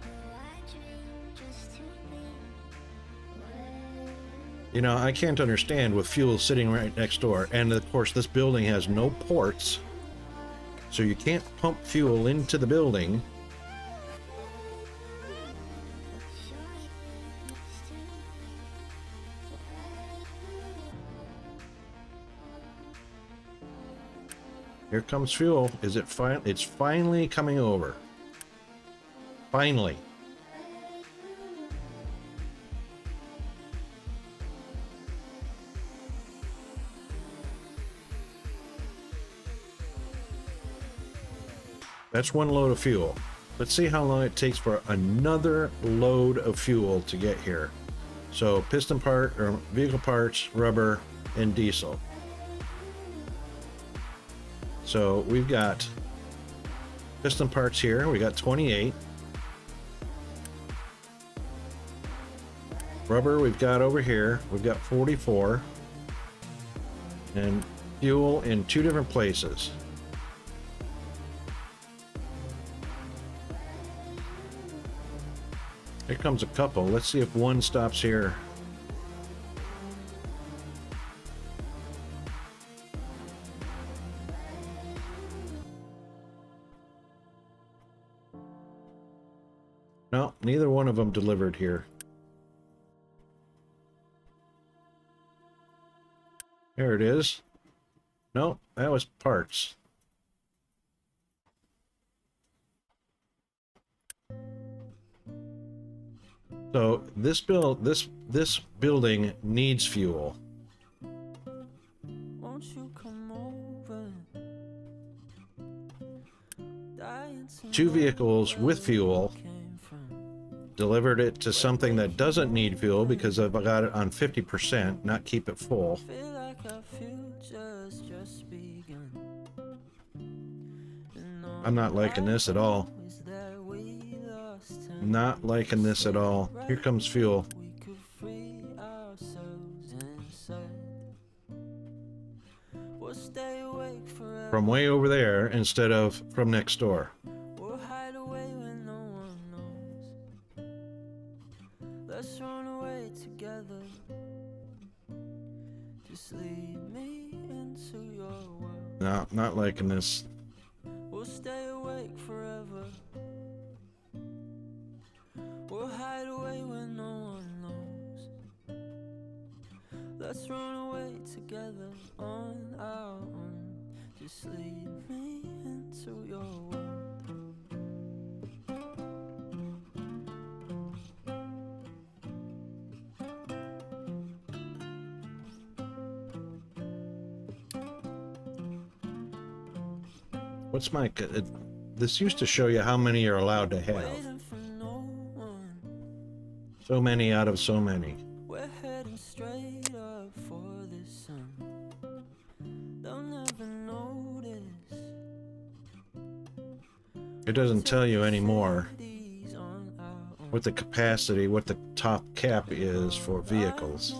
Oh, I dream just to be where you are. You know, I can't understand with fuel sitting right next door, and of course this building has no ports, so you can't pump fuel into the building. Here comes fuel. Is it fine? It's finally coming over. Finally. That's one load of fuel. Let's see how long it takes for another load of fuel to get here. So piston part or vehicle parts, rubber, and diesel. So we've got piston parts here. We got 28. Rubber we've got over here. We've got 44. And fuel in two different places. Here comes a couple. Let's see if one stops here. No, neither one of them delivered here. There it is. No, that was parts. So this building needs fuel. Won't you come over? Dying to Two know vehicles with fuel came from. delivered it to something that doesn't need fuel because I've got it on 50%, not keep it full. Feel like our future's just begun. And all I'm not liking this at all. is that we lost time. Not liking this at all. Here comes fuel. We could free ourselves inside. We'll stay awake forever. From way over there instead of from next door. We'll hide away when no one knows. Let's run away together. Just lead me into your world. No, not liking this. We'll stay awake forever. We'll hide away when no one knows. Let's run away together on our own. Just lead me into your world. What's my... this used to show you how many you're allowed to have. Waiting for no one. So many out of so many. We're heading straight up for the sun. They'll never notice. It doesn't tell you anymore. These on our own. what the capacity, what the top cap is for vehicles.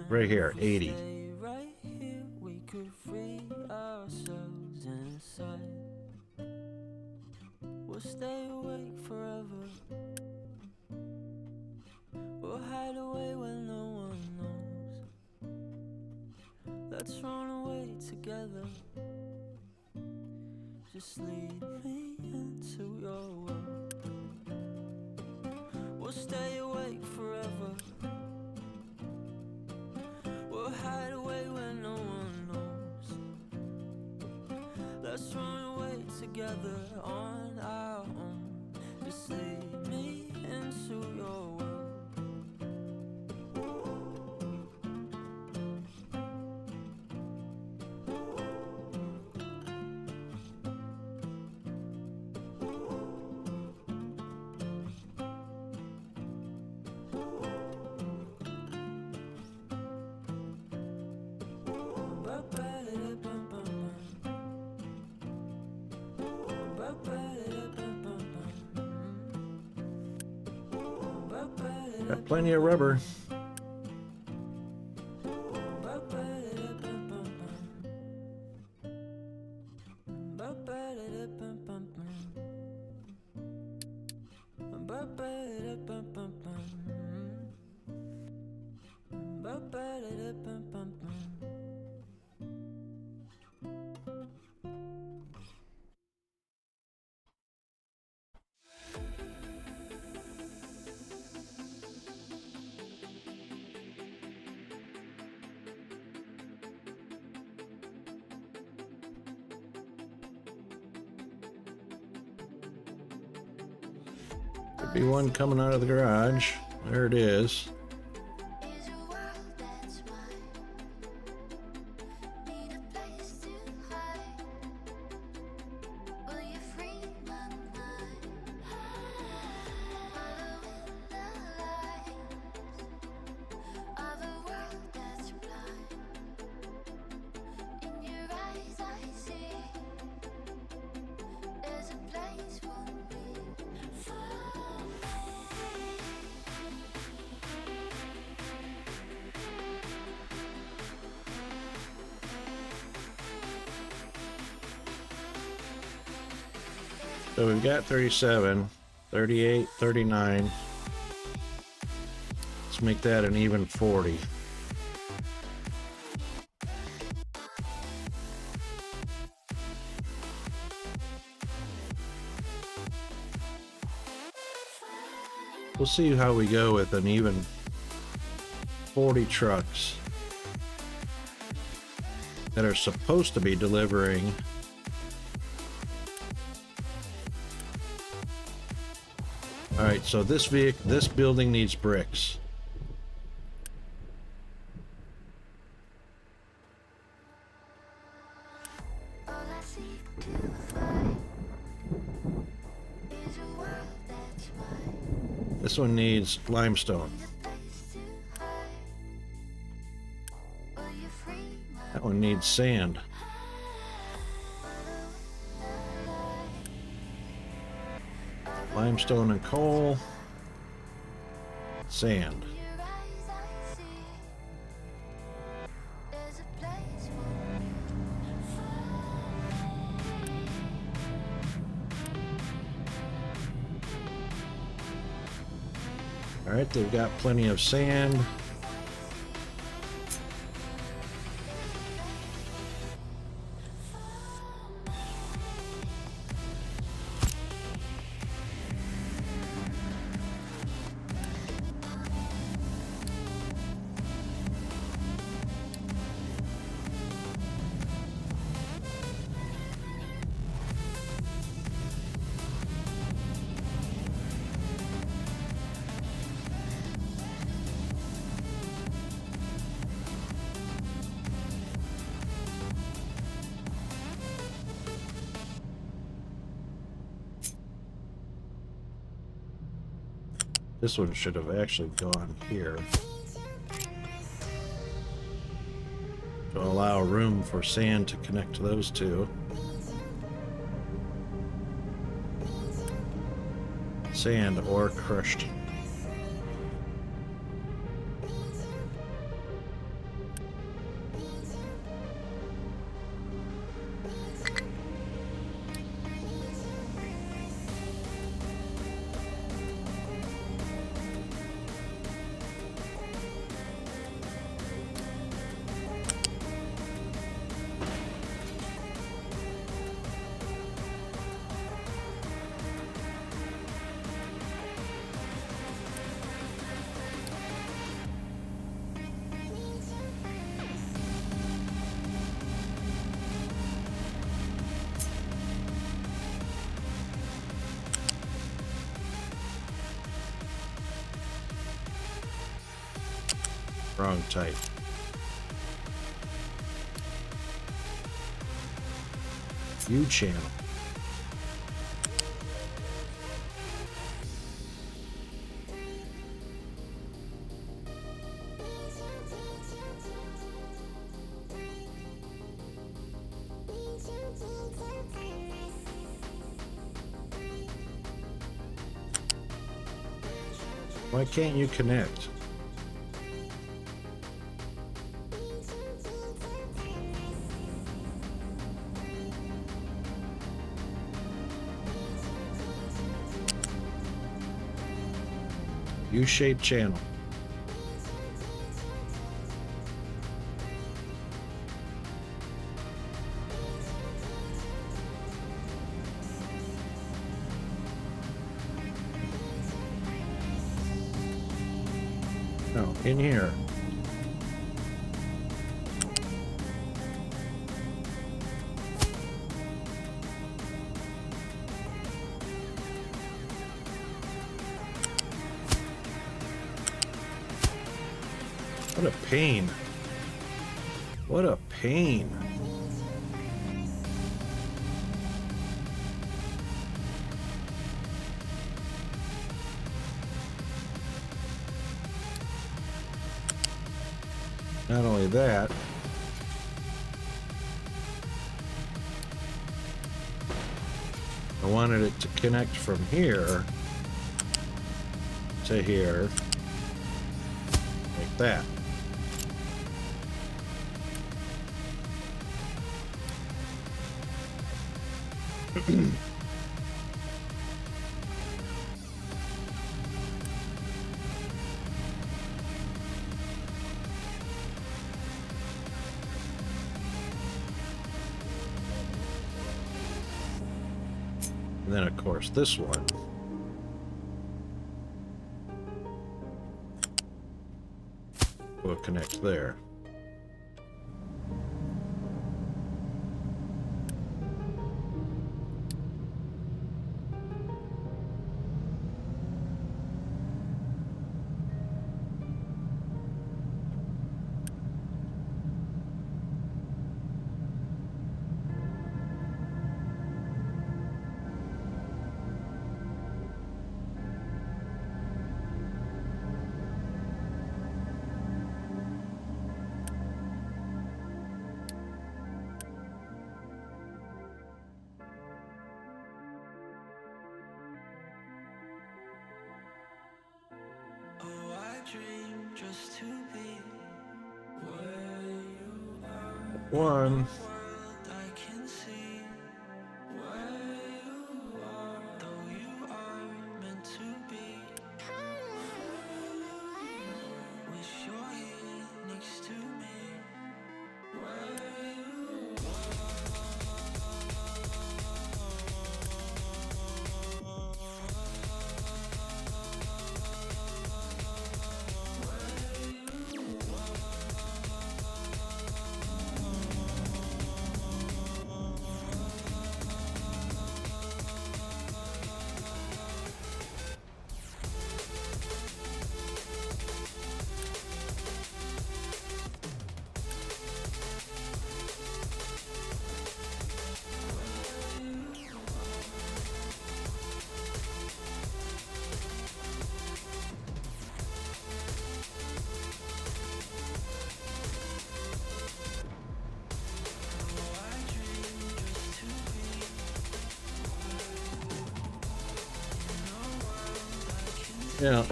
Right here, 80. Stay right here, we could free ourselves inside. We'll stay awake forever. We'll hide away when no one knows. Let's run away together. Just lead me into your world. We'll stay awake forever. We'll hide away when no one knows. Let's run away together on our own. Just lead me into your world. Got plenty of rubber. Could be one coming out of the garage. There it is. Is a world that's mine. Need a place to hide. Will you free my mind? Following the lights of a world that's blind. In your eyes I see there's a place for me. So we've got 37, 38, 39. Let's make that an even 40. We'll see how we go with an even 40 trucks that are supposed to be delivering all right, so this building needs bricks. All I seek to find is a world that's mine. This one needs limestone. A place to hide. Will you free my That one needs sand. Limestone and coal. Sand. your eyes I see there's a place for me. All right, they've got plenty of sand. This one should have actually gone here to allow room for sand to connect to those two. sand or crushed. Wrong type. U channel. Why can't you connect? U-shaped channel. No, in here. What a pain. What a pain. Not only that, I wanted it to connect from here to here, like that. And then, of course, this one. Will connect there. Just to be where you are. One. I can see where you are, though you are meant to be. Wish you're here next to me. Where you Yeah.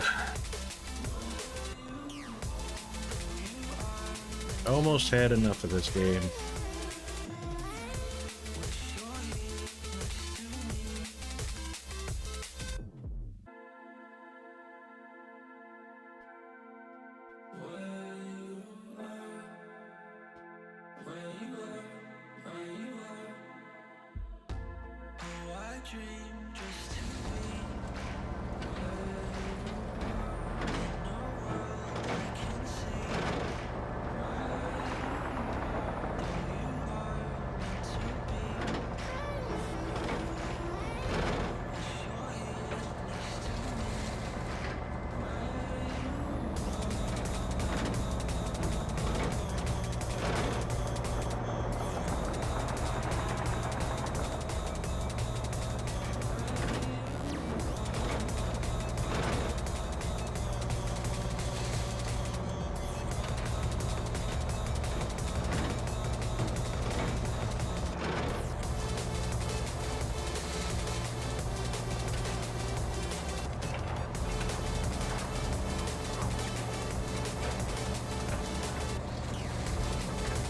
Almost had enough of this game.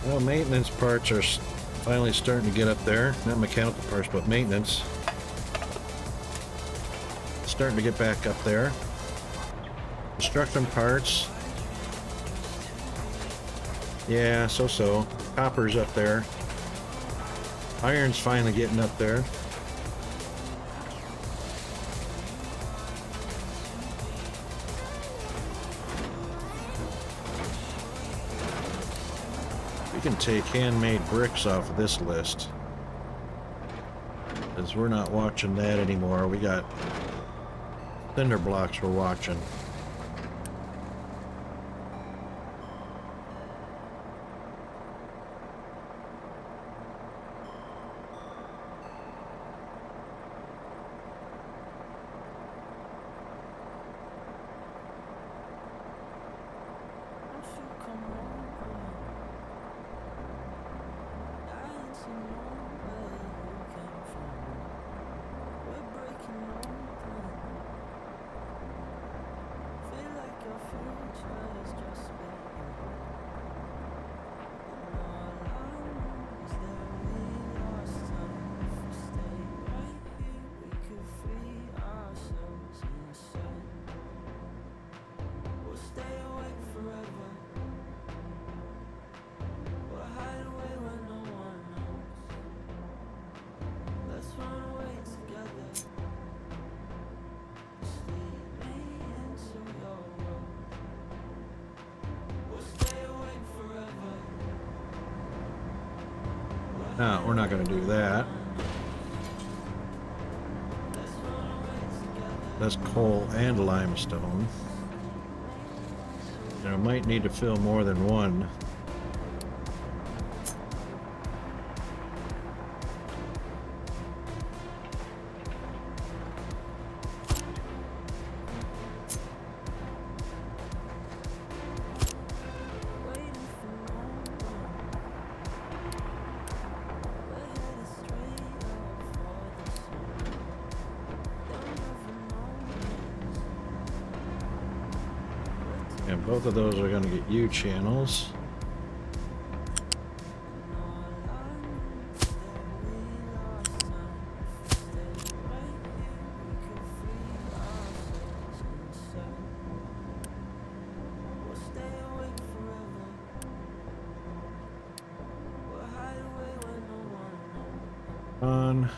Well, maintenance parts are finally starting to get up there. Not mechanical parts, but maintenance. Starting to get back up there. Construction parts. Yeah, so-so. Copper's up there. Iron's finally getting up there. We can take handmade bricks off of this list, because we're not watching that anymore. We got cinder blocks we're watching. No, we're not going to do that. That's coal and limestone. And I might need to fill more than one. And both of those are going to get U channels. On.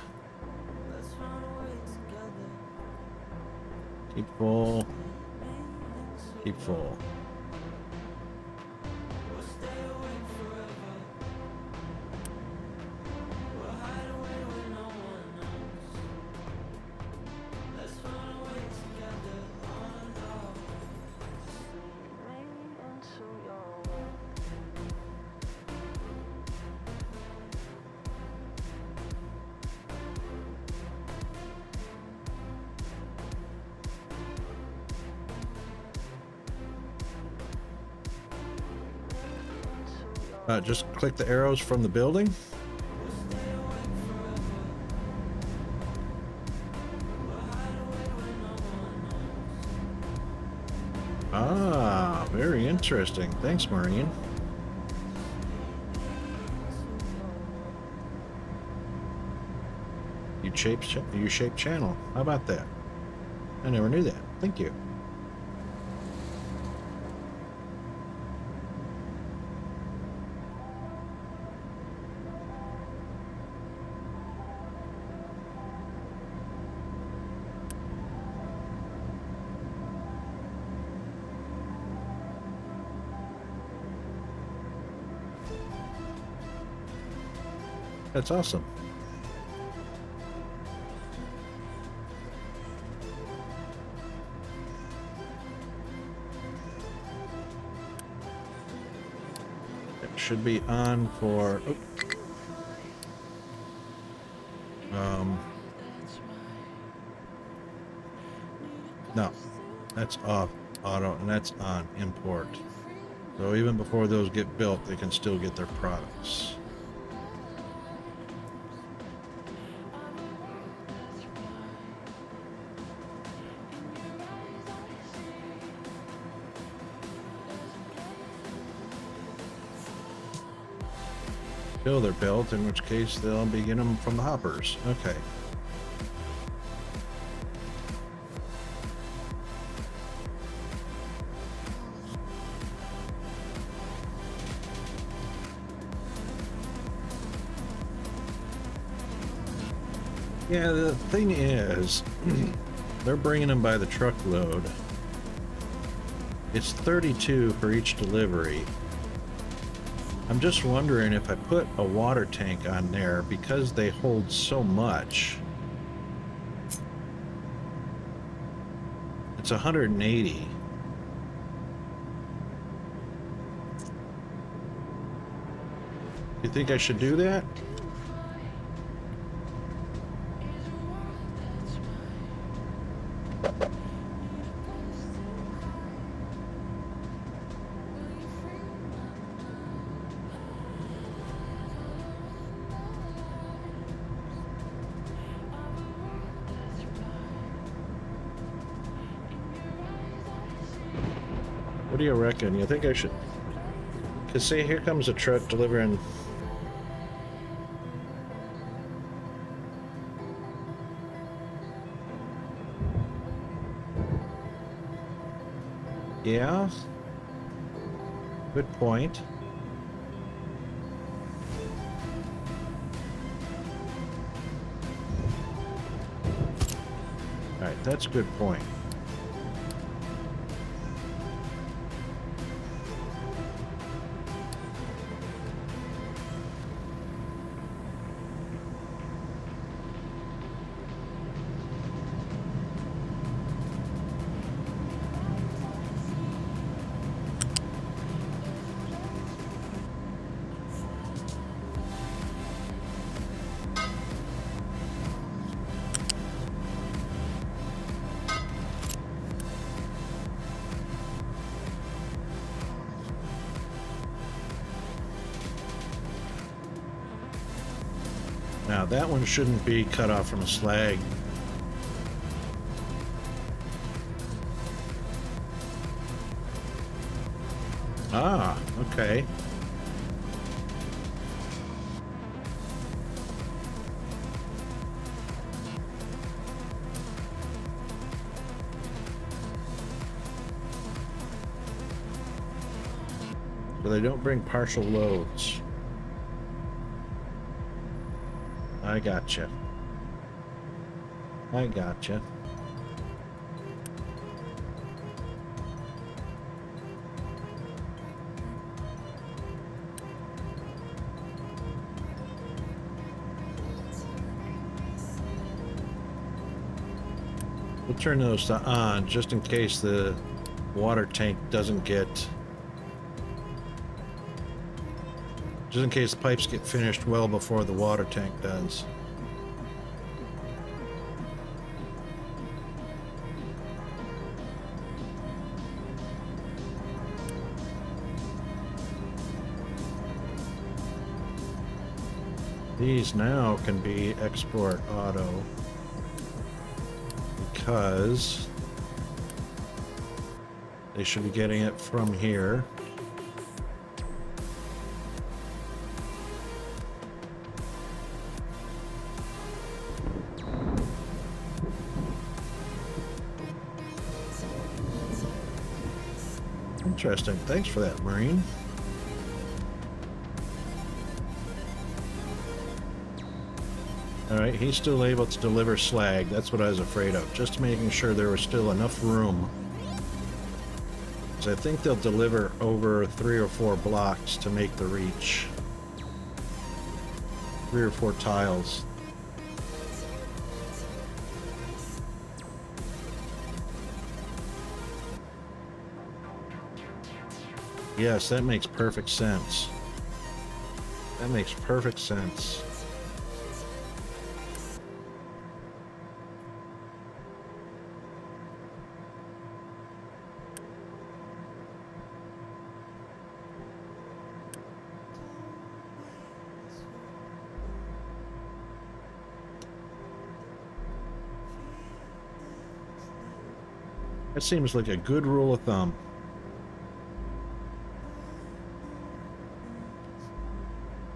Keep full. Keep full. Just click the arrows from the building. Ah, very interesting. Thanks, Maureen. U-shaped channel. How about that? I never knew that. Thank you. That's awesome. It should be on for... Oh. No, that's off auto, and that's on import. So even before those get built, they can still get their products. Till they're built, in which case they'll be getting them from the hoppers. Okay. Yeah, the thing is, they're bringing them by the truckload. It's 32 for each delivery. I'm just wondering if I put a water tank on there, because they hold so much. It's 180. You think I should do that? What do you reckon? You think I should? Because say here comes a truck delivering. Yeah. Good point. All right, that's a good point. Now that one shouldn't be cut off from a slag. Ah, okay. So they don't bring partial loads. I gotcha. I gotcha. We'll turn those to on just in case the water tank doesn't get... Just in case the pipes get finished well before the water tank does. These now can be export auto because They should be getting it from here. Interesting. Thanks for that, Marine. Alright, he's still able to deliver slag. That's what I was afraid of. Just making sure there was still enough room. Because I think they'll deliver over 3 or 4 blocks to make the reach. 3 or 4 tiles. Yes, that makes perfect sense. That makes perfect sense. That seems like a good rule of thumb.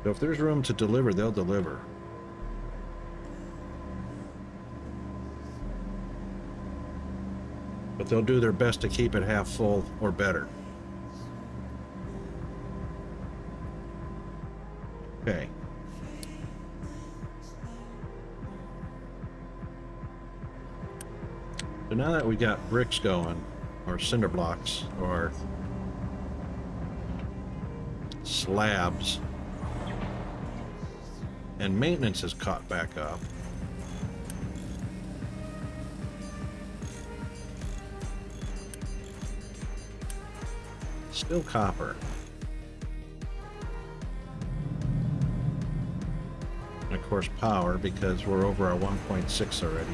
So if there's room to deliver, they'll deliver. But they'll do their best to keep it half full or better. Okay. So now that we got bricks going, or cinder blocks, or slabs, and maintenance is caught back up. Still copper. And of course power, because we're over our 1.6 already.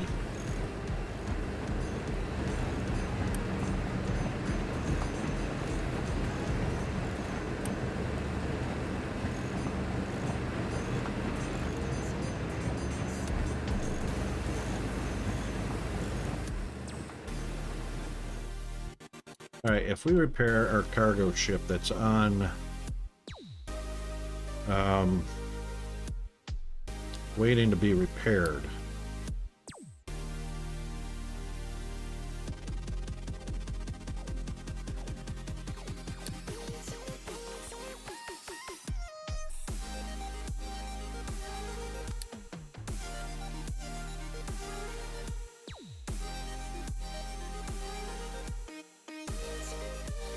Alright, if we repair our cargo ship that's on waiting to be repaired.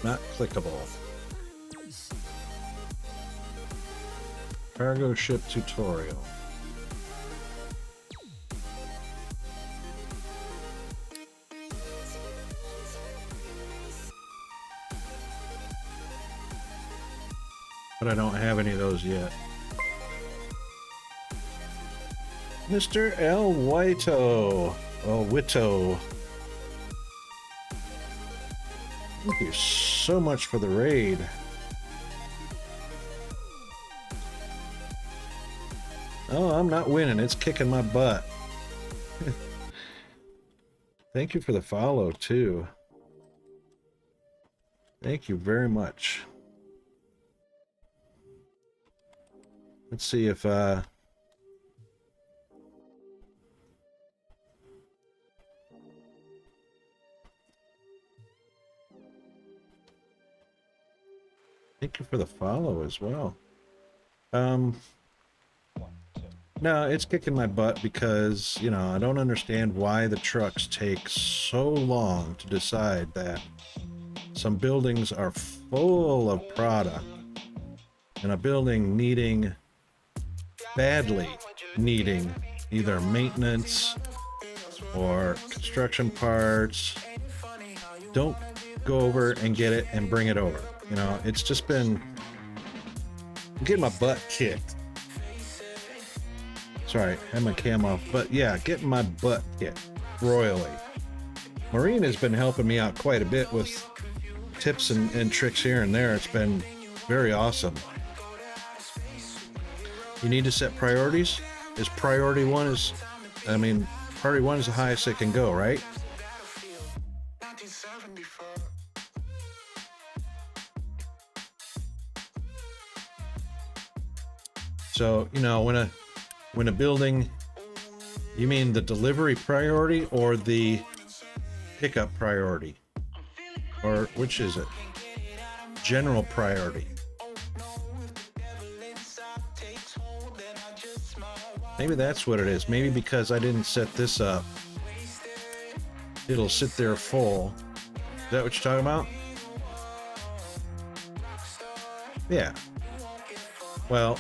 Not clickable. Cargo ship tutorial. But I don't have any of those yet. Mr. El Whito. Oh, Wito. Thank you so much for the raid. Oh, I'm not winning. It's kicking my butt. Thank you for the follow, too. Thank you very much. Let's see if, thank you for the follow as well. No, it's kicking my butt because, you know, I don't understand why the trucks take so long to decide that some buildings are full of product and a building badly needing either maintenance or construction parts don't go over and get it and bring it over. You know, it's just been getting my butt kicked. Sorry, I had my cam off, but yeah, getting my butt kicked royally. Maureen has been helping me out quite a bit with tips and tricks here and there. It's been very awesome. You need to set priorities. Priority one is the highest it can go, right? So, you know, when a building, you mean the delivery priority or the pickup priority? Or which is it? General priority. Maybe that's what it is. Maybe because I didn't set this up, it'll sit there full. Is that what you're talking about? Yeah. Well,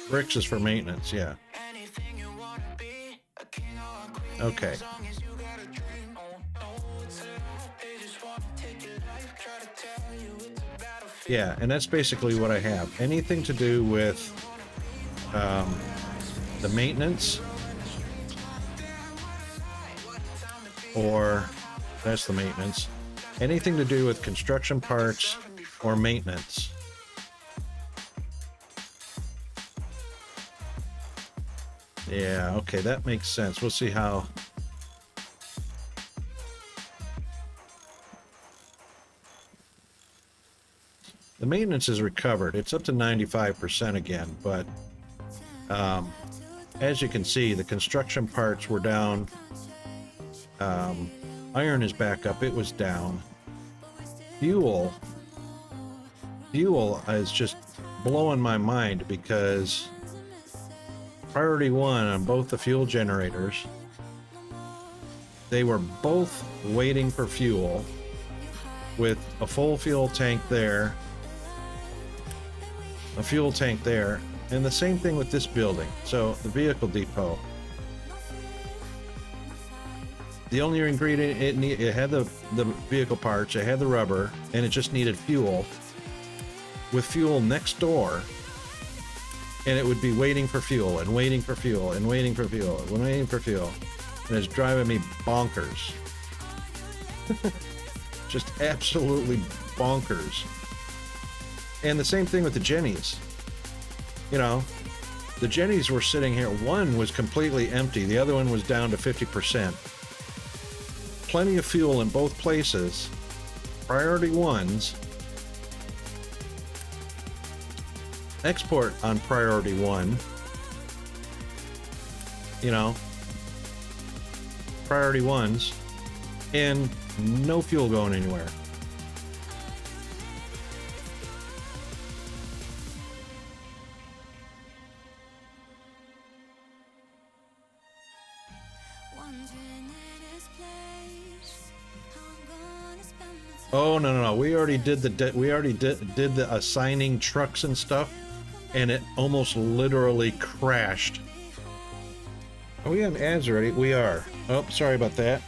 bricks is for maintenance, yeah. Okay. Yeah, and that's basically what I have. Anything to do with the maintenance, or that's the maintenance. Anything to do with construction parts or maintenance. Yeah, okay, that makes sense. We'll see how. The maintenance is recovered. It's up to 95% again, but as you can see, the construction parts were down. Iron is back up. It was down. Fuel is just blowing my mind because priority 1 on both the fuel generators, they were both waiting for fuel with a full fuel tank there, a fuel tank there, and the same thing with this building. So the vehicle depot, the only ingredient it had the vehicle parts, it had the rubber, and it just needed fuel. With fuel next door, and it would be waiting for fuel and waiting for fuel and waiting for fuel and waiting for fuel, and it's driving me bonkers. Just absolutely bonkers. And the same thing with the Jennies. You know, the Jennies were sitting here. One was completely empty. The other one was down to 50%. Plenty of fuel in both places. Priority 1s. Export on priority 1. You know, priority 1s. And no fuel going anywhere. Oh no! We already did the assigning trucks and stuff, and it almost literally crashed. Are we on ads already? We are. Oh, sorry about that.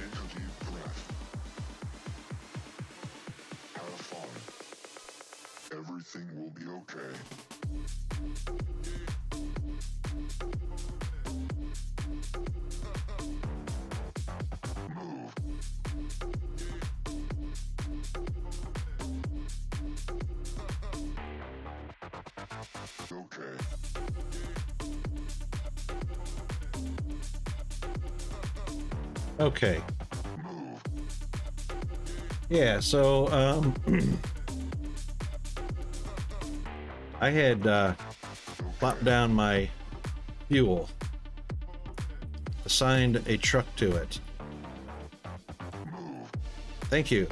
Take a deep breath. Have fun. Everything will be okay. Move. Okay. Okay. Move. Yeah, so I had plopped down my fuel, assigned a truck to it. Move. Thank you.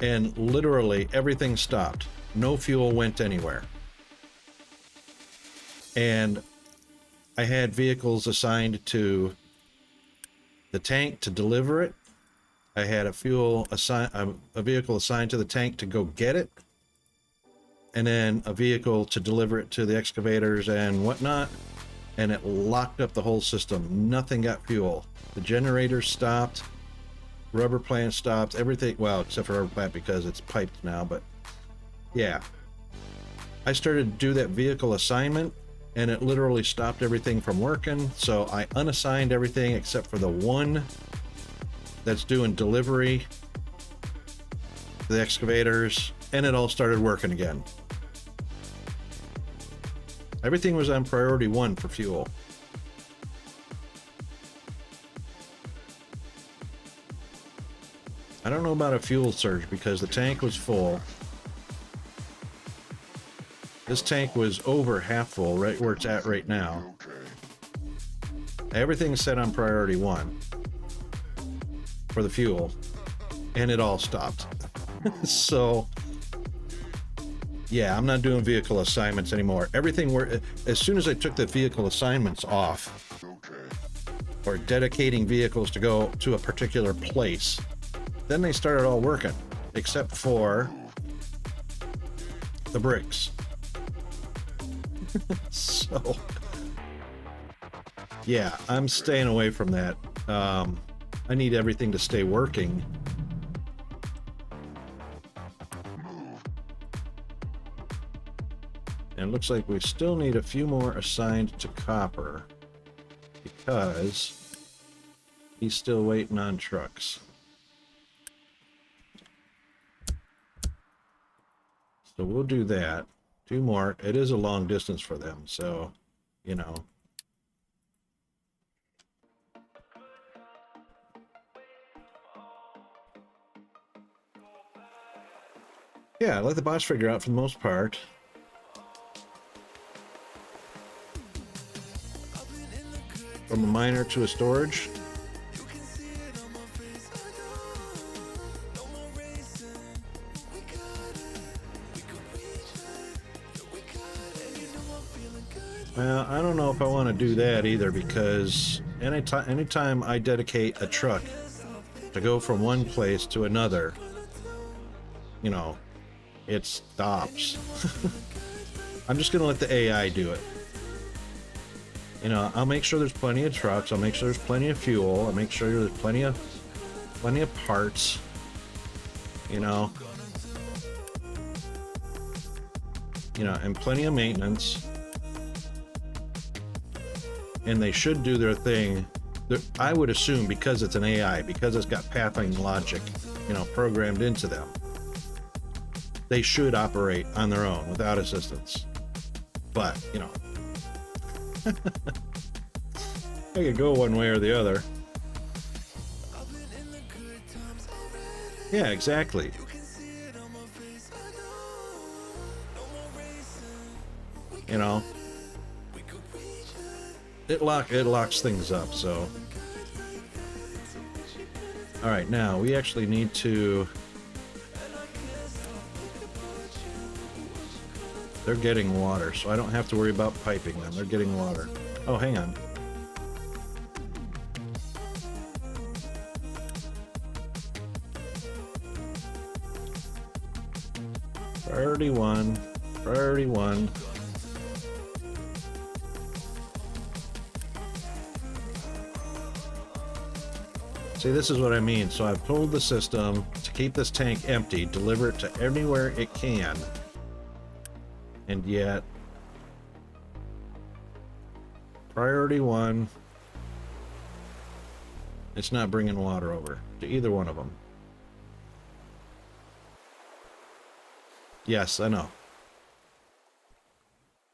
And literally everything stopped. No fuel went anywhere. And I had vehicles assigned to the tank to deliver it. I had a vehicle assigned to the tank to go get it. And then a vehicle to deliver it to the excavators and whatnot. And it locked up the whole system. Nothing got fuel. The generators stopped. Rubber plant stopped. Everything, well, except for rubber plant because it's piped now, but yeah. I started to do that vehicle assignment and it literally stopped everything from working. So I unassigned everything except for the one that's doing delivery to the excavators, and it all started working again. Everything was on priority 1 for fuel. I don't know about a fuel surge because the tank was full. This tank was over half full, right where it's at right now. Okay. Everything's set on priority 1 for the fuel, and it all stopped. So, yeah, I'm not doing vehicle assignments anymore. Everything as soon as I took the vehicle assignments off, Okay. or dedicating vehicles to go to a particular place, then they started all working, except for the bricks. So, yeah, I'm staying away from that. I need everything to stay working. And it looks like we still need a few more assigned to Copper because he's still waiting on trucks. So we'll do that. 2 more. It is a long distance for them, so, you know. Yeah, let the boss figure out for the most part. From a miner to a storage. Well, I don't know if I want to do that either because anytime I dedicate a truck to go from one place to another, you know, it stops. I'm just going to let the AI do it. You know, I'll make sure there's plenty of trucks. I'll make sure there's plenty of fuel. I'll make sure there's plenty of parts. You know, and plenty of maintenance. And they should do their thing. I would assume because it's an AI, because it's got pathing logic, programmed into them, they should operate on their own without assistance. But, I could go one way or the other. Yeah, exactly. It locks things up, so. All right, now we actually need to. They're getting water, so I don't have to worry about piping them. They're getting water. Oh, hang on. Priority one. Priority one. See, this is what I mean. So I've told the system to keep this tank empty, deliver it to anywhere it can, and yet priority one, it's not bringing water over to either one of them. Yes, I know.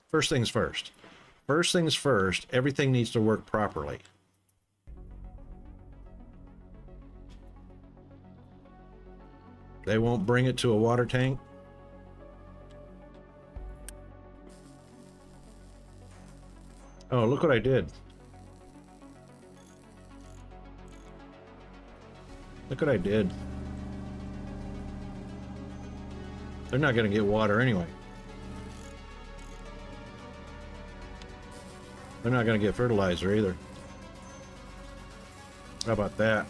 First things first. First things first, everything needs to work properly. They won't bring it to a water tank. Oh, look what I did. Look what I did. They're not going to get water anyway. They're not going to get fertilizer either. How about that?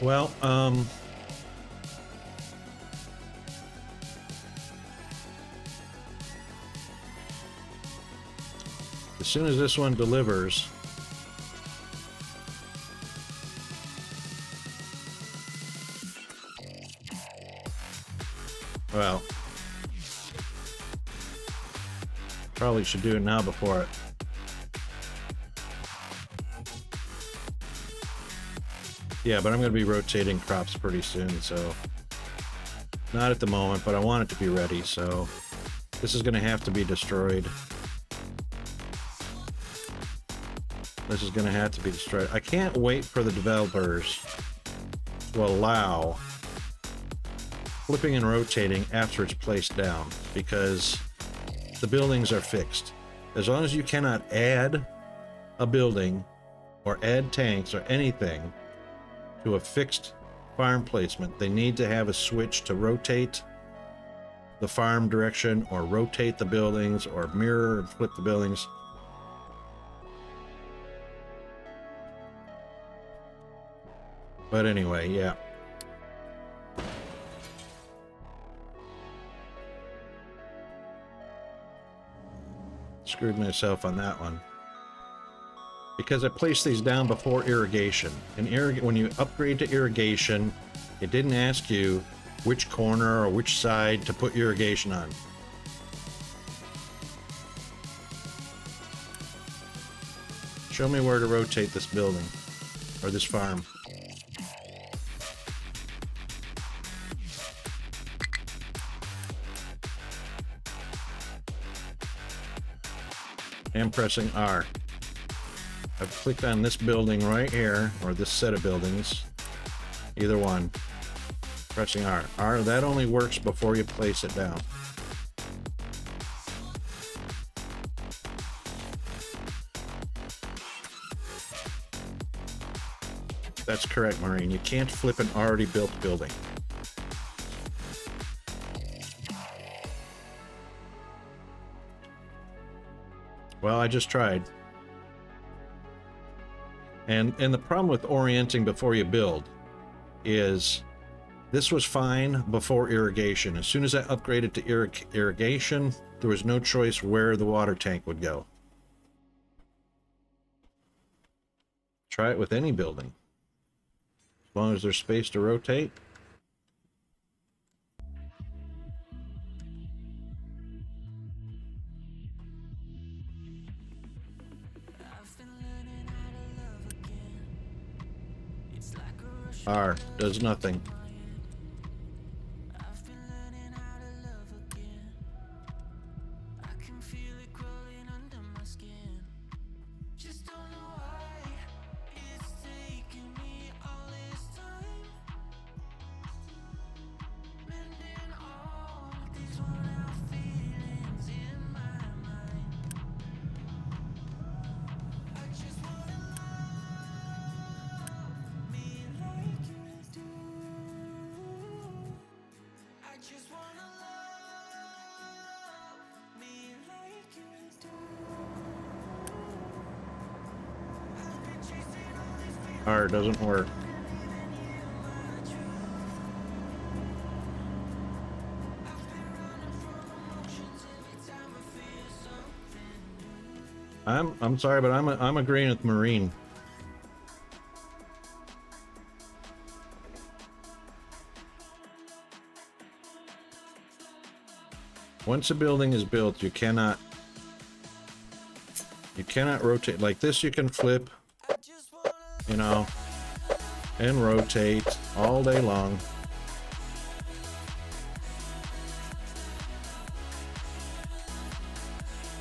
Well, as soon as this one delivers, well, probably should do it now before it. Yeah, but I'm going to be rotating crops pretty soon, so not at the moment, but I want it to be ready, so this is going to have to be destroyed. This is going to have to be destroyed. I can't wait for the developers to allow flipping and rotating after it's placed down, because the buildings are fixed. As long as you cannot add a building or add tanks or anything to a fixed farm placement, they need to have a switch to rotate the farm direction or rotate the buildings or mirror and flip the buildings. But anyway, yeah. Screwed myself on that one. Because I placed these down before irrigation. And when you upgrade to irrigation, it didn't ask you which corner or which side to put irrigation on. Show me where to rotate this building or this farm. I'm pressing R. I've clicked on this building right here, or this set of buildings, either one. Pressing R. R, that only works before you place it down. That's correct, Maureen. You can't flip an already built building. Well, I just tried. And the problem with orienting before you build is this was fine before irrigation. As soon as I upgraded to irrigation, there was no choice where the water tank would go. Try it with any building. As long as there's space to rotate. R does nothing. R doesn't work. I'm sorry, but I'm agreeing with Marine. Once a building is built, you cannot rotate like this. You can flip, you know, and rotate all day long.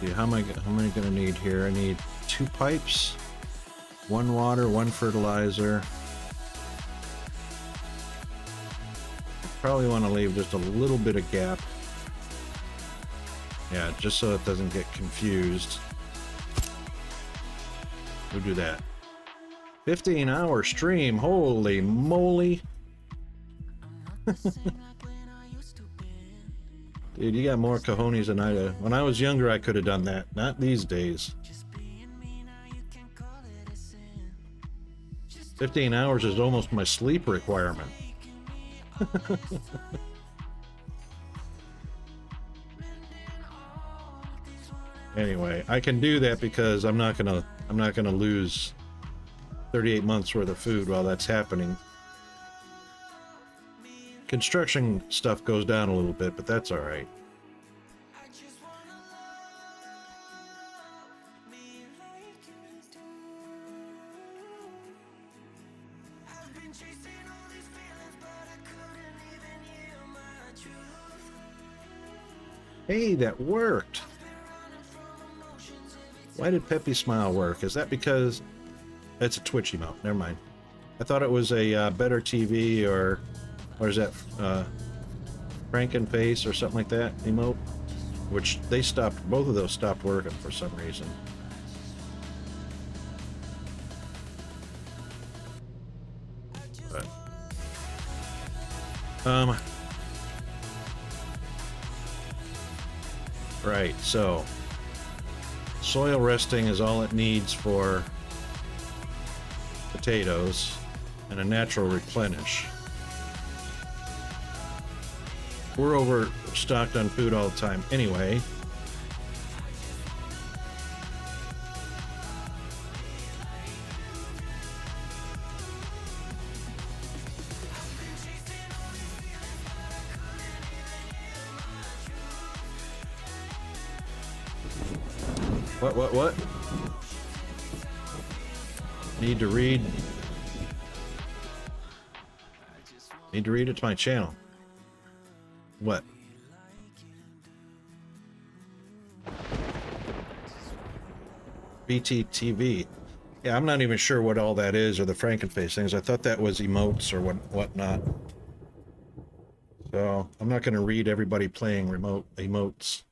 See, how am I gonna need here? I need 2 pipes, 1 water, 1 fertilizer. Probably want to leave just a little bit of gap. Yeah, just so it doesn't get confused. We'll do that. 15-hour stream, holy moly. Dude, you got more cojones than I do. When I was younger, I could have done that. Not these days. 15 hours is almost my sleep requirement. Anyway, I can do that because I'm not gonna lose 38 months worth of food while that's happening. Construction stuff goes down a little bit, but that's all right. Hey, that worked. Why did Peppy Smile work? Is that because it's a Twitch emote? Never mind. I thought it was a Better TV or is that Frankenface or something like that emote, which they stopped. Both of those stopped working for some reason. But, right, so soil resting is all it needs for potatoes and a natural replenish. We're overstocked on food all the time anyway. What? Need to read it to my channel. What? BTTV. Yeah, I'm not even sure what all that is, or the Frankenface things. I thought that was emotes or whatnot. So I'm not going to read everybody playing remote emotes.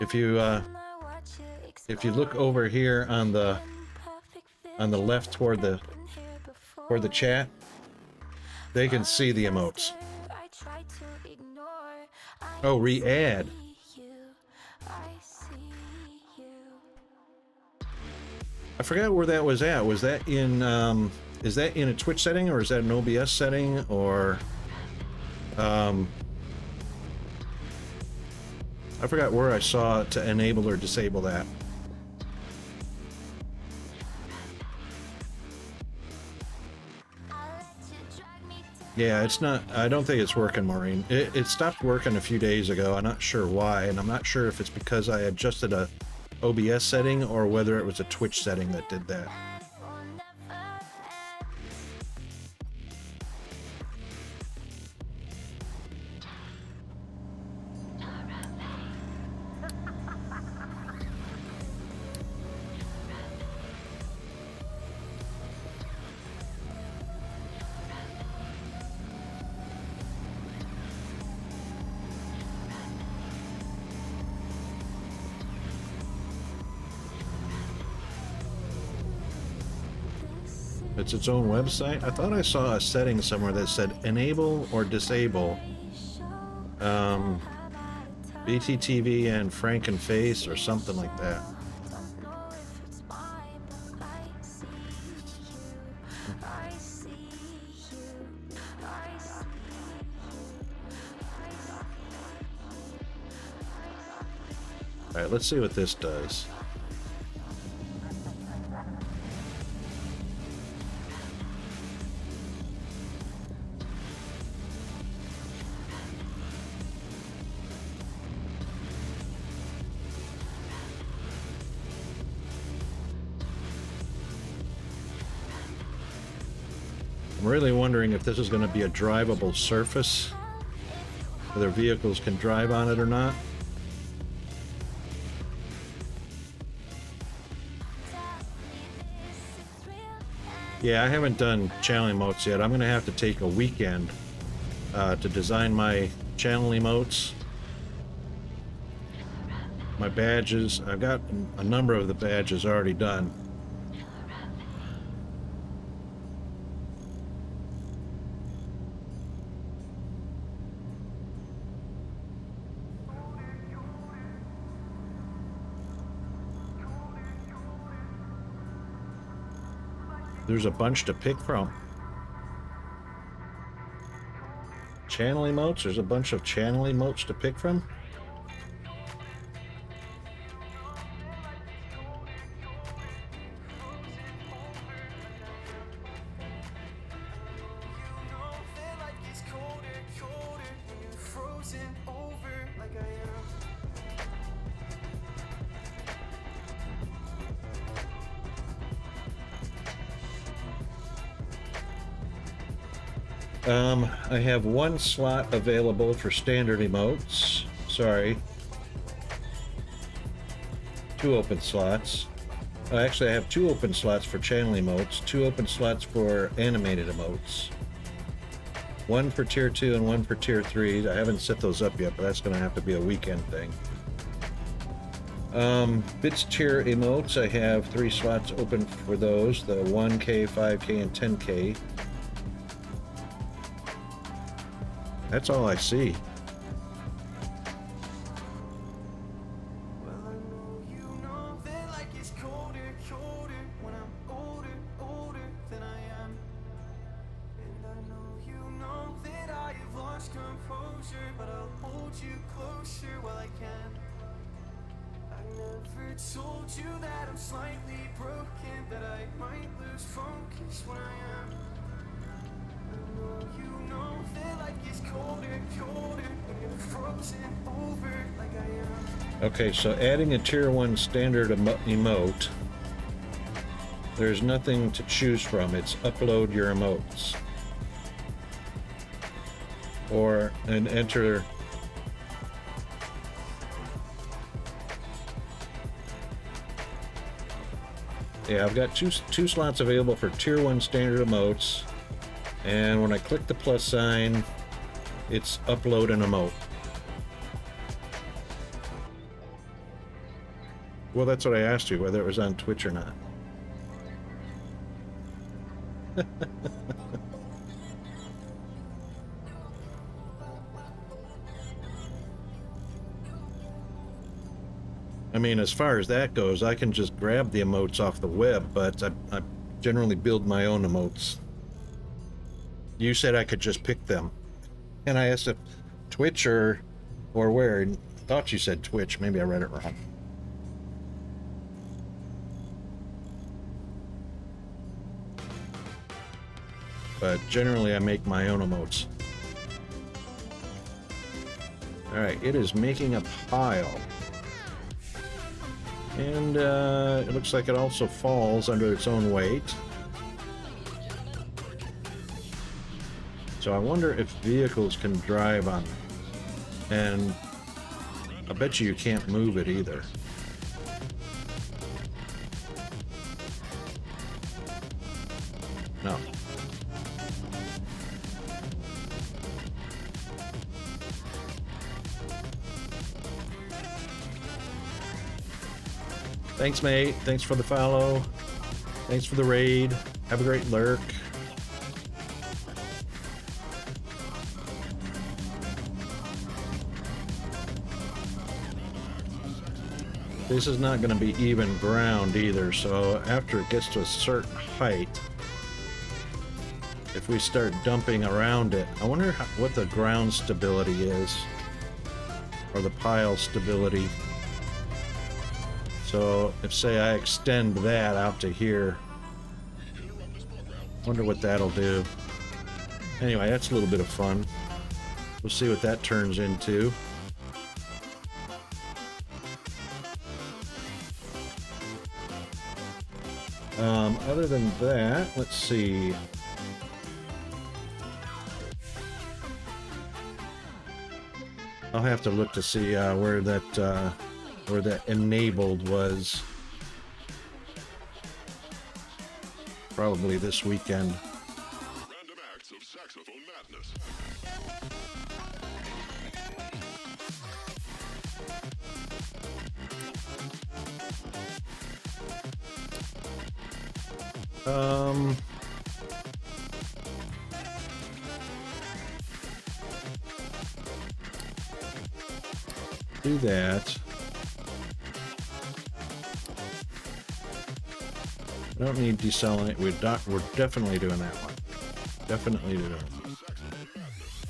If you look over here on the left toward the chat, they can see the emotes. Oh, re-add. I forgot where that was at. Was that in is that in a Twitch setting, or is that an OBS setting, or I forgot where I saw it to enable or disable that. Yeah, it's not, I don't think it's working, Maureen. It stopped working a few days ago. I'm not sure why, and I'm not sure if it's because I adjusted a OBS setting or whether it was a Twitch setting that did that. It's its own website. I thought I saw a setting somewhere that said enable or disable BTTV and Frankenface or something like that. All right, let's see what this does. really wondering if this is going to be a drivable surface, whether vehicles can drive on it or not. Yeah, I haven't done channel emotes yet. I'm going to have to take a weekend to design my channel emotes. My badges, I've got a number of the badges already done. There's a bunch to pick from. Channel emotes, there's a bunch of channel emotes to pick from. I have one slot available for standard emotes. Sorry. 2 open slots. Actually, I have 2 open slots for channel emotes, 2 open slots for animated emotes. 1 for tier 2 and 1 for tier 3. I haven't set those up yet, but that's going to have to be a weekend thing. Bits tier emotes, I have 3 slots open for those, the 1K, 5K, and 10K. That's all I see. Well, I know you know that like it's colder when I'm older than I am. And I know you know that I have lost composure, but I'll hold you closer while I can. I never told you that I'm slightly broken, that I might lose focus when I am. I know you know that life gets colder when you're frozen over like I am. Okay, so adding a tier 1 standard emote, there's nothing to choose from. It's upload your emotes. Or and enter. Yeah, I've got two slots available for tier 1 standard emotes. And when I click the plus sign, it's upload an emote. Well, that's what I asked you, whether it was on Twitch or not. I mean, as far as that goes, I can just grab the emotes off the web, but I generally build my own emotes. You said I could just pick them. And I asked if Twitch or where. I thought you said Twitch. Maybe I read it wrong. But generally I make my own emotes. Alright, it is making a pile. And it looks like it also falls under its own weight. So I wonder if vehicles can drive on it. And I bet you can't move it either. No. Thanks, mate. Thanks for the follow. Thanks for the raid. Have a great lurk. This is not going to be even ground either, so after it gets to a certain height, if we start dumping around it, I wonder what the ground stability is, or the pile stability. So if, say, I extend that out to here, wonder what that'll do. Anyway, that's a little bit of fun. We'll see what that turns into. Other than that, let's see. I'll have to look to see where that enabled was. Probably this weekend. Random acts of saxophone madness. Do that. I don't need desalinate. We're definitely doing that one. Definitely doing it.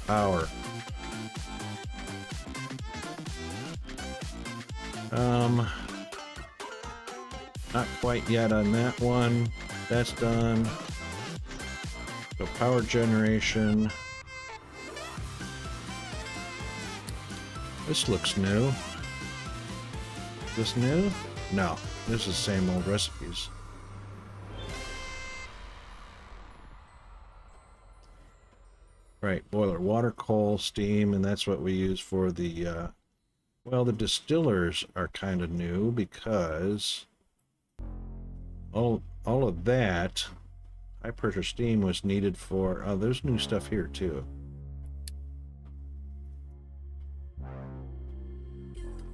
Power. Not quite yet on that one. That's done. So power generation. This looks new. Is this new? No. This is the same old recipes. Right, boiler, water, coal, steam, and that's what we use for the, well, the distillers are kind of new because all of that high pressure steam was needed for, there's new stuff here too.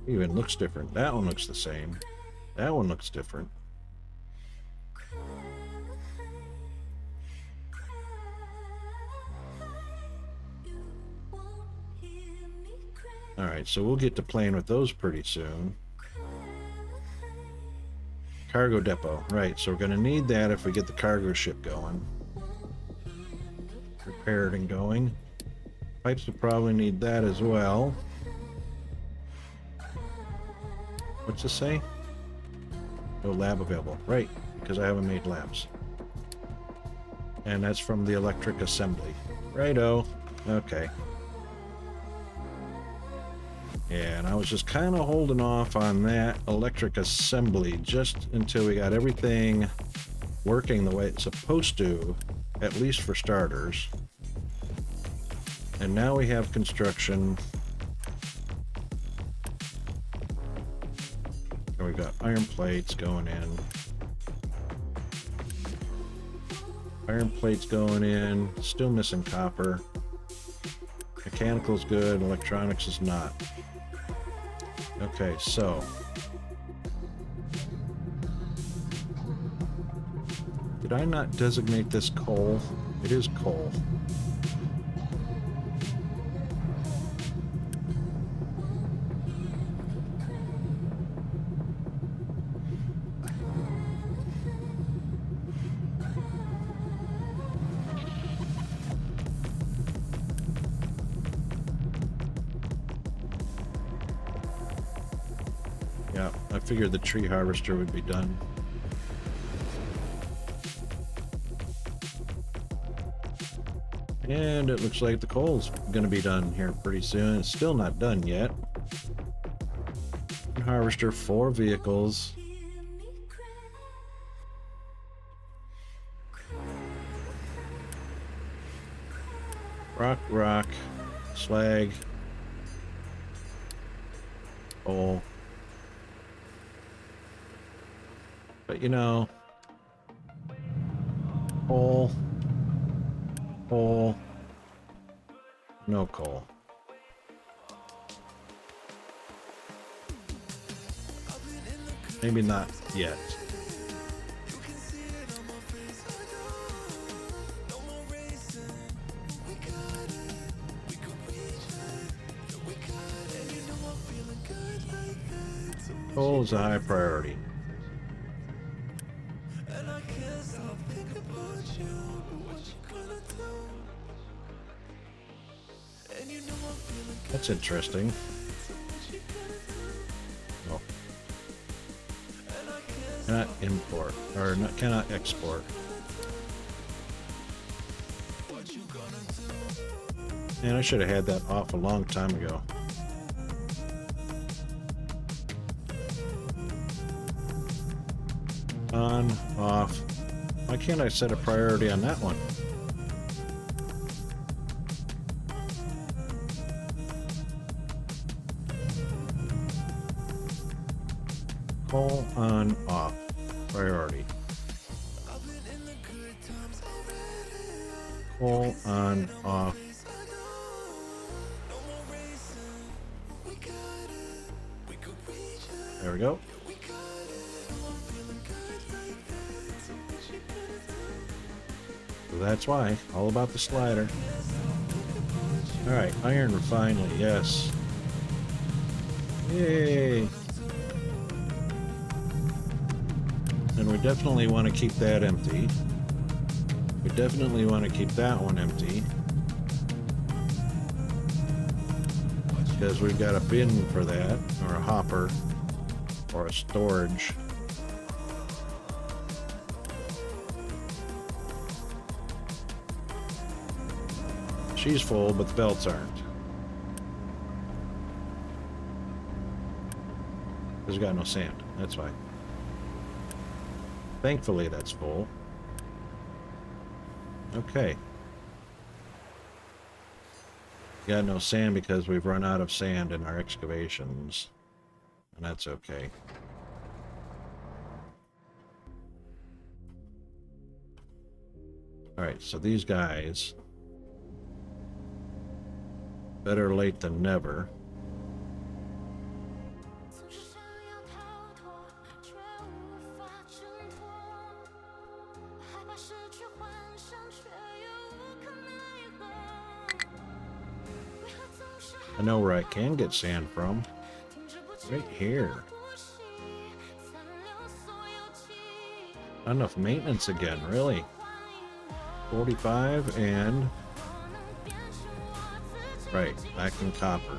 Even looks different. That one looks the same. That one looks different. Alright, so we'll get to playing with those pretty soon. Cargo depot. Right, so we're going to need that if we get the cargo ship going. Repaired and going. Pipes will probably need that as well. What's this say? No lab available. Right, because I haven't made labs. And that's from the electric assembly. Righto. Okay. And I was just kind of holding off on that electric assembly just until we got everything working the way it's supposed to, at least for starters. And now we have construction. And we've got iron plates going in. Iron plates going in. Still missing copper. Mechanical's good. Electronics is not. Okay, so. Did I not designate this coal? It is coal. Yeah, I figured the tree harvester would be done. And it looks like the coal's gonna be done here pretty soon. It's still not done yet. Harvester, 4 vehicles. Rock, slag, coal. But you know, coal, no coal. Maybe not yet. Coal is a high priority. That's interesting. Oh. Cannot import, or not, cannot export. Man, I should have had that off a long time ago. On, off. Why can't I set a priority on that one? Pull on off. Priority. Pull on off. There we go. So that's why. All about the slider. Alright, iron refinery, yes. Yay! And we definitely want to keep that empty. We definitely want to keep that one empty. Because we've got a bin for that, or a hopper, or a storage. She's full, but the belts aren't. There's got no sand, that's why. Thankfully, that's full. Okay. Got no sand because we've run out of sand in our excavations. And that's okay. Alright, so these guys... better late than never. I know where I can get sand from. Right here. Not enough maintenance again, really. 45 and... right, back in copper.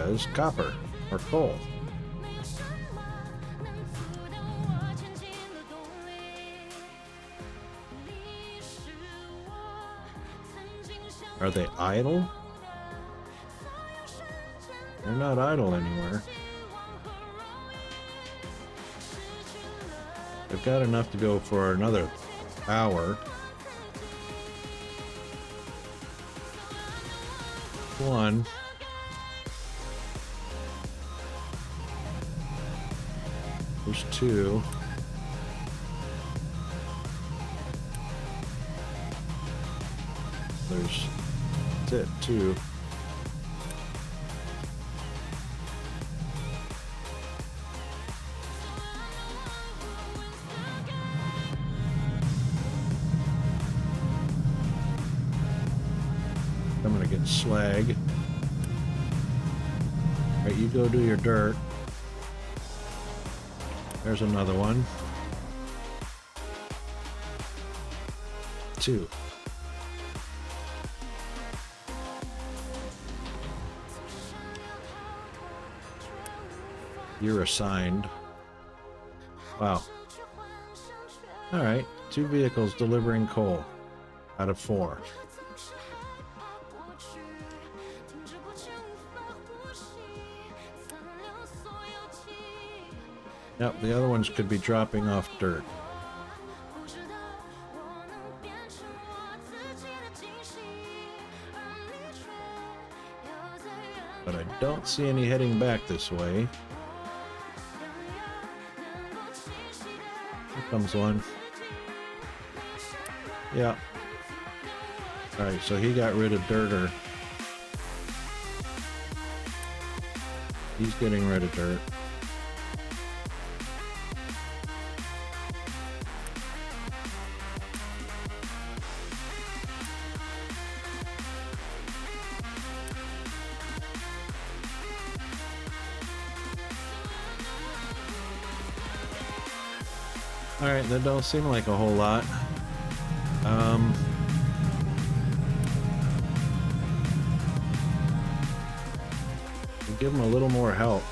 Is copper or coal. Are they idle? They're not idle anywhere. They've got enough to go for another hour. One. There's two. That's it, two. I'm gonna get slag. Alright, you go do your dirt. There's another one. Two. You're assigned. Wow. Alright, 2 vehicles delivering coal out of 4. Yep, the other ones could be dropping off dirt. But I don't see any heading back this way. Here comes one. Yeah. Alright, so he got rid of Dirter. He's getting rid of dirt. Alright, that don't seem like a whole lot. Give him a little more help.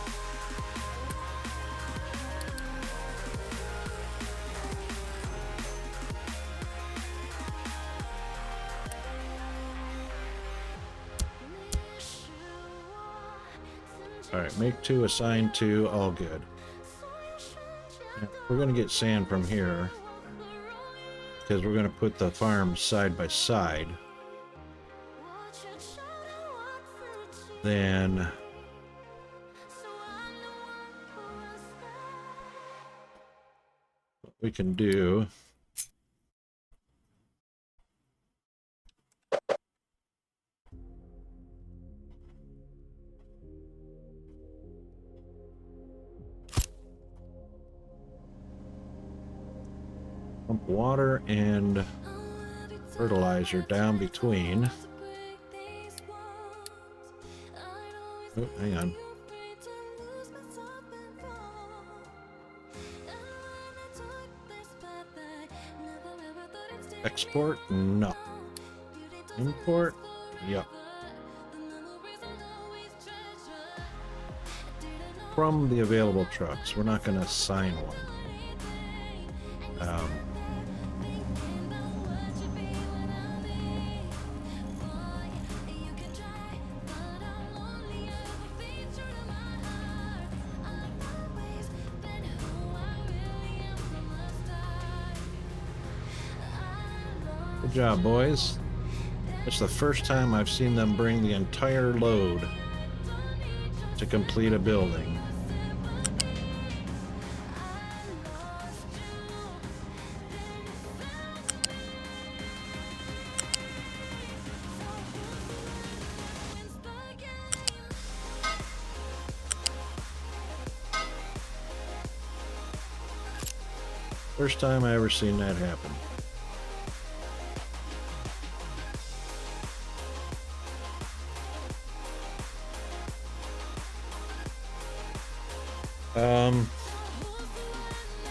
Alright, make 2, assign 2, all good. Yeah, we're going to get sand from here because we're going to put the farms side by side. Then what we can do pump water and fertilizer down between. Oh, hang on. Export? No. Import? Yep. From the available trucks. We're not going to assign one. Good job, boys. It's the first time I've seen them bring the entire load to complete a building. First time I ever seen that happen.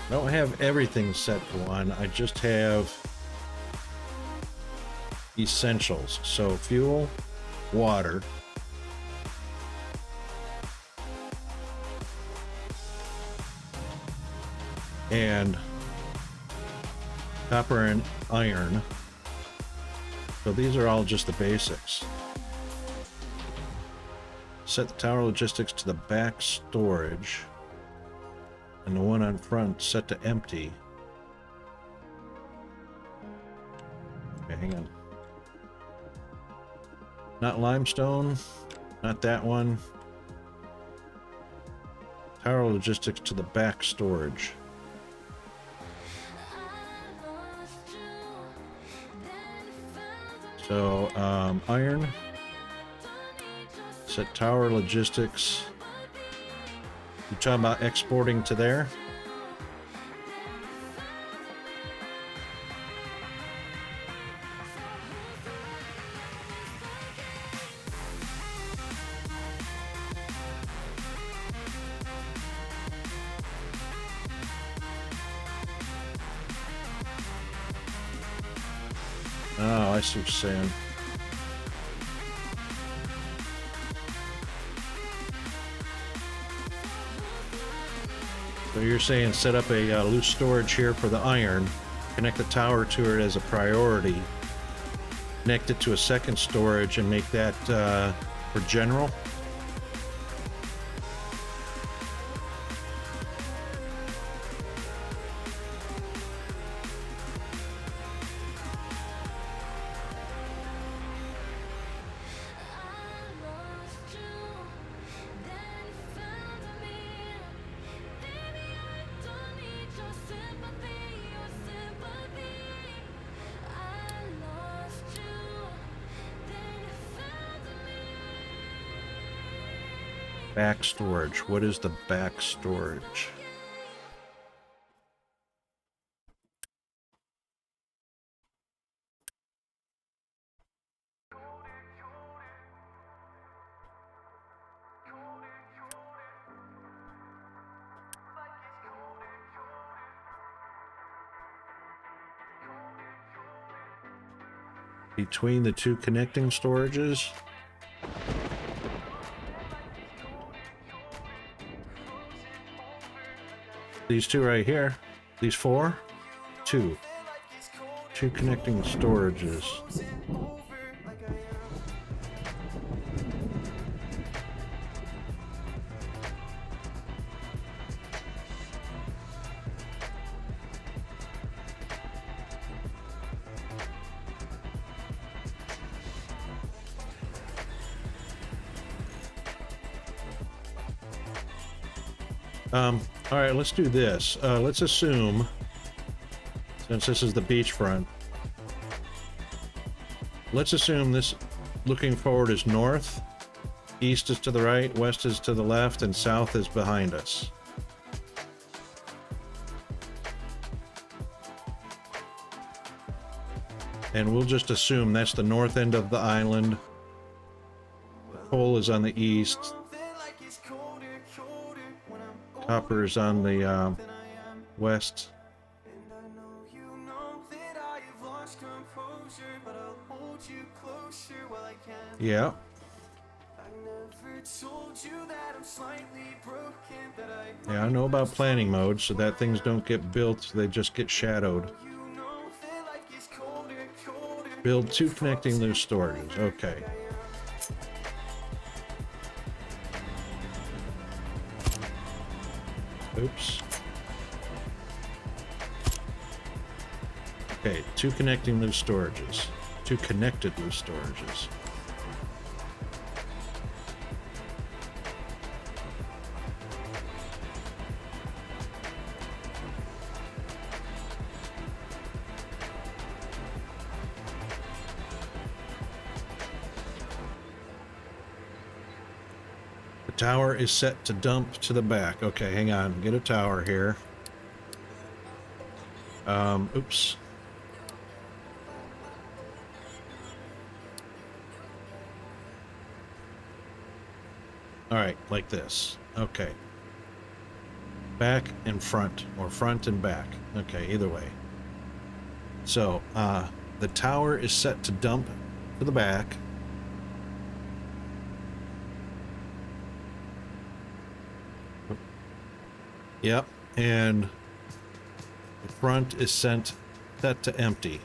I don't have everything set to 1. I just have essentials. So fuel, water, and copper and iron. So these are all just the basics. Set the tower logistics to the back storage. And the one on front set to empty. Okay, hang on. Not limestone. Not that one. Tower logistics to the back storage. So, iron. Set tower logistics. You talking about exporting to there? Oh, I see what you're saying. So you're saying set up a loose storage here for the iron, connect the tower to it as a priority, connect it to a second storage and make that for general? Back storage. What is the back storage? Between the two connecting storages? These two right here. These four? Two. Two connecting storages. All right, let's do this. Let's assume, since this is the beachfront, let's assume this looking forward is north, east is to the right, west is to the left, and south is behind us. And we'll just assume that's the north end of the island. Pole is on the east. Copper is on the west. Yeah. Yeah, I know about planning mode, so that things don't get built, they just get shadowed. Build 2 connecting loose storages. Okay. Oops. Okay, 2 connecting loose storages. 2 connected loose storages. Tower is set to dump to the back. Okay, hang on. Get a tower here. Oops. All right, like this. Okay. Back and front, or front and back. Okay, either way. So, the tower is set to dump to the back. Yep, and the front is set to empty.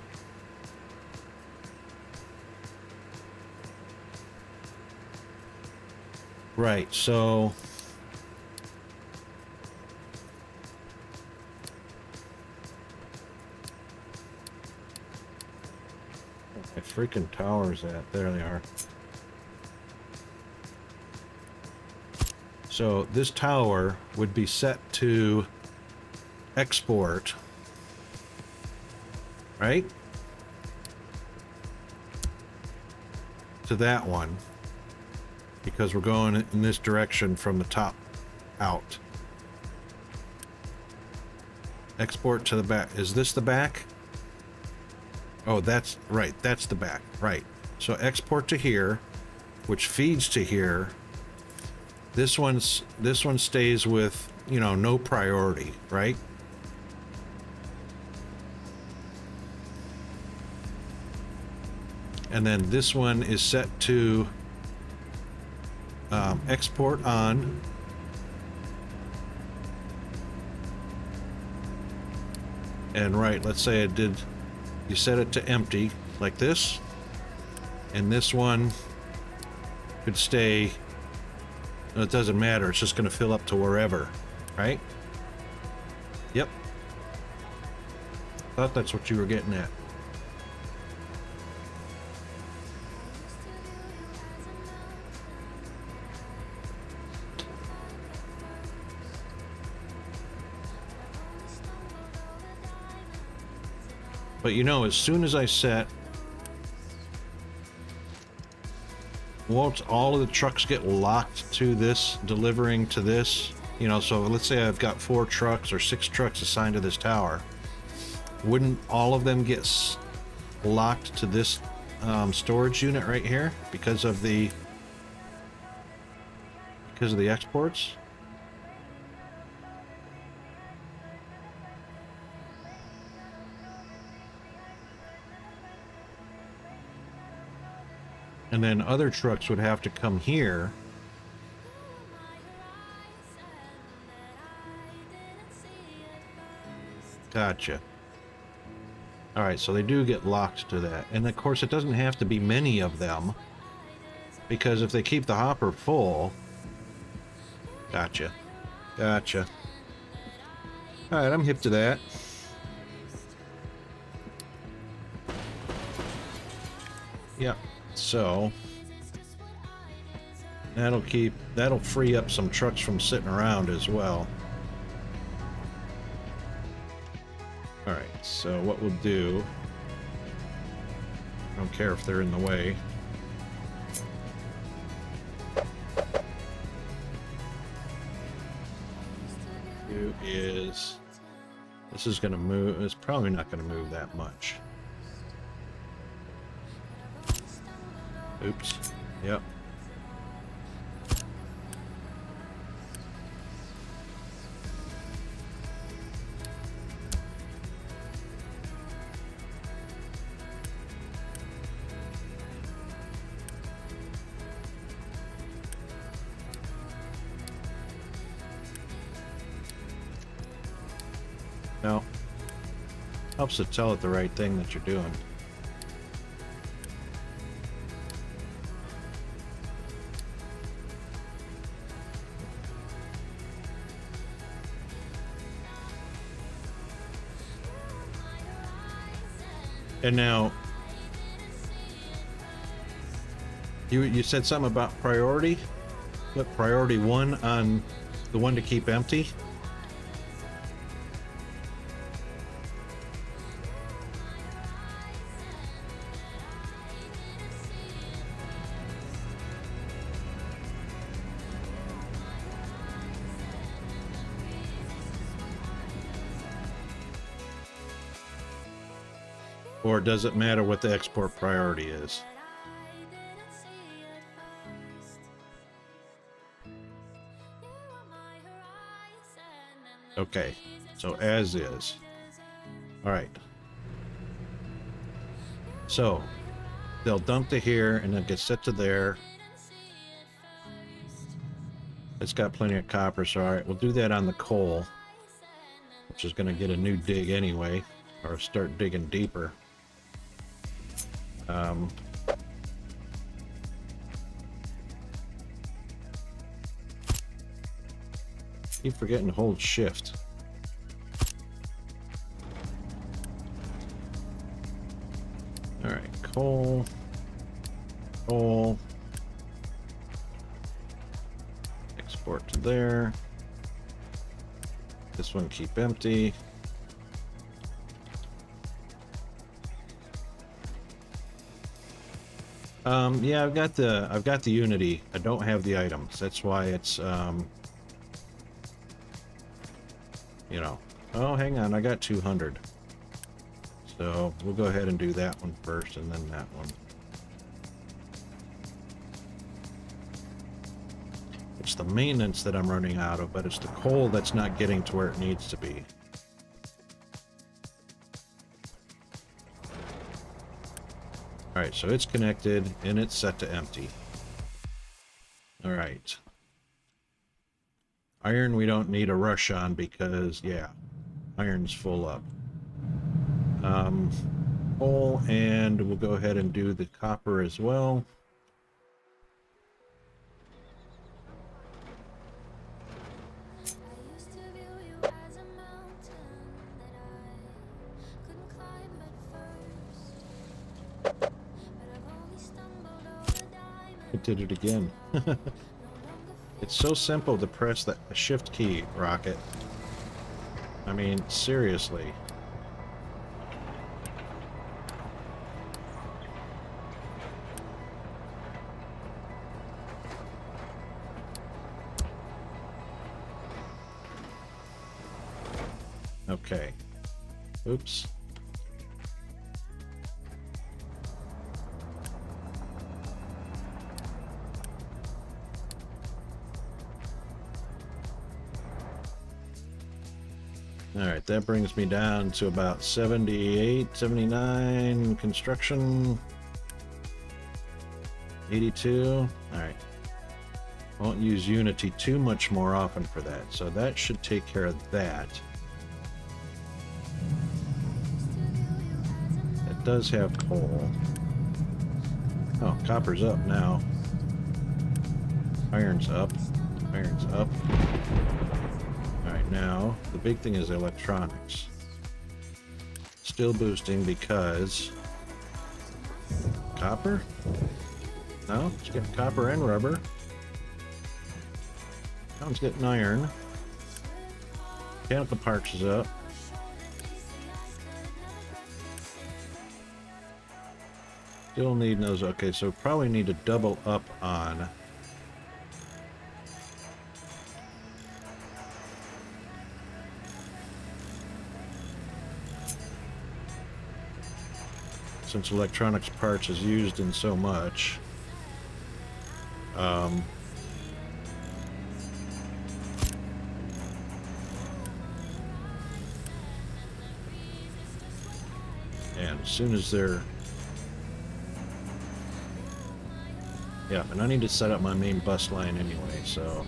Right, so my freaking towers at? There they are. So this tower would be set to export, right? To that one, because we're going in this direction from the top out. Export to the back. Is this the back? Oh, that's right. That's the back. Right. So export to here, which feeds to here. This one stays with, you know, no priority, right? And then this one is set to export on. And right, let's say you set it to empty like this. And this one could stay. It doesn't matter, it's just going to fill up to wherever, right? Yep. Thought that's what you were getting at. But you know, as soon as I set, won't all of the trucks get locked to this, delivering to this? You know, so let's say I've got 4 trucks or 6 trucks assigned to this tower. Wouldn't all of them get locked to this storage unit right here because of the exports? And then other trucks would have to come here. Gotcha. All right, so they do get locked to that. And of course, it doesn't have to be many of them, because if they keep the hopper full... Gotcha. Gotcha. All right, I'm hip to that. Yep. So that'll free up some trucks from sitting around as well. so what we'll do, I don't care if they're in the way. Is this is going to move? It's probably not going to move that much. Oops. Yep. No. Helps to tell it the right thing that you're doing. And now, you said something about priority? Put priority 1 on the one to keep empty? Or does it matter what the export priority is? Okay, so as is. All right. So they'll dump to here and then get set to there. It's got plenty of copper, so all right, we'll do that on the coal, which is going to get a new dig anyway, or start digging deeper. Keep forgetting to hold shift. All right, coal, export to there. This one keep empty. Yeah, I've got the Unity. I don't have the items. That's why it's you know. Oh, hang on, I got 200. So we'll go ahead and do that one first, and then that one. It's the maintenance that I'm running out of, but it's the coal that's not getting to where it needs to be. Alright, so it's connected and it's set to empty. Alright. Iron we don't need a rush on because, yeah, iron's full up. Coal, and we'll go ahead and do the copper as well. It did it again. It's so simple to press the shift key, Rocket. I mean, seriously. Okay. Oops. Alright, that brings me down to about 78, 79 construction. 82. Alright. Won't use Unity too much more often for that, so that should take care of that. It does have coal. Oh, copper's up now. Iron's up. Iron's up. Alright, now, the big thing is electronics. Still boosting because... Copper? No, it's getting copper and rubber. Now it's getting iron. Mechanical parts is up. Still need those. Okay, so probably need to double up on. Since electronics parts is used in so much. And as soon as they're... Yeah, and I need to set up my main bus line anyway, so...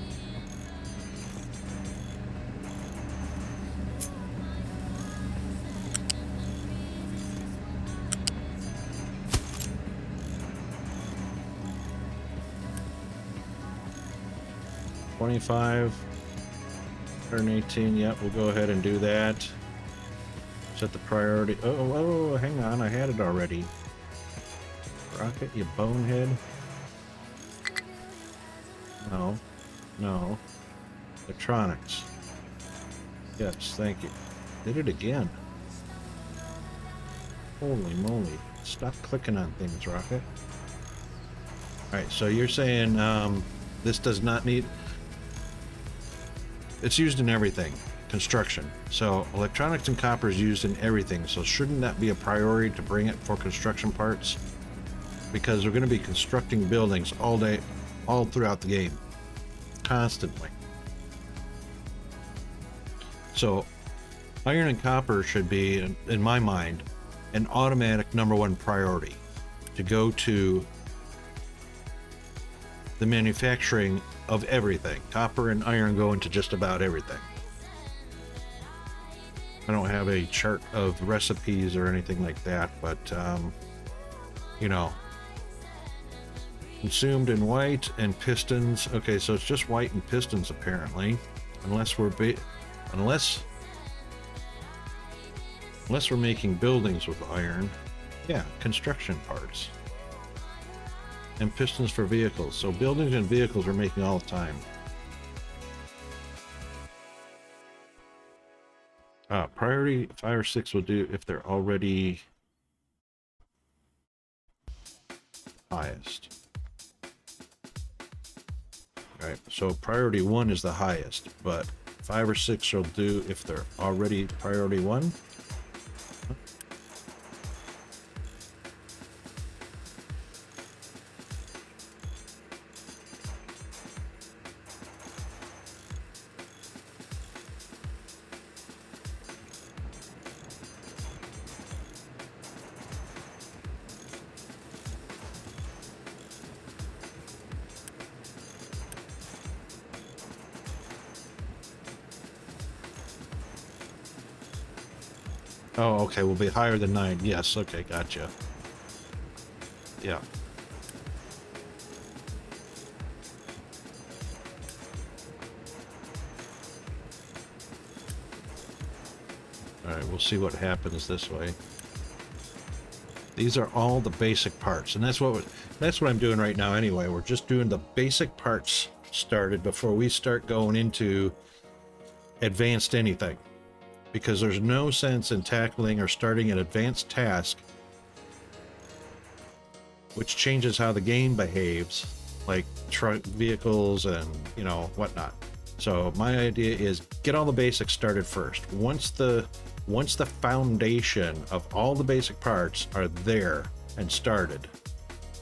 $25, 118, yep, we'll go ahead and do that. Set the priority. Oh, hang on, I had it already. Rocket, you bonehead. No. Electronics. Yes, thank you. Did it again. Holy moly. Stop clicking on things, Rocket. Alright, so you're saying this does not need... It's used in everything. Construction. So electronics and copper is used in everything. So shouldn't that be a priority to bring it for construction parts? Because we're going to be constructing buildings all day, all throughout the game. Constantly. So iron and copper should be, in my mind, an automatic #1 priority to go to the manufacturing of everything. Copper and iron go into just about everything. I don't have a chart of recipes or anything like that, but you know, consumed in white and pistons. Okay, so it's just white and pistons apparently, unless we're unless we're making buildings with iron. Yeah, construction parts. And pistons for vehicles. So buildings and vehicles we're making all the time. Priority 5 or 6 will do if they're already highest. Alright, so priority 1 is the highest, but 5 or 6 will do if they're already priority 1. Oh, okay, will be higher than 9. Yes, okay, gotcha. Yeah. Alright, we'll see what happens this way. These are all the basic parts, and that's what I'm doing right now anyway. We're just doing the basic parts started before we start going into advanced anything. Because there's no sense in tackling or starting an advanced task which changes how the game behaves, like truck vehicles and, you know, whatnot. So my idea is get all the basics started first. Once the foundation of all the basic parts are there and started,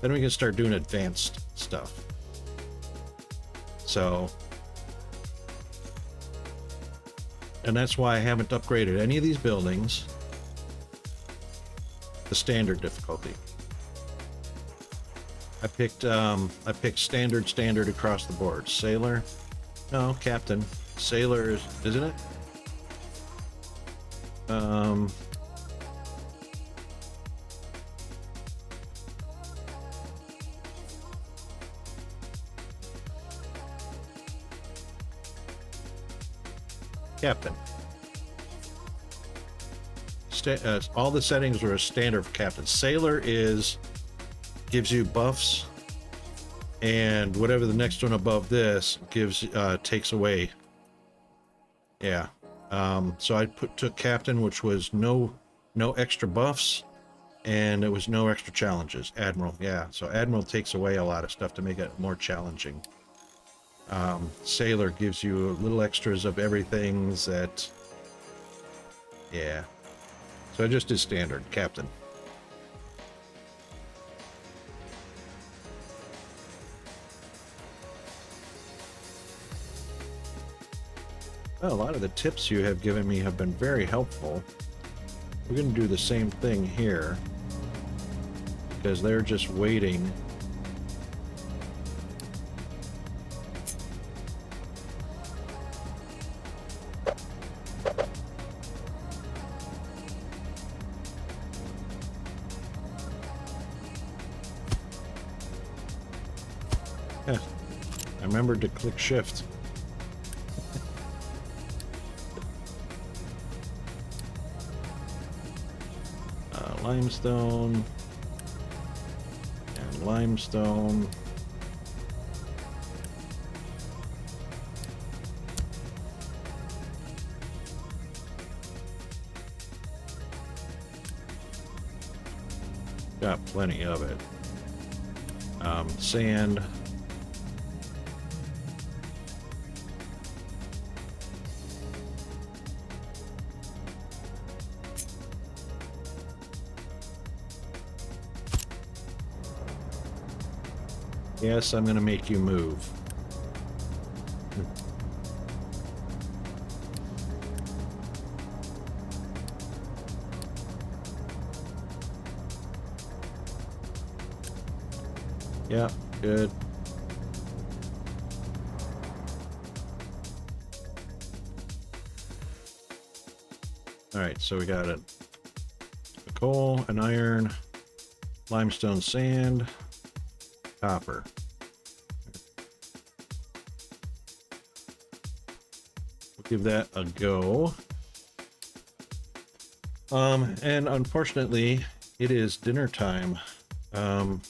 then we can start doing advanced stuff. So, and that's why I haven't upgraded any of these buildings to standard difficulty. I picked standard across the board. Sailor, no, captain. Sailor is, isn't it? Captain. All the settings are a standard for captain. Sailor gives you buffs, and whatever the next one above this gives takes away. Yeah. So I took captain, which was no extra buffs, and there was no extra challenges. Admiral, yeah. So Admiral takes away a lot of stuff to make it more challenging. Sailor gives you little extras of everything that, yeah. So I just did standard, Captain. Well, a lot of the tips you have given me have been very helpful. We're going to do the same thing here, because they're just waiting. Yeah, I remembered to click shift. Limestone and limestone. Got plenty of it. Sand. Yes, I'm going to make you move. Yeah, good. All right, so we got a coal, an iron, limestone, sand, copper. We'll give that a go. And unfortunately, it is dinner time. And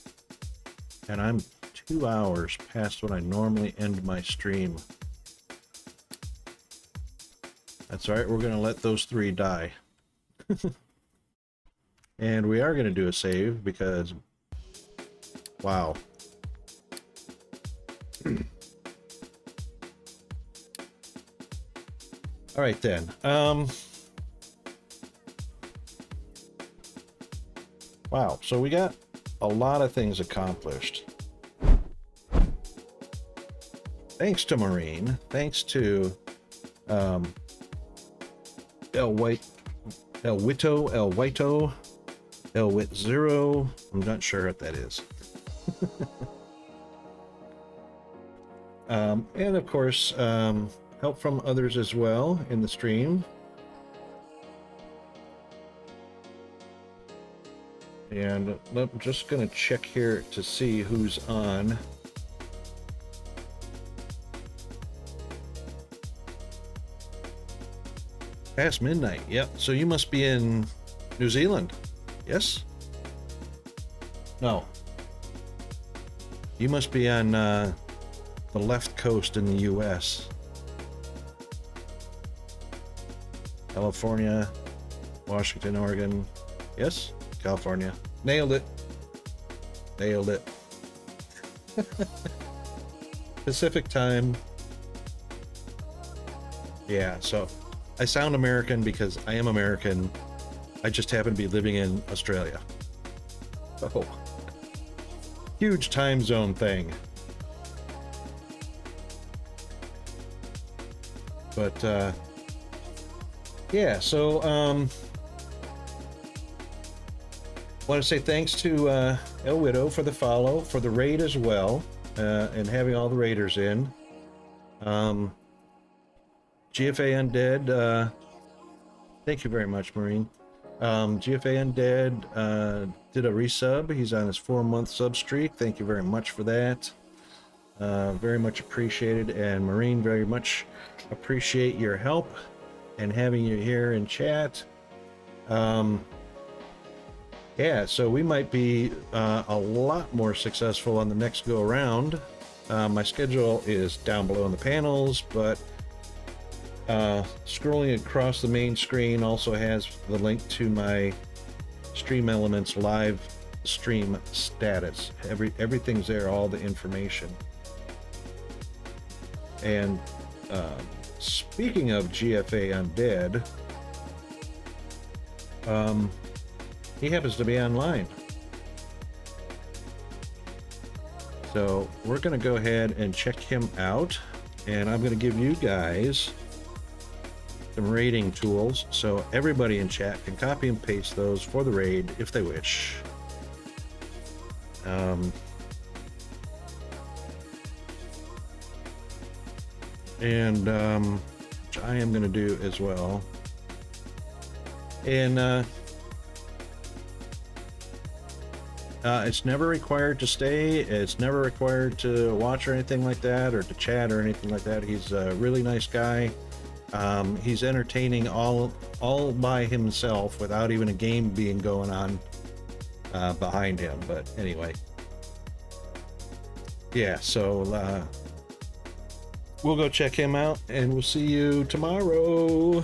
I'm 2 hours past when I normally end my stream. That's all right, we're gonna let those 3 die. And we are gonna do a save because, wow. All right then. Wow, so we got a lot of things accomplished. Thanks to Marine, thanks to El Whito, El Wit Zero. I'm not sure what that is. And of course, help from others as well in the stream. And I'm just going to check here to see who's on. Past midnight, yep. So you must be in New Zealand, yes? No. You must be on the left coast in the US. California, Washington, Oregon. Yes? California. Nailed it. Nailed it. Pacific time. Yeah, so I sound American because I am American. I just happen to be living in Australia. Oh. Huge time zone thing. But, yeah, so, want to say thanks to El Widow for the follow, for the raid as well, and having all the raiders in. GFA Undead, thank you very much, Marine. GFA Undead did a resub. He's on his 4-month sub streak. Thank you very much for that. Very much appreciated. And Marine, very much appreciate your help and having you here in chat. Yeah, so we might be a lot more successful on the next go around. My schedule is down below in the panels, but scrolling across the main screen also has the link to my Stream Elements live stream status. Everything's there, all the information. And speaking of GFA Undead, he happens to be online. So we're going to go ahead and check him out, and I'm going to give you guys some raiding tools so everybody in chat can copy and paste those for the raid if they wish. Which I am going to do as well. And it's never required to stay. It's never required to watch or anything like that, or to chat or anything like that. He's a really nice guy. He's entertaining all by himself without even a game being going on behind him. But anyway, yeah. So we'll go check him out, and we'll see you tomorrow.